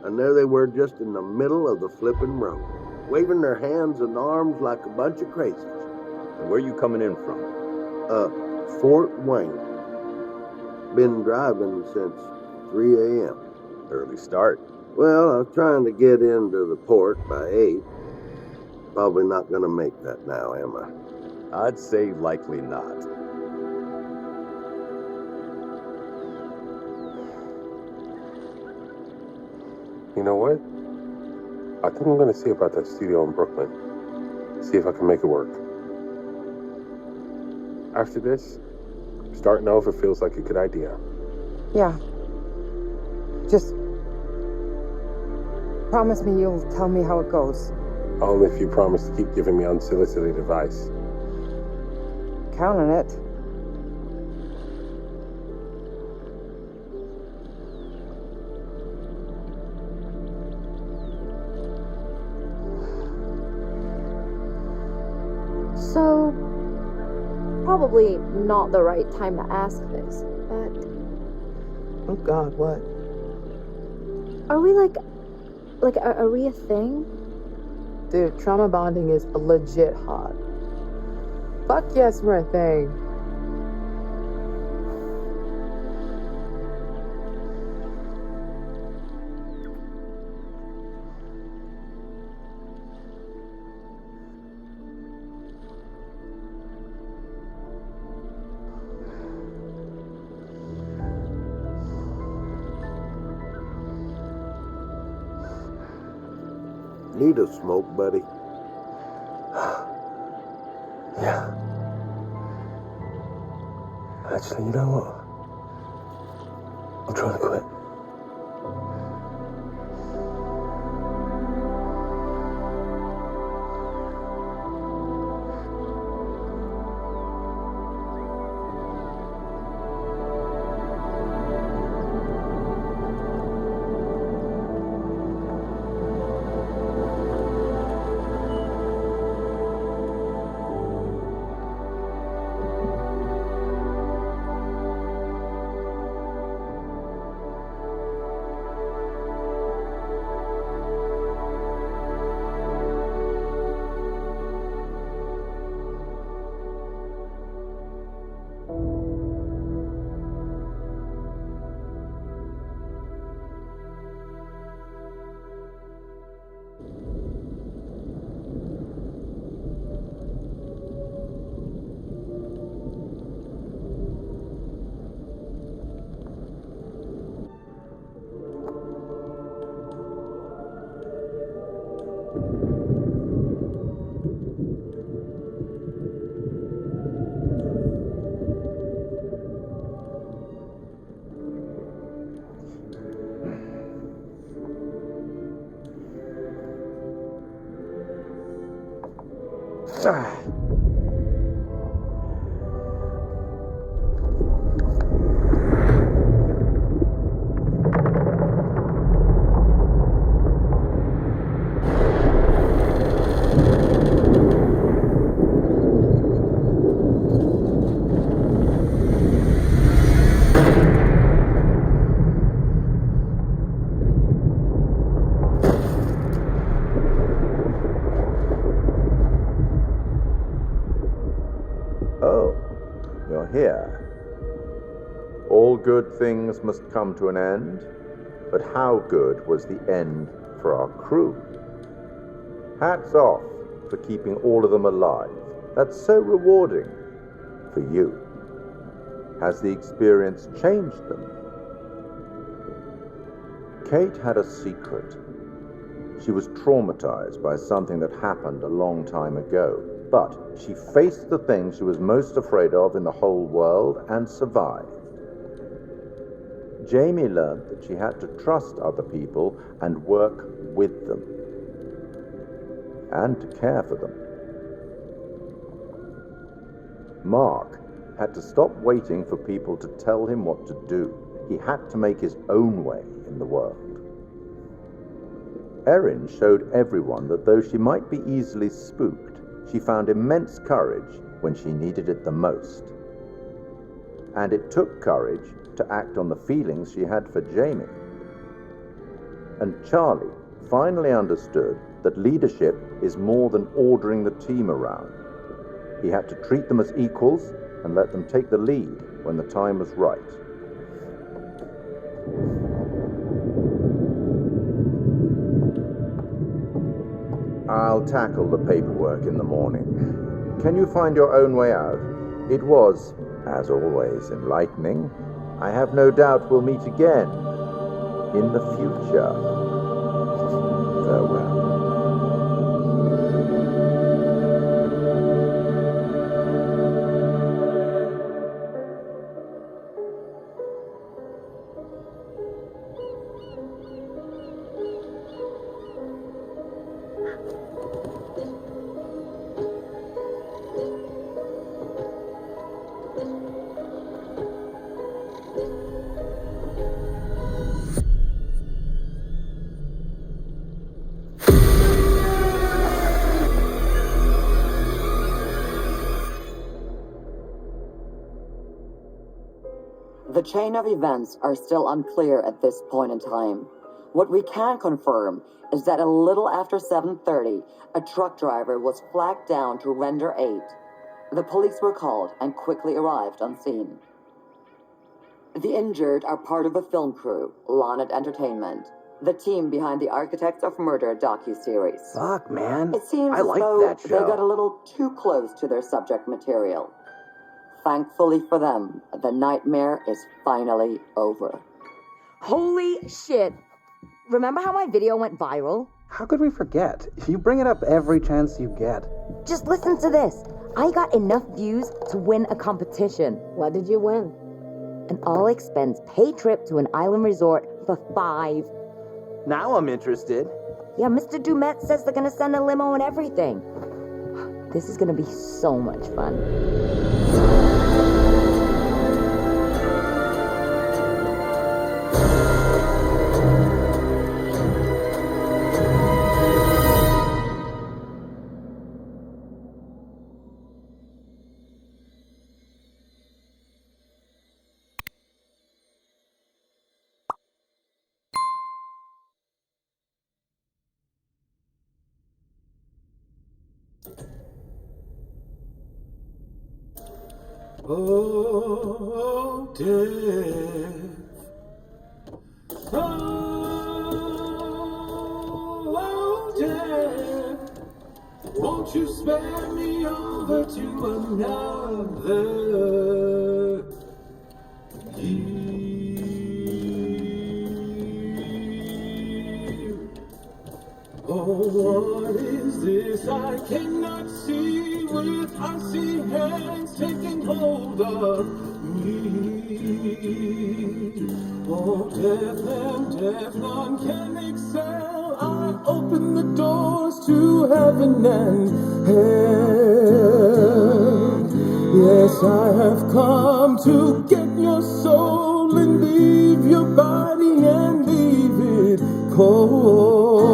and there they were just in the middle of the flipping road, waving their hands and arms like a bunch of crazies. And where you coming in from? Fort Wayne. Been driving since 3 a.m. Early start. Well, I was trying to get into the port by 8. Probably not gonna make that now, am I? I'd say likely not. You know what? I think I'm gonna see about that studio in Brooklyn. See if I can make it work. After this, start to know if it feels like a good idea. Yeah. Just Promise me you'll tell me how it goes. Only if you promise to keep giving me unsolicited advice. Count on it. So, probably not the right time to ask this, but Oh God, what? are we are we a thing? Dude, trauma bonding is legit hot. Fuck yes, we're a thing. Need a smoke, buddy? Yeah. Actually, you know what? I'm trying to quit. Oh, you're here. All good things must come to an end, but how good was the end for our crew? Hats off for keeping all of them alive. That's so rewarding for you. Has the experience changed them? Kate had a secret. She was traumatized by something that happened a long time ago, but she faced the thing she was most afraid of in the whole world and survived. Jamie learned that she had to trust other people and work with them, and to care for them. Mark had to stop waiting for people to tell him what to do. He had to make his own way in the world. Erin showed everyone that though she might be easily spooked, she found immense courage when she needed it the most. And it took courage to act on the feelings she had for Jamie. And Charlie finally understood that leadership is more than ordering the team around. He had to treat them as equals and let them take the lead when the time was right. I'll tackle the paperwork in the morning. Can you find your own way out? It was, as always, enlightening. I have no doubt we'll meet again in the future. Farewell. The chain of events are still unclear at this point in time. What we can confirm is that a little after 7:30, a truck driver was flagged down to render aid. The police were called and quickly arrived on scene. The injured are part of a film crew, Lonnet Entertainment, the team behind the Architects of Murder docuseries. Fuck, man. It seems I as like though that they show. got a little too close to their subject material. Thankfully for them, the nightmare is finally over. Holy shit. Remember how my video went viral? How could we forget? You bring it up every chance you get. Just listen to this. I got enough views to win a competition. What did you win? An all-expense paid trip to an island resort for 5. Now I'm interested. Yeah, Mr. Dumet says they're gonna send a limo and everything. This is gonna be so much fun. Oh, death. Oh, death. Won't you spare me over to another year? Oh, what is this I cannot see with icy hands taking hold of me? Oh, death, none can excel. I open the doors to heaven and hell. Yes, I have come to get your soul and leave your body and leave it cold.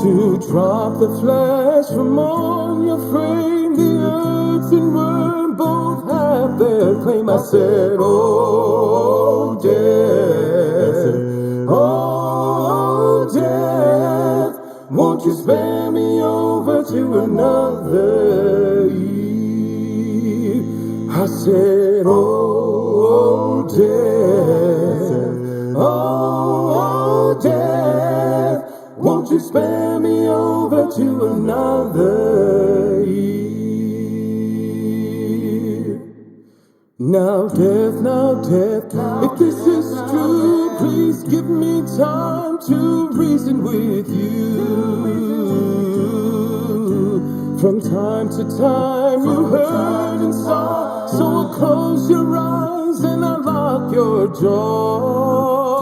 To drop the flesh from on your frame, the earth and worm both have their claim. I said, oh, death, won't you spare me over to another year? I said, oh, death, won't you spare me over to another year? Now death, if this is true, please give me time to reason with you. From time to time you heard and saw, so close your eyes and unlock your jaw.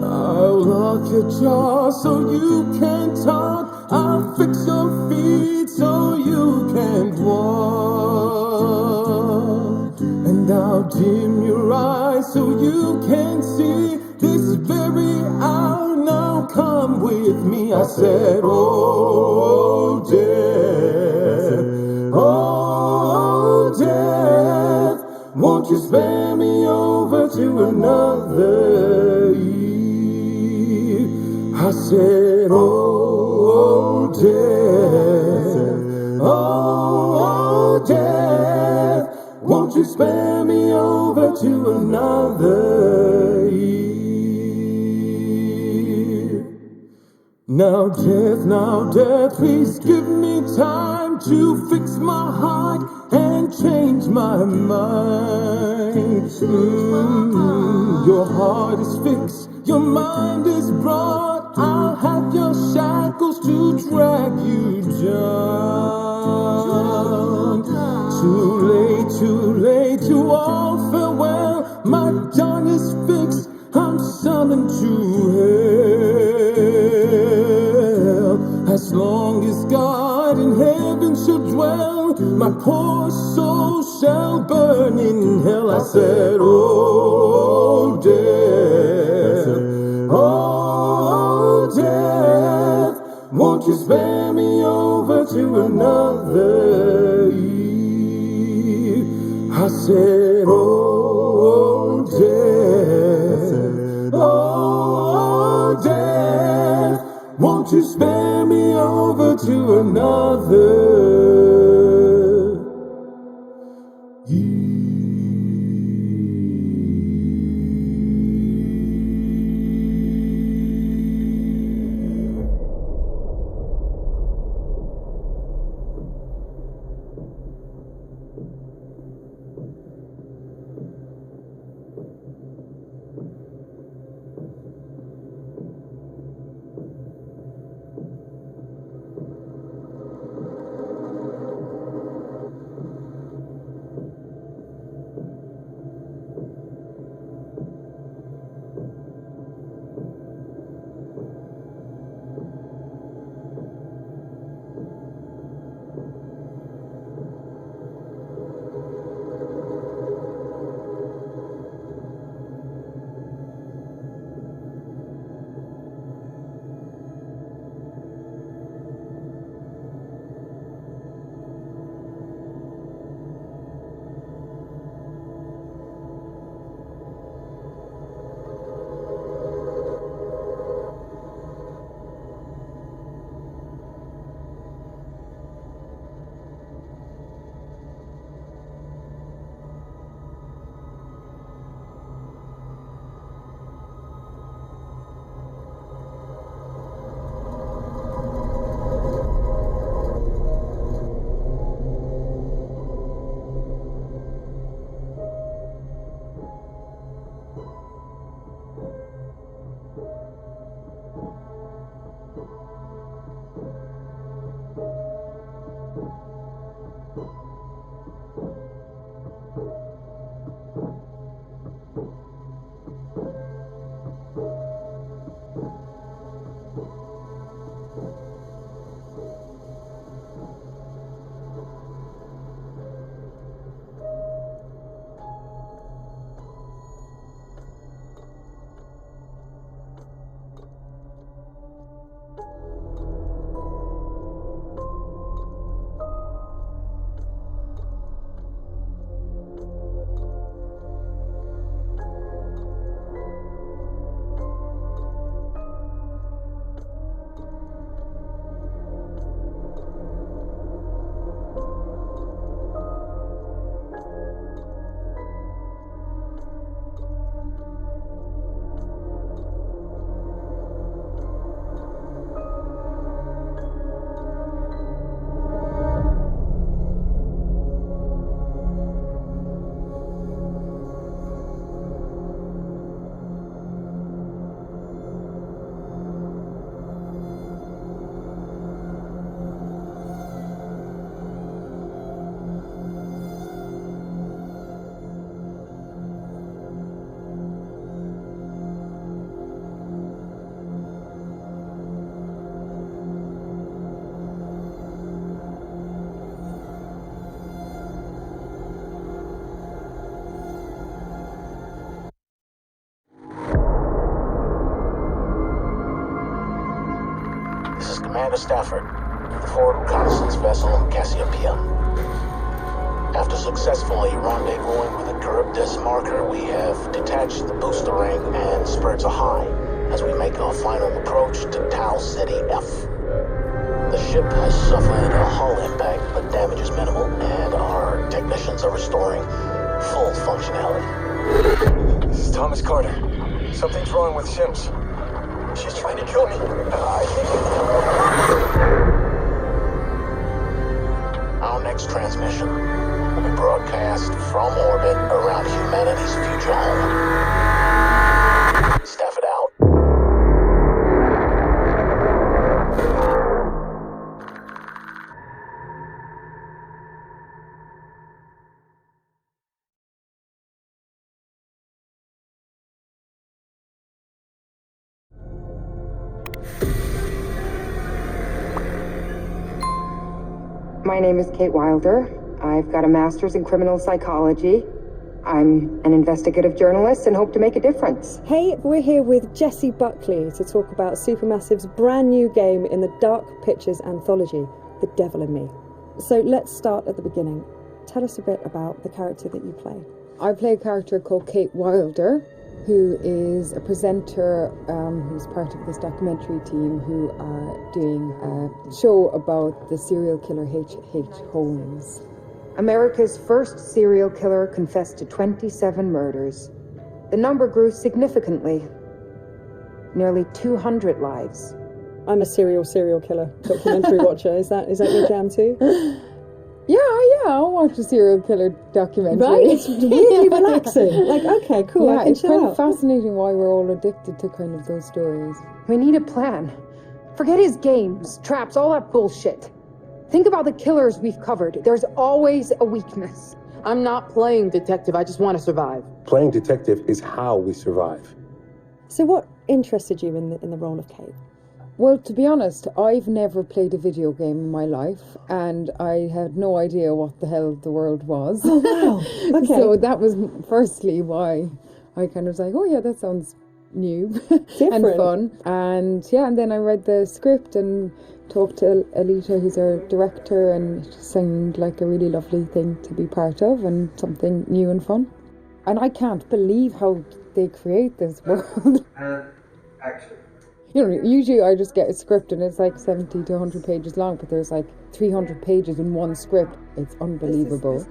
I'll lock your jaw so you can talk. I'll fix your feet so you can walk. And I'll dim your eyes so you can see this very hour. Now come with me. I said, oh, death, won't you spare me over to another year? I said, oh, death, won't you spare me over to another year? Now death, please give me time to fix my heart and change my mind. Your heart is fixed, your mind is broad. I'll have your shackles to drag you down. Too late, to all farewell. My dawn is fixed, I'm summoned to hell. As long as God in heaven shall dwell, my poor soul shall burn in hell. well. I said, oh, death, oh, death, won't you spare me over to another eve? I said, oh, death, oh, death, won't you spare me over to another Commander Stafford, the forward reconnaissance vessel Cassiopeia. After successfully rendezvousing with a Charybdis marker, we have detached the booster ring and spurred to high as we make our final approach to Tau City F. The ship has suffered a hull impact, but damage is minimal, and our technicians are restoring full functionality. This is Thomas Carter. Something's wrong with Sims. She's trying to kill me. Our next transmission will be broadcast from orbit around humanity's future home. Stafford out. My name is Kate Wilder. I've got a master's in criminal psychology. I'm an investigative journalist and hope to make a difference. Hey, we're here with Jessie Buckley to talk about Supermassive's brand new game in the Dark Pictures anthology, The Devil in Me. So let's start at the beginning. Tell us a bit about the character that you play. I play a character called Kate Wilder, who is a presenter who's part of this documentary team who are doing a show about the serial killer H.H. Holmes. America's first serial killer confessed to 27 murders. The number grew significantly. Nearly 200 lives. I'm a serial killer documentary watcher. Is that your jam too? Yeah, I'll watch a serial killer documentary. Right, it's really relaxing. Like, okay, cool. Yeah, I can it's chill kind out. of fascinating why we're all addicted to kind of those stories. We need a plan. Forget his games, traps, all that bullshit. Think about the killers we've covered. There's always a weakness. I'm not playing detective, I just want to survive. Playing detective is how we survive. So what interested you in the role of Kate? Well, to be honest, I've never played a video game in my life, and I had no idea what the hell the world was. Oh, wow. Okay. So that was firstly why I kind of was like, oh yeah, that sounds new and fun. And then I read the script and talked to Alita, who's our director, and it seemed like a really lovely thing to be part of and something new and fun. And I can't believe how they create this world. Action. You know, usually I just get a script and it's like 70 to 100 pages long, but there's like 300 pages in one script. It's unbelievable.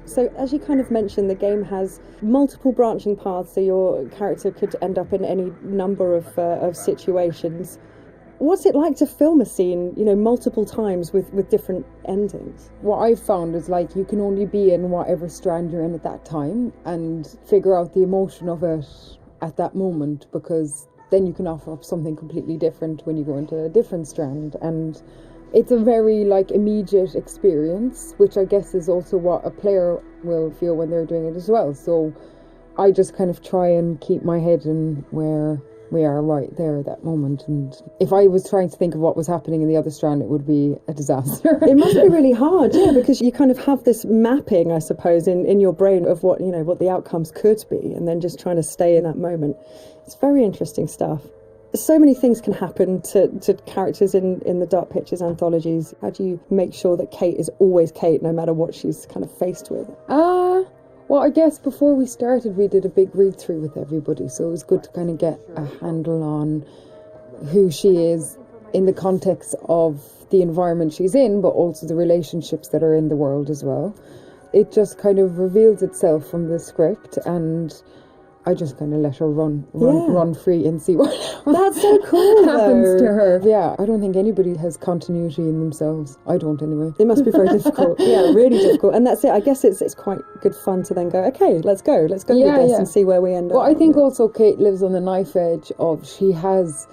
So as you kind of mentioned, the game has multiple branching paths, so your character could end up in any number of situations. What's it like to film a scene, multiple times with different endings? What I've found is like you can only be in whatever strand you're in at that time and figure out the emotion of it at that moment, because then you can offer up something completely different when you go into a different strand. And it's a very immediate experience, which I guess is also what a player will feel when they're doing it as well. So I just kind of try and keep my head in where we are right there at that moment. And if I was trying to think of what was happening in the other strand, it would be a disaster. It must be really hard, yeah, because you kind of have this mapping, I suppose, in your brain of what the outcomes could be, and then just trying to stay in that moment. It's very interesting stuff. So many things can happen to characters in the Dark Pictures anthologies. How do you make sure that Kate is always Kate, no matter what she's kind of faced with? Well, I guess before we started, we did a big read-through with everybody, so it was good to kind of get a handle on who she is in the context of the environment she's in, but also the relationships that are in the world as well. It just kind of reveals itself from the script, and I just kind of let her run free and see what That's so cool, happens to her. Yeah, I don't think anybody has continuity in themselves. I don't anyway. It must be very difficult. Yeah, really difficult. And that's it. I guess it's quite good fun to then go, okay, let's go with this and see where we end up. Well, I think also Kate lives on the knife edge of, she has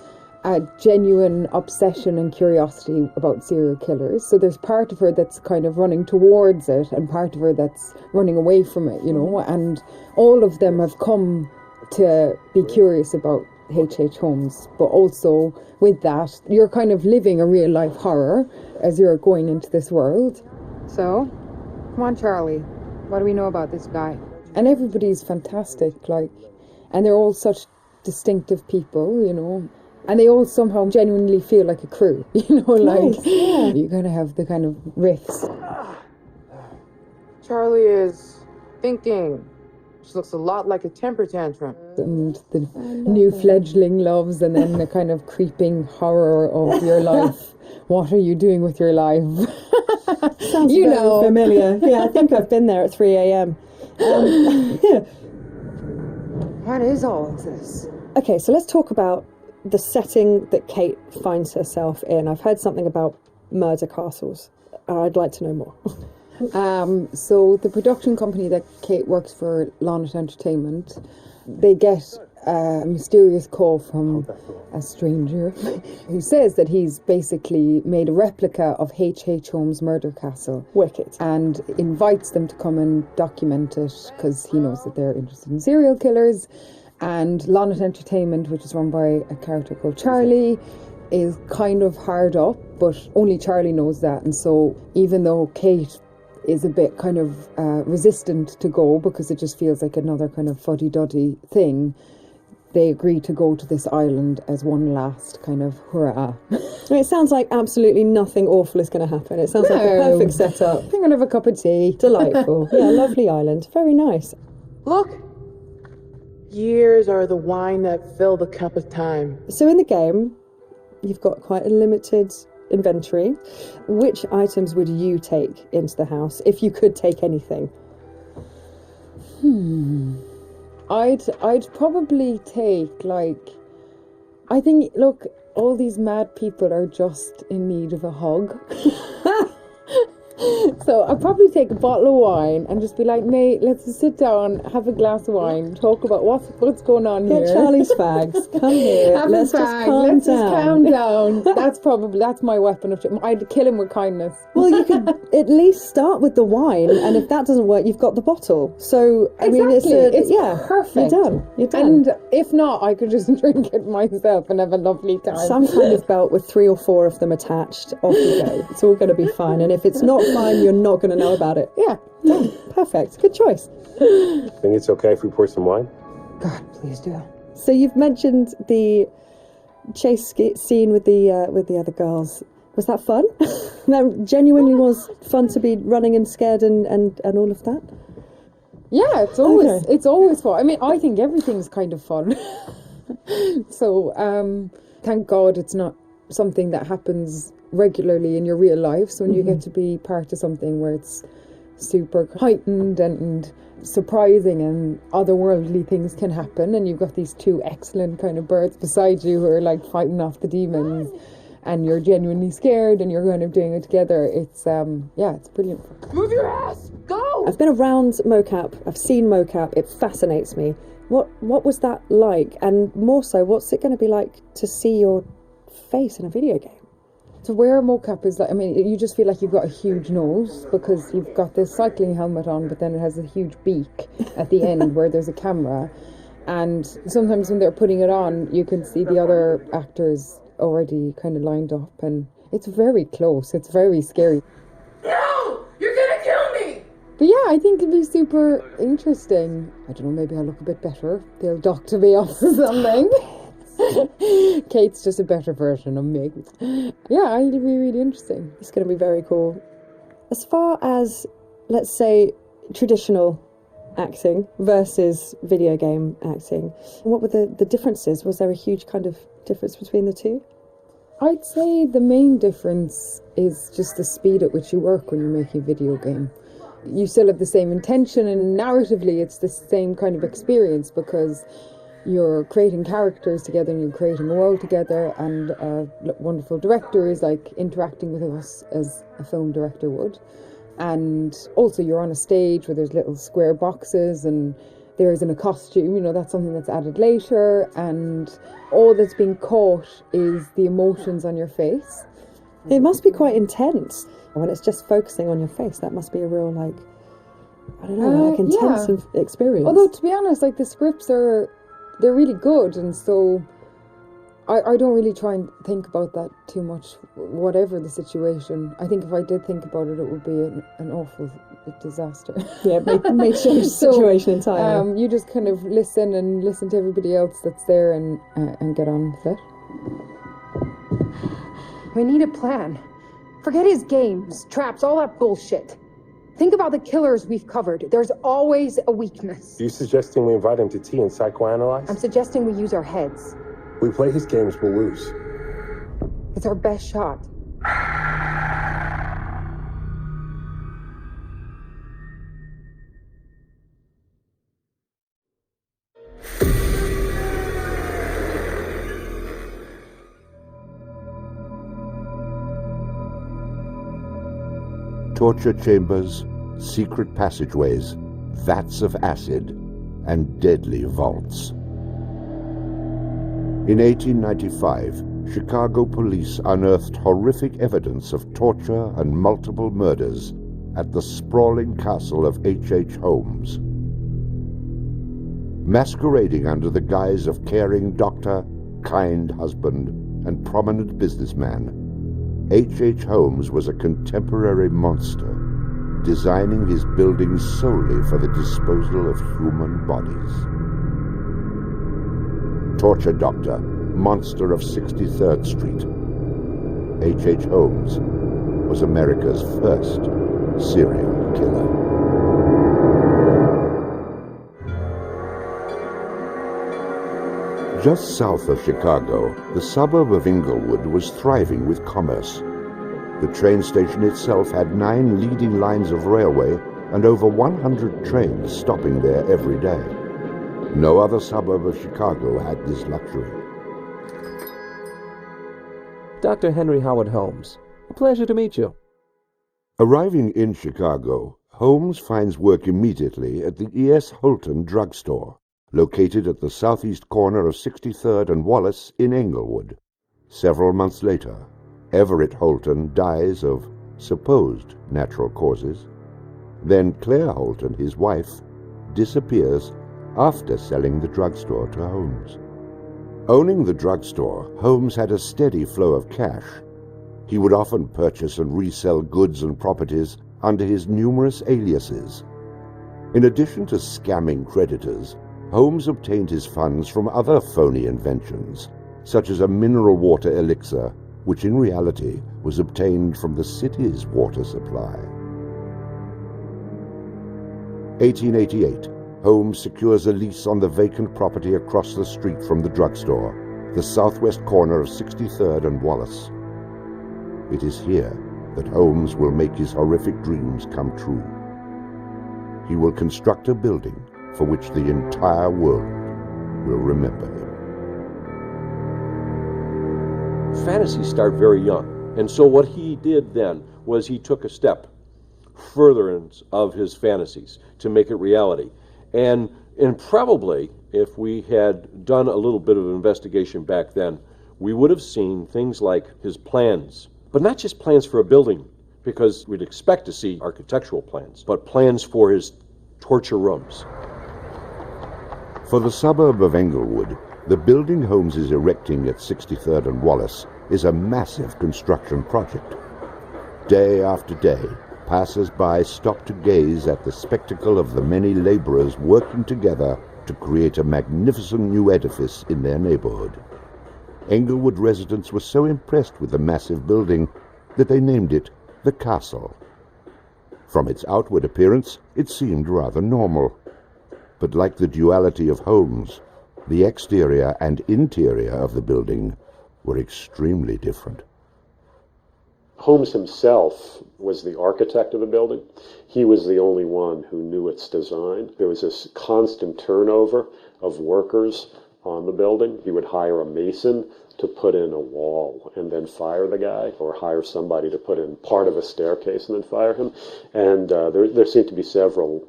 a genuine obsession and curiosity about serial killers. So there's part of her that's kind of running towards it and part of her that's running away from it, and all of them have come to be curious about H.H. Holmes. But also with that, you're kind of living a real life horror as you're going into this world. So, come on, Charlie. What do we know about this guy? And everybody's fantastic, and they're all such distinctive people, and they all somehow genuinely feel like a crew, Nice, yeah. You kind of have the kind of riffs. Charlie is thinking. She looks a lot like a temper tantrum. And the new fledgling loves, and then the kind of creeping horror of your life. What are you doing with your life? Sounds very familiar. Yeah, I think I've been there at 3 a.m. What is all of this? Okay, so let's talk about the setting that Kate finds herself in. I've heard something about murder castles. I'd like to know more. So the production company that Kate works for, Lonnet Entertainment, they get a mysterious call from a stranger who says that he's basically made a replica of H.H. Holmes' murder castle. Wicked. And invites them to come and document it because he knows that they're interested in serial killers. And Lonnet Entertainment, which is run by a character called Charlie, is kind of hard up, but only Charlie knows that. And so even though Kate is a bit kind of resistant to go because it just feels like another kind of fuddy-duddy thing, they agree to go to this island as one last kind of hurrah. It sounds like absolutely nothing awful is going to happen. It sounds like a perfect setup. I'm going to have a cup of tea. Delightful. Yeah, lovely island. Very nice. Look! Years are the wine that fill the cup of time. So in the game, you've got quite a limited inventory. Which items would you take into the house if you could take anything? I'd probably take, like, I think, look, all these mad people are just in need of a hug. So I'd probably take a bottle of wine and just be like, mate, let's just sit down, have a glass of wine, talk about what's going on here. Get Charlie's fags. Come here. Have let's a just fag. calm Let's down. just calm down. That's my weapon of choice. I'd kill him with kindness. Well, you could at least start with the wine, and if that doesn't work, you've got the bottle. So I mean, it's perfect. You're done. And if not, I could just drink it myself and have a lovely time. Some kind of belt with 3 or 4 of them attached. Off you go. It's all going to be fine. And if it's not fine, you're not going to know about it. Yeah. Done. Perfect. Good choice. Think it's okay if we pour some wine? God, please do. So you've mentioned the chase scene with the other girls. Was that fun? That genuinely was fun to be running and scared and all of that? Yeah, it's always fun. I mean, I think everything's kind of fun. So, thank God it's not something that happens regularly in your real life. So when you get to be part of something where it's super heightened and surprising and otherworldly things can happen, and you've got these 2 excellent kind of birds beside you who are like fighting off the demons, and you're genuinely scared and you're kind of doing it together, it's it's brilliant. Move your ass! Go! I've been around mocap. I've seen mocap. It fascinates me. What was that like? And more so, what's it going to be like to see your face in a video game? To wear a mocap is like, I mean, you just feel like you've got a huge nose because you've got this cycling helmet on, but then it has a huge beak at the end where there's a camera. And sometimes when they're putting it on, you can see the other actors already kind of lined up, and it's very close. It's very scary. No! You're gonna kill me! But yeah, I think it'd be super interesting. I don't know, maybe I'll look a bit better. They'll doctor me up or something. Kate's just a better version of me. Yeah, it'll be really interesting. It's going to be very cool. As far as, let's say, traditional acting versus video game acting, what were the differences? Was there a huge kind of difference between the two? I'd say the main difference is just the speed at which you work when you're making a video game. You still have the same intention, and narratively it's the same kind of experience because you're creating characters together and you're creating a world together, and a wonderful director is like interacting with us as a film director would. And also you're on a stage where there's little square boxes and there isn't a costume, you know, that's something that's added later, and all that's being caught is the emotions on your face. It must be quite intense when it's just focusing on your face. That must be a real, like, I don't know, like intensive experience. Although, to be honest, like the scripts they're really good, and so I don't really try and think about that too much, whatever the situation. I think if I did think about it, it would be an awful disaster. Yeah, may change the situation entirely. You just kind of listen to everybody else that's there and get on with it. We need a plan. Forget his games, traps, all that bullshit. Think about the killers we've covered. There's always a weakness. Are you suggesting we invite him to tea and psychoanalyze? I'm suggesting we use our heads. We play his games, we'll lose. It's our best shot. Torture chambers, secret passageways, vats of acid, and deadly vaults. In 1895, Chicago police unearthed horrific evidence of torture and multiple murders at the sprawling castle of H.H. Holmes. Masquerading under the guise of caring doctor, kind husband, and prominent businessman, H.H. Holmes was a contemporary monster, designing his buildings solely for the disposal of human bodies. Torture Doctor, Monster of 63rd Street. H.H. Holmes was America's first serial killer. Just south of Chicago, the suburb of Englewood was thriving with commerce. The train station itself had 9 leading lines of railway and over 100 trains stopping there every day. No other suburb of Chicago had this luxury. Dr. Henry Howard Holmes, a pleasure to meet you. Arriving in Chicago, Holmes finds work immediately at the E.S. Holton drugstore, located at the southeast corner of 63rd and Wallace in Englewood. Several months later, Everett Holton dies of supposed natural causes. Then Claire Holton, his wife, disappears after selling the drugstore to Holmes. Owning the drugstore, Holmes had a steady flow of cash. He would often purchase and resell goods and properties under his numerous aliases. In addition to scamming creditors, Holmes obtained his funds from other phony inventions, such as a mineral water elixir, which in reality was obtained from the city's water supply. 1888, Holmes secures a lease on the vacant property across the street from the drugstore, the southwest corner of 63rd and Wallace. It is here that Holmes will make his horrific dreams come true. He will construct a building for which the entire world will remember him. Fantasies start very young, and so what he did then was he took a step furtherance of his fantasies to make it reality. And probably, if we had done a little bit of investigation back then, we would have seen things like his plans, but not just plans for a building, because we'd expect to see architectural plans, but plans for his torture rooms. For the suburb of Englewood, the building Holmes is erecting at 63rd and Wallace is a massive construction project. Day after day, passers-by stop to gaze at the spectacle of the many laborers working together to create a magnificent new edifice in their neighborhood. Englewood residents were so impressed with the massive building that they named it the Castle. From its outward appearance, it seemed rather normal. But like the duality of Holmes, the exterior and interior of the building were extremely different. Holmes himself was the architect of the building. He was the only one who knew its design. There was this constant turnover of workers on the building. He would hire a mason to put in a wall and then fire the guy, or hire somebody to put in part of a staircase and then fire him. And there seemed to be several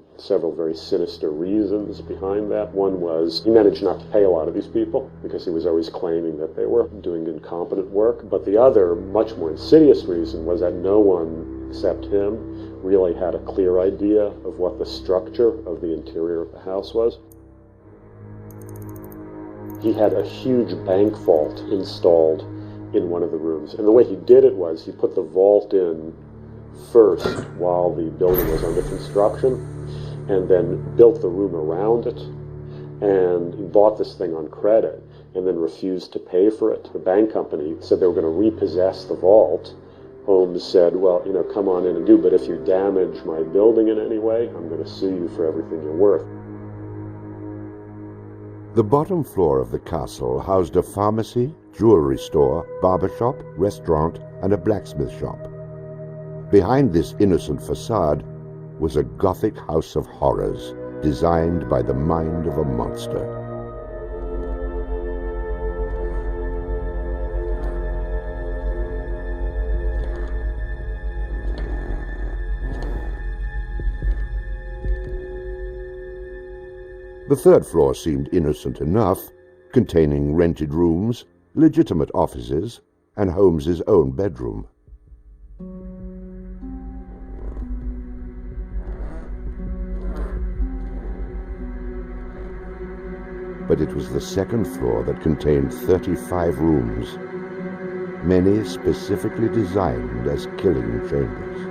very sinister reasons behind that. One was he managed not to pay a lot of these people because he was always claiming that they were doing incompetent work. But the other, much more insidious reason was that no one except him really had a clear idea of what the structure of the interior of the house was. He had a huge bank vault installed in one of the rooms. And the way he did it was he put the vault in first while the building was under construction, and then built the room around it. And he bought this thing on credit and then refused to pay for it. The bank company said they were going to repossess the vault. Holmes said, well, come on in and do, but if you damage my building in any way, I'm going to sue you for everything you're worth. The bottom floor of the castle housed a pharmacy, jewelry store, barber shop, restaurant, and a blacksmith shop. Behind this innocent facade was a Gothic house of horrors designed by the mind of a monster. The third floor seemed innocent enough, containing rented rooms, legitimate offices, and Holmes's own bedroom. But it was the second floor that contained 35 rooms, many specifically designed as killing chambers.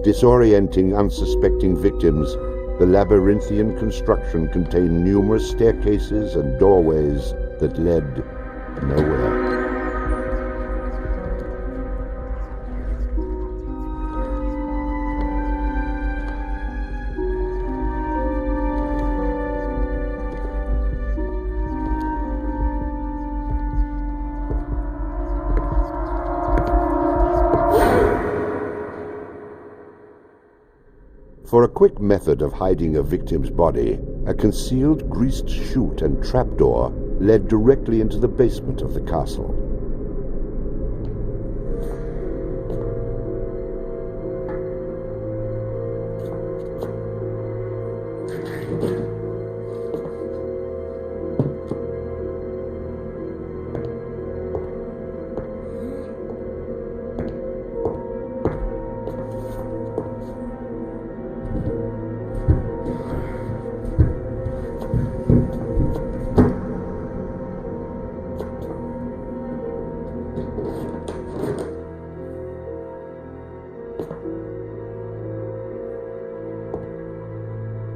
Disorienting unsuspecting victims, the labyrinthian construction contained numerous staircases and doorways that led nowhere. For a quick method of hiding a victim's body, a concealed greased chute and trapdoor led directly into the basement of the castle.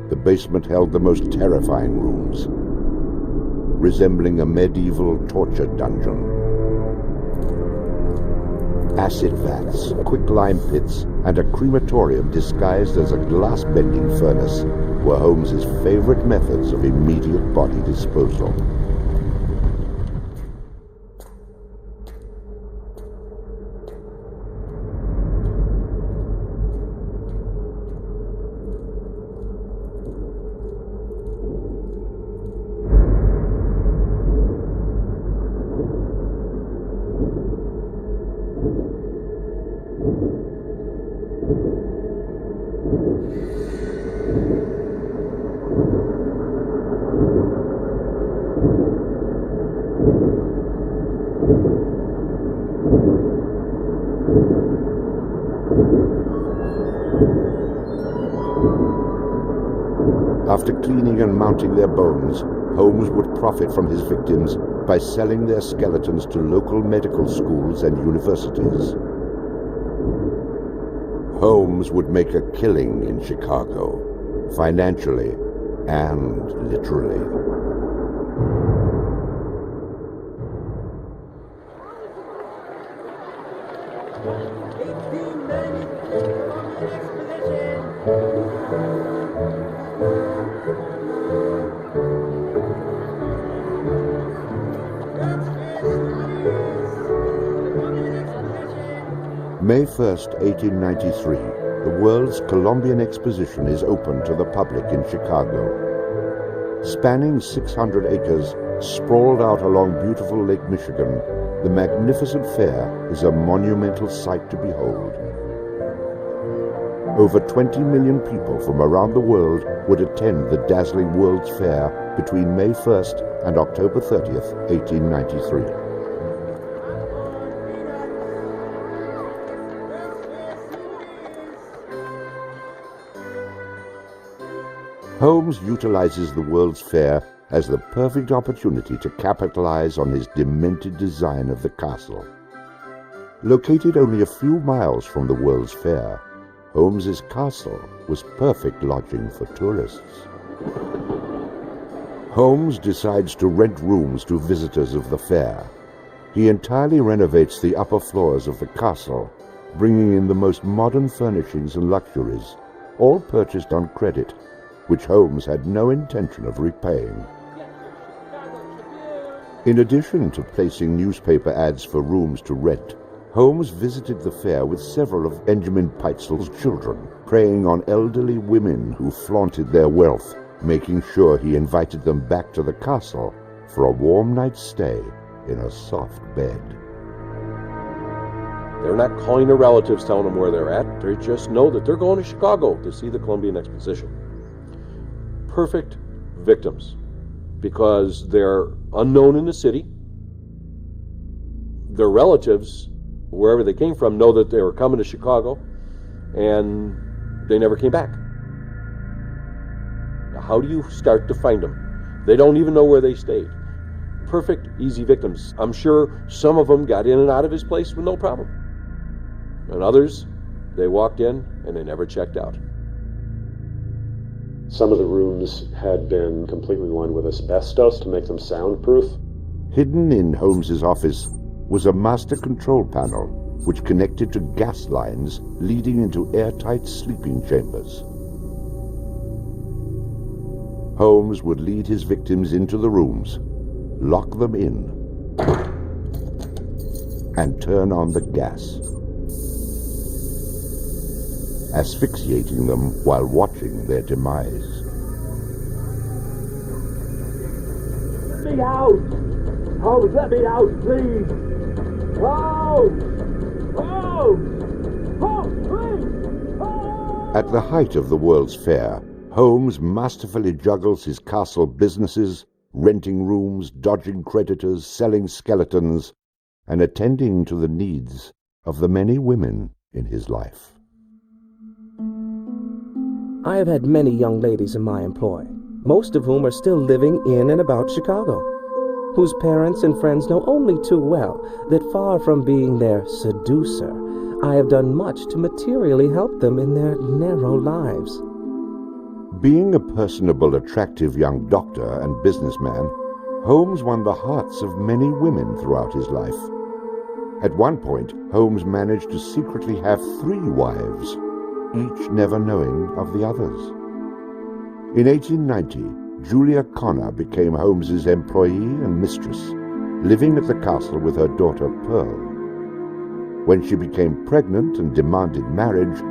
The basement held the most terrifying rooms, resembling a medieval torture dungeon. Acid vats, quicklime pits, and a crematorium disguised as a glass-bending furnace were Holmes's favorite methods of immediate body disposal. After cleaning and mounting their bones, Holmes would profit from his victims by selling their skeletons to local medical schools and universities. Holmes would make a killing in Chicago, financially and literally. May 1st, 1893, the World's Columbian Exposition is open to the public in Chicago. Spanning 600 acres, sprawled out along beautiful Lake Michigan, the magnificent fair is a monumental sight to behold. Over 20 million people from around the world would attend the dazzling World's Fair between May 1st and October 30th, 1893. Holmes utilizes the World's Fair as the perfect opportunity to capitalize on his demented design of the castle. Located only a few miles from the World's Fair, Holmes's castle was perfect lodging for tourists. Holmes decides to rent rooms to visitors of the fair. He entirely renovates the upper floors of the castle, bringing in the most modern furnishings and luxuries, all purchased on credit, which Holmes had no intention of repaying. In addition to placing newspaper ads for rooms to rent, Holmes visited the fair with several of Benjamin Peitzel's children, preying on elderly women who flaunted their wealth, making sure he invited them back to the castle for a warm night's stay in a soft bed. They're not calling their relatives, telling them where they're at. They just know that they're going to Chicago to see the Columbian Exposition. Perfect victims, because they're unknown in the city. Their relatives, wherever they came from, know that they were coming to Chicago, and they never came back. Now, how do you start to find them? They don't even know where they stayed. Perfect, easy victims. I'm sure some of them got in and out of his place with no problem. And others, They walked in and they never checked out. Some of the rooms had been completely lined with asbestos to make them soundproof. Hidden in Holmes's office was a master control panel which connected to gas lines leading into airtight sleeping chambers. Holmes would lead his victims into the rooms, lock them in, and turn on the gas, asphyxiating them while watching their demise. Let me out! Holmes, let me out, please! Holmes! Holmes! Holmes, please! Holmes! At the height of the World's Fair, Holmes masterfully juggles his castle businesses, renting rooms, dodging creditors, selling skeletons, and attending to the needs of the many women in his life. I have had many young ladies in my employ, most of whom are still living in and about Chicago, whose parents and friends know only too well that far from being their seducer, I have done much to materially help them in their narrow lives. Being a personable, attractive young doctor and businessman, Holmes won the hearts of many women throughout his life. At one point, Holmes managed to secretly have 3 wives, each never knowing of the others. In 1890, Julia Connor became Holmes's employee and mistress, living at the castle with her daughter Pearl. When she became pregnant and demanded marriage,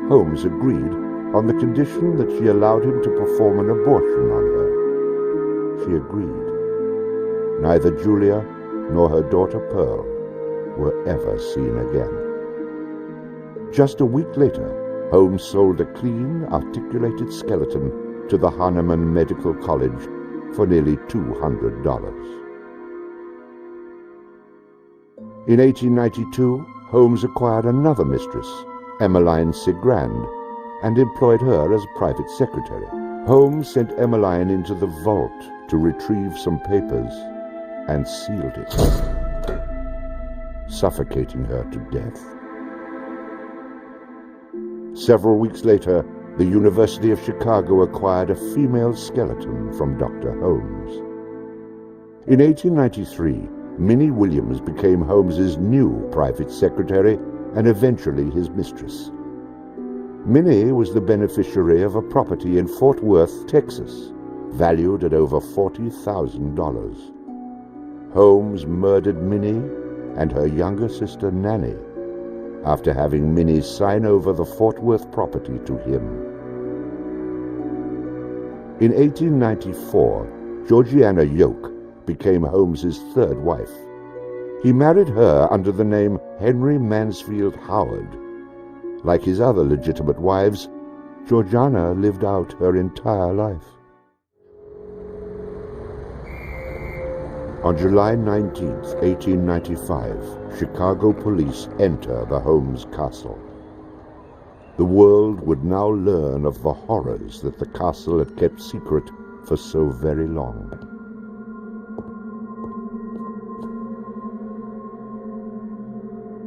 Holmes agreed on the condition that she allowed him to perform an abortion on her. She agreed. Neither Julia nor her daughter Pearl were ever seen again. Just a week later, Holmes sold a clean, articulated skeleton to the Hahnemann Medical College for nearly $200. In 1892, Holmes acquired another mistress, Emmeline Sigrand, and employed her as private secretary. Holmes sent Emmeline into the vault to retrieve some papers and sealed it, suffocating her to death. Several weeks later, the University of Chicago acquired a female skeleton from Dr. Holmes. In 1893, Minnie Williams became Holmes's new private secretary and eventually his mistress. Minnie was the beneficiary of a property in Fort Worth, Texas, valued at over $40,000. Holmes murdered Minnie and her younger sister Nanny after having Minnie sign over the Fort Worth property to him. In 1894, Georgiana Yoke became Holmes's 3rd wife. He married her under the name Henry Mansfield Howard. Like his other legitimate wives, Georgiana lived out her entire life. On July 19, 1895, Chicago police enter the Holmes castle. The world would now learn of the horrors that the castle had kept secret for so very long.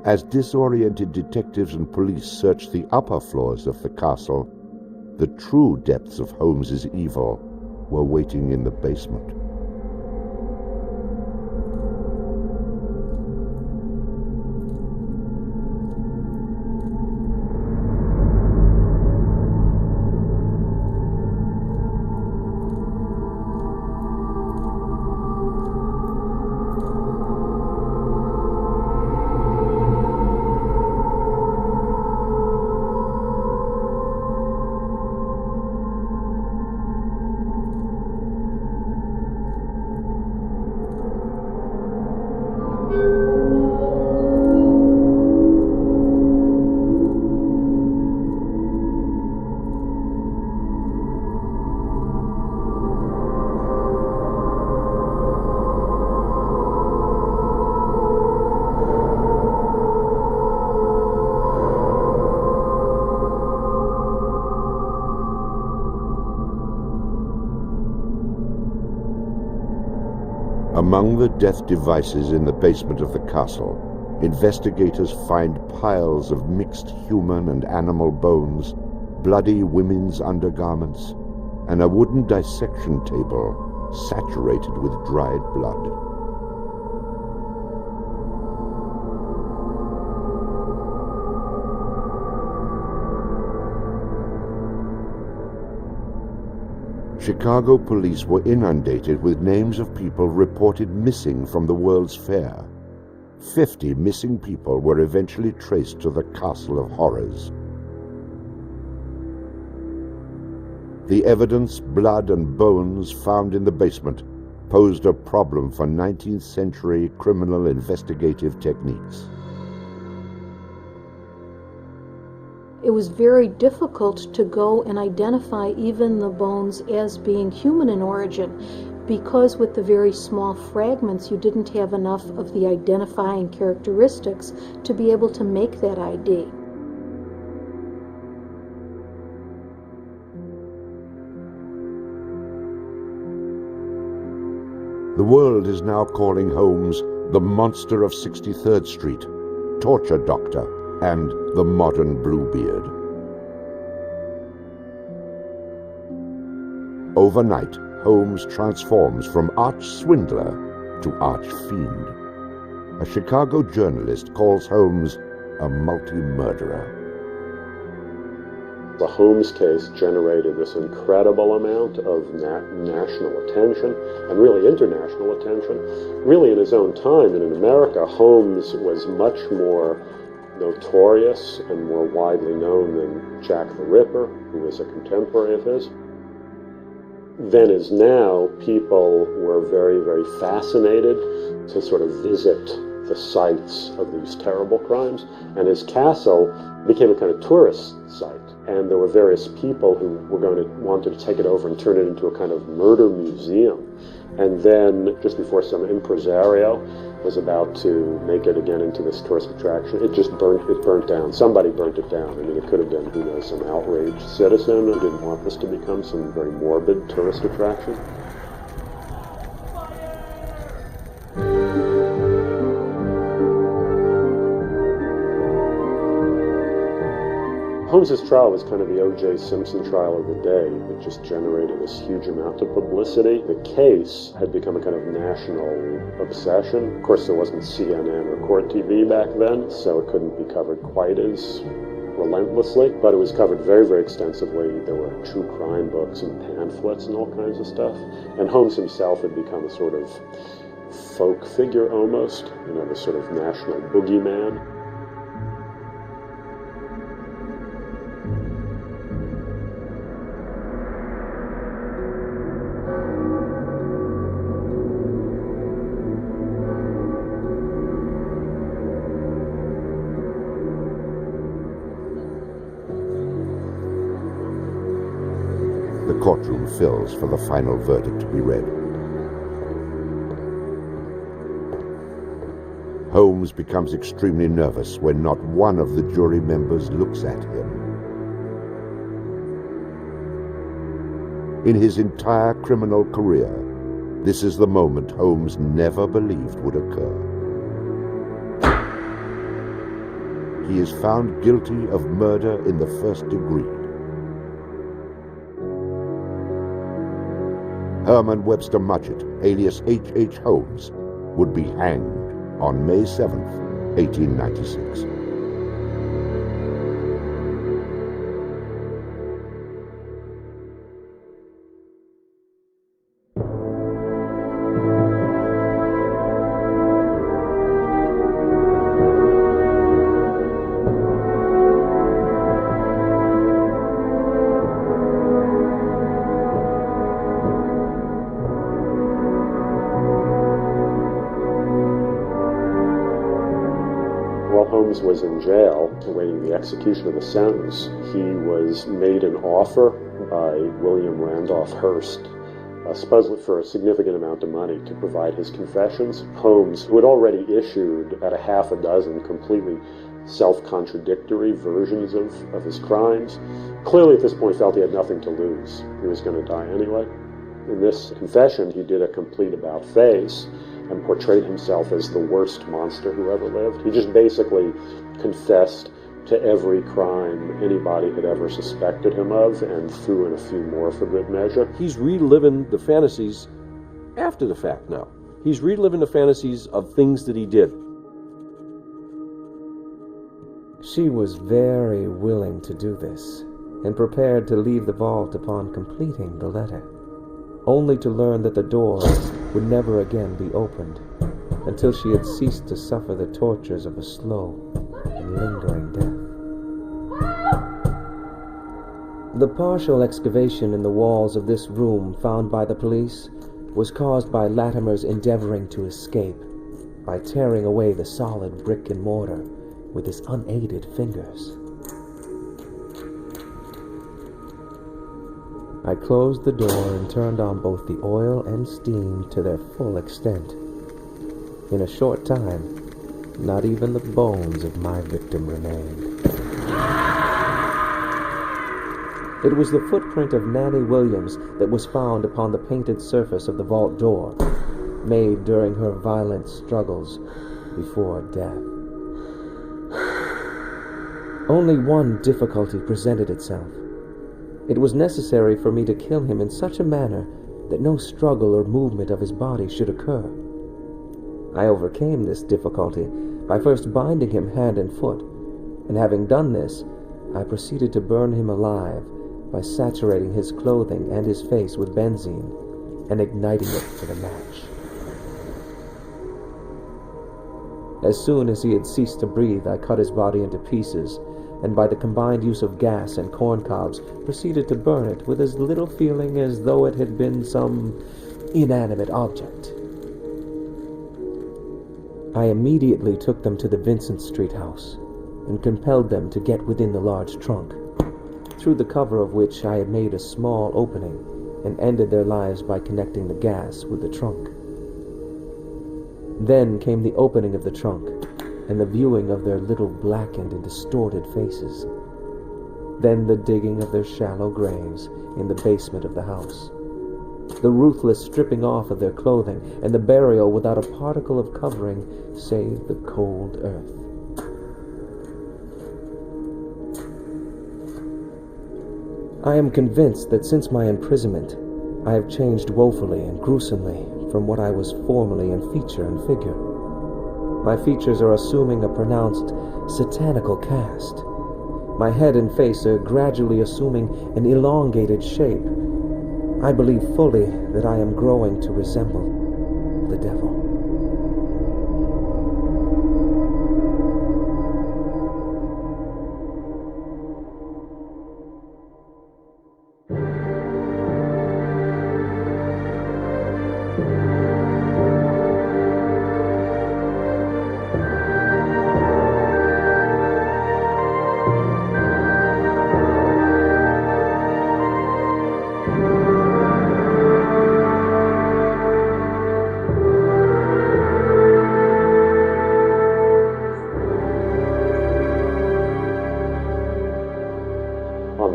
As disoriented detectives and police searched the upper floors of the castle, the true depths of Holmes's evil were waiting in the basement. Among the death devices in the basement of the castle investigators find piles of mixed human and animal bones, bloody women's undergarments, and a wooden dissection table saturated with dried blood. Chicago police were inundated with names of people reported missing from the World's Fair. 50 missing people were eventually traced to the Castle of Horrors. The evidence, blood and bones found in the basement posed a problem for 19th century criminal investigative techniques. It was very difficult to go and identify even the bones as being human in origin, because with the very small fragments you didn't have enough of the identifying characteristics to be able to make that ID. The world is now calling Holmes the monster of 63rd Street, torture doctor, and the modern Bluebeard. Overnight, Holmes transforms from arch-swindler to arch-fiend. A Chicago journalist calls Holmes a multi-murderer. The Holmes case generated this incredible amount of national attention and really international attention. Really in his own time and in America, Holmes was much more notorious and more widely known than Jack the Ripper, who was a contemporary of his. Then as now, people were very, very fascinated to sort of visit the sites of these terrible crimes, and his castle became a kind of tourist site. And there were various people who were wanted to take it over and turn it into a kind of murder museum. And then, just before some impresario was about to make it again into this tourist attraction, it burnt down. Somebody burnt it down. I mean, it could have been, who knows, some outraged citizen who didn't want this to become some very morbid tourist attraction. Holmes's trial was kind of the O.J. Simpson trial of the day. It just generated this huge amount of publicity. The case had become a kind of national obsession. Of course, there wasn't CNN or Court TV back then, so it couldn't be covered quite as relentlessly, but it was covered very, very extensively. There were true crime books and pamphlets and all kinds of stuff. And Holmes himself had become a sort of folk figure almost, this sort of national boogeyman. The courtroom fills for the final verdict to be read. Holmes becomes extremely nervous when not one of the jury members looks at him. In his entire criminal career, this is the moment Holmes never believed would occur. He is found guilty of murder in the first degree. Herman Webster Mudgett, alias H.H. Holmes, would be hanged on May 7th, 1896. Holmes was in jail awaiting the execution of the sentence. He was made an offer by William Randolph Hearst, supposedly for a significant amount of money, to provide his confessions. Holmes, who had already issued about a half a dozen completely self-contradictory versions of his crimes, clearly at this point felt he had nothing to lose. He was going to die anyway. In this confession, he did a complete about-face and portrayed himself as the worst monster who ever lived. He just basically confessed to every crime anybody had ever suspected him of and threw in a few more for good measure. He's reliving the fantasies after the fact now. He's reliving the fantasies of things that he did. She was very willing to do this, and prepared to leave the vault upon completing the letter, only to learn that the door would never again be opened until she had ceased to suffer the tortures of a slow and lingering death. The partial excavation in the walls of this room found by the police was caused by Latimer's endeavoring to escape by tearing away the solid brick and mortar with his unaided fingers. I closed the door and turned on both the oil and steam to their full extent. In a short time, not even the bones of my victim remained. It was the footprint of Nanny Williams that was found upon the painted surface of the vault door, made during her violent struggles before death. Only one difficulty presented itself. It was necessary for me to kill him in such a manner that no struggle or movement of his body should occur. I overcame this difficulty by first binding him hand and foot, and having done this, I proceeded to burn him alive by saturating his clothing and his face with benzene and igniting it with a match. As soon as he had ceased to breathe, I cut his body into pieces, and by the combined use of gas and corn cobs, proceeded to burn it with as little feeling as though it had been some inanimate object. I immediately took them to the Vincent Street house, and compelled them to get within the large trunk, through the cover of which I had made a small opening, and ended their lives by connecting the gas with the trunk. Then came the opening of the trunk, and the viewing of their little blackened and distorted faces. Then the digging of their shallow graves in the basement of the house. The ruthless stripping off of their clothing, and the burial without a particle of covering save the cold earth. I am convinced that since my imprisonment, I have changed woefully and gruesomely from what I was formerly in feature and figure. My features are assuming a pronounced satanical cast. My head and face are gradually assuming an elongated shape. I believe fully that I am growing to resemble the devil.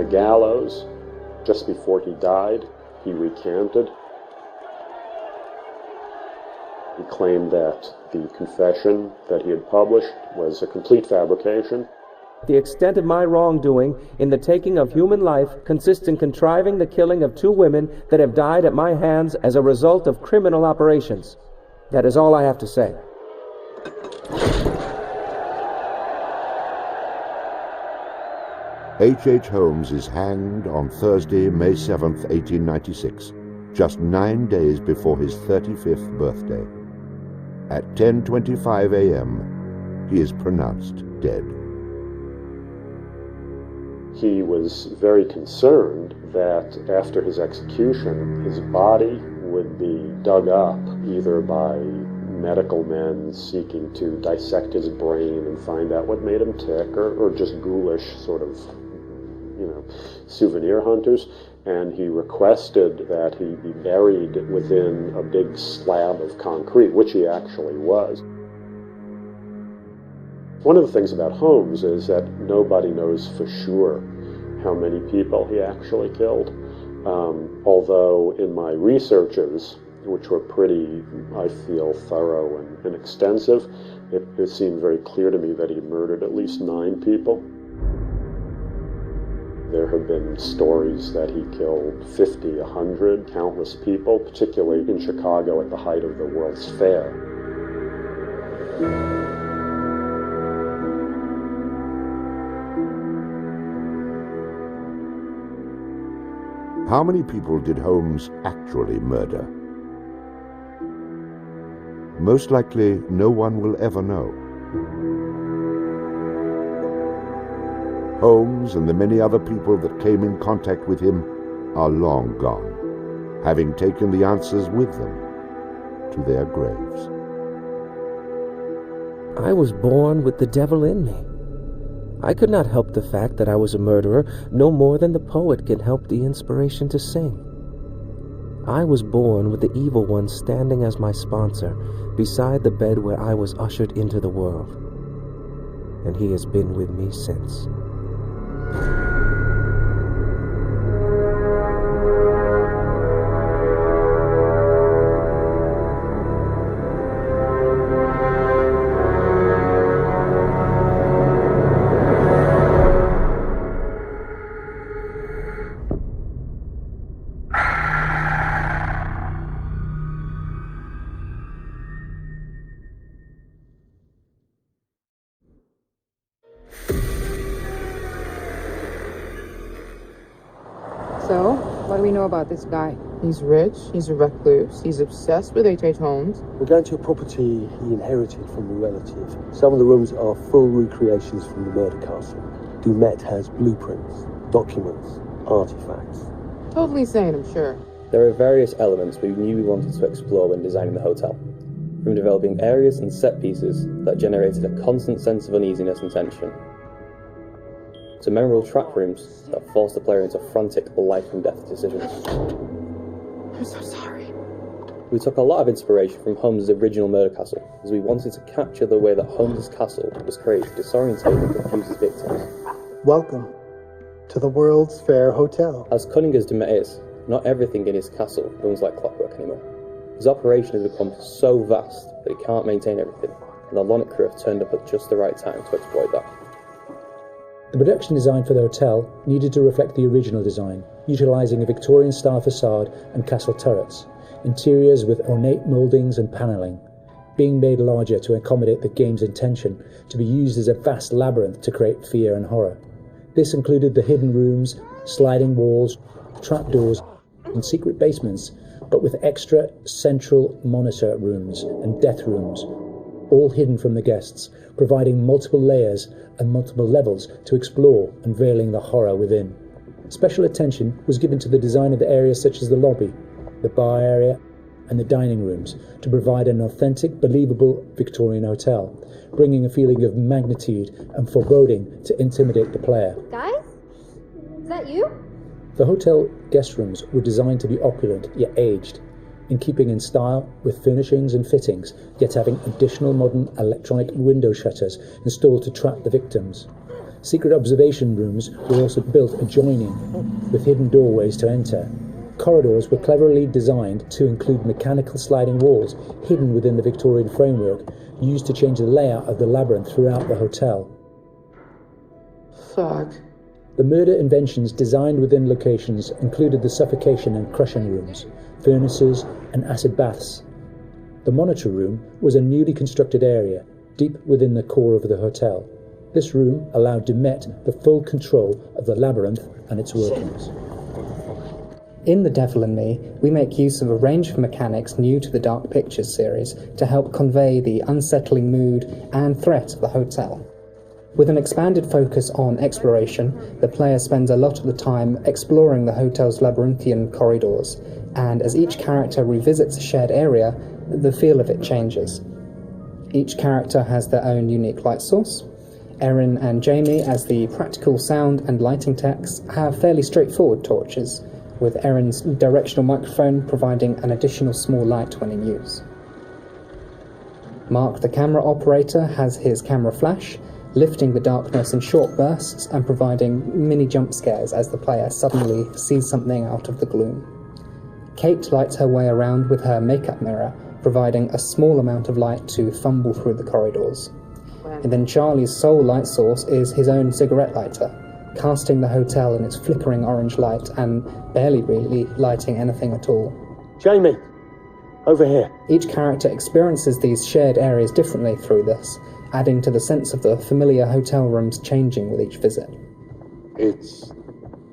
Gallows, just before he died, he recanted. He claimed that the confession that he had published was a complete fabrication. The extent of my wrongdoing in the taking of human life consists in contriving the killing of 2 women that have died at my hands as a result of criminal operations. That is all I have to say. H. Holmes is hanged on Thursday, May 7th, 1896, just 9 days before his 35th birthday. At 10:25 a.m., he is pronounced dead. He was very concerned that after his execution, his body would be dug up either by medical men seeking to dissect his brain and find out what made him tick, or just ghoulish sort of, souvenir hunters, and he requested that he be buried within a big slab of concrete, which he actually was. One of the things about Holmes is that nobody knows for sure how many people he actually killed, although although in my researches, which were pretty, I feel, thorough and extensive, it seemed very clear to me that he murdered at least 9 people. There have been stories that he killed 50, 100, countless people, particularly in Chicago at the height of the World's Fair. How many people did Holmes actually murder? Most likely, no one will ever know. Holmes and the many other people that came in contact with him are long gone, having taken the answers with them to their graves. I was born with the devil in me. I could not help the fact that I was a murderer no more than the poet can help the inspiration to sing. I was born with the evil one standing as my sponsor beside the bed where I was ushered into the world, and he has been with me since. So, what do we know about this guy? He's rich, he's a recluse, he's obsessed with H.H. Holmes. We're going to a property he inherited from a relative. Some of the rooms are full recreations from the murder castle. Dumet has blueprints, documents, artifacts. Totally sane, I'm sure. There are various elements we knew we wanted to explore when designing the hotel. From developing areas and set pieces that generated a constant sense of uneasiness and tension, to memorable trap rooms that forced the player into frantic life and death decisions. I'm so sorry. We took a lot of inspiration from Holmes' original murder castle, as we wanted to capture the way that Holmes' castle was created to disorientate and confuse his victims. Welcome to the World's Fair Hotel. As cunning as Dumet is, not everything in his castle runs like clockwork anymore. His operation has become so vast that he can't maintain everything, and the Lonnet crew have turned up at just the right time to exploit that. The production design for the hotel needed to reflect the original design, utilising a Victorian-style facade and castle turrets, interiors with ornate mouldings and panelling, being made larger to accommodate the game's intention to be used as a vast labyrinth to create fear and horror. This included the hidden rooms, sliding walls, trapdoors, and secret basements, but with extra central monitor rooms and death rooms, all hidden from the guests, providing multiple layers and multiple levels to explore, unveiling the horror within. Special attention was given to the design of the areas such as the lobby, the bar area, and the dining rooms to provide an authentic, believable Victorian hotel, bringing a feeling of magnitude and foreboding to intimidate the player. Guys? Is that you? The hotel guest rooms were designed to be opulent yet aged, in keeping in style with furnishings and fittings, yet having additional modern electronic window shutters installed to trap the victims. Secret observation rooms were also built adjoining, with hidden doorways to enter. Corridors were cleverly designed to include mechanical sliding walls hidden within the Victorian framework, used to change the layout of the labyrinth throughout the hotel. Fuck. The murder inventions designed within locations included the suffocation and crushing rooms, furnaces, and acid baths. The monitor room was a newly constructed area, deep within the core of the hotel. This room allowed Dumet the full control of the labyrinth and its workings. In The Devil in Me, we make use of a range of mechanics new to the Dark Pictures series to help convey the unsettling mood and threat of the hotel. With an expanded focus on exploration, the player spends a lot of the time exploring the hotel's labyrinthian corridors, and as each character revisits a shared area, the feel of it changes. Each character has their own unique light source. Erin and Jamie, as the practical sound and lighting techs, have fairly straightforward torches, with Erin's directional microphone providing an additional small light when in use. Mark, the camera operator, has his camera flash, lifting the darkness in short bursts and providing mini jump scares as the player suddenly sees something out of the gloom. Kate lights her way around with her makeup mirror, providing a small amount of light to fumble through the corridors. And then Charlie's sole light source is his own cigarette lighter, casting the hotel in its flickering orange light and barely really lighting anything at all. Jamie, over here. Each character experiences these shared areas differently through this, adding to the sense of the familiar hotel rooms changing with each visit. It's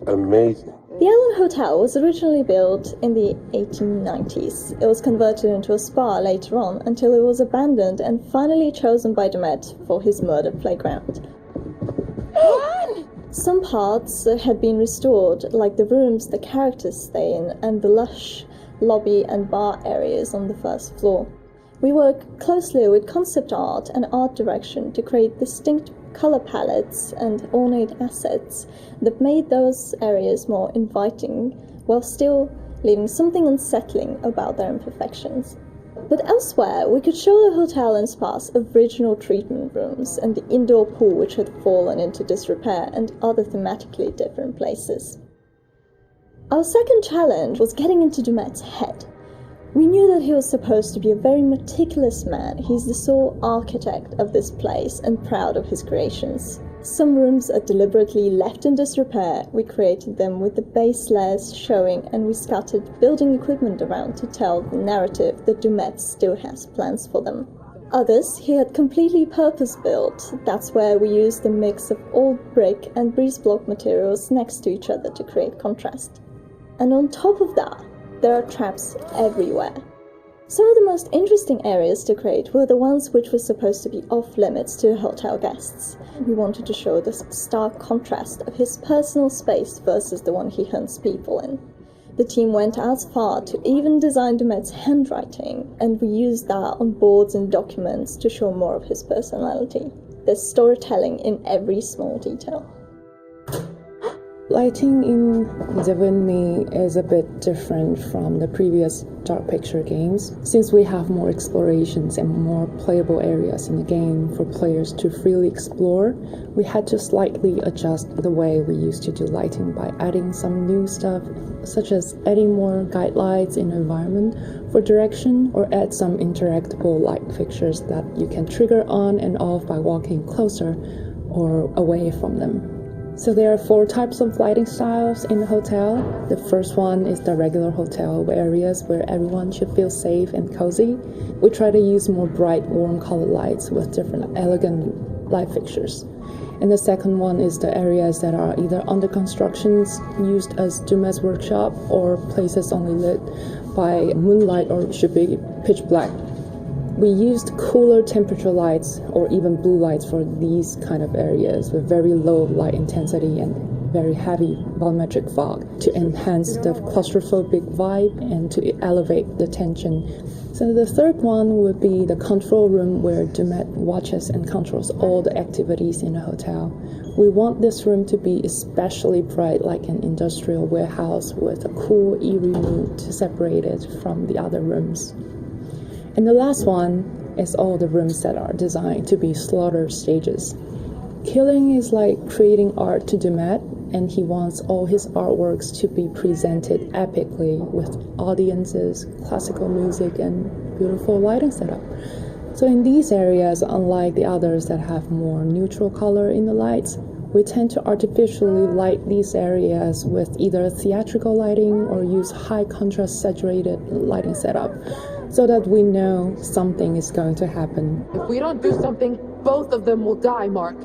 amazing. The Allen Hotel was originally built in the 1890s. It was converted into a spa later on until it was abandoned and finally chosen by Dumet for his murder playground. Some parts had been restored, like the rooms the characters stay in and the lush lobby and bar areas on the first floor. We work closely with concept art and art direction to create distinct color palettes and ornate assets that made those areas more inviting while still leaving something unsettling about their imperfections. But elsewhere, we could show the hotel and spa's original treatment rooms and the indoor pool which had fallen into disrepair and other thematically different places. Our second challenge was getting into Dumet's head. We knew that he was supposed to be a very meticulous man. He's the sole architect of this place and proud of his creations. Some rooms are deliberately left in disrepair. We created them with the base layers showing, and we scattered building equipment around to tell the narrative that Dumet still has plans for them. Others he had completely purpose-built. That's where we used a mix of old brick and breeze block materials next to each other to create contrast. And on top of that, there are traps everywhere. Some of the most interesting areas to create were the ones which were supposed to be off-limits to the hotel guests. We wanted to show the stark contrast of his personal space versus the one he hunts people in. The team went as far to even design Dumet's handwriting, and we used that on boards and documents to show more of his personality. There's storytelling in every small detail. Lighting in Devon Me is a bit different from the previous Dark Picture games, since we have more explorations and more playable areas in the game for players to freely explore. We had to slightly adjust the way we used to do lighting by adding some new stuff, such as adding more guide lights in the environment for direction, or add some interactable light fixtures that you can trigger on and off by walking closer or away from them. So there are 4 types of lighting styles in the hotel. The first one is the regular hotel areas where everyone should feel safe and cozy. We try to use more bright, warm color lights with different elegant light fixtures. And the second one is the areas that are either under constructions, used as Dumet's workshop, or places only lit by moonlight or should be pitch black. We used cooler temperature lights or even blue lights for these kind of areas with very low light intensity and very heavy volumetric fog to enhance the claustrophobic vibe and to elevate the tension. So the third one would be the control room where Dumet watches and controls all the activities in the hotel. We want this room to be especially bright, like an industrial warehouse with a cool, eerie mood to separate it from the other rooms. And the last one is all the rooms that are designed to be slaughter stages. Killing is like creating art to Dumet, and he wants all his artworks to be presented epically with audiences, classical music, and beautiful lighting setup. So in these areas, unlike the others that have more neutral color in the lights, we tend to artificially light these areas with either theatrical lighting or use high contrast saturated lighting setup, so that we know something is going to happen. If we don't do something, both of them will die, Mark.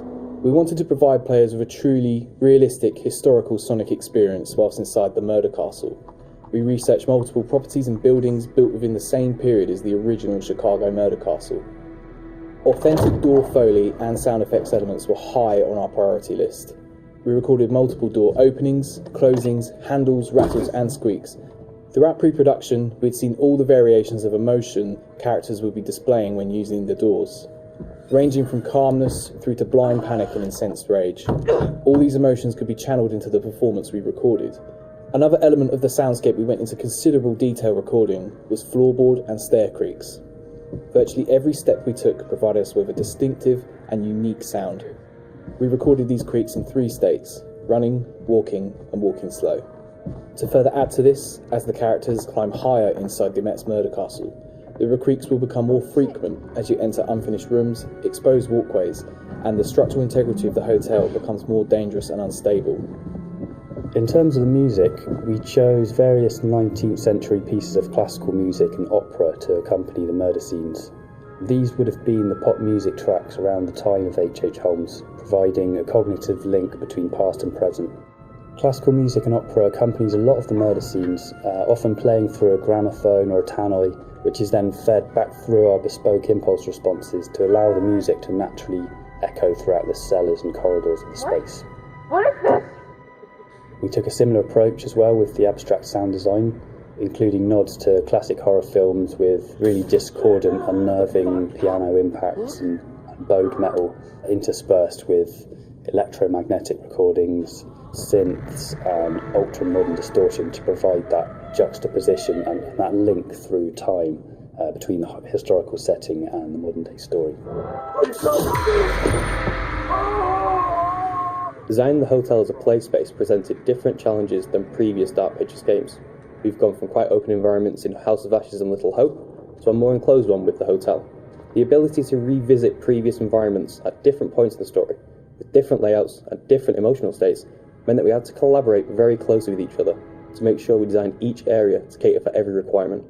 We wanted to provide players with a truly realistic historical Sonic experience whilst inside the murder castle. We researched multiple properties and buildings built within the same period as the original Chicago murder castle. Authentic door foley and sound effects elements were high on our priority list. We recorded multiple door openings, closings, handles, rattles and squeaks. Throughout pre-production, we'd seen all the variations of emotion characters would be displaying when using the doors, ranging from calmness through to blind panic and incensed rage. All these emotions could be channeled into the performance we recorded. Another element of the soundscape we went into considerable detail recording was floorboard and stair creaks. Virtually every step we took provided us with a distinctive and unique sound. We recorded these creaks in 3 states: running, walking, and walking slow. To further add to this, as the characters climb higher inside the Met's murder castle, the recreaks will become more frequent as you enter unfinished rooms, exposed walkways, and the structural integrity of the hotel becomes more dangerous and unstable. In terms of the music, we chose various 19th century pieces of classical music and opera to accompany the murder scenes. These would have been the pop music tracks around the time of H.H. Holmes, providing a cognitive link between past and present. Classical music and opera accompanies a lot of the murder scenes, often playing through a gramophone or a tannoy, which is then fed back through our bespoke impulse responses to allow the music to naturally echo throughout the cellars and corridors of the space. What is this? We took a similar approach as well with the abstract sound design, including nods to classic horror films with really discordant, unnerving piano impacts and bowed metal interspersed with electromagnetic recordings, synths and ultra-modern distortion to provide that juxtaposition and that link through time between the historical setting and the modern-day story. Designing the hotel as a play space presented different challenges than previous Dark Pictures games. We've gone from quite open environments in House of Ashes and Little Hope to a more enclosed one with the hotel. The ability to revisit previous environments at different points in the story, with different layouts and different emotional states, meant that we had to collaborate very closely with each other to make sure we designed each area to cater for every requirement.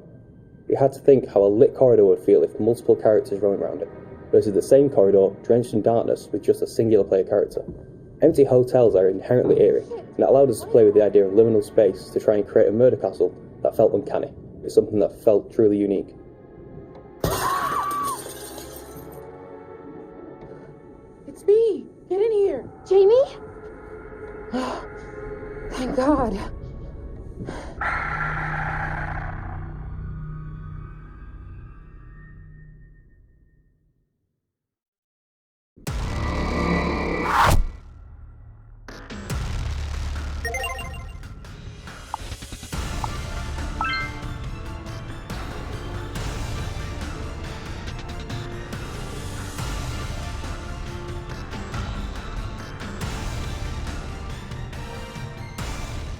We had to think how a lit corridor would feel if multiple characters roamed around it, versus the same corridor drenched in darkness with just a singular player character. Empty hotels are inherently eerie, and it allowed us to play with the idea of liminal space to try and create a murder castle that felt uncanny. It's something that felt truly unique. It's me! Get in here! Jamie? Thank God.